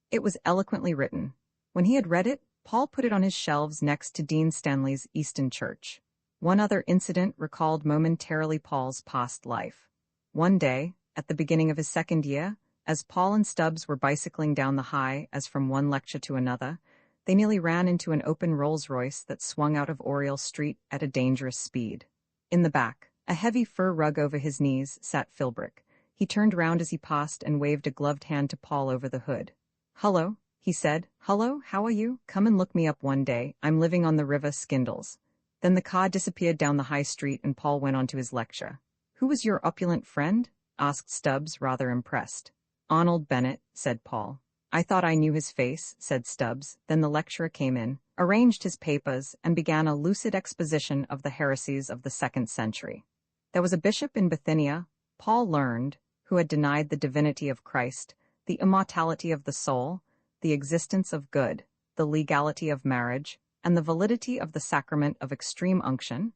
It was eloquently written. When he had read it, Paul put it on his shelves next to Dean Stanley's Easton Church. One other incident recalled momentarily Paul's past life. One day, at the beginning of his second year, as Paul and Stubbs were bicycling down the High as from one lecture to another, they nearly ran into an open Rolls-Royce that swung out of Oriel Street at a dangerous speed. In the back, a heavy fur rug over his knees, sat Philbrick. He turned round as he passed and waved a gloved hand to Paul over the hood. "Hullo," he said. "Hullo, how are you? Come and look me up one day. I'm living on the river Skindles." Then the car disappeared down the high street and Paul went on to his lecture. "Who was your opulent friend?" asked Stubbs, rather impressed. "Arnold Bennett," said Paul. "I thought I knew his face," said Stubbs. Then the lecturer came in, arranged his papers, and began a lucid exposition of the heresies of the 2nd century. There was a bishop in Bithynia, Paul learned, who had denied the divinity of Christ, the immortality of the soul, the existence of good, the legality of marriage, and the validity of the sacrament of extreme unction.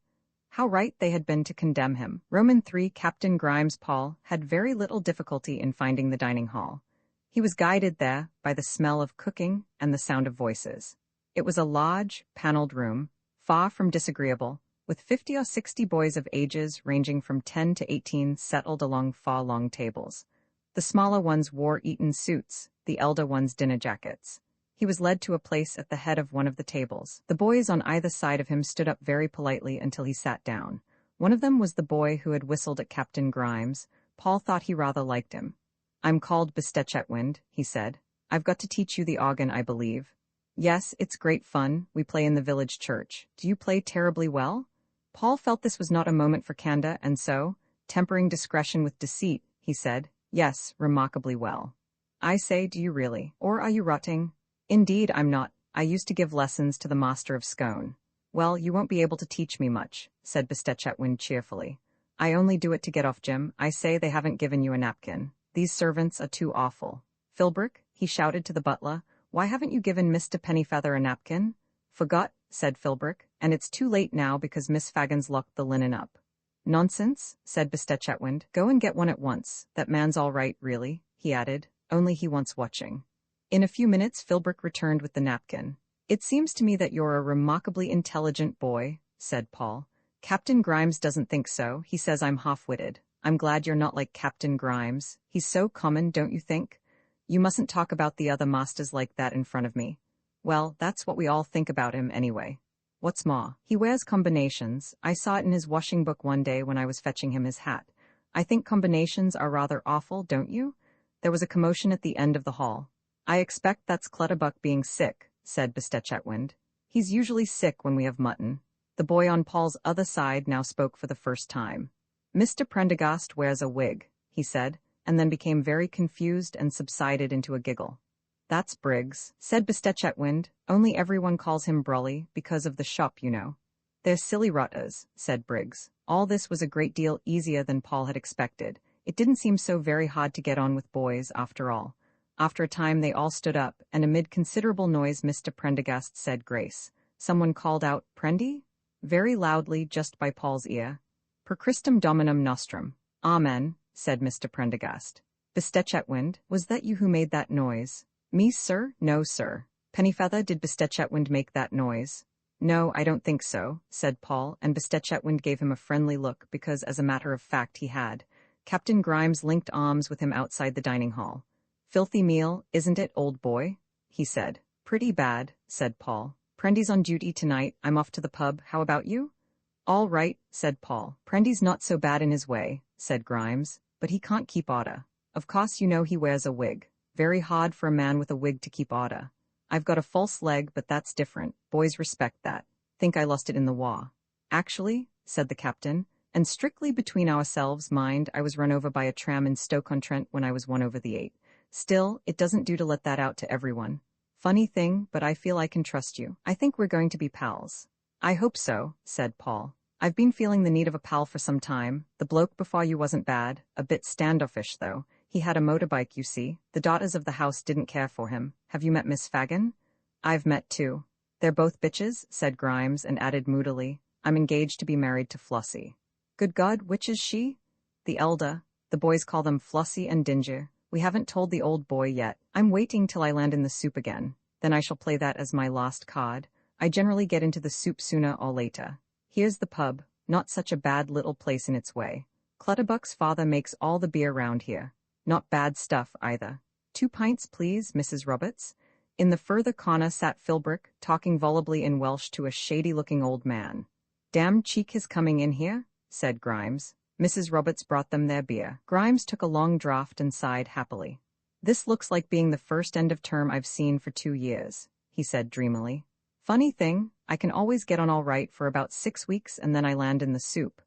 How right they had been to condemn him. Roman 3 Captain Grimes Paul had very little difficulty in finding the dining hall. He was guided there by the smell of cooking and the sound of voices. It was a large, paneled room, far from disagreeable, with 50 or 60 boys of ages ranging from 10 to 18 settled along 4 long tables. The smaller ones wore Eton suits, the elder ones dinner jackets. He was led to a place at the head of one of the tables. The boys on either side of him stood up very politely until he sat down. One of them was the boy who had whistled at Captain Grimes. Paul thought he rather liked him. "I'm called Bistetchetwind," he said. "I've got to teach you the organ, I believe." "Yes, it's great fun. We play in the village church. Do you play terribly well?" Paul felt this was not a moment for candor, and so, tempering discretion with deceit, he said, "Yes, remarkably well." "I say, do you really? Or are you rotting?" "Indeed, I'm not. I used to give lessons to the master of Scone." "Well, you won't be able to teach me much," said Bistetchetwind cheerfully. "I only do it to get off Jim. I say they haven't given you a napkin. These servants are too awful. Philbrick," he shouted to the butler, "why haven't you given Mr. Pennyfeather a napkin?" "Forgot," said Philbrick, "and it's too late now because Miss Faggin's locked the linen up." "Nonsense," said Bistetchetwind. "Go and get one at once. That man's all right, really," he added, "only he wants watching." In a few minutes Philbrick returned with the napkin. "It seems to me that you're a remarkably intelligent boy," said Paul. "Captain Grimes doesn't think so. He says I'm half-witted. I'm glad you're not like Captain Grimes. He's so common, don't you think? You mustn't talk about the other masters like that in front of me." "Well, that's what we all think about him anyway. What's more, he wears combinations. I saw it in his washing book one day when I was fetching him his hat. I think combinations are rather awful, don't you?" There was a commotion at the end of the hall. "I expect that's Clutterbuck being sick," said Bistetchetwind. "He's usually sick when we have mutton." The boy on Paul's other side now spoke for the first time. "Mr. Prendergast wears a wig," he said, and then became very confused and subsided into a giggle. "That's Briggs," said Bistetchetwind, "only everyone calls him Brolly because of the shop, you know." "They're silly rotters," said Briggs. All this was a great deal easier than Paul had expected. It didn't seem so very hard to get on with boys, after all. After a time they all stood up, and amid considerable noise Mr. Prendergast said grace. Someone called out, "Prendy?" very loudly just by Paul's ear. "Per Christum Dominum Nostrum." "Amen," said Mr. Prendergast. "Bistetchetwind, was that you who made that noise?" "Me, sir? No, sir." "Pennyfeather, did Bistetchetwind make that noise?" "No, I don't think so," said Paul, and Bistetchetwind gave him a friendly look because, as a matter of fact, he had. Captain Grimes linked arms with him outside the dining hall. "Filthy meal, isn't it, old boy?" he said. "Pretty bad," said Paul. "Prendy's on duty tonight. I'm off to the pub. How about you?" "All right," said Paul. "Prendy's not so bad in his way," said Grimes, "but he can't keep order. Of course you know he wears a wig. Very hard for a man with a wig to keep order. I've got a false leg, but that's different. Boys respect that. Think I lost it in the Waugh." "Actually," said the captain, "and strictly between ourselves, mind, I was run over by a tram in Stoke-on-Trent when I was 1/8. Still, it doesn't do to let that out to everyone. Funny thing, but I feel I can trust you. I think we're going to be pals." "I hope so," said Paul. "I've been feeling the need of a pal for some time. The bloke before you wasn't bad, a bit standoffish though. He had a motorbike, you see. The daughters of the house didn't care for him. Have you met Miss Fagin?" "I've met two." "They're both bitches," said Grimes, and added moodily, "I'm engaged to be married to Flossie." "Good God, which is she?" "The elder. The boys call them Flossie and Ginger. We haven't told the old boy yet. I'm waiting till I land in the soup again. Then I shall play that as my last card. I generally get into the soup sooner or later. Here's the pub. Not such a bad little place in its way. Clutterbuck's father makes all the beer round here. Not bad stuff, either. 2 pints, please, Mrs. Roberts." In the further corner sat Philbrick, talking volubly in Welsh to a shady-looking old man. "Damn cheek his coming in here," said Grimes. Mrs. Roberts brought them their beer. Grimes took a long draught and sighed happily. This looks like being the first end of term I've seen for 2 years, he said dreamily. Funny thing, I can always get on all right for about 6 weeks and then I land in the soup.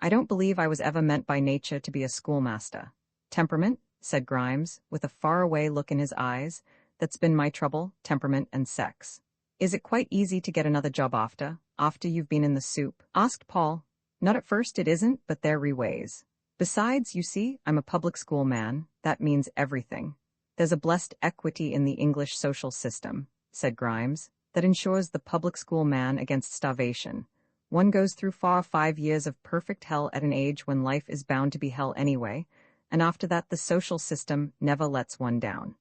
I don't believe I was ever meant by nature to be a schoolmaster. Temperament, said Grimes, with a faraway look in his eyes. That's been my trouble, temperament and sex. Is it quite easy to get another job after you've been in the soup? Asked Paul. Not at first it isn't, but there are ways. Besides, you see, I'm a public school man. That means everything. There's a blessed equity in the English social system, said Grimes, that ensures the public school man against starvation. One goes through 5 years of perfect hell at an age when life is bound to be hell anyway, and after that the social system never lets one down.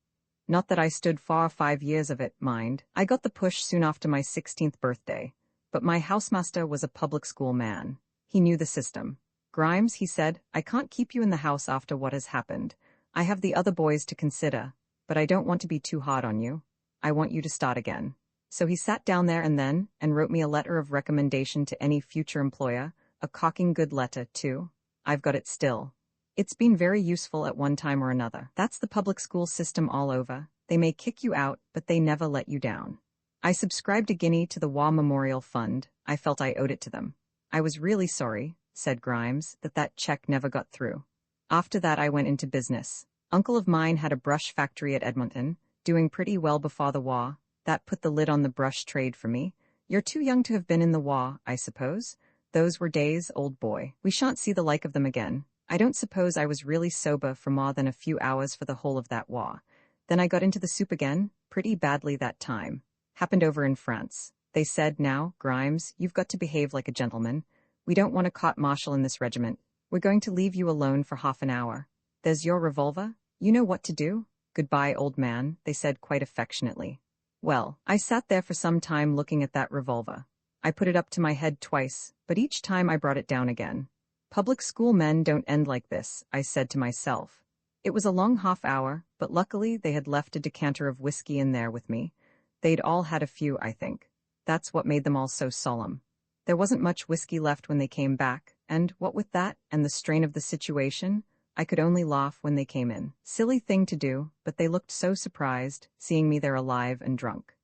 Not that I stood 5 years of it, mind. I got the push soon after my 16th birthday. But my housemaster was a public school man. He knew the system. Grimes, he said, I can't keep you in the house after what has happened. I have the other boys to consider, but I don't want to be too hard on you. I want you to start again. So he sat down there and wrote me a letter of recommendation to any future employer, a cocking good letter, too. I've got it still. It's been very useful at one time or another. That's the public school system all over. They may kick you out, but they never let you down. I subscribed a guinea to the Waugh Memorial Fund. I felt I owed it to them. I was really sorry, said Grimes, that check never got through. After that I went into business. Uncle of mine had a brush factory at Edmonton, doing pretty well before the war. That put the lid on the brush trade for me. You're too young to have been in the war, I suppose. Those were days, old boy. We shan't see the like of them again. I don't suppose I was really sober for more than a few hours for the whole of that war. Then I got into the soup again, pretty badly that time. Happened over in France. They said, now, Grimes, you've got to behave like a gentleman. We don't want a court-martial in this regiment. We're going to leave you alone for half an hour. There's your revolver. You know what to do. Goodbye, old man, they said quite affectionately. Well, I sat there for some time looking at that revolver. I put it up to my head twice, but each time I brought it down again. Public school men don't end like this, I said to myself. It was a long half hour, but luckily they had left a decanter of whiskey in there with me. They'd all had a few, I think. That's what made them all so solemn. There wasn't much whiskey left when they came back, and what with that and the strain of the situation, I could only laugh when they came in. Silly thing to do, but they looked so surprised, seeing me there alive and drunk.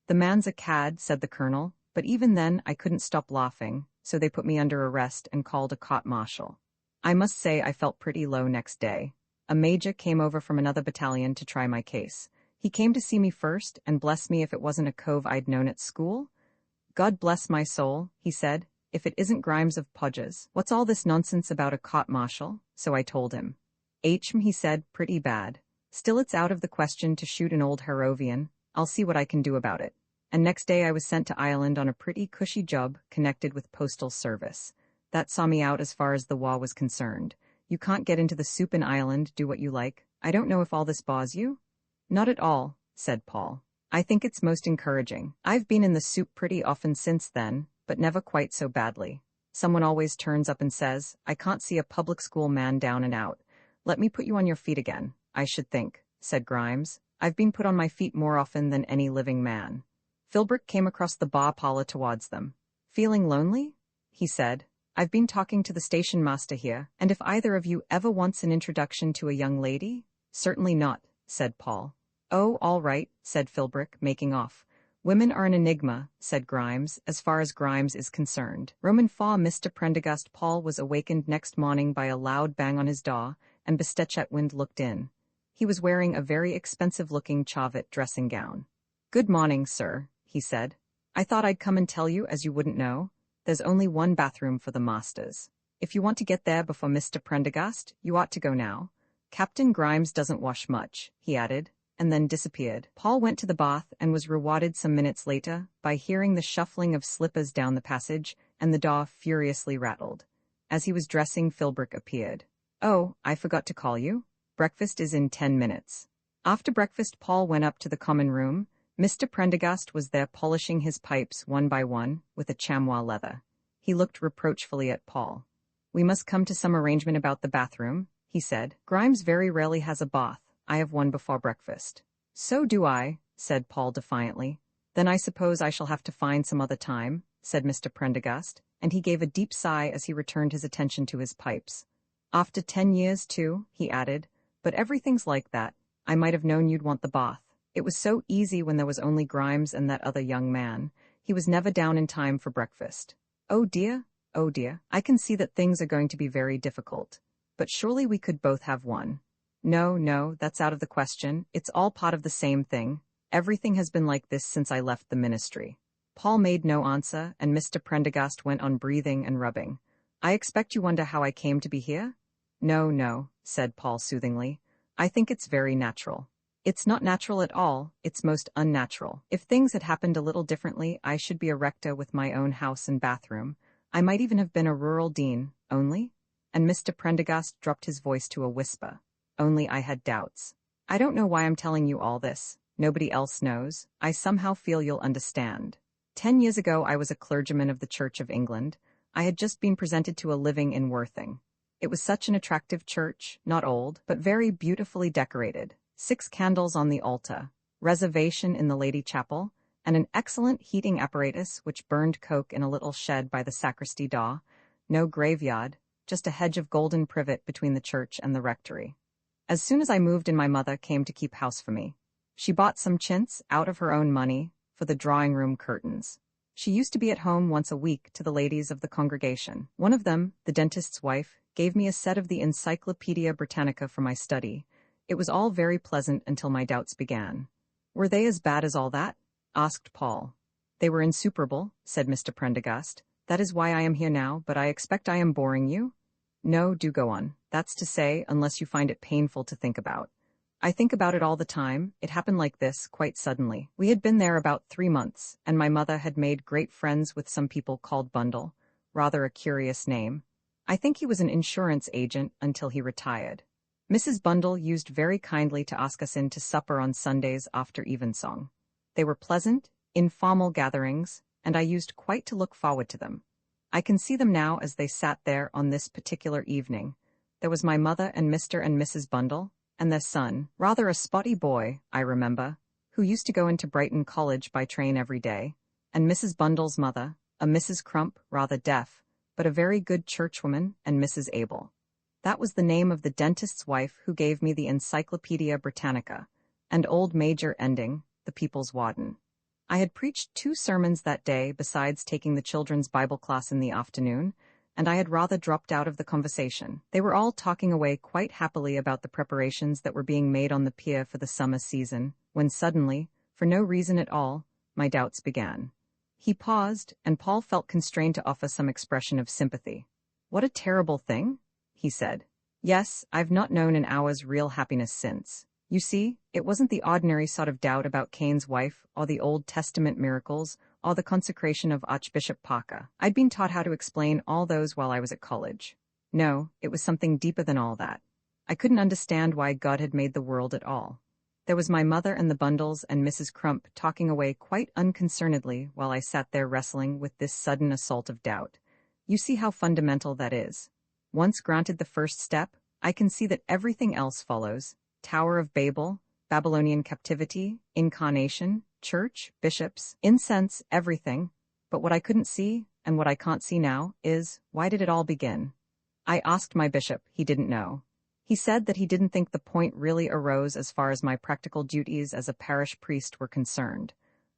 The man's a cad, said the colonel, but even then I couldn't stop laughing, so they put me under arrest and called a court-martial. I must say I felt pretty low next day. A major came over from another battalion to try my case. He came to see me first, and bless me if it wasn't a cove I'd known at school. God bless my soul, he said, if it isn't Grimes of Podges. What's all this nonsense about a court-martial? So I told him. He said, pretty bad. Still it's out of the question to shoot an old Harrovian. I'll see what I can do about it. And next day I was sent to Ireland on a pretty cushy job connected with postal service. That saw me out as far as the war was concerned. You can't get into the soup in Ireland, do what you like. I don't know if all this bores you? Not at all, said Paul. I think it's most encouraging. I've been in the soup pretty often since then, but never quite so badly. Someone always turns up and says, I can't see a public school man down and out. Let me put you on your feet again, I should think, said Grimes. I've been put on my feet more often than any living man. Philbrick came across the bar parlor towards them. Feeling lonely? He said. I've been talking to the station master here, and if either of you ever wants an introduction to a young lady? Certainly not, said Paul. Oh, all right, said Philbrick, making off. Women are an enigma, said Grimes, as far as Grimes is concerned. Roman Faw Mr. Prendergast Paul was awakened next morning by a loud bang on his door, and Bestetchetwind looked in. He was wearing a very expensive-looking Chavet dressing gown. Good morning, sir, he said. I thought I'd come and tell you, as you wouldn't know. There's only one bathroom for the masters. If you want to get there before Mr. Prendergast, you ought to go now. Captain Grimes doesn't wash much, he added, and then disappeared. Paul went to the bath and was rewarded some minutes later by hearing the shuffling of slippers down the passage, and the door furiously rattled. As he was dressing, Philbrick appeared. Oh, I forgot to call you. Breakfast is in 10 minutes. After breakfast, Paul went up to the common room. Mr. Prendergast was there polishing his pipes one by one with a chamois leather. He looked reproachfully at Paul. We must come to some arrangement about the bathroom, he said. Grimes very rarely has a bath. I have one before breakfast. So do I, said Paul defiantly. Then I suppose I shall have to find some other time, said Mr. Prendergast, and he gave a deep sigh as he returned his attention to his pipes. After 10 years, too, he added, but everything's like that. I might have known you'd want the bath. It was so easy when there was only Grimes and that other young man. He was never down in time for breakfast. Oh dear, I can see that things are going to be very difficult. But surely we could both have one. No, that's out of the question. It's all part of the same thing. Everything has been like this since I left the ministry. Paul made no answer, and Mr. Prendergast went on breathing and rubbing. I expect you wonder how I came to be here? No, said Paul soothingly. I think it's very natural. It's not natural at all, it's most unnatural. If things had happened a little differently, I should be a rector with my own house and bathroom. I might even have been a rural dean, only? And Mr. Prendergast dropped his voice to a whisper. Only I had doubts. I don't know why I'm telling you all this. Nobody else knows. I somehow feel you'll understand. 10 years ago I was a clergyman of the Church of England. I had just been presented to a living in Worthing. It was such an attractive church, not old, but very beautifully decorated. 6 candles on the altar, reservation in the Lady Chapel, and an excellent heating apparatus which burned coke in a little shed by the sacristy door. No graveyard, just a hedge of golden privet between the church and the rectory. As soon as I moved in, my mother came to keep house for me. She bought some chintz out of her own money for the drawing-room curtains. She used to be at home once a week to the ladies of the congregation. One of them, the dentist's wife, gave me a set of the Encyclopedia Britannica for my study. It was all very pleasant until my doubts began. Were they as bad as all that? Asked Paul. They were insuperable, said Mr. Prendergast. That is why I am here now, but I expect I am boring you? No, do go on. That's to say, unless you find it painful to think about. I think about it all the time. It happened like this, quite suddenly. We had been there about 3 months, and my mother had made great friends with some people called Bundle. Rather a curious name. I think he was an insurance agent until he retired. Mrs. Bundle used very kindly to ask us in to supper on Sundays after evensong. They were pleasant, informal gatherings, and I used quite to look forward to them. I can see them now as they sat there on this particular evening. There was my mother and Mr. and Mrs. Bundle, and their son, rather a spotty boy, I remember, who used to go into Brighton College by train every day, and Mrs. Bundle's mother, a Mrs. Crump, rather deaf, but a very good churchwoman, and Mrs. Abel. That was the name of the dentist's wife who gave me the Encyclopedia Britannica, and old Major Ending, the people's warden. I had preached 2 sermons that day besides taking the children's Bible class in the afternoon, and I had rather dropped out of the conversation. They were all talking away quite happily about the preparations that were being made on the pier for the summer season, when suddenly, for no reason at all, my doubts began. He paused, and Paul felt constrained to offer some expression of sympathy. What a terrible thing, he said. Yes, I've not known an hour's real happiness since. You see, it wasn't the ordinary sort of doubt about Cain's wife, or the Old Testament miracles, or the consecration of Archbishop Parker. I'd been taught how to explain all those while I was at college. No, it was something deeper than all that. I couldn't understand why God had made the world at all. There was my mother and the Bundles and Mrs. Crump talking away quite unconcernedly while I sat there wrestling with this sudden assault of doubt. You see how fundamental that is. Once granted the first step, I can see that everything else follows. Tower of Babel, Babylonian captivity, incarnation, church, bishops, incense, everything. But what I couldn't see, and what I can't see now, is, why did it all begin? I asked my bishop, he didn't know. He said that he didn't think the point really arose as far as my practical duties as a parish priest were concerned.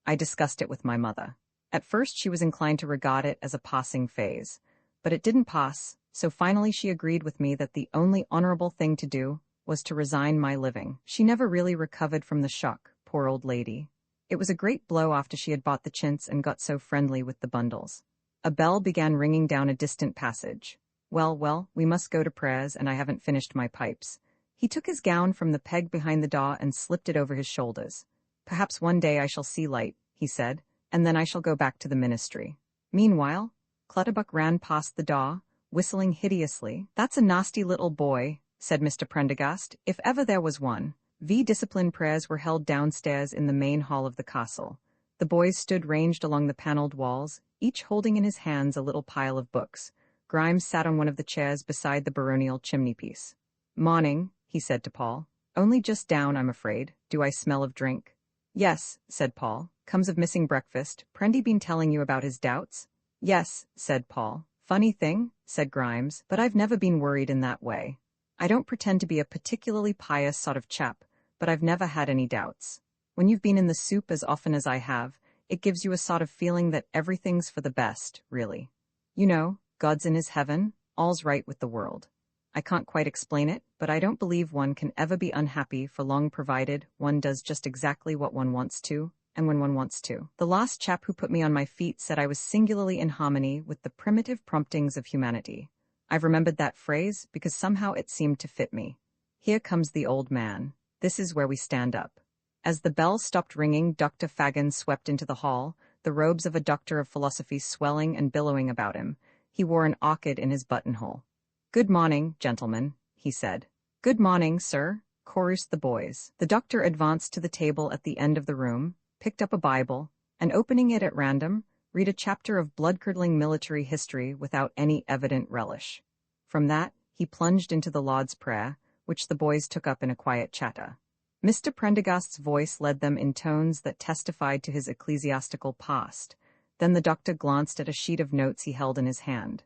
I discussed it with my mother. At first she was inclined to regard it as a passing phase. But it didn't pass, so finally she agreed with me that the only honorable thing to do was to resign my living. She never really recovered from the shock, poor old lady. It was a great blow after she had bought the chintz and got so friendly with the Bundles. A bell began ringing down a distant passage. Well, we must go to prayers, and I haven't finished my pipes. He took his gown from the peg behind the door and slipped it over his shoulders. Perhaps one day I shall see light, he said, and then I shall go back to the ministry. Meanwhile, Clutterbuck ran past the door, whistling hideously. That's a nasty little boy, said Mr. Prendergast, if ever there was one. Discipline prayers were held downstairs in the main hall of the castle. The boys stood ranged along the panelled walls, each holding in his hands a little pile of books. Grimes sat on one of the chairs beside the baronial chimney-piece. "Morning," he said to Paul. "Only just down, I'm afraid. Do I smell of drink?" "Yes," said Paul. "Comes of missing breakfast. Prendy been telling you about his doubts?" "Yes," said Paul. "Funny thing," said Grimes, "but I've never been worried in that way. I don't pretend to be a particularly pious sort of chap, but I've never had any doubts. When you've been in the soup as often as I have, it gives you a sort of feeling that everything's for the best, really. You know, God's in his heaven, all's right with the world. I can't quite explain it, but I don't believe one can ever be unhappy for long provided one does just exactly what one wants to, and when one wants to. The last chap who put me on my feet said I was singularly in harmony with the primitive promptings of humanity. I've remembered that phrase because somehow it seemed to fit me. Here comes the old man. This is where we stand up. As the bell stopped ringing, Dr. Fagin swept into the hall, the robes of a doctor of philosophy swelling and billowing about him. He wore an orchid in his buttonhole. "Good morning, gentlemen," he said. "Good morning, sir," chorused the boys. The doctor advanced to the table at the end of the room, picked up a Bible, and opening it at random, read a chapter of blood-curdling military history without any evident relish. From that, he plunged into the Lord's Prayer, which the boys took up in a quiet chatter. Mr. Prendergast's voice led them in tones that testified to his ecclesiastical past. Then the doctor glanced at a sheet of notes he held in his hand.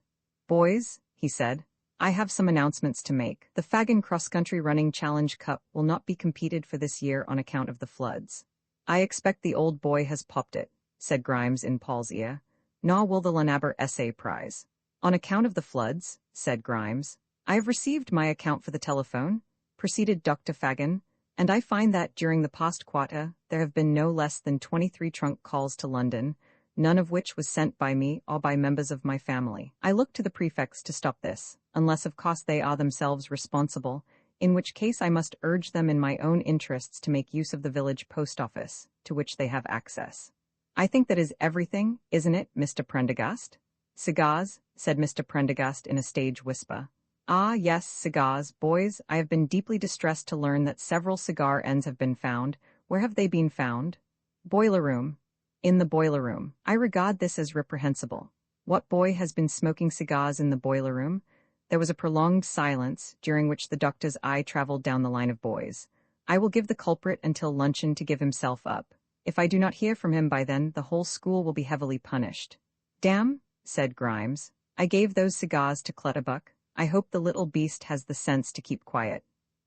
"Boys," he said, "I have some announcements to make. The Fagin Cross-Country Running Challenge Cup will not be competed for this year on account of the floods." "I expect the old boy has popped it," said Grimes in Paul's ear. "Nor will the Lenaber Essay Prize." "On account of the floods," said Grimes. "I have received my account for the telephone," proceeded Dr. Fagin, "and I find that during the past quarter there have been no less than 23 trunk calls to London, none of which was sent by me or by members of my family. I look to the prefects to stop this, unless of course they are themselves responsible, in which case I must urge them in my own interests to make use of the village post office, to which they have access. I think that is everything, isn't it, Mr. Prendergast?" "Cigars," said Mr. Prendergast in a stage whisper. "Ah, yes, cigars. Boys, I have been deeply distressed to learn that several cigar ends have been found. Where have they been found?" "Boiler room." "In the boiler room. I regard this as reprehensible. What boy has been smoking cigars in the boiler room?" There was a prolonged silence, during which the doctor's eye traveled down the line of boys. "I will give the culprit until luncheon to give himself up. If I do not hear from him by then, the whole school will be heavily punished." "Damn," said Grimes. "I gave those cigars to Clutterbuck. I hope the little beast has the sense to keep quiet."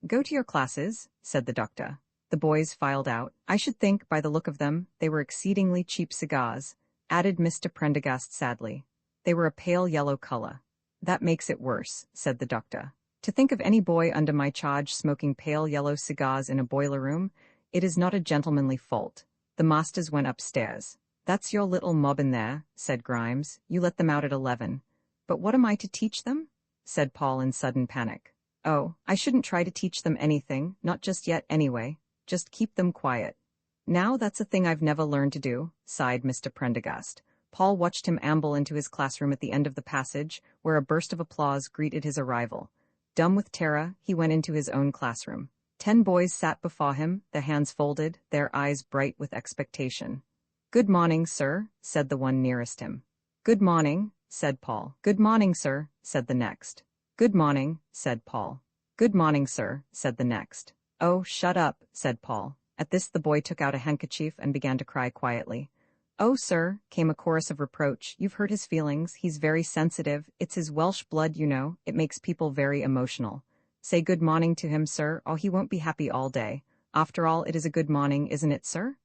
"Go to your classes," said the doctor. The boys filed out. "I should think, by the look of them, they were exceedingly cheap cigars," added Mr. Prendergast sadly. "They were a pale yellow color." "That makes it worse," said the doctor. "To think of any boy under my charge smoking pale yellow cigars in a boiler room, it is not a gentlemanly fault." The masters went upstairs. "That's your little mob in there," said Grimes. "You let them out at 11. "But what am I to teach them?" said Paul in sudden panic. "Oh, I shouldn't try to teach them anything, not just yet anyway. Just keep them quiet." "Now that's a thing I've never learned to do," sighed Mr. Prendergast. Paul watched him amble into his classroom at the end of the passage, where a burst of applause greeted his arrival. Dumb with terror, he went into his own classroom. 10 boys sat before him, their hands folded, their eyes bright with expectation. "Good morning, sir," said the one nearest him. "Good morning," said Paul. "Good morning, sir," said the next. "Good morning," said Paul. "Good morning, sir," said the next. "Oh, shut up," said Paul. At this the boy took out a handkerchief and began to cry quietly. "Oh, sir," came a chorus of reproach, "you've hurt his feelings, he's very sensitive, it's his Welsh blood, you know, it makes people very emotional. Say good morning to him, sir, or he won't be happy all day. After all, it is a good morning, isn't it, sir?"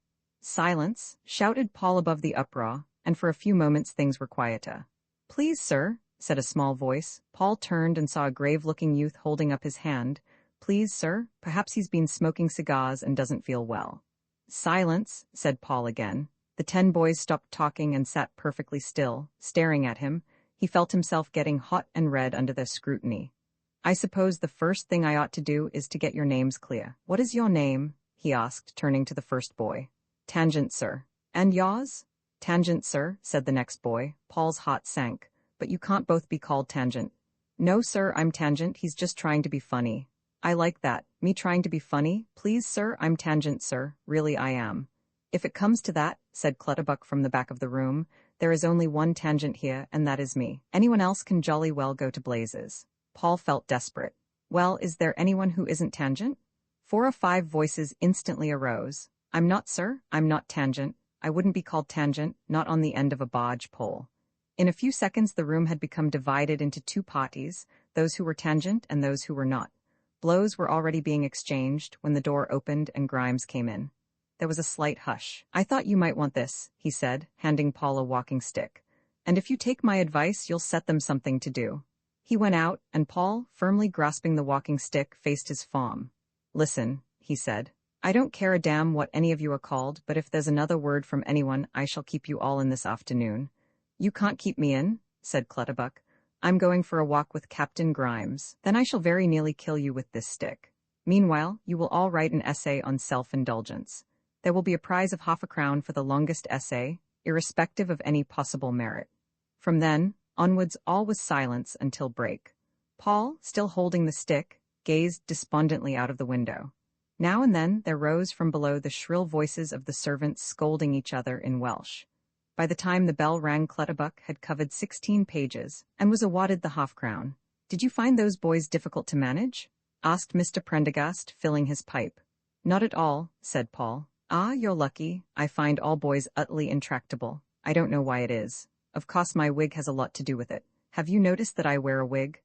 "Silence," shouted Paul above the uproar, and for a few moments things were quieter. "Please, sir," said a small voice. Paul turned and saw a grave-looking youth holding up his hand. "Please, sir, perhaps he's been smoking cigars and doesn't feel well." "Silence," said Paul again. The 10 boys stopped talking and sat perfectly still, staring at him. He felt himself getting hot and red under their scrutiny. "I suppose the first thing I ought to do is to get your names clear. What is your name?" he asked, turning to the first boy. "Tangent, sir." "And yours?" "Tangent, sir," said the next boy. Paul's heart sank. "But you can't both be called Tangent." "No, sir, I'm Tangent, he's just trying to be funny." "I like that. Me trying to be funny? Please, sir, I'm Tangent, sir. Really I am." "If it comes to that," said Clutterbuck from the back of the room, "there is only one Tangent here, and that is me. Anyone else can jolly well go to blazes." Paul felt desperate. "Well, is there anyone who isn't Tangent?" 4 or 5 voices instantly arose. "I'm not, sir, I'm not Tangent. I wouldn't be called Tangent, not on the end of a barge pole." In a few seconds the room had become divided into 2 parties, those who were Tangent and those who were not. Blows were already being exchanged when the door opened and Grimes came in. There was a slight hush. "I thought you might want this," he said, handing Paul a walking stick. "And if you take my advice, you'll set them something to do." He went out, and Paul, firmly grasping the walking stick, faced his farm. "Listen," he said. "I don't care a damn what any of you are called, but if there's another word from anyone, I shall keep you all in this afternoon." "You can't keep me in," said Clutterbuck. "I'm going for a walk with Captain Grimes. Then I shall very nearly kill you with this stick. Meanwhile, you will all write an essay on self-indulgence. There will be a prize of £50 for the longest essay, irrespective of any possible merit." From then onwards all was silence until break. Paul, still holding the stick, gazed despondently out of the window. Now and then there rose from below the shrill voices of the servants scolding each other in Welsh. By the time the bell rang, Clutterbuck had covered 16 pages, and was awarded the £50. "Did you find those boys difficult to manage?" asked Mr. Prendergast, filling his pipe. "Not at all," said Paul. "Ah, you're lucky. I find all boys utterly intractable. I don't know why it is. Of course my wig has a lot to do with it. Have you noticed that I wear a wig?"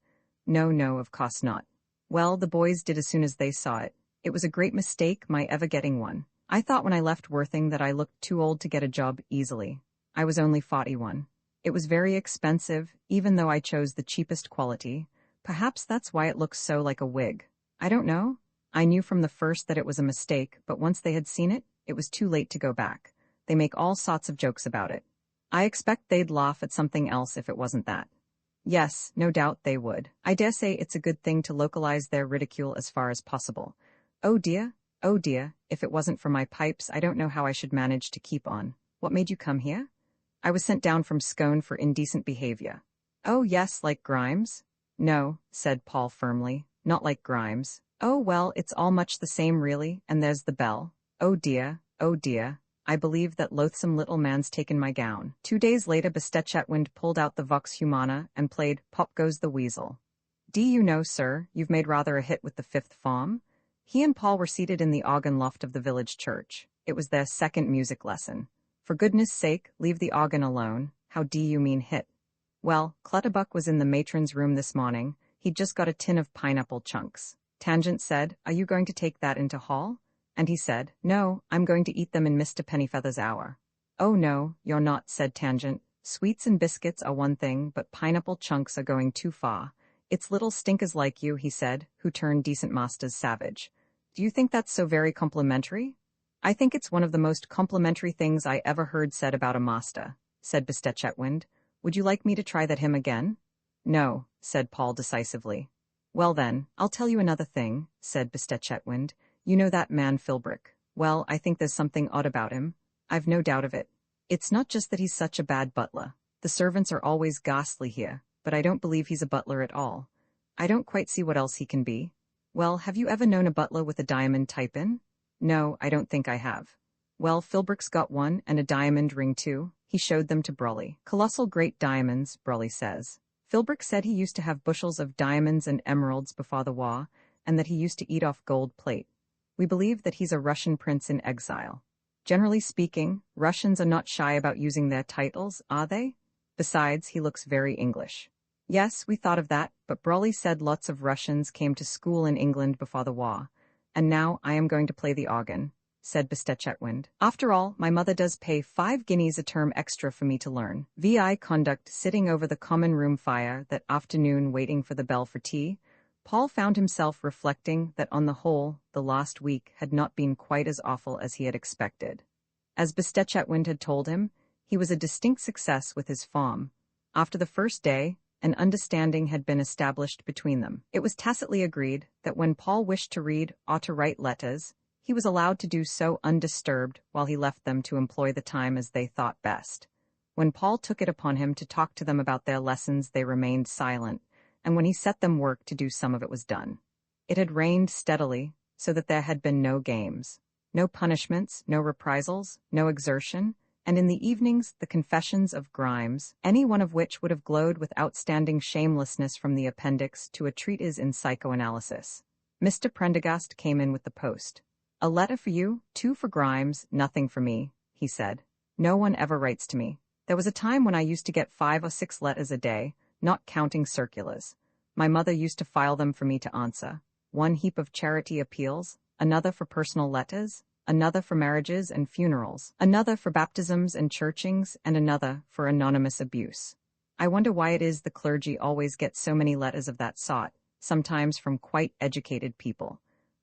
No, of course not." "Well, the boys did as soon as they saw it. It was a great mistake my ever getting one. I thought when I left Worthing that I looked too old to get a job easily. I was only 41. It was very expensive, even though I chose the cheapest quality. Perhaps that's why it looks so like a wig. I don't know. I knew from the first that it was a mistake, but once they had seen it, it was too late to go back. They make all sorts of jokes about it. I expect they'd laugh at something else if it wasn't that." "Yes, no doubt they would. I dare say it's a good thing to localize their ridicule as far as possible. Oh dear, if it wasn't for my pipes, I don't know how I should manage to keep on. What made you come here?" "I was sent down from Scone for indecent behavior." "Oh yes, like Grimes?" "No," said Paul firmly, "not like Grimes." "Oh well, it's all much the same really, and there's the bell. Oh dear, I believe that loathsome little man's taken my gown." 2 days later Chetwynd pulled out the Vox Humana and played Pop Goes the Weasel. "Do you know, sir, you've made rather a hit with the fifth form?" He and Paul were seated in the organ loft of the village church. It was their second music lesson. "For goodness sake, leave the organ alone. How do you mean hit?" "Well, Clutterbuck was in the matron's room this morning. He'd just got a tin of pineapple chunks. Tangent said, 'Are you going to take that into hall?' And he said, 'No, I'm going to eat them in Mr. Pennyfeather's hour.' 'Oh no, you're not,' said Tangent. 'Sweets and biscuits are one thing, but pineapple chunks are going too far. It's little stinkers like you,' he said, who turned decent masters savage. 'Do you think that's so very complimentary?' 'I think it's one of the most complimentary things I ever heard said about a master,' said Chetwynd. 'Would you like me to try that hymn again?' 'No,' said Paul decisively. 'Well then, I'll tell you another thing,' said Chetwynd. 'You know that man Philbrick? Well, I think there's something odd about him. I've no doubt of it. It's not just that he's such a bad butler. The servants are always ghastly here, but I don't believe he's a butler at all. I don't quite see what else he can be.' 'Well, have you ever known a butler with a diamond type-in?' 'No, I don't think I have.' 'Well, Philbrick's got one, and a diamond ring too.' He showed them to Brolly. 'Colossal great diamonds,' Brolly says. Philbrick said he used to have bushels of diamonds and emeralds before the war, and that he used to eat off gold plate. We believe that he's a Russian prince in exile. Generally speaking, Russians are not shy about using their titles, are they? Besides, he looks very English.' 'Yes, we thought of that, but Brolly said lots of Russians came to school in England before the war. And now I am going to play the organ,' said Chetwynd. 'After all, my mother does pay 5 guineas a term extra for me to learn.' V.I. conduct sitting over the common room fire that afternoon waiting for the bell for tea, Paul found himself reflecting that on the whole, the last week had not been quite as awful as he had expected. As Chetwynd had told him, he was a distinct success with his farm. After the first day, an understanding had been established between them. It was tacitly agreed that when Paul wished to read or to write letters, he was allowed to do so undisturbed while he left them to employ the time as they thought best. When Paul took it upon him to talk to them about their lessons, they remained silent, and when he set them work to do some of it was done. It had rained steadily, so that there had been no games, no punishments, no reprisals, no exertion, and in the evenings the confessions of Grimes, any one of which would have glowed with outstanding shamelessness from the appendix to a treatise in psychoanalysis. Mr. Prendergast came in with the post. 'A letter for you, 2 for Grimes, nothing for me,' he said. 'No one ever writes to me. There was a time when I used to get 5 or 6 letters a day, not counting circulars. My mother used to file them for me to answer. one heap of charity appeals, another for personal letters, another for marriages and funerals, another for baptisms and churchings, and another for anonymous abuse. I wonder why it is the clergy always get so many letters of that sort, sometimes from quite educated people.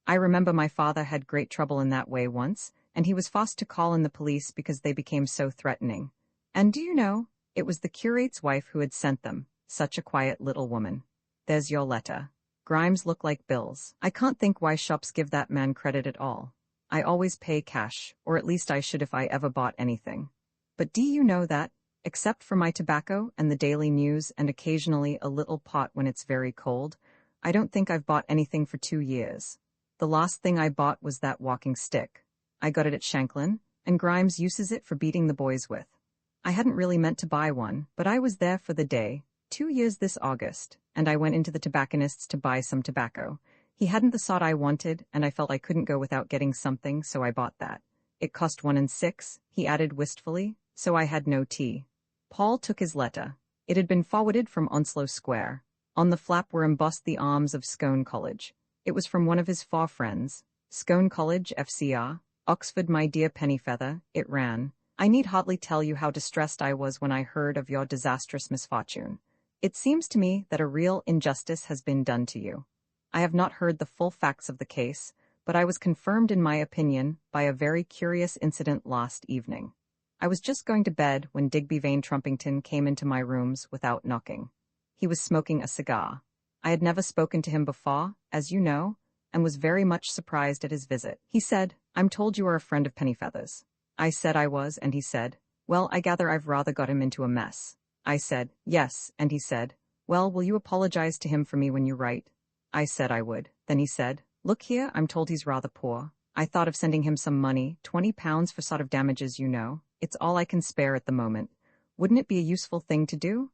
I remember my father had great trouble in that way once, and he was forced to call in the police because they became so threatening. And do you know, it was the curate's wife who had sent them, such a quiet little woman. There's your letter. Grimes looked like bills. I can't think why shops give that man credit at all. I always pay cash, or at least I should if I ever bought anything. But do you know that, except for my tobacco and the daily news and occasionally a little pot when it's very cold, I don't think I've bought anything for 2 years. The last thing I bought was that walking stick. I got it at Shanklin, and Grimes uses it for beating the boys with. I hadn't really meant to buy one, but I was there for the day, 2 years this August, and I went into the tobacconist's to buy some tobacco. He hadn't the sort I wanted, and I felt I couldn't go without getting something, so I bought that. It cost 1.6, he added wistfully, so I had no tea. Paul took his letter. It had been forwarded from Onslow Square. On the flap were embossed the arms of Scone College. It was from one of his 4 friends. Scone College, FCR, Oxford, my dear Pennyfeather, it ran. I need hardly tell you how distressed I was when I heard of your disastrous misfortune. It seems to me that a real injustice has been done to you. I have not heard the full facts of the case, but I was confirmed in my opinion by a very curious incident last evening. I was just going to bed when Digby Vane Trumpington came into my rooms without knocking. He was smoking a cigar. I had never spoken to him before, as you know, and was very much surprised at his visit. He said, I'm told you are a friend of Pennyfeather's. I said I was, and he said, well, I gather I've rather got him into a mess. I said, yes, and he said, well, will you apologize to him for me when you write? I said I would. Then he said, look here, I'm told he's rather poor. I thought of sending him some money, £20 for sort of damages, you know. It's all I can spare at the moment. Wouldn't it be a useful thing to do?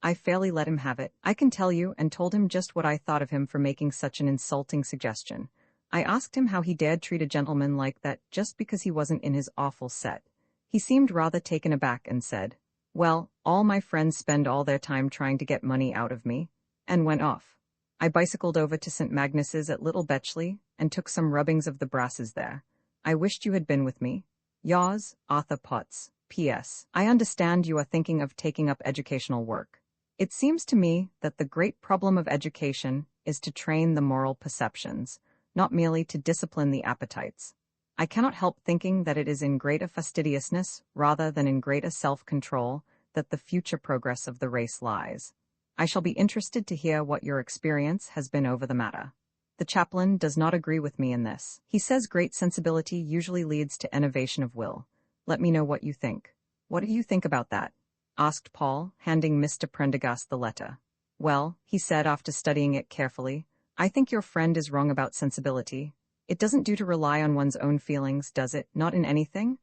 I fairly let him have it, I can tell you, and told him just what I thought of him for making such an insulting suggestion. I asked him how he dared treat a gentleman like that just because he wasn't in his awful set. He seemed rather taken aback and said, well, all my friends spend all their time trying to get money out of me, and went off. I bicycled over to St. Magnus's at Little Betchley and took some rubbings of the brasses there. I wished you had been with me. Yours, Arthur Potts. P.S. I understand you are thinking of taking up educational work. It seems to me that the great problem of education is to train the moral perceptions, not merely to discipline the appetites. I cannot help thinking that it is in greater fastidiousness, rather than in greater self-control, that the future progress of the race lies. I shall be interested to hear what your experience has been over the matter. The chaplain does not agree with me in this. He says great sensibility usually leads to enervation of will. Let me know what you think. What do you think about that? Asked Paul, handing Mr. Prendergast the letter. Well, he said after studying it carefully, I think your friend is wrong about sensibility. It doesn't do to rely on one's own feelings, does it? Not in anything?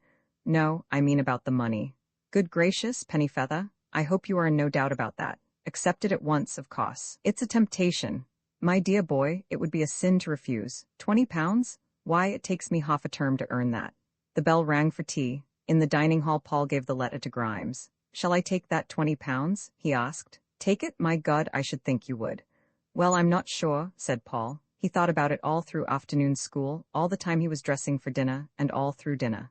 No, I mean about the money. Good gracious, Pennyfeather, I hope you are in no doubt about that. Accept it at once, of course. It's a temptation. My dear boy, it would be a sin to refuse. £20? Why, it takes me half a term to earn that. The bell rang for tea. In the dining hall, Paul gave the letter to Grimes. Shall I take that £20? He asked. Take it? My God, I should think you would. Well, I'm not sure, said Paul. He thought about it all through afternoon school, all the time he was dressing for dinner, and all through dinner.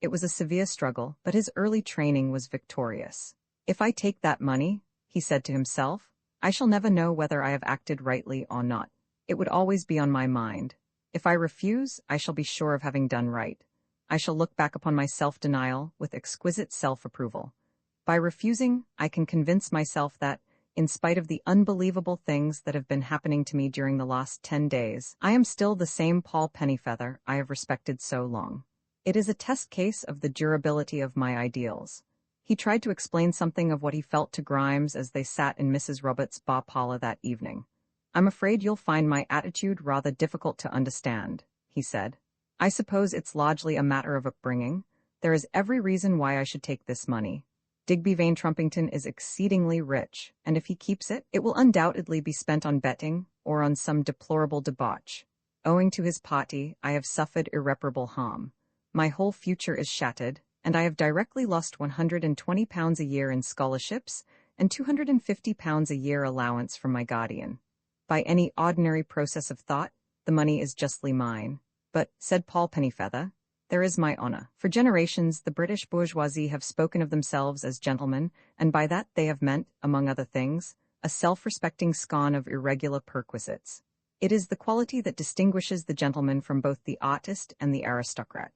It was a severe struggle, but his early training was victorious. If I take that money, he said to himself, I shall never know whether I have acted rightly or not. It would always be on my mind. If I refuse, I shall be sure of having done right. I shall look back upon my self-denial with exquisite self-approval. By refusing, I can convince myself that, in spite of the unbelievable things that have been happening to me during the last 10 days, I am still the same Paul Pennyfeather I have respected so long. It is a test case of the durability of my ideals. He tried to explain something of what he felt to Grimes as they sat in Mrs. Roberts' bar parlor that evening. I'm afraid you'll find my attitude rather difficult to understand, he said. I suppose it's largely a matter of upbringing. There is every reason why I should take this money. Digby Vane Trumpington is exceedingly rich, and if he keeps it, it will undoubtedly be spent on betting or on some deplorable debauch. Owing to his party, I have suffered irreparable harm. My whole future is shattered, and I have directly lost £120 a year in scholarships and £250 a year allowance from my guardian. By any ordinary process of thought, the money is justly mine. But, said Paul Pennyfeather, there is my honor. For generations, the British bourgeoisie have spoken of themselves as gentlemen, and by that they have meant, among other things, a self-respecting scorn of irregular perquisites. It is the quality that distinguishes the gentleman from both the artist and the aristocrat.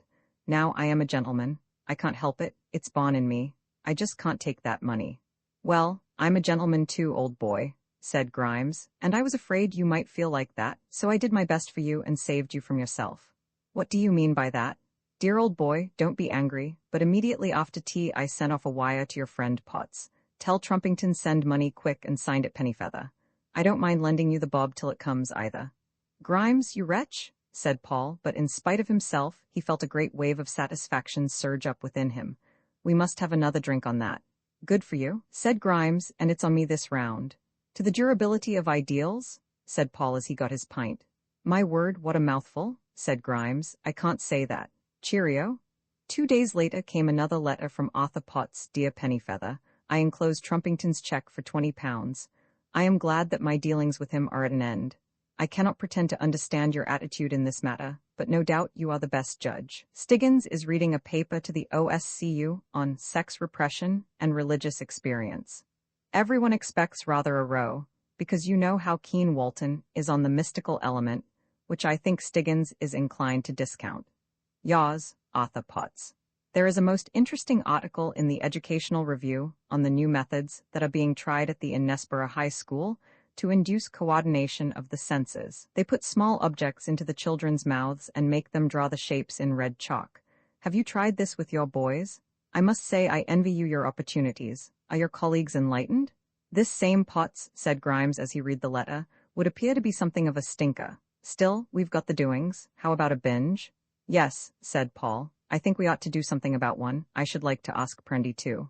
Now I am a gentleman. I can't help it. It's born in me. I just can't take that money. Well, I'm a gentleman too, old boy, said Grimes, and I was afraid you might feel like that, so I did my best for you and saved you from yourself. What do you mean by that? Dear old boy, don't be angry, but immediately after tea I sent off a wire to your friend Potts. Tell Trumpington send money quick and signed it Pennyfeather. I don't mind lending you the bob till it comes either. Grimes, you wretch, said Paul, but in spite of himself, he felt a great wave of satisfaction surge up within him. We must have another drink on that. Good for you, said Grimes, and it's on me this round. To the durability of ideals, said Paul as he got his pint. My word, what a mouthful, said Grimes. I can't say that. Cheerio. 2 days later came another letter from Arthur Potts. Dear Pennyfeather, I enclose Trumpington's cheque for £20. I am glad that my dealings with him are at an end. I cannot pretend to understand your attitude in this matter, but no doubt you are the best judge. Stiggins is reading a paper to the OSCU on sex repression and religious experience. Everyone expects rather a row, because you know how keen Walton is on the mystical element, which I think Stiggins is inclined to discount. Yours, Arthur Potts. There is a most interesting article in the Educational Review on the new methods that are being tried at the Innesborough High School to induce coordination of the senses. They put small objects into the children's mouths and make them draw the shapes in red chalk. Have you tried this with your boys? I must say I envy you your opportunities. Are your colleagues enlightened? This same Potts, said Grimes as he read the letter, would appear to be something of a stinker. Still, we've got the doings. How about a binge? Yes, said Paul. I think we ought to do something about one. I should like to ask Prendy too.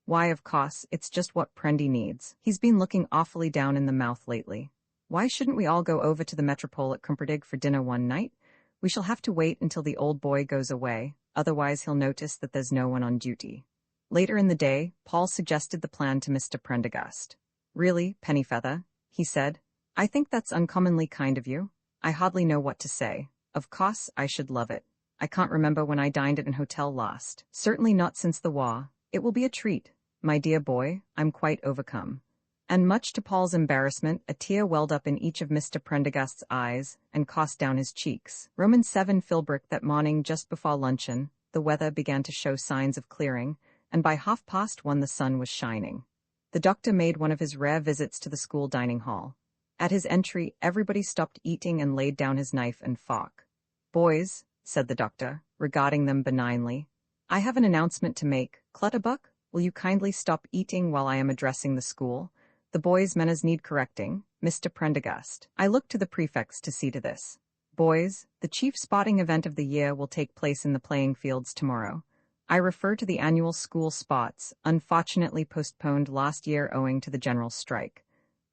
Why, of course, it's just what Prendy needs. He's been looking awfully down in the mouth lately. Why shouldn't we all go over to the Metropole at Cumperdig for dinner one night? We shall have to wait until the old boy goes away, otherwise he'll notice that there's no one on duty. Later in the day, Paul suggested the plan to Mr. Prendergast. Really, Pennyfeather, he said, I think that's uncommonly kind of you. I hardly know what to say. Of course, I should love it. I can't remember when I dined at an hotel last. Certainly not since the Waugh. It will be a treat. My dear boy, I'm quite overcome. And much to Paul's embarrassment, a tear welled up in each of Mr. Prendergast's eyes and coursed down his cheeks. Roman 7 Philbrick that morning just before luncheon, the weather began to show signs of clearing, and by 1:30 the sun was shining. The doctor made one of his rare visits to the school dining hall. At his entry, everybody stopped eating and laid down his knife and fork. Boys, said the doctor, regarding them benignly, I have an announcement to make. Clutterbuck, will you kindly stop eating while I am addressing the school? The boys' manners need correcting. Mr. Prendergast. I look to the prefects to see to this. Boys, the chief sporting event of the year will take place in the playing fields tomorrow. I refer to the annual school sports, unfortunately postponed last year owing to the general strike.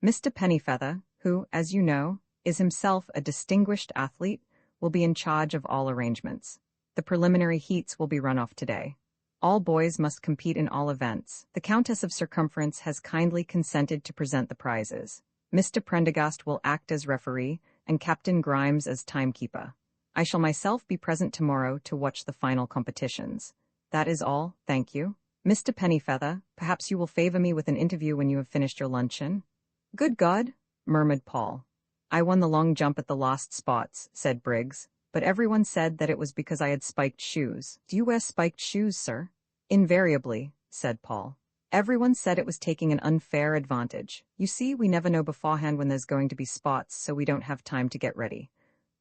Mr. Pennyfeather, who, as you know, is himself a distinguished athlete, will be in charge of all arrangements. The preliminary heats will be run off today. All boys must compete in all events. The Countess of Circumference has kindly consented to present the prizes. Mr. Prendergast will act as referee, and Captain Grimes as timekeeper. I shall myself be present tomorrow to watch the final competitions. That is all, thank you. Mr. Pennyfeather, perhaps you will favor me with an interview when you have finished your luncheon? Good God, murmured Paul. I won the long jump at the lost spots, said Briggs, but everyone said that it was because I had spiked shoes. Do you wear spiked shoes, sir? Invariably, said Paul. Everyone said it was taking an unfair advantage. You see, we never know beforehand when there's going to be spots, so we don't have time to get ready.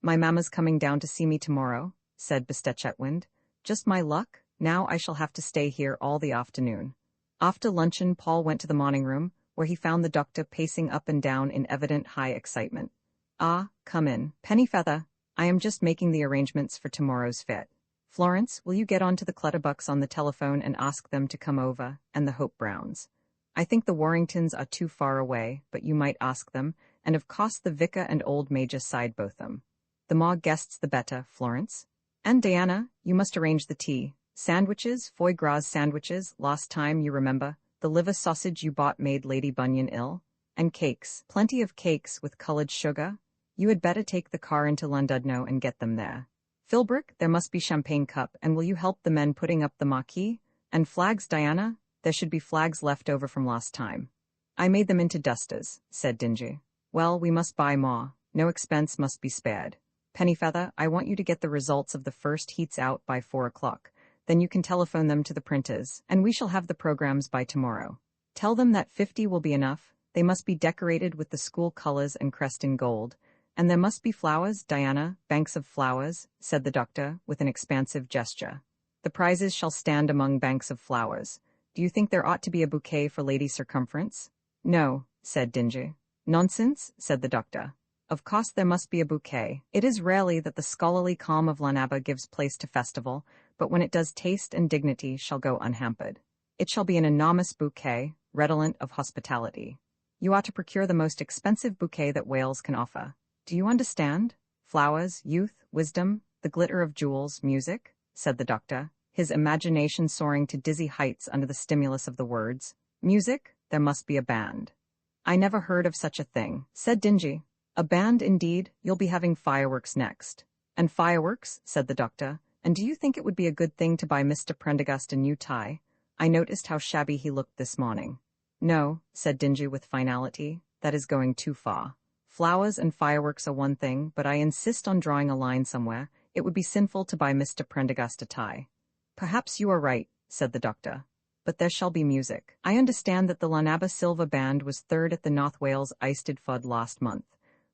My mamma's coming down to see me tomorrow, said Chetwynd. Just my luck. Now I shall have to stay here all the afternoon. After luncheon, Paul went to the morning room, where he found the doctor pacing up and down in evident high excitement. Ah, come in. Pennyfeather, I am just making the arrangements for tomorrow's fete. Florence, will you get on to the Clutterbucks on the telephone and ask them to come over, and the Hope Browns? I think the Warringtons are too far away, but you might ask them, and of course the vicar and old Major side both them. The more guests the better, Florence. And Diana, you must arrange the tea. Sandwiches, foie gras sandwiches, last time, you remember, the liver sausage you bought made Lady Bunyan ill. And cakes, plenty of cakes with coloured sugar. You had better take the car into Llandudno and get them there. Philbrick, there must be champagne cup, and will you help the men putting up the marquee? And flags, Diana? There should be flags left over from last time. I made them into dusters, said Dingy. Well, we must buy more. No expense must be spared. Pennyfeather, I want you to get the results of the first heats out by 4 o'clock. Then you can telephone them to the printers, and we shall have the programs by tomorrow. Tell them that 50 will be enough. They must be decorated with the school colors and crest in gold. And there must be flowers, Diana, banks of flowers, said the doctor, with an expansive gesture. The prizes shall stand among banks of flowers. Do you think there ought to be a bouquet for Lady Circumference? No, said Dingy. Nonsense, said the doctor. Of course there must be a bouquet. It is rarely that the scholarly calm of Llanaba gives place to festival, but when it does, taste and dignity shall go unhampered. It shall be an enormous bouquet, redolent of hospitality. You ought to procure the most expensive bouquet that Wales can offer. Do you understand? Flowers, youth, wisdom, the glitter of jewels, music, said the doctor, his imagination soaring to dizzy heights under the stimulus of the words. Music? There must be a band. I never heard of such a thing, said Dingy. A band indeed, you'll be having fireworks next. And fireworks, said the doctor, and do you think it would be a good thing to buy Mr. Prendergast a new tie? I noticed how shabby he looked this morning. No, said Dingy with finality, that is going too far. Flowers and fireworks are one thing, but I insist on drawing a line somewhere. It would be sinful to buy Mr. Prendergast a tie. Perhaps you are right, said the doctor. But there shall be music. I understand that the Llanaba Silver Band was third at the North Wales Eisteddfod last month.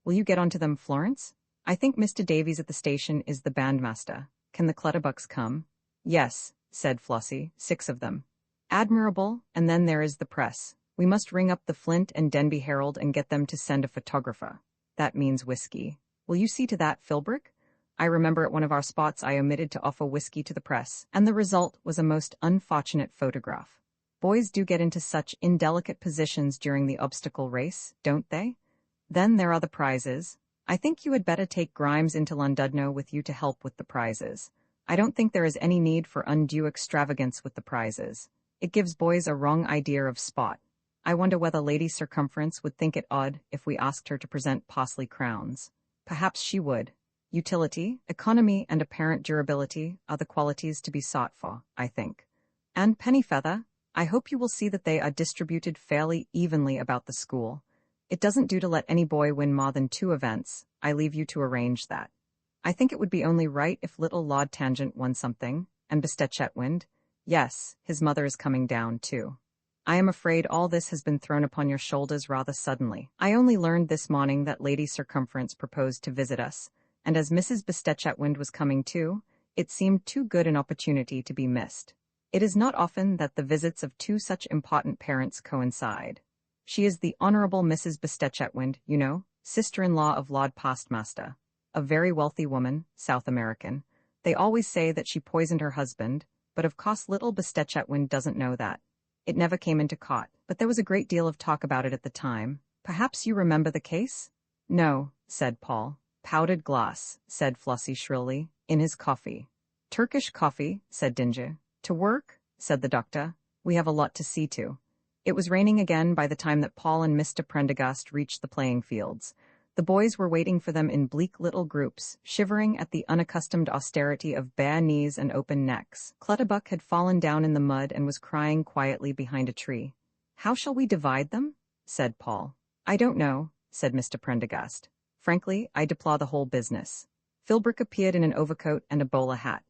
Will you get onto them, Florence? I think Mr. Davies at the station is the bandmaster. Can the Clutterbucks come? Yes, said Flossie, 6 of them. Admirable, and then there is the press. We must ring up the Flint and Denby Herald and get them to send a photographer. That means whiskey. Will you see to that, Philbrick? I remember at one of our spots I omitted to offer whiskey to the press, and the result was a most unfortunate photograph. Boys do get into such indelicate positions during the obstacle race, don't they? Then there are the prizes. I think you had better take Grimes into Llandudno with you to help with the prizes. I don't think there is any need for undue extravagance with the prizes. It gives boys a wrong idea of sport. I wonder whether Lady Circumference would think it odd if we asked her to present Parsley crowns. Perhaps she would. Utility, economy, and apparent durability are the qualities to be sought for, I think. And Pennyfeather, I hope you will see that they are distributed fairly evenly about the school. It doesn't do to let any boy win more than 2 events. I leave you to arrange that. I think it would be only right if little Lord Tangent won something, and Bastet Chetwynd. Yes, his mother is coming down, too. I am afraid all this has been thrown upon your shoulders rather suddenly. I only learned this morning that Lady Circumference proposed to visit us, and as Mrs. Bastet Chetwynd was coming too, it seemed too good an opportunity to be missed. It is not often that the visits of 2 such important parents coincide. She is the Honourable Mrs. Bastet Chetwynd, you know, sister-in-law of Lord Postmaster, a very wealthy woman, South American. They always say that she poisoned her husband, but of course little Bastet Chetwynd doesn't know that. It never came into court, but there was a great deal of talk about it at the time. Perhaps you remember the case? No, said Paul. Powdered glass, said Flossie shrilly, in his coffee. Turkish coffee, said Dingy. To work, said the doctor. We have a lot to see to. It was raining again by the time that Paul and Mr. Prendergast reached the playing fields. The boys were waiting for them in bleak little groups, shivering at the unaccustomed austerity of bare knees and open necks. Clutterbuck had fallen down in the mud and was crying quietly behind a tree. How shall we divide them? Said Paul. I don't know, said Mr. Prendergast. Frankly, I deplore the whole business. Philbrick appeared in an overcoat and a bowler hat.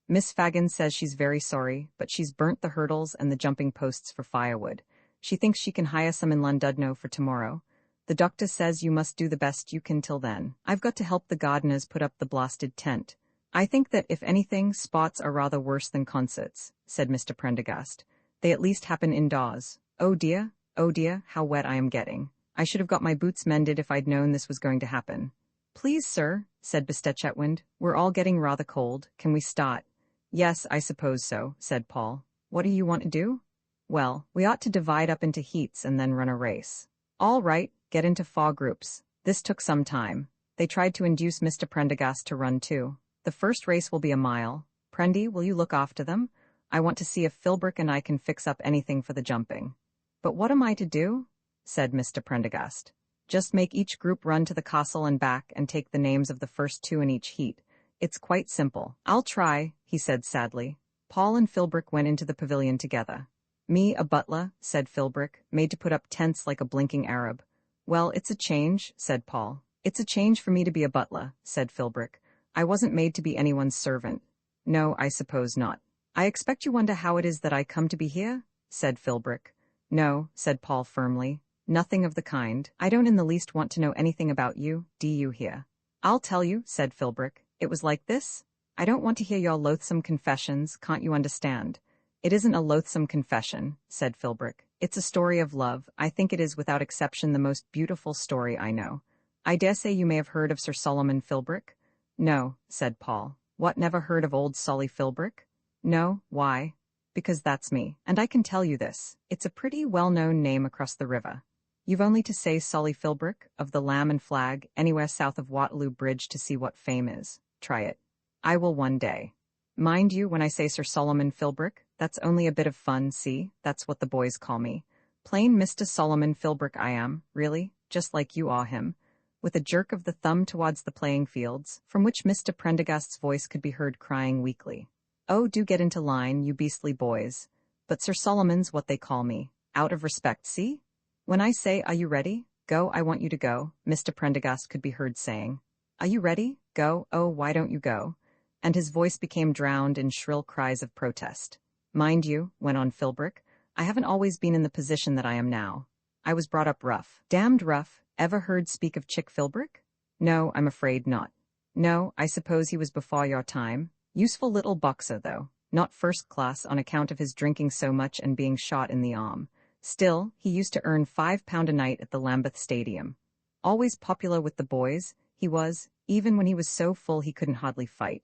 Miss Fagin says she's very sorry, but she's burnt the hurdles and the jumping posts for firewood. She thinks she can hire some in Llandudno for tomorrow. The doctor says you must do the best you can till then. I've got to help the gardeners put up the blasted tent. I think that, if anything, spots are rather worse than concerts, said Mr. Prendergast. They at least happen indoors. Oh dear, how wet I am getting. I should have got my boots mended if I'd known this was going to happen. Please, sir, said Bastet Chetwynd, we're all getting rather cold. Can we start? Yes, I suppose so, said Paul. What do you want to do? Well, we ought to divide up into heats and then run a race. All right, get into 4 groups. This took some time. They tried to induce Mr. Prendergast to run too. The first race will be a mile. Prendy, will you look after them? I want to see if Philbrick and I can fix up anything for the jumping. But what am I to do? Said Mr. Prendergast. Just make each group run to the castle and back and take the names of the first two in each heat. It's quite simple. I'll try, he said sadly. Paul and Philbrick went into the pavilion together. Me a butler, said Philbrick, made to put up tents like a blinking Arab. Well, it's a change, said Paul. It's a change for me to be a butler, said Philbrick. I wasn't made to be anyone's servant. No, I suppose not. I expect you wonder how it is that I come to be here, said Philbrick. No, said Paul firmly. Nothing of the kind. I don't in the least want to know anything about you, do you hear? I'll tell you, said Philbrick. It was like this. I don't want to hear your loathsome confessions, can't you understand? It isn't a loathsome confession, said Philbrick. It's a story of love. I think it is without exception the most beautiful story I know. I dare say you may have heard of Sir Solomon Philbrick? No, said Paul. What, never heard of old Solly Philbrick? No, why? Because that's me, and I can tell you this. It's a pretty well-known name across the river. You've only to say Solly Philbrick, of the Lamb and Flag, anywhere south of Waterloo Bridge to see what fame is. Try it. I will one day. Mind you, when I say Sir Solomon Philbrick, that's only a bit of fun, see? That's what the boys call me. Plain Mr. Solomon Philbrick I am, really, just like you are him. With a jerk of the thumb towards the playing fields, from which Mr. Prendergast's voice could be heard crying weakly. Oh, do get into line, you beastly boys. But Sir Solomon's what they call me, out of respect, see? When I say, are you ready? Go, I want you to go, Mr. Prendergast could be heard saying. Are you ready? Go, oh, why don't you go? And his voice became drowned in shrill cries of protest. Mind you, went on Philbrick, I haven't always been in the position that I am now. I was brought up rough. Damned rough. Ever heard speak of Chick Philbrick? No, I'm afraid not. No, I suppose he was before your time. Useful little boxer, though. Not first class on account of his drinking so much and being shot in the arm. Still, he used to earn £5 a night at the Lambeth Stadium. Always popular with the boys, he was, even when he was so full he couldn't hardly fight.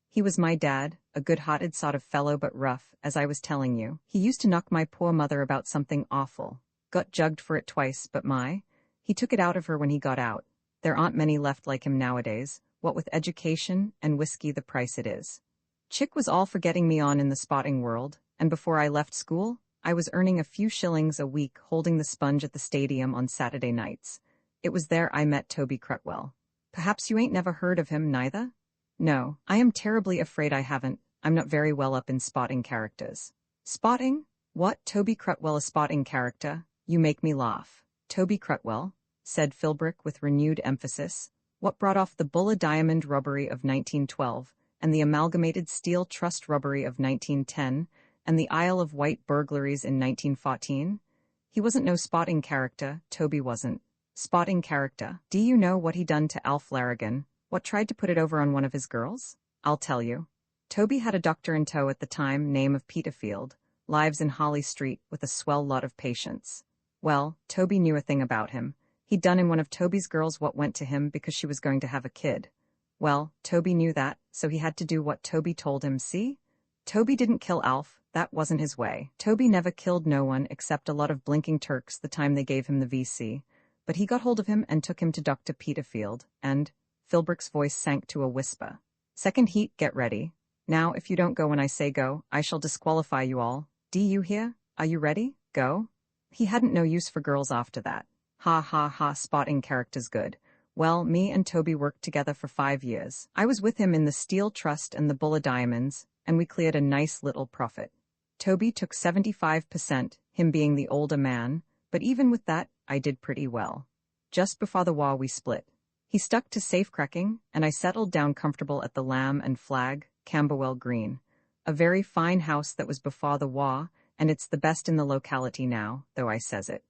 He was my dad, a good-hearted sort of fellow but rough, as I was telling you. He used to knock my poor mother about something awful. Got jugged for it twice, but he took it out of her when he got out. There aren't many left like him nowadays, what with education and whiskey the price it is. Chick was all for getting me on in the spotting world, and before I left school, I was earning a few shillings a week holding the sponge at the stadium on Saturday nights. It was there I met Toby Crutwell. Perhaps you ain't never heard of him, neither? No, I am terribly afraid I haven't. I'm not very well up in spotting characters. Spotting? What, Toby Crutwell a spotting character? You make me laugh. Toby Crutwell, said Philbrick with renewed emphasis. What brought off the Bulla Diamond robbery of 1912, and the Amalgamated Steel Trust robbery of 1910, and the Isle of Wight burglaries in 1914? He wasn't no spotting character, Toby wasn't. Spotting character. Do you know what he done to Alf Larrigan, what tried to put it over on one of his girls? I'll tell you. Toby had a doctor in tow at the time, name of Peterfield, lives in Holly Street with a swell lot of patients. Well, Toby knew a thing about him. He'd done in one of Toby's girls what went to him because she was going to have a kid. Well, Toby knew that, so he had to do what Toby told him, see? Toby didn't kill Alf, that wasn't his way. Toby never killed no one except a lot of blinking Turks the time they gave him the VC. But he got hold of him and took him to Dr. Peterfield, and Philbrick's voice sank to a whisper. Second heat, get ready. Now, if you don't go when I say go, I shall disqualify you all. Do you hear? Are you ready? Go? He hadn't no use for girls after that. Ha ha ha, spotting character's good. Well, me and Toby worked together for 5 years. I was with him in the Steel Trust and the Bulla Diamonds, and we cleared a nice little profit. Toby took 75%, him being the older man, but even with that, I did pretty well. Just before the war we split. He stuck to safecracking, and I settled down comfortable at the Lamb and Flag, Camberwell Green. A very fine house that was before the war, and it's the best in the locality now, though I says it.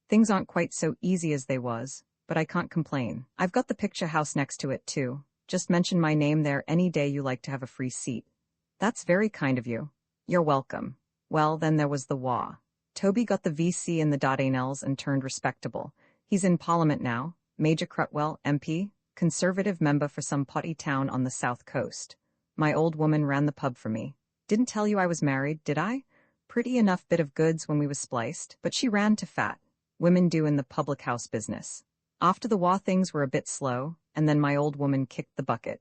Things aren't quite so easy as they was, but I can't complain. I've got the picture house next to it, too. Just mention my name there any day you like to have a free seat. That's very kind of you. You're welcome. Well, then there was the Waugh. Toby got the VC in the Dardanelles and turned respectable. He's in Parliament now, Major Crutwell, MP, Conservative member for some potty town on the south coast. My old woman ran the pub for me. Didn't tell you I was married, did I? Pretty enough bit of goods when we was spliced, but she ran to fat. Women do in the public house business. After the war things were a bit slow, and then my old woman kicked the bucket.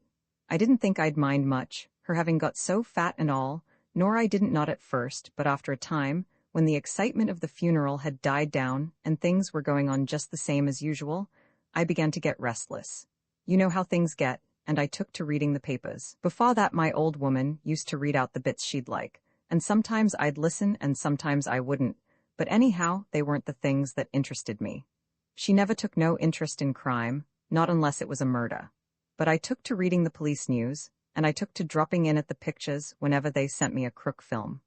I didn't think I'd mind much, her having got so fat and all, nor I didn't not at first, but after a time, when the excitement of the funeral had died down and things were going on just the same as usual, I began to get restless. You know how things get, and I took to reading the papers. Before that, my old woman used to read out the bits she'd like, and sometimes I'd listen and sometimes I wouldn't, but anyhow, they weren't the things that interested me. She never took no interest in crime, not unless it was a murder. But I took to reading the police news, and I took to dropping in at the pictures whenever they sent me a crook film.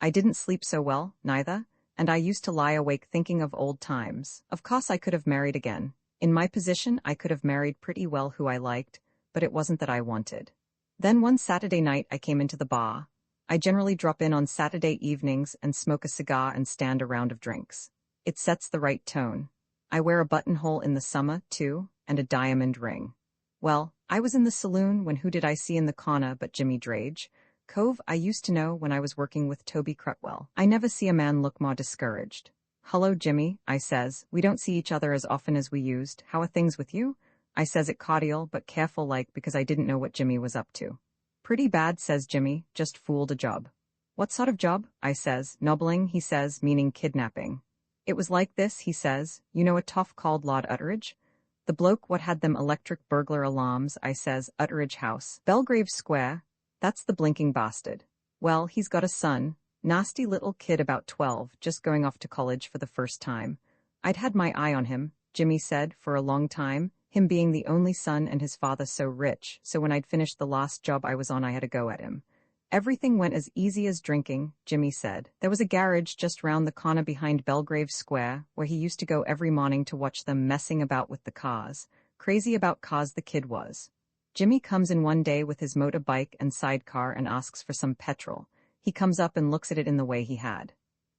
I didn't sleep so well, neither, and I used to lie awake thinking of old times. Of course I could have married again. In my position, I could have married pretty well who I liked, but it wasn't that I wanted. Then one Saturday night I came into the bar. I generally drop in on Saturday evenings and smoke a cigar and stand a round of drinks. It sets the right tone. I wear a buttonhole in the summer, too, and a diamond ring. Well, I was in the saloon when who did I see in the corner but Jimmy Drage, cove I used to know when I was working with Toby Crutwell. I never see a man look more discouraged. "Hullo, Jimmy," I says. "We don't see each other as often as we used. How are things with you?" I says it cordial but careful like because I didn't know what Jimmy was up to. "Pretty bad," says Jimmy, "just fooled a job." "What sort of job?" I says. "Nobbling," he says, meaning kidnapping. "It was like this," he says. "You know a toff called Lord Utteridge? The bloke what had them electric burglar alarms," I says. "Utteridge House, Belgrave Square. That's the blinking bastard. Well, he's got a son, nasty little kid about 12, just going off to college for the first time. I'd had my eye on him," Jimmy said, "for a long time, him being the only son and his father so rich, so when I'd finished the last job I was on I had a go at him. Everything went as easy as drinking," Jimmy said. "There was a garage just round the corner behind Belgrave Square, where he used to go every morning to watch them messing about with the cars. Crazy about cars the kid was. Jimmy comes in one day with his motorbike and sidecar and asks for some petrol. He comes up and looks at it in the way he had.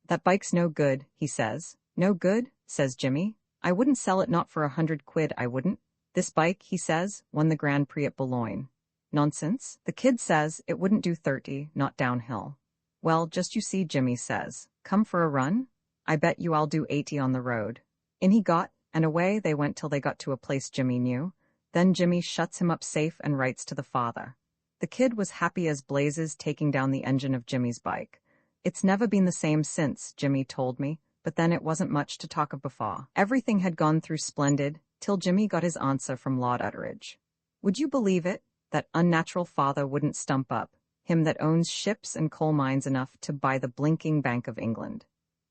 "That bike's no good," he says. "No good?" says Jimmy. "I wouldn't sell it not for 100 quid, I wouldn't. This bike," he says, "won the Grand Prix at Boulogne." "Nonsense." The kid says it wouldn't do 30, not downhill. "Well, just you see," Jimmy says. "Come for a run? I bet you I'll do 80 on the road." In he got, and away they went till they got to a place Jimmy knew. Then Jimmy shuts him up safe and writes to the father. The kid was happy as blazes taking down the engine of Jimmy's bike. "It's never been the same since," Jimmy told me, but then it wasn't much to talk of before. Everything had gone through splendid, till Jimmy got his answer from Lord Utteridge. Would you believe it? That unnatural father wouldn't stump up, him that owns ships and coal mines enough to buy the blinking Bank of England.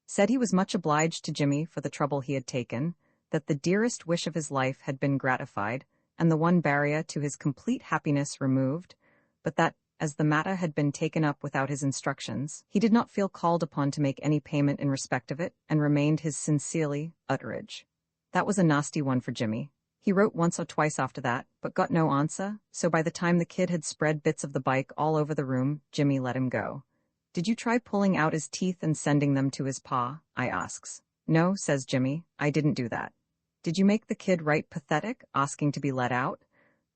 Said he was much obliged to Jimmy for the trouble he had taken, that the dearest wish of his life had been gratified, and the one barrier to his complete happiness removed, but that, as the matter had been taken up without his instructions, he did not feel called upon to make any payment in respect of it, and remained his sincerely, Utteridge. That was a nasty one for Jimmy. He wrote once or twice after that, but got no answer, so by the time the kid had spread bits of the bike all over the room, Jimmy let him go. "Did you try pulling out his teeth and sending them to his pa?" I asks. "No," says Jimmy, "I didn't do that." "Did you make the kid write pathetic, asking to be let out?"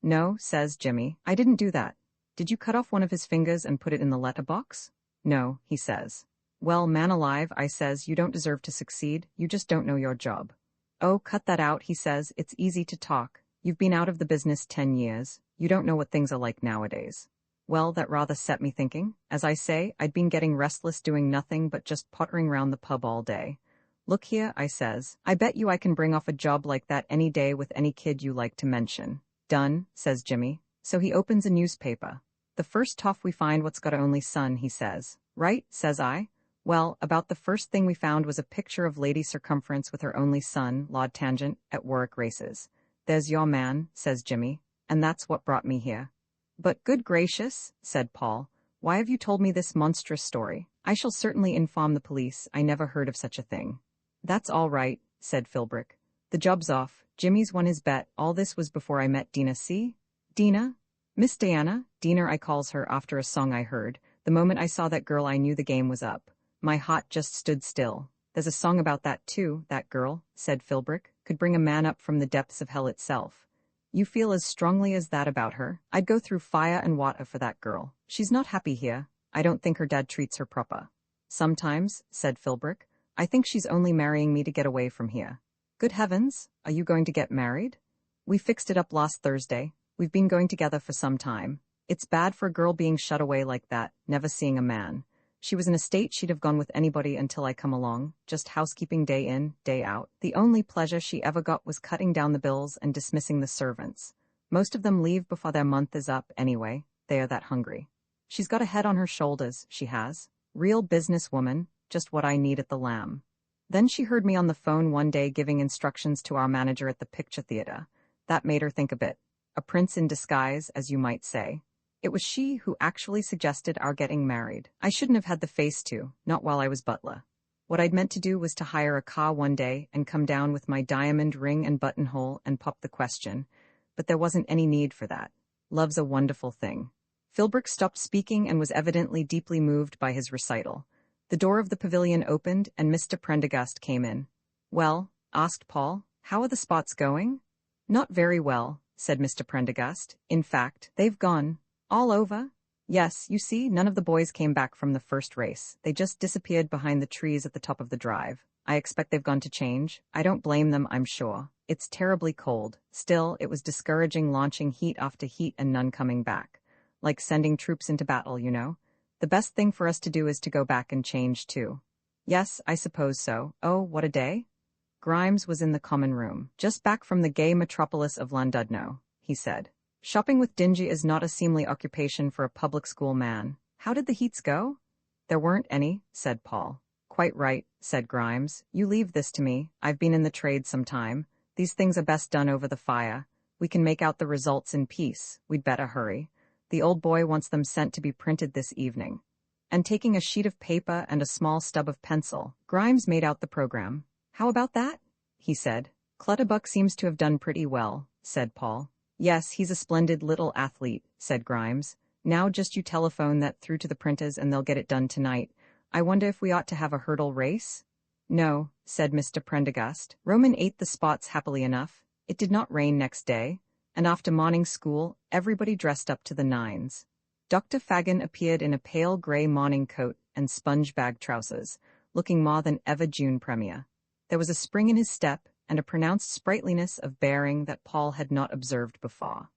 "No," says Jimmy, "I didn't do that." "Did you cut off one of his fingers and put it in the letterbox?" "No," he says. "Well, man alive," I says, "you don't deserve to succeed, you just don't know your job." "Oh, cut that out," he says, "it's easy to talk. You've been out of the business 10 years. You don't know what things are like nowadays." Well, that rather set me thinking. As I say, I'd been getting restless doing nothing but just pottering round the pub all day. "Look here," I says, "I bet you I can bring off a job like that any day with any kid you like to mention." "Done," says Jimmy. So he opens a newspaper. "The first toff we find what's got a only son," he says. "Right," says I. Well, about the first thing we found was a picture of Lady Circumference with her only son, Lord Tangent, at Warwick races. "There's your man," says Jimmy, "and that's what brought me here." "But good gracious," said Paul, "why have you told me this monstrous story? I shall certainly inform the police. I never heard of such a thing." "That's all right," said Philbrick. "The job's off. Jimmy's won his bet. All this was before I met Dina C. Dina? Miss Diana, Diener I calls her after a song I heard. The moment I saw that girl I knew the game was up. My heart just stood still. There's a song about that too, that girl," said Philbrick, "could bring a man up from the depths of hell itself." "You feel as strongly as that about her?" "I'd go through fire and water for that girl. She's not happy here. I don't think her dad treats her proper." "Sometimes," said Philbrick, "I think she's only marrying me to get away from here." "Good heavens, are you going to get married?" "We fixed it up last Thursday. We've been going together for some time. It's bad for a girl being shut away like that, never seeing a man. She was in a state she'd have gone with anybody until I come along, just housekeeping day in, day out. The only pleasure she ever got was cutting down the bills and dismissing the servants. Most of them leave before their month is up anyway, they are that hungry. She's got a head on her shoulders, she has. Real businesswoman, just what I need at the Lamb. Then she heard me on the phone one day giving instructions to our manager at the picture theater. That made her think a bit. A prince in disguise, as you might say. It was she who actually suggested our getting married. I shouldn't have had the face to, not while I was butler. What I'd meant to do was to hire a car one day and come down with my diamond ring and buttonhole and pop the question, but there wasn't any need for that. Love's a wonderful thing. Philbrick stopped speaking and was evidently deeply moved by his recital. The door of the pavilion opened and Mr. Prendergast came in. "Well," asked Paul, "how are the spots going?" "Not very well," said Mr. Prendergast. "In fact, they've gone. All over? Yes, you see, none of the boys came back from the first race. They just disappeared behind the trees at the top of the drive. I expect they've gone to change. I don't blame them, I'm sure. It's terribly cold. Still, it was discouraging launching heat after heat and none coming back. Like sending troops into battle, you know? The best thing for us to do is to go back and change too." "Yes, I suppose so. Oh, what a day." Grimes was in the common room. "Just back from the gay metropolis of Llandudno," he said. "Shopping with Dingy is not a seemly occupation for a public school man. How did the heats go?" "There weren't any," said Paul. "Quite right," said Grimes. "You leave this to me. I've been in the trade some time. These things are best done over the fire. We can make out the results in peace. We'd better hurry. The old boy wants them sent to be printed this evening." And taking a sheet of paper and a small stub of pencil, Grimes made out the program. "How about that?" he said. "Clutterbuck seems to have done pretty well," said Paul. "Yes, he's a splendid little athlete," said Grimes. "Now just you telephone that through to the printers and they'll get it done tonight. I wonder if we ought to have a hurdle race?" "No," said Mr. Prendergast. Roman ate the spots happily enough. It did not rain next day, and after morning school, everybody dressed up to the nines. Dr. Fagin appeared in a pale grey morning coat and sponge-bag trousers, looking more than ever June Premier. There was a spring in his step, and a pronounced sprightliness of bearing that Paul had not observed before.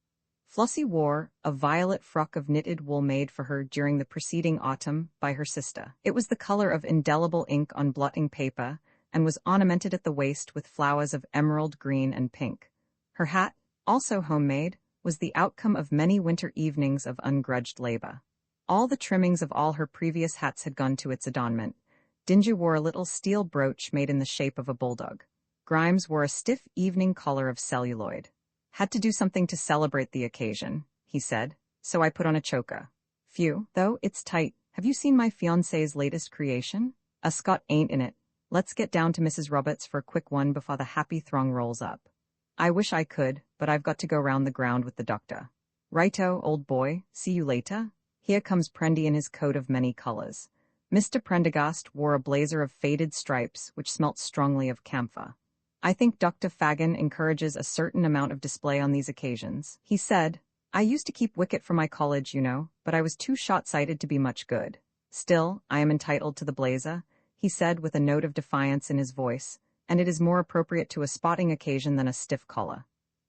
Flossie wore a violet frock of knitted wool made for her during the preceding autumn by her sister. It was the color of indelible ink on blotting paper, and was ornamented at the waist with flowers of emerald green and pink. Her hat, also homemade, was the outcome of many winter evenings of ungrudged labor. All the trimmings of all her previous hats had gone to its adornment. Dingy wore a little steel brooch made in the shape of a bulldog. Grimes wore a stiff evening collar of celluloid. "Had to do something to celebrate the occasion," he said, "so I put on a choker. Phew, though, it's tight. Have you seen my fiancé's latest creation? A Scot ain't in it. Let's get down to Mrs. Roberts for a quick one before the happy throng rolls up." "I wish I could, but I've got to go round the ground with the doctor." "Righto, old boy, see you later." Here comes Prendy in his coat of many colors. Mr. Prendergast wore a blazer of faded stripes which smelt strongly of camphor. "I think Dr. Fagin encourages a certain amount of display on these occasions," he said. "I used to keep wicket for my college, you know, but I was too short-sighted to be much good. Still, I am entitled to the blazer," he said with a note of defiance in his voice, "and it is more appropriate to a spotting occasion than a stiff collar."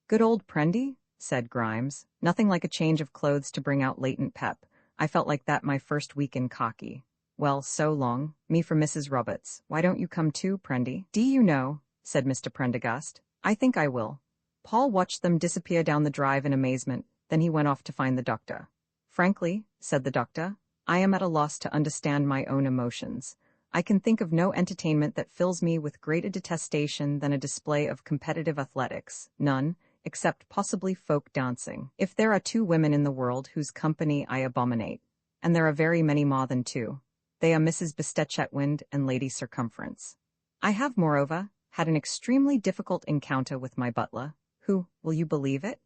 "Good old Prendy," said Grimes. "Nothing like a change of clothes to bring out latent pep. I felt like that my first week in khaki. Well, so long. Me for Mrs. Roberts. Why don't you come too, Prendy?" "Do you know," said Mr. Prendergast, "I think I will." Paul watched them disappear down the drive in amazement, then he went off to find the doctor. "Frankly," said the doctor, "I am at a loss to understand my own emotions. I can think of no entertainment that fills me with greater detestation than a display of competitive athletics, none, except possibly folk dancing. If there are two women in the world whose company I abominate, and there are very many more than two, they are Mrs. Bestet-Chetwynd and Lady Circumference. I have, moreover, had an extremely difficult encounter with my butler, who, will you believe it,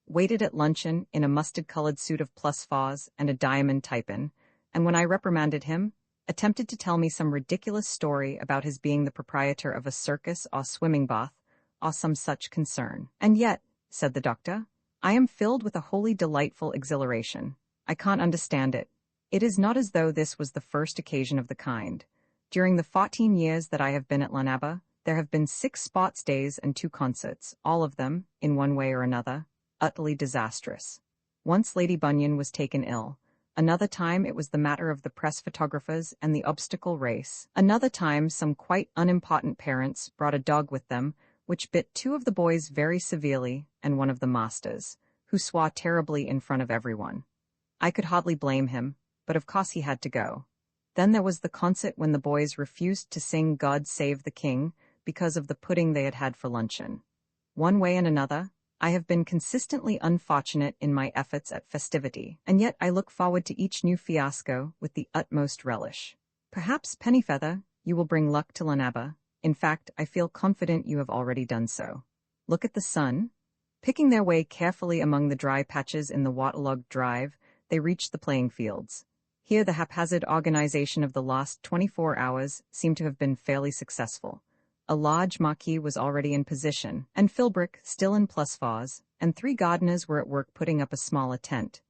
waited at luncheon in a mustard-colored suit of plus fours and a diamond typin, and when I reprimanded him, attempted to tell me some ridiculous story about his being the proprietor of a circus or swimming bath, or some such concern. And yet, said the doctor, I am filled with a wholly delightful exhilaration. I can't understand it. It is not as though this was the first occasion of the kind. During the 14 years that I have been at Lanaba, there have been 6 sports days and 2 concerts, all of them, in one way or another, utterly disastrous. Once Lady Bunyan was taken ill. Another time it was the matter of the press photographers and the obstacle race. Another time some quite unimportant parents brought a dog with them, which bit two of the boys very severely and one of the masters, who swore terribly in front of everyone. I could hardly blame him, but of course he had to go. Then there was the concert when the boys refused to sing God Save the King because of the pudding they had had for luncheon. One way and another, I have been consistently unfortunate in my efforts at festivity, and yet I look forward to each new fiasco with the utmost relish. Perhaps, Pennyfeather, you will bring luck to Lanaba. In fact, I feel confident you have already done so. Look at the sun. Picking their way carefully among the dry patches in the waterlogged drive, they reached the playing fields. Here the haphazard organization of the last 24 hours seemed to have been fairly successful. A large marquee was already in position, and Philbrick still in plus fours, and 3 gardeners were at work putting up a smaller tent.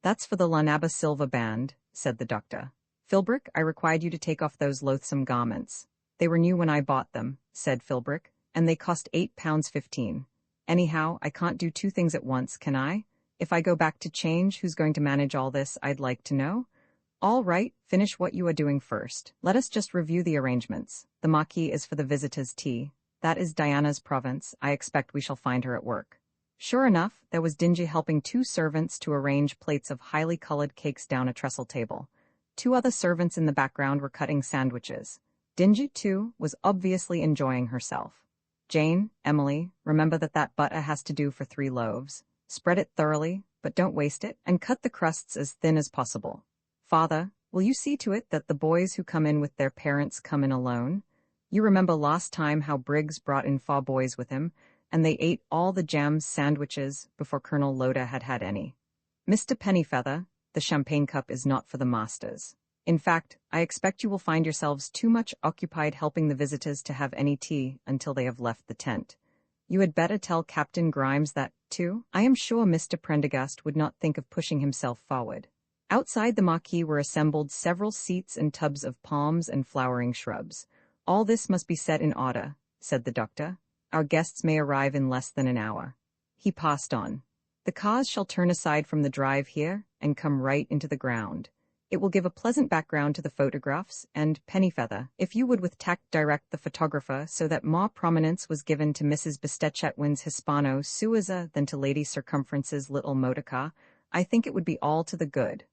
"That's for the Lanaba Silva Band," said the doctor. "Philbrick, I required you to take off those loathsome garments." "They were new when I bought them," said Philbrick, "and they cost £8.15. Anyhow, I can't do 2 things at once, can I? If I go back to change, who's going to manage all this, I'd like to know?" "All right, finish what you are doing first. Let us just review the arrangements. The marquee is for the visitors' tea. That is Diana's province. I expect we shall find her at work." Sure enough, there was Dingy helping 2 servants to arrange plates of highly colored cakes down a trestle table. 2 other servants in the background were cutting sandwiches. Dingy, too, was obviously enjoying herself. "Jane, Emily, remember that butter has to do for 3 loaves. Spread it thoroughly, but don't waste it, and cut the crusts as thin as possible. Father, will you see to it that the boys who come in with their parents come in alone? You remember last time how Briggs brought in 4 boys with him, and they ate all the jam sandwiches before Colonel Loda had had any. Mr. Pennyfeather, the champagne cup is not for the masters. In fact, I expect you will find yourselves too much occupied helping the visitors to have any tea until they have left the tent. You had better tell Captain Grimes that, too. I am sure Mr. Prendergast would not think of pushing himself forward." Outside the marquee were assembled several seats and tubs of palms and flowering shrubs. "All this must be set in order," said the doctor. "Our guests may arrive in less than an hour." He passed on. "The cars shall turn aside from the drive here and come right into the ground. It will give a pleasant background to the photographs, and, Pennyfeather, if you would with tact direct the photographer so that more prominence was given to Mrs. Bestetchetwin's Hispano Suiza than to Lady Circumference's little motor car, I think it would be all to the good.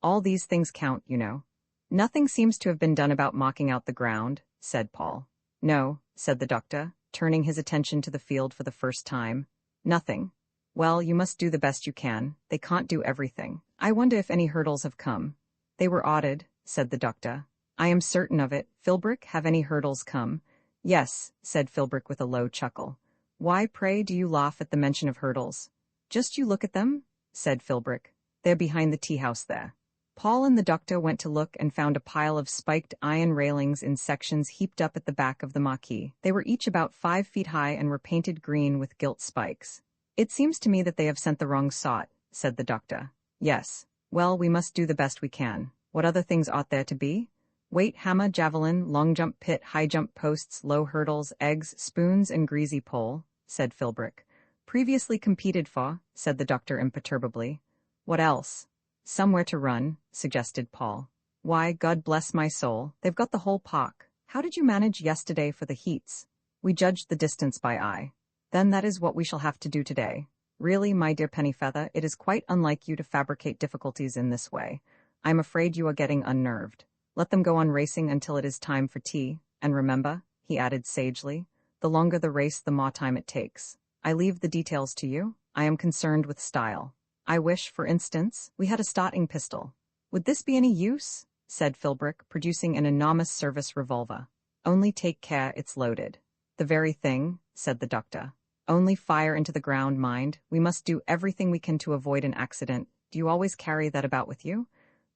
All these things count, you know." "Nothing seems to have been done about marking out the ground," said Paul. "No," said the doctor, turning his attention to the field for the first time. "Nothing. Well, you must do the best you can. They can't do everything. I wonder if any hurdles have come." "They were ordered," said the doctor. "I am certain of it. Philbrick, have any hurdles come?" "Yes," said Philbrick with a low chuckle. "Why, pray, do you laugh at the mention of hurdles?" "Just you look at them," said Philbrick. "They're behind the tea-house there." Paul and the doctor went to look and found a pile of spiked iron railings in sections heaped up at the back of the marquee. They were each about 5 feet high and were painted green with gilt spikes. "It seems to me that they have sent the wrong sort," said the doctor. "Yes. Well, we must do the best we can. What other things ought there to be?" "Weight, hammer, javelin, long jump pit, high jump posts, low hurdles, eggs, spoons, and greasy pole," said Philbrick. "Previously competed for," said the doctor imperturbably. "What else?" "Somewhere to run," suggested Paul. "Why, God bless my soul, they've got the whole park. How did you manage yesterday for the heats?" "We judged the distance by eye." "Then that is what we shall have to do today. Really, my dear Pennyfeather, it is quite unlike you to fabricate difficulties in this way. I am afraid you are getting unnerved. Let them go on racing until it is time for tea, and remember," he added sagely, "the longer the race, the more time it takes. I leave the details to you. I am concerned with style. I wish, for instance, we had a starting pistol." "Would this be any use?" said Philbrick, producing an enormous service revolver. "Only take care it's loaded." "The very thing," said the doctor. "Only fire into the ground, mind. We must do everything we can to avoid an accident. Do you always carry that about with you?"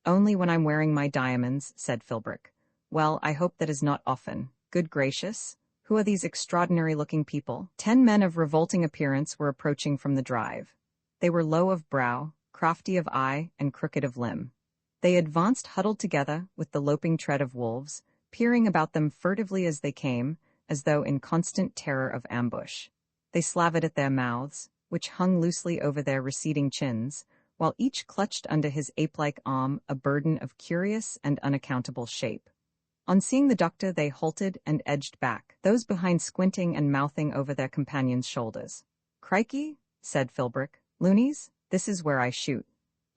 "Only when I'm wearing my diamonds," said Philbrick. "Well, I hope that is not often. Good gracious! Who are these extraordinary-looking people?" 10 men of revolting appearance were approaching from the drive. They were low of brow, crafty of eye, and crooked of limb. They advanced huddled together with the loping tread of wolves, peering about them furtively as they came, as though in constant terror of ambush. They slavered at their mouths, which hung loosely over their receding chins, while each clutched under his ape-like arm a burden of curious and unaccountable shape. On seeing the doctor, they halted and edged back, those behind squinting and mouthing over their companions' shoulders. "Crikey," said Philbrick. "Loonies, this is where I shoot."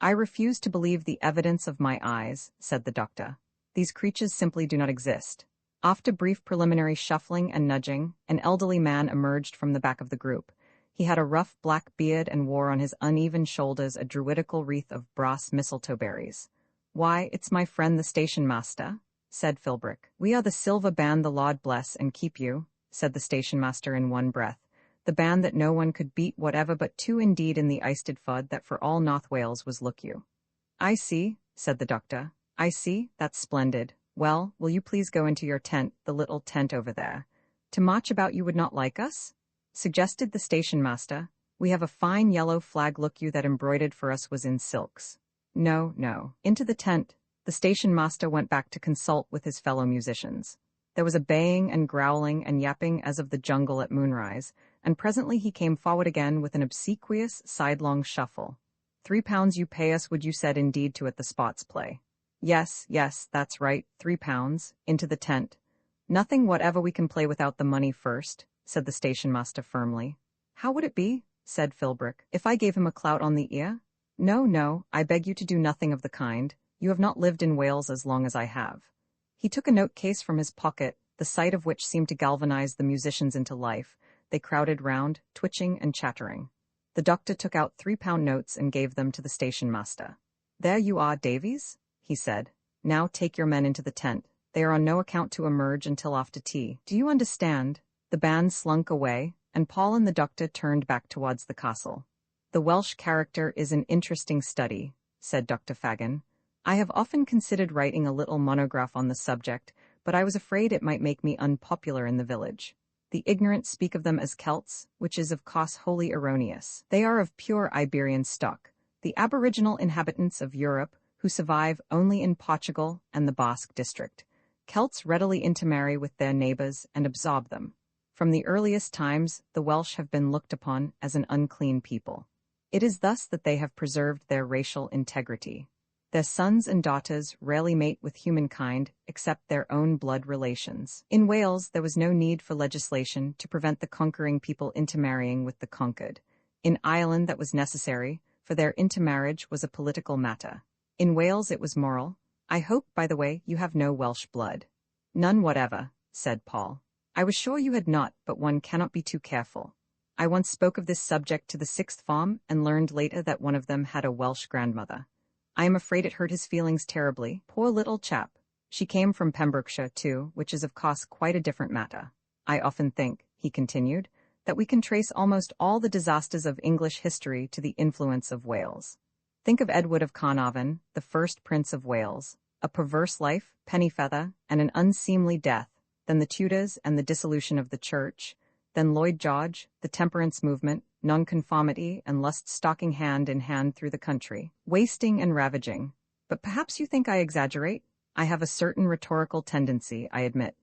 "I refuse to believe the evidence of my eyes," said the doctor. "These creatures simply do not exist." After brief preliminary shuffling and nudging, an elderly man emerged from the back of the group. He had a rough black beard and wore on his uneven shoulders a druidical wreath of brass mistletoe berries. "Why, it's my friend the station master," said Philbrick. "We are the Silver Band, the Lord bless and keep you," said the station master in one breath. "The band that no one could beat whatever but two indeed in the Eisted Fud that for all North Wales was look you." "I see," said the doctor. "I see, that's splendid. Well, will you please go into your tent, the little tent over there? To march about you would not like us?" suggested the station master. "We have a fine yellow flag look you that embroidered for us was in silks." "No, no." Into the tent. The station master went back to consult with his fellow musicians. There was a baying and growling and yapping as of the jungle at moonrise, and presently he came forward again with an obsequious, sidelong shuffle. £3 you pay us, would you said indeed to at the spots play. Yes, yes, that's right, £3, into the tent. Nothing whatever we can play without the money first, said the station master firmly. How would it be, said Philbrick, if I gave him a clout on the ear? No, no, I beg you to do nothing of the kind. You have not lived in Wales as long as I have. He took a note-case from his pocket, the sight of which seemed to galvanize the musicians into life. They crowded round, twitching and chattering. The doctor took out £3 notes and gave them to the station master. There you are, Davies, he said. Now take your men into the tent. They are on no account to emerge until after tea. Do you understand? The band slunk away, and Paul and the doctor turned back towards the castle. The Welsh character is an interesting study, said Dr. Fagin. I have often considered writing a little monograph on the subject, but I was afraid it might make me unpopular in the village. The ignorant speak of them as Celts, which is of course wholly erroneous. They are of pure Iberian stock, the aboriginal inhabitants of Europe, who survive only in Portugal and the Basque district. Celts readily intermarry with their neighbors and absorb them. From the earliest times, the Welsh have been looked upon as an unclean people. It is thus that they have preserved their racial integrity. Their sons and daughters rarely mate with humankind except their own blood relations. In Wales, there was no need for legislation to prevent the conquering people intermarrying with the conquered. In Ireland, that was necessary, for their intermarriage was a political matter. In Wales, it was moral. I hope, by the way, you have no Welsh blood. None whatever, said Paul. I was sure you had not, but one cannot be too careful. I once spoke of this subject to the sixth form and learned later that one of them had a Welsh grandmother. I am afraid it hurt his feelings terribly, poor little chap. She came from Pembrokeshire, too, which is of course quite a different matter. I often think, he continued, that we can trace almost all the disasters of English history to the influence of Wales. Think of Edward of Carnarvon, the first Prince of Wales, a perverse life, Pennyfeather, and an unseemly death, then the Tudors and the dissolution of the Church, then Lloyd George, the temperance movement, nonconformity and lust stalking hand in hand through the country, wasting and ravaging. But perhaps you think I exaggerate? I have a certain rhetorical tendency, I admit.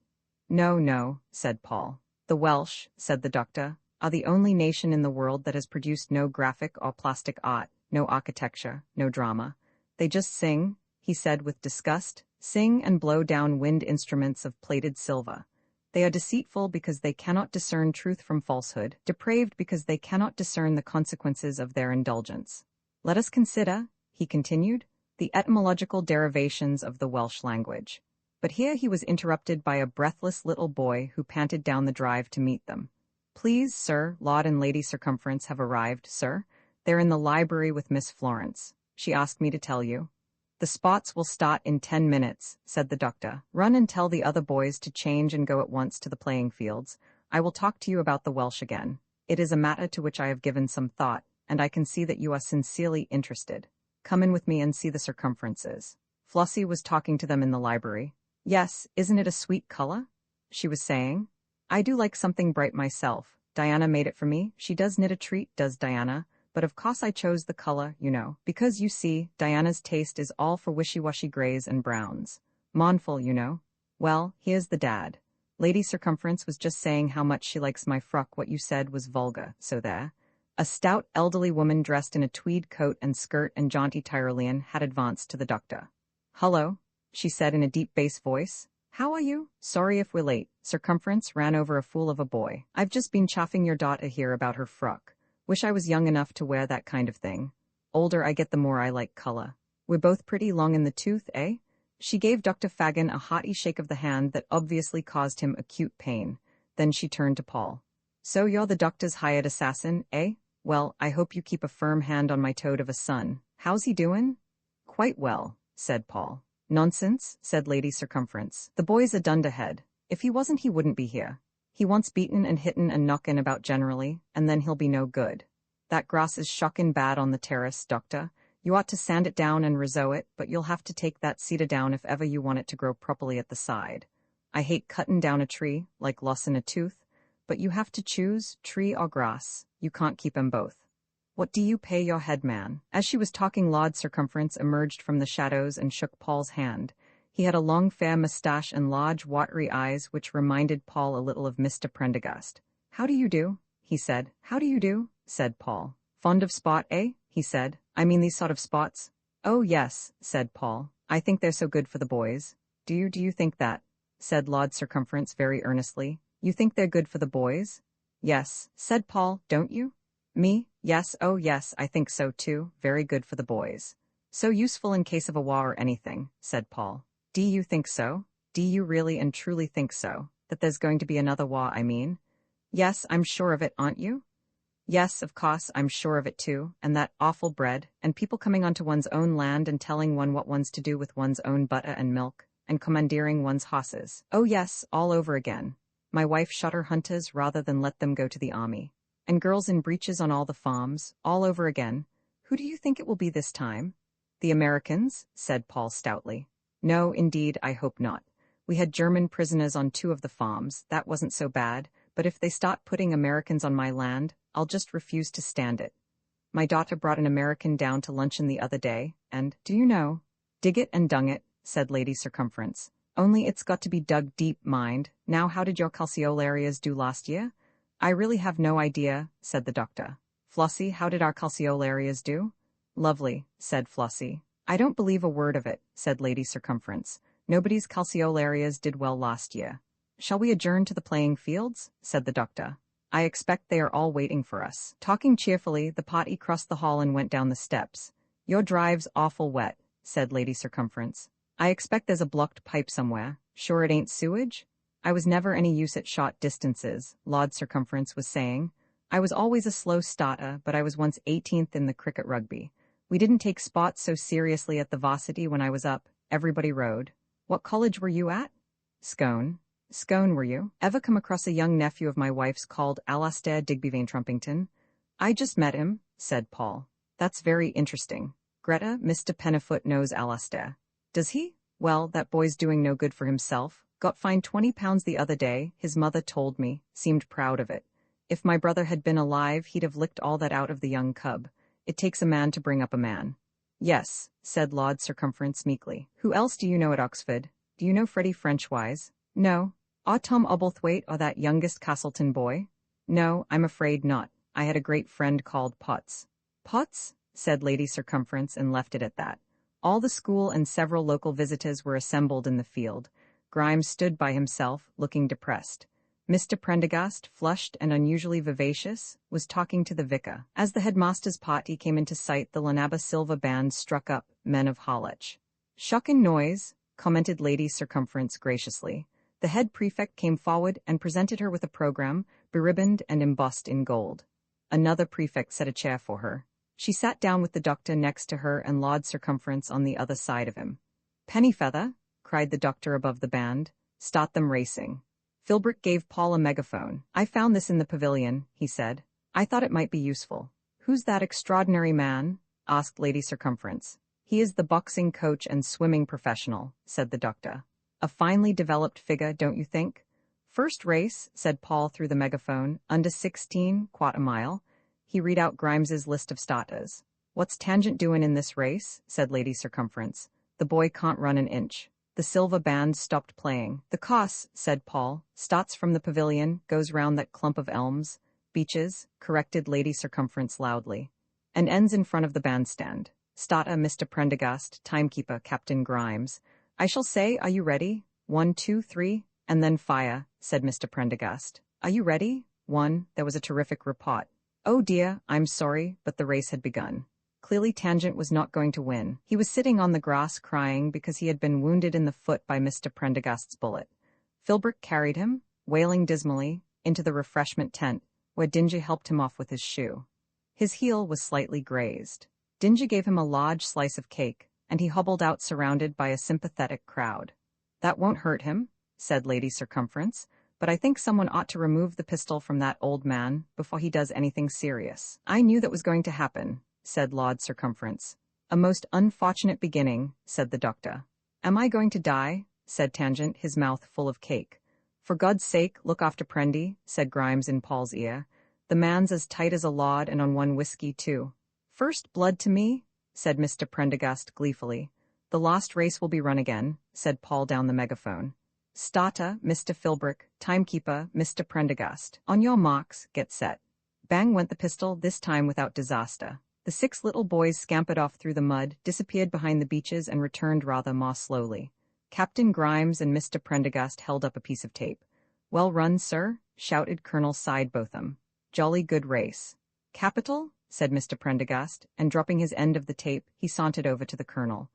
No, no, said Paul. The Welsh, said the doctor, are the only nation in the world that has produced no graphic or plastic art, no architecture, no drama. They just sing, he said with disgust, sing and blow down wind instruments of plated silver. They are deceitful because they cannot discern truth from falsehood, depraved because they cannot discern the consequences of their indulgence. Let us consider, he continued, the etymological derivations of the Welsh language. But here he was interrupted by a breathless little boy who panted down the drive to meet them. Please, sir, Lord and Lady Circumference have arrived, sir. They're in the library with Miss Florence. She asked me to tell you. The spots will start in 10 minutes, said the doctor. Run and tell the other boys to change and go at once to the playing fields. I will talk to you about the Welsh again. It is a matter to which I have given some thought, and I can see that you are sincerely interested. Come in with me and see the Circumferences. Flossie was talking to them in the library. Yes, isn't it a sweet color? She was saying. I do like something bright myself. Diana made it for me. She does knit a treat, does Diana. But of course I chose the color, you know, because, you see, Diana's taste is all for wishy-washy grays and browns. Mournful, you know. Well, here's the dad. Lady Circumference was just saying how much she likes my frock. What you said was vulgar, so there. A stout elderly woman dressed in a tweed coat and skirt and jaunty Tyrolean had advanced to the doctor. "Hello," she said in a deep bass voice. "How are you? Sorry if we're late. Circumference ran over a fool of a boy. I've just been chaffing your daughter here about her frock. Wish I was young enough to wear that kind of thing. Older I get the more I like color. We're both pretty long in the tooth, eh?" She gave Dr. Fagin a hearty shake of the hand that obviously caused him acute pain. Then she turned to Paul. "So you're the doctor's hired assassin, eh? Well, I hope you keep a firm hand on my toad of a son. How's he doin'?" "Quite well," said Paul. "Nonsense," said Lady Circumference. "The boy's a dunderhead. If he wasn't he wouldn't be here. He wants beaten and hittin' and knockin' about generally, and then he'll be no good. That grass is shockin' bad on the terrace, doctor. You ought to sand it down and resow it, but you'll have to take that cedar down if ever you want it to grow properly at the side. I hate cuttin' down a tree, like lossin' a tooth, but you have to choose, tree or grass. You can't keep 'em both. What do you pay your head man?" As she was talking, Lord Circumference emerged from the shadows and shook Paul's hand. He had a long fair moustache and large watery eyes which reminded Paul a little of Mr. Prendergast. "How do you do?" he said. "How do you do?" said Paul. "Fond of sport, eh?" he said. "I mean these sort of spots?" "Oh yes," said Paul. "I think they're so good for the boys." Do you think that?" said Lord Circumference very earnestly. "You think they're good for the boys?" "Yes," said Paul, "don't you?" "Me? Yes, oh yes, I think so too, very good for the boys. So useful in case of a war or anything," said Paul. "Do you think so? Do you really and truly think so? That there's going to be another war, I mean?" "Yes, I'm sure of it, aren't you?" "Yes, of course, I'm sure of it too, and that awful bread, and people coming onto one's own land and telling one what one's to do with one's own butter and milk, and commandeering one's horses. Oh yes, all over again. My wife shot her hunters rather than let them go to the army. And girls in breeches on all the farms, all over again. Who do you think it will be this time?" "The Americans," said Paul stoutly. "No, indeed, I hope not. We had German prisoners on 2 of the farms, that wasn't so bad, but if they start putting Americans on my land, I'll just refuse to stand it. My daughter brought an American down to luncheon the other day, and, do you know, dig it and dung it," said Lady Circumference. "Only it's got to be dug deep, mind. Now how did your calceolarias do last year?" "I really have no idea," said the doctor. "Flossie, how did our calceolarias do?" "Lovely," said Flossie. "I don't believe a word of it," said Lady Circumference. "Nobody's calceolarias did well last year." "Shall we adjourn to the playing fields?" said the doctor. "I expect they are all waiting for us." Talking cheerfully, the party crossed the hall and went down the steps. "Your drive's awful wet," said Lady Circumference. "I expect there's a blocked pipe somewhere. Sure it ain't sewage?" "I was never any use at short distances," Lord Circumference was saying. "I was always a slow starter, but I was once 18th in the cricket rugby. We didn't take sports so seriously at the varsity when I was up. Everybody rode." "What college were you at?" "Scone." "Scone, were you? Ever come across a young nephew of my wife's called Alastair Digbyvane Trumpington?" "I just met him," said Paul. "That's very interesting. Greta, Mr. Pennifoot knows Alastair." "Does he? Well, that boy's doing no good for himself. Got fined £20 the other day, his mother told me, seemed proud of it. If my brother had been alive, he'd have licked all that out of the young cub. It takes a man to bring up a man." "Yes," said Lord Circumference meekly. "Who else do you know at Oxford? Do you know Freddie Frenchwise?" "No." "Or Tom Obblethwaite or that youngest Castleton boy?" "No, I'm afraid not. I had a great friend called Potts." "Potts?" said Lady Circumference and left it at that. All the school and several local visitors were assembled in the field. Grimes stood by himself, looking depressed. Mr. Prendergast, flushed and unusually vivacious, was talking to the vicar. As the headmaster's party came into sight, the Lanaba Silva band struck up Men of Harlech. "Shocking noise," commented Lady Circumference graciously. The head prefect came forward and presented her with a program, beribboned and embossed in gold. Another prefect set a chair for her. She sat down with the doctor next to her and Lord Circumference on the other side of him. "Pennyfeather," cried the doctor above the band. "Start them racing." Filbert gave Paul a megaphone. "I found this in the pavilion," he said. "I thought it might be useful." "Who's that extraordinary man?" asked Lady Circumference. "He is the boxing coach and swimming professional," said the doctor. "A finely developed figure, don't you think?" "First race," said Paul through the megaphone, "under 16, quart a mile." He read out Grimes's list of starters. "What's Tangent doing in this race?" said Lady Circumference. "The boy can't run an inch." The Silva band stopped playing. "The course," said Paul, "starts from the pavilion, goes round that clump of elms. Beaches, corrected Lady Circumference loudly. And ends in front of the bandstand. Stata Mr. Prendergast, timekeeper Captain Grimes. I shall say, are you ready? 1, 2, 3, and then fire, said Mr. Prendergast. Are you ready? 1, there was a terrific report. Oh dear, I'm sorry, but the race had begun. Clearly Tangent was not going to win. He was sitting on the grass crying because he had been wounded in the foot by Mr. Prendergast's bullet. Philbrick carried him, wailing dismally, into the refreshment tent, where Dingy helped him off with his shoe. His heel was slightly grazed. Dingy gave him a large slice of cake, and he hobbled out surrounded by a sympathetic crowd. That won't hurt him, said Lady Circumference, but I think someone ought to remove the pistol from that old man before he does anything serious. I knew that was going to happen, said Lord Circumference. A most unfortunate beginning, said the doctor. Am I going to die? Said Tangent, his mouth full of cake. For God's sake, look after Prendy, said Grimes in Paul's ear. The man's as tight as a lord and on one whiskey too. First blood to me, said Mr. Prendergast gleefully. The last race will be run again, said Paul down the megaphone. Starter, Mr. Philbrick, timekeeper, Mr. Prendergast. On your marks, get set. Bang went the pistol, this time without disaster. The 6 little boys scampered off through the mud, disappeared behind the beeches, and returned rather more slowly. Captain Grimes and Mr. Prendergast held up a piece of tape. Well run, sir, shouted Colonel Sidebotham. Jolly good race. Capital, said Mr. Prendergast, and dropping his end of the tape, he sauntered over to the colonel.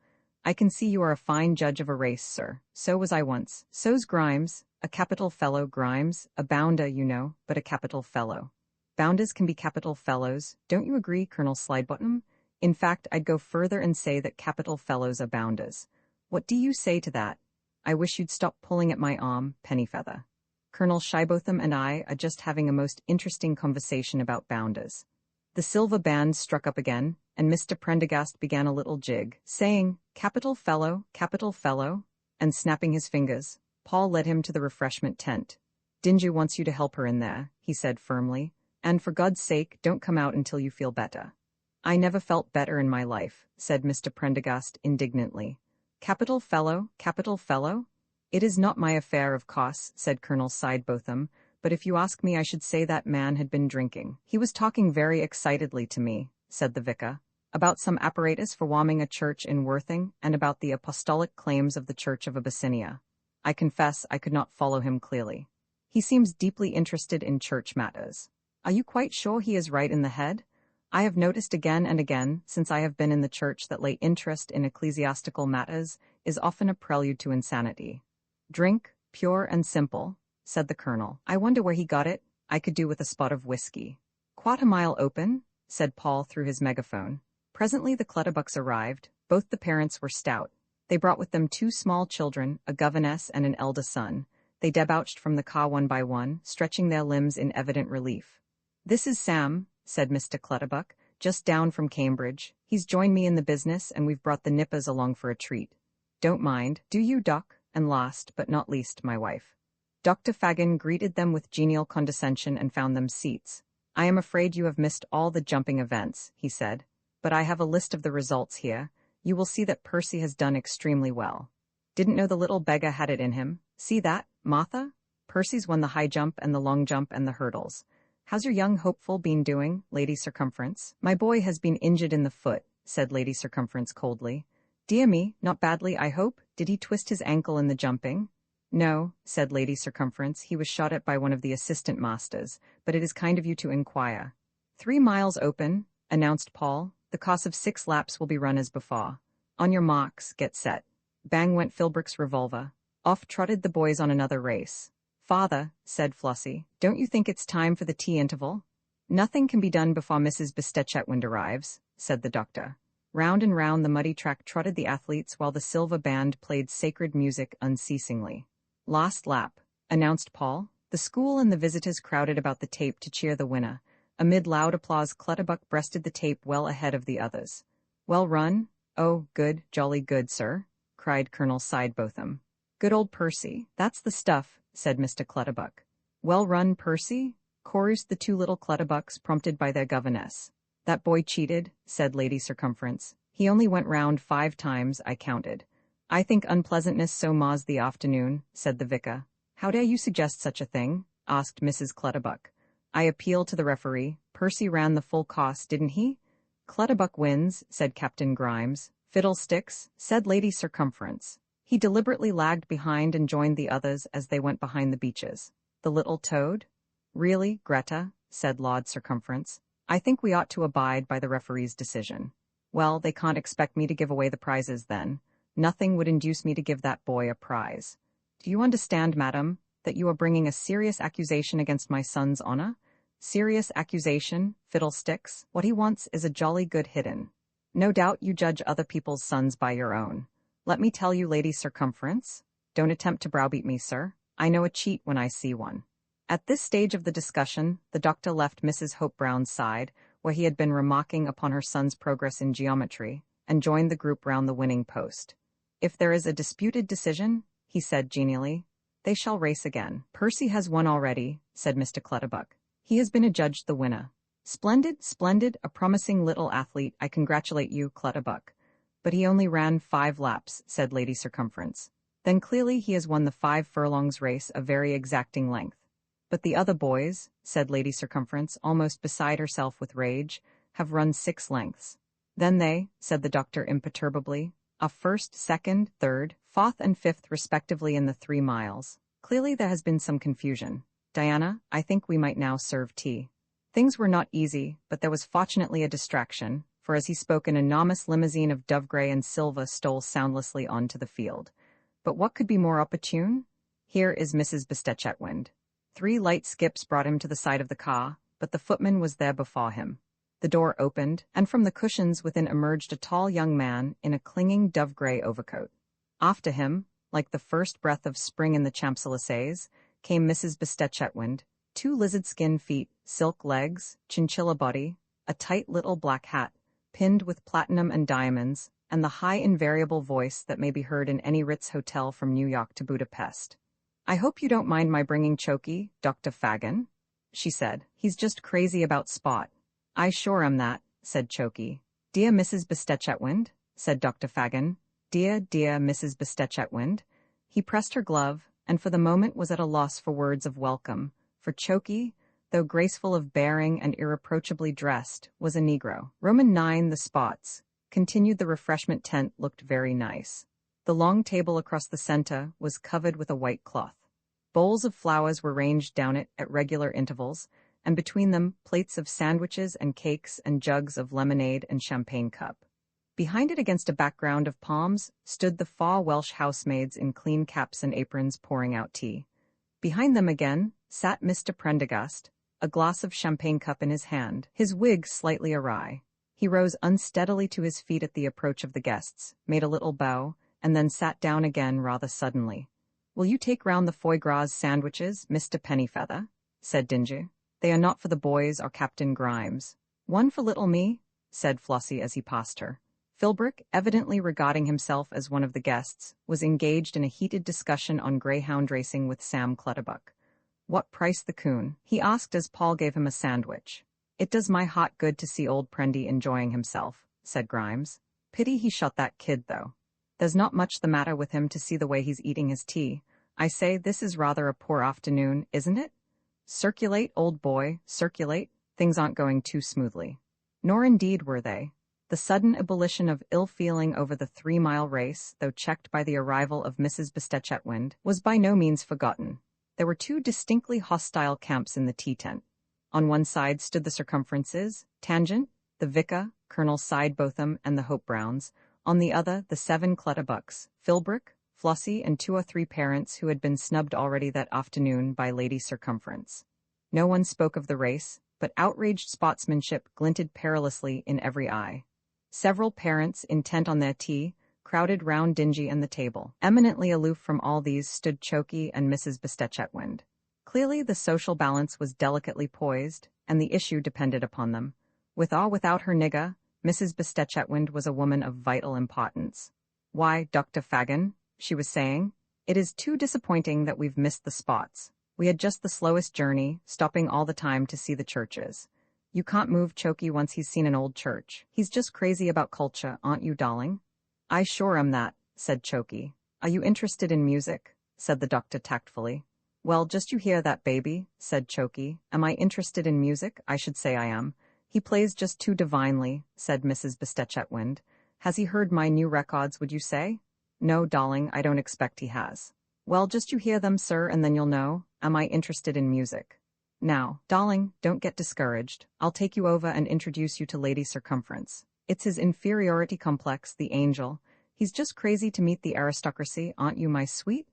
I can see you are a fine judge of a race, sir. So was I once. So's Grimes. A capital fellow, Grimes. A bounder, you know, but a capital fellow. Bounders can be capital fellows, don't you agree, Colonel Slidebottom? In fact, I'd go further and say that capital fellows are bounders. What do you say to that? I wish you'd stop pulling at my arm, Pennyfeather. Colonel Shibotham and I are just having a most interesting conversation about bounders. The silver band struck up again, and Mr. Prendergast began a little jig, saying, capital fellow, and snapping his fingers. Paul led him to the refreshment tent. Dingy wants you to help her in there, he said firmly. And for God's sake, don't come out until you feel better. I never felt better in my life, said Mr. Prendergast indignantly. Capital fellow? It is not my affair, of course, said Colonel Sidebotham, but if you ask me, I should say that man had been drinking. He was talking very excitedly to me, said the vicar, about some apparatus for warming a church in Worthing and about the apostolic claims of the Church of Abyssinia. I confess I could not follow him clearly. He seems deeply interested in church matters. Are you quite sure he is right in the head? I have noticed again and again, since I have been in the church, that lay interest in ecclesiastical matters is often a prelude to insanity. Drink, pure and simple, said the colonel. I wonder where he got it. I could do with a spot of whiskey. Quarter mile open, said Paul through his megaphone. Presently the Clutterbucks arrived. Both the parents were stout. They brought with them 2 small children, a governess and an elder son. They debouched from the car one by one, stretching their limbs in evident relief. This is Sam, said Mr. Clutterbuck, just down from Cambridge. He's joined me in the business, and we've brought the nippers along for a treat. Don't mind, do you, Doc? And last, but not least, my wife. Dr. Fagin greeted them with genial condescension and found them seats. I am afraid you have missed all the jumping events, he said, but I have a list of the results here. You will see that Percy has done extremely well. Didn't know the little beggar had it in him. See that, Martha? Percy's won the high jump and the long jump and the hurdles. How's your young hopeful been doing, Lady Circumference? My boy has been injured in the foot, said Lady Circumference coldly. Dear me, not badly, I hope. Did he twist his ankle in the jumping? No, said Lady Circumference. He was shot at by one of the assistant masters, but it is kind of you to inquire. 3 miles open, announced Paul. The course of 6 laps will be run as before. On your marks, get set. Bang went Philbrick's revolver. Off trotted the boys on another race. Father, said Flossie, don't you think it's time for the tea interval? Nothing can be done before Mrs. Bestechetwind arrives, said the doctor. Round and round the muddy track trotted the athletes while the silver band played sacred music unceasingly. Last lap, announced Paul. The school and the visitors crowded about the tape to cheer the winner. Amid loud applause, Clutterbuck breasted the tape well ahead of the others. Well run? Oh, good, jolly good, sir, cried Colonel Sidebotham. Good old Percy, that's the stuff, said Mr. Clutterbuck. Well run, Percy, chorused the 2 little Clutterbucks, prompted by their governess. That boy cheated, said Lady Circumference. He only went round 5 times, I counted. I think unpleasantness so mars the afternoon, said the vicar. How dare you suggest such a thing? Asked Mrs. Clutterbuck. I appeal to the referee. Percy ran the full cost, didn't he? Clutterbuck wins, said Captain Grimes. Fiddlesticks, said Lady Circumference. He deliberately lagged behind and joined the others as they went behind the beaches. The little toad? Really, Greta, said Lord Circumference. I think we ought to abide by the referee's decision. Well, they can't expect me to give away the prizes then. Nothing would induce me to give that boy a prize. Do you understand, madam, that you are bringing a serious accusation against my son's honor? Serious accusation, fiddlesticks. What he wants is a jolly good hidden. No doubt you judge other people's sons by your own. Let me tell you, Lady Circumference, don't attempt to browbeat me, sir. I know a cheat when I see one. At this stage of the discussion, the doctor left Mrs. Hope Brown's side, where he had been remarking upon her son's progress in geometry, and joined the group round the winning post. If there is a disputed decision, he said genially, they shall race again. Percy has won already, said Mr. Clutterbuck. He has been adjudged the winner. Splendid, splendid, a promising little athlete. I congratulate you, Clutterbuck. But he only ran 5 laps, said Lady Circumference. Then clearly he has won the 5 furlongs race, a very exacting length. But the other boys, said Lady Circumference, almost beside herself with rage, have run 6 lengths. Then they, said the doctor imperturbably, are first, second, third, fourth and fifth respectively in the 3 miles. Clearly there has been some confusion. Diana, I think we might now serve tea. Things were not easy, but there was fortunately a distraction, for as he spoke an enormous limousine of dove-grey and silver stole soundlessly on to the field. But what could be more opportune? Here is Mrs. Bastet Chetwynd. 3 light skips brought him to the side of the car, but the footman was there before him. The door opened, and from the cushions within emerged a tall young man in a clinging dove-grey overcoat. After him, like the first breath of spring in the Champs-Élysées, came Mrs. Bastet Chetwynd, 2 lizard-skin feet, silk legs, chinchilla body, a tight little black hat, pinned with platinum and diamonds, and the high invariable voice that may be heard in any Ritz hotel from New York to Budapest. I hope you don't mind my bringing Chokey, Dr. Fagin, she said. He's just crazy about Spot. I sure am that, said Chokey. Dear Mrs. Bastet Chetwynd, said Dr. Fagin. Dear, dear Mrs. Bastet Chetwynd. He pressed her glove, and for the moment was at a loss for words of welcome, for Chokey, though graceful of bearing and irreproachably dressed, was a Negro. Roman 9 The Spots, continued the refreshment tent, looked very nice. The long table across the center was covered with a white cloth. Bowls of flowers were ranged down it at regular intervals, and between them plates of sandwiches and cakes and jugs of lemonade and champagne cup. Behind it, against a background of palms, stood the 4 Welsh housemaids in clean caps and aprons pouring out tea. Behind them again sat Mr. Prendergast, a glass of champagne cup in his hand, his wig slightly awry. He rose unsteadily to his feet at the approach of the guests, made a little bow, and then sat down again rather suddenly. Will you take round the foie gras sandwiches, Mr. Pennyfeather? Said Dingy. They are not for the boys or Captain Grimes. One for little me, said Flossie as he passed her. Philbrick, evidently regarding himself as one of the guests, was engaged in a heated discussion on greyhound racing with Sam Clutterbuck. What price the coon? He asked as Paul gave him a sandwich. It does my heart good to see old Prendy enjoying himself, said Grimes. Pity he shot that kid, though. There's not much the matter with him to see the way he's eating his tea. I say, this is rather a poor afternoon, isn't it? Circulate, old boy, circulate. Things aren't going too smoothly. Nor indeed were they. The sudden ebullition of ill-feeling over the 3-mile race, though checked by the arrival of Mrs. Bastet Chetwynd, was by no means forgotten. There were 2 distinctly hostile camps in the tea-tent. On one side stood the Circumferences, Tangent, the Vicar, Colonel Sidebotham, and the Hope Browns. On the other, the 7 Clutterbucks, Philbrick, Flossie, and 2 or 3 parents who had been snubbed already that afternoon by Lady Circumference. No one spoke of the race, but outraged sportsmanship glinted perilously in every eye. Several parents, intent on their tea, crowded round Dingy and the table. Eminently aloof from all these stood Chokey and Mrs. Bastet Chetwynd. Clearly the social balance was delicately poised, and the issue depended upon them. With or without her nigger, Mrs. Bastet Chetwynd was a woman of vital importance. Why, Dr. Fagin, she was saying, it is too disappointing that we've missed the spots. We had just the slowest journey, stopping all the time to see the churches. You can't move Chokey once he's seen an old church. He's just crazy about culture, aren't you, darling? I sure am that, said Chokey. Are you interested in music? Said the doctor tactfully. Well, just you hear that baby, said Choky. Am I interested in music? I should say I am. He plays just too divinely, said Mrs. Bestetchetwind. Has he heard my new records, would you say? No, darling, I don't expect he has. Well, just you hear them, sir, and then you'll know. Am I interested in music? Now, darling, don't get discouraged. I'll take you over and introduce you to Lady Circumference. It's his inferiority complex, the angel. He's just crazy to meet the aristocracy, aren't you, my sweet?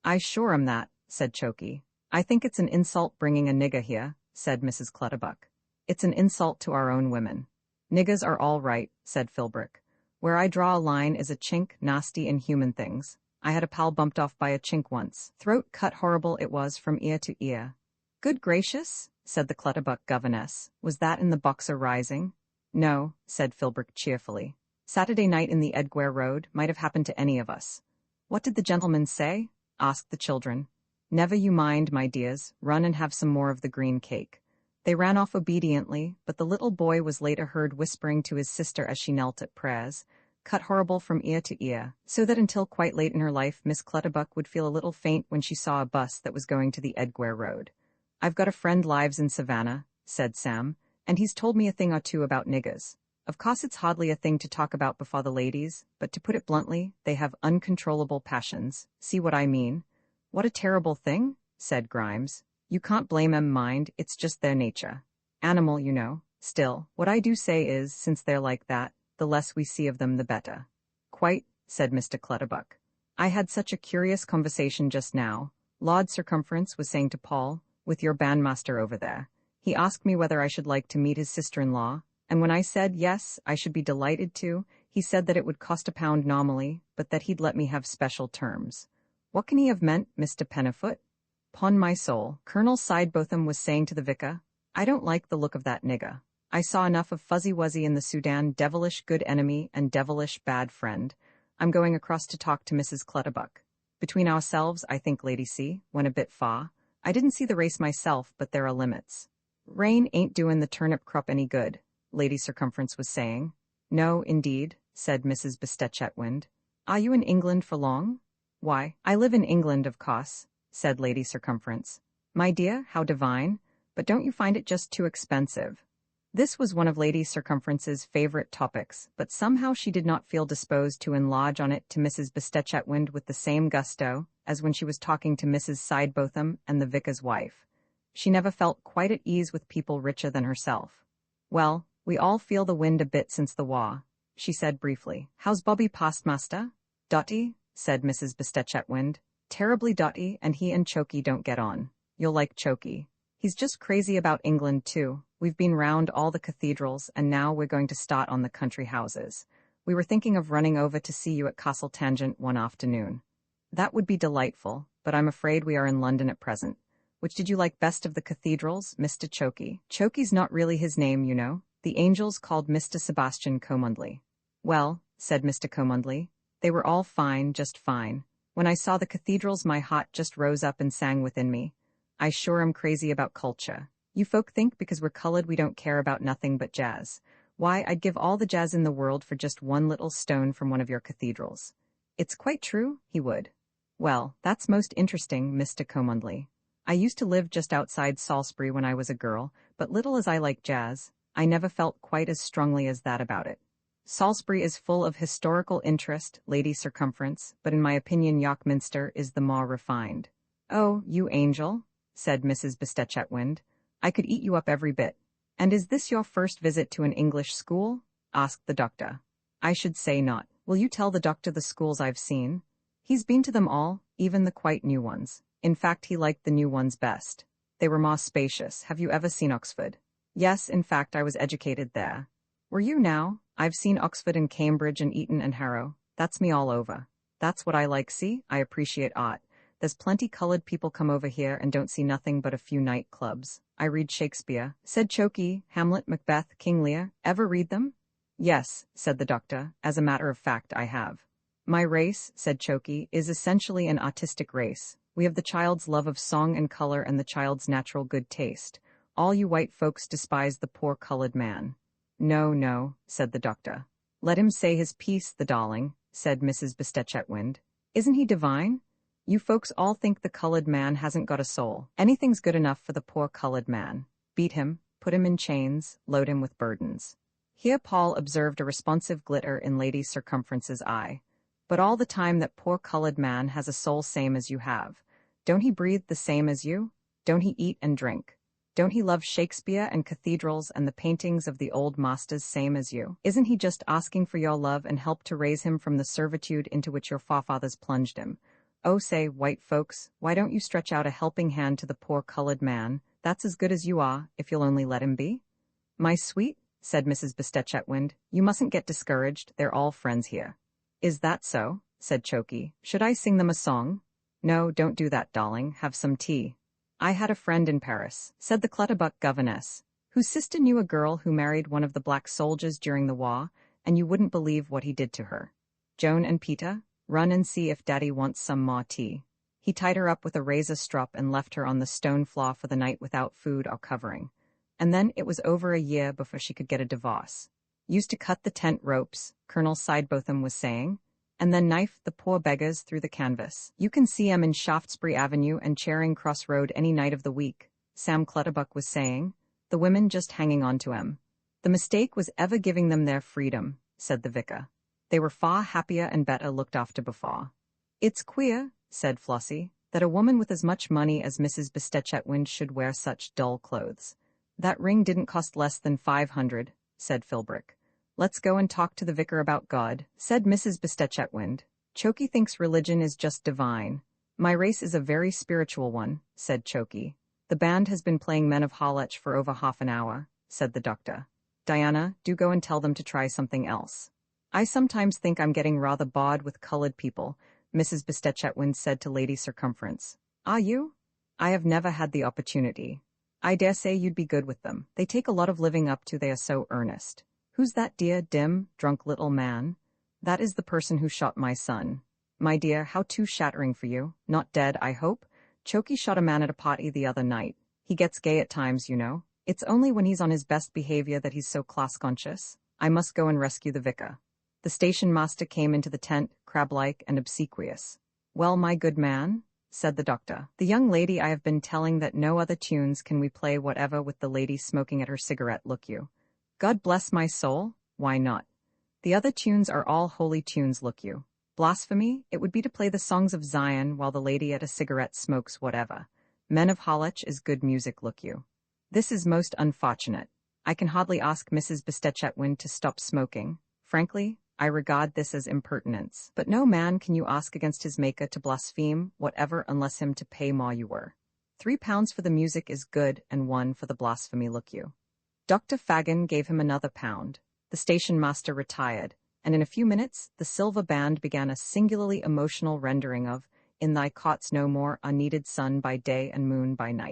I sure am that, said Choky. I think it's an insult bringing a nigger here, said Mrs. Clutterbuck. It's an insult to our own women. Niggers are all right, said Philbrick. Where I draw a line is a chink, nasty, inhuman things. I had a pal bumped off by a chink once. Throat cut horrible it was from ear to ear. Good gracious, said the Clutterbuck governess. Was that in the Boxer Rising? No, said Philbrick cheerfully. Saturday night in the Edgware Road might have happened to any of us. What did the gentleman say? Asked the children. Never you mind, my dears, run and have some more of the green cake. They ran off obediently, but the little boy was later heard whispering to his sister as she knelt at prayers, cut horrible from ear to ear, so that until quite late in her life Miss Clutterbuck would feel a little faint when she saw a bus that was going to the Edgware Road. I've got a friend lives in Savannah, said Sam, and he's told me a thing or two about niggers. Of course it's hardly a thing to talk about before the ladies, but to put it bluntly, they have uncontrollable passions. See what I mean? What a terrible thing, said Grimes. You can't blame 'em, mind, it's just their nature. Animal, you know. Still, what I do say is, since they're like that, the less we see of them the better. Quite, said Mr. Clutterbuck. I had such a curious conversation just now. Lord Circumference was saying to Paul, with your bandmaster over there. He asked me whether I should like to meet his sister-in-law, and when I said yes, I should be delighted to, he said that it would cost £1 nominally, but that he'd let me have special terms. What can he have meant, Mr. Pennifoot? 'Pon my soul, Colonel Sidebotham was saying to the vicar, I don't like the look of that nigger. I saw enough of Fuzzy Wuzzy in the Sudan, devilish good enemy and devilish bad friend. I'm going across to talk to Mrs. Clutterbuck. Between ourselves, I think Lady C. went a bit far. I didn't see the race myself, but there are limits. Rain ain't doin' the turnip crop any good, Lady Circumference was saying. No, indeed, said Mrs. Bestetchetwind. Are you in England for long? Why, I live in England, of course, said Lady Circumference. My dear, how divine, but don't you find it just too expensive? This was one of Lady Circumference's favorite topics, but somehow she did not feel disposed to enlarge on it to Mrs. Bestetchetwind with the same gusto as when she was talking to Mrs. Sidebotham and the vicar's wife. She never felt quite at ease with people richer than herself. Well, we all feel the wind a bit since the Waugh, she said briefly. How's Bobby Pastmaster? Dotty, said Mrs. Bestetchetwind. Terribly dotty, and he and Choky don't get on. You'll like Choky. He's just crazy about England, too. We've been round all the cathedrals, and now we're going to start on the country houses. We were thinking of running over to see you at Castle Tangent one afternoon. That would be delightful, but I'm afraid we are in London at present. Which did you like best of the cathedrals, Mr. Choky? Choky's not really his name, you know. The angels called Mr. Sebastian Comondly. Well, said Mr. Comondly, they were all fine, just fine. When I saw the cathedrals my heart just rose up and sang within me. I sure am crazy about culture. You folk think because we're colored we don't care about nothing but jazz. Why, I'd give all the jazz in the world for just one little stone from one of your cathedrals. It's quite true, he would. Well, that's most interesting, Mr. Comondly. I used to live just outside Salisbury when I was a girl, but little as I like jazz, I never felt quite as strongly as that about it. Salisbury is full of historical interest, Lady Circumference, but in my opinion York is the more refined. Oh, you angel, said Mrs. Bestetchetwind. I could eat you up every bit. And is this your first visit to an English school? Asked the doctor. I should say not. Will you tell the doctor the schools I've seen? He's been to them all, even the quite new ones. In fact, he liked the new ones best. They were more spacious. Have you ever seen Oxford? Yes, in fact, I was educated there. Were you now? I've seen Oxford and Cambridge and Eton and Harrow. That's me all over. That's what I like. See, I appreciate art. There's plenty colored people come over here and don't see nothing but a few night clubs. I read Shakespeare, said Choky, Hamlet, Macbeth, King Lear. Ever read them? Yes, said the doctor. As a matter of fact, I have. My race, said Choky, is essentially an artistic race. We have the child's love of song and color and the child's natural good taste. All you white folks despise the poor colored man. No, no, said the doctor. Let him say his piece, the darling, said Mrs. Bestetchetwind. Isn't he divine? You folks all think the colored man hasn't got a soul. Anything's good enough for the poor colored man. Beat him, put him in chains, load him with burdens. Here Paul observed a responsive glitter in Lady Circumference's eye. But all the time that poor colored man has a soul same as you have. Don't he breathe the same as you? Don't he eat and drink? Don't he love Shakespeare and cathedrals and the paintings of the old masters same as you? Isn't he just asking for your love and help to raise him from the servitude into which your forefathers plunged him? Oh, say, white folks, why don't you stretch out a helping hand to the poor colored man? That's as good as you are, if you'll only let him be. My sweet, said Mrs. Bestetchetwind, you mustn't get discouraged, they're all friends here. Is that so? Said Choky. Should I sing them a song? No, don't do that, darling, have some tea. I had a friend in Paris, said the Clutterbuck governess, whose sister knew a girl who married one of the black soldiers during the war, and you wouldn't believe what he did to her. Joan and Peter, run and see if Daddy wants some more tea. He tied her up with a razor strop and left her on the stone floor for the night without food or covering. And then it was over a year before she could get a divorce. Used to cut the tent ropes, Colonel Sidebotham was saying, and then knifed the poor beggars through the canvas. You can see 'em in Shaftesbury Avenue and Charing Cross Road any night of the week, Sam Clutterbuck was saying, the women just hanging on to 'em. The mistake was ever giving them their freedom, said the vicar. They were far happier and better looked after before. It's queer, said Flossie, that a woman with as much money as Mrs. Bestetchetwind should wear such dull clothes. That ring didn't cost less than 500, said Philbrick. Let's go and talk to the vicar about God, said Mrs. Bestetchetwind. Choky thinks religion is just divine. My race is a very spiritual one, said Choky. The band has been playing Men of Harlech for over half an hour, said the doctor. Diana, do go and tell them to try something else. I sometimes think I'm getting rather bored with colored people, Mrs. Bestetchetwind said to Lady Circumference. Are you? I have never had the opportunity. I dare say you'd be good with them. They take a lot of living up to, they are so earnest. Who's that dear, dim, drunk little man? That is the person who shot my son. My dear, how too shattering for you. Not dead, I hope? Choky shot a man at a party the other night. He gets gay at times, you know. It's only when he's on his best behavior that he's so class-conscious. I must go and rescue the vicar. The station master came into the tent, crab-like and obsequious. Well, my good man, said the doctor. The young lady I have been telling that no other tunes can we play whatever with the lady smoking at her cigarette, look you. God bless my soul, why not? The other tunes are all holy tunes, look you. Blasphemy, it would be to play the songs of Zion while the lady at a cigarette smokes whatever. Men of Harlech is good music, look you. This is most unfortunate. I can hardly ask Mrs. Bestetchetwind to stop smoking. Frankly, I regard this as impertinence. But no man can you ask against his maker to blaspheme whatever unless him to pay more you were. £3 for the music is good and 1 for the blasphemy, look you. Dr. Fagin gave him another £1. The station master retired, and in a few minutes the silver band began a singularly emotional rendering of In Thy Cots No More, A Needed Sun by Day and Moon by Night.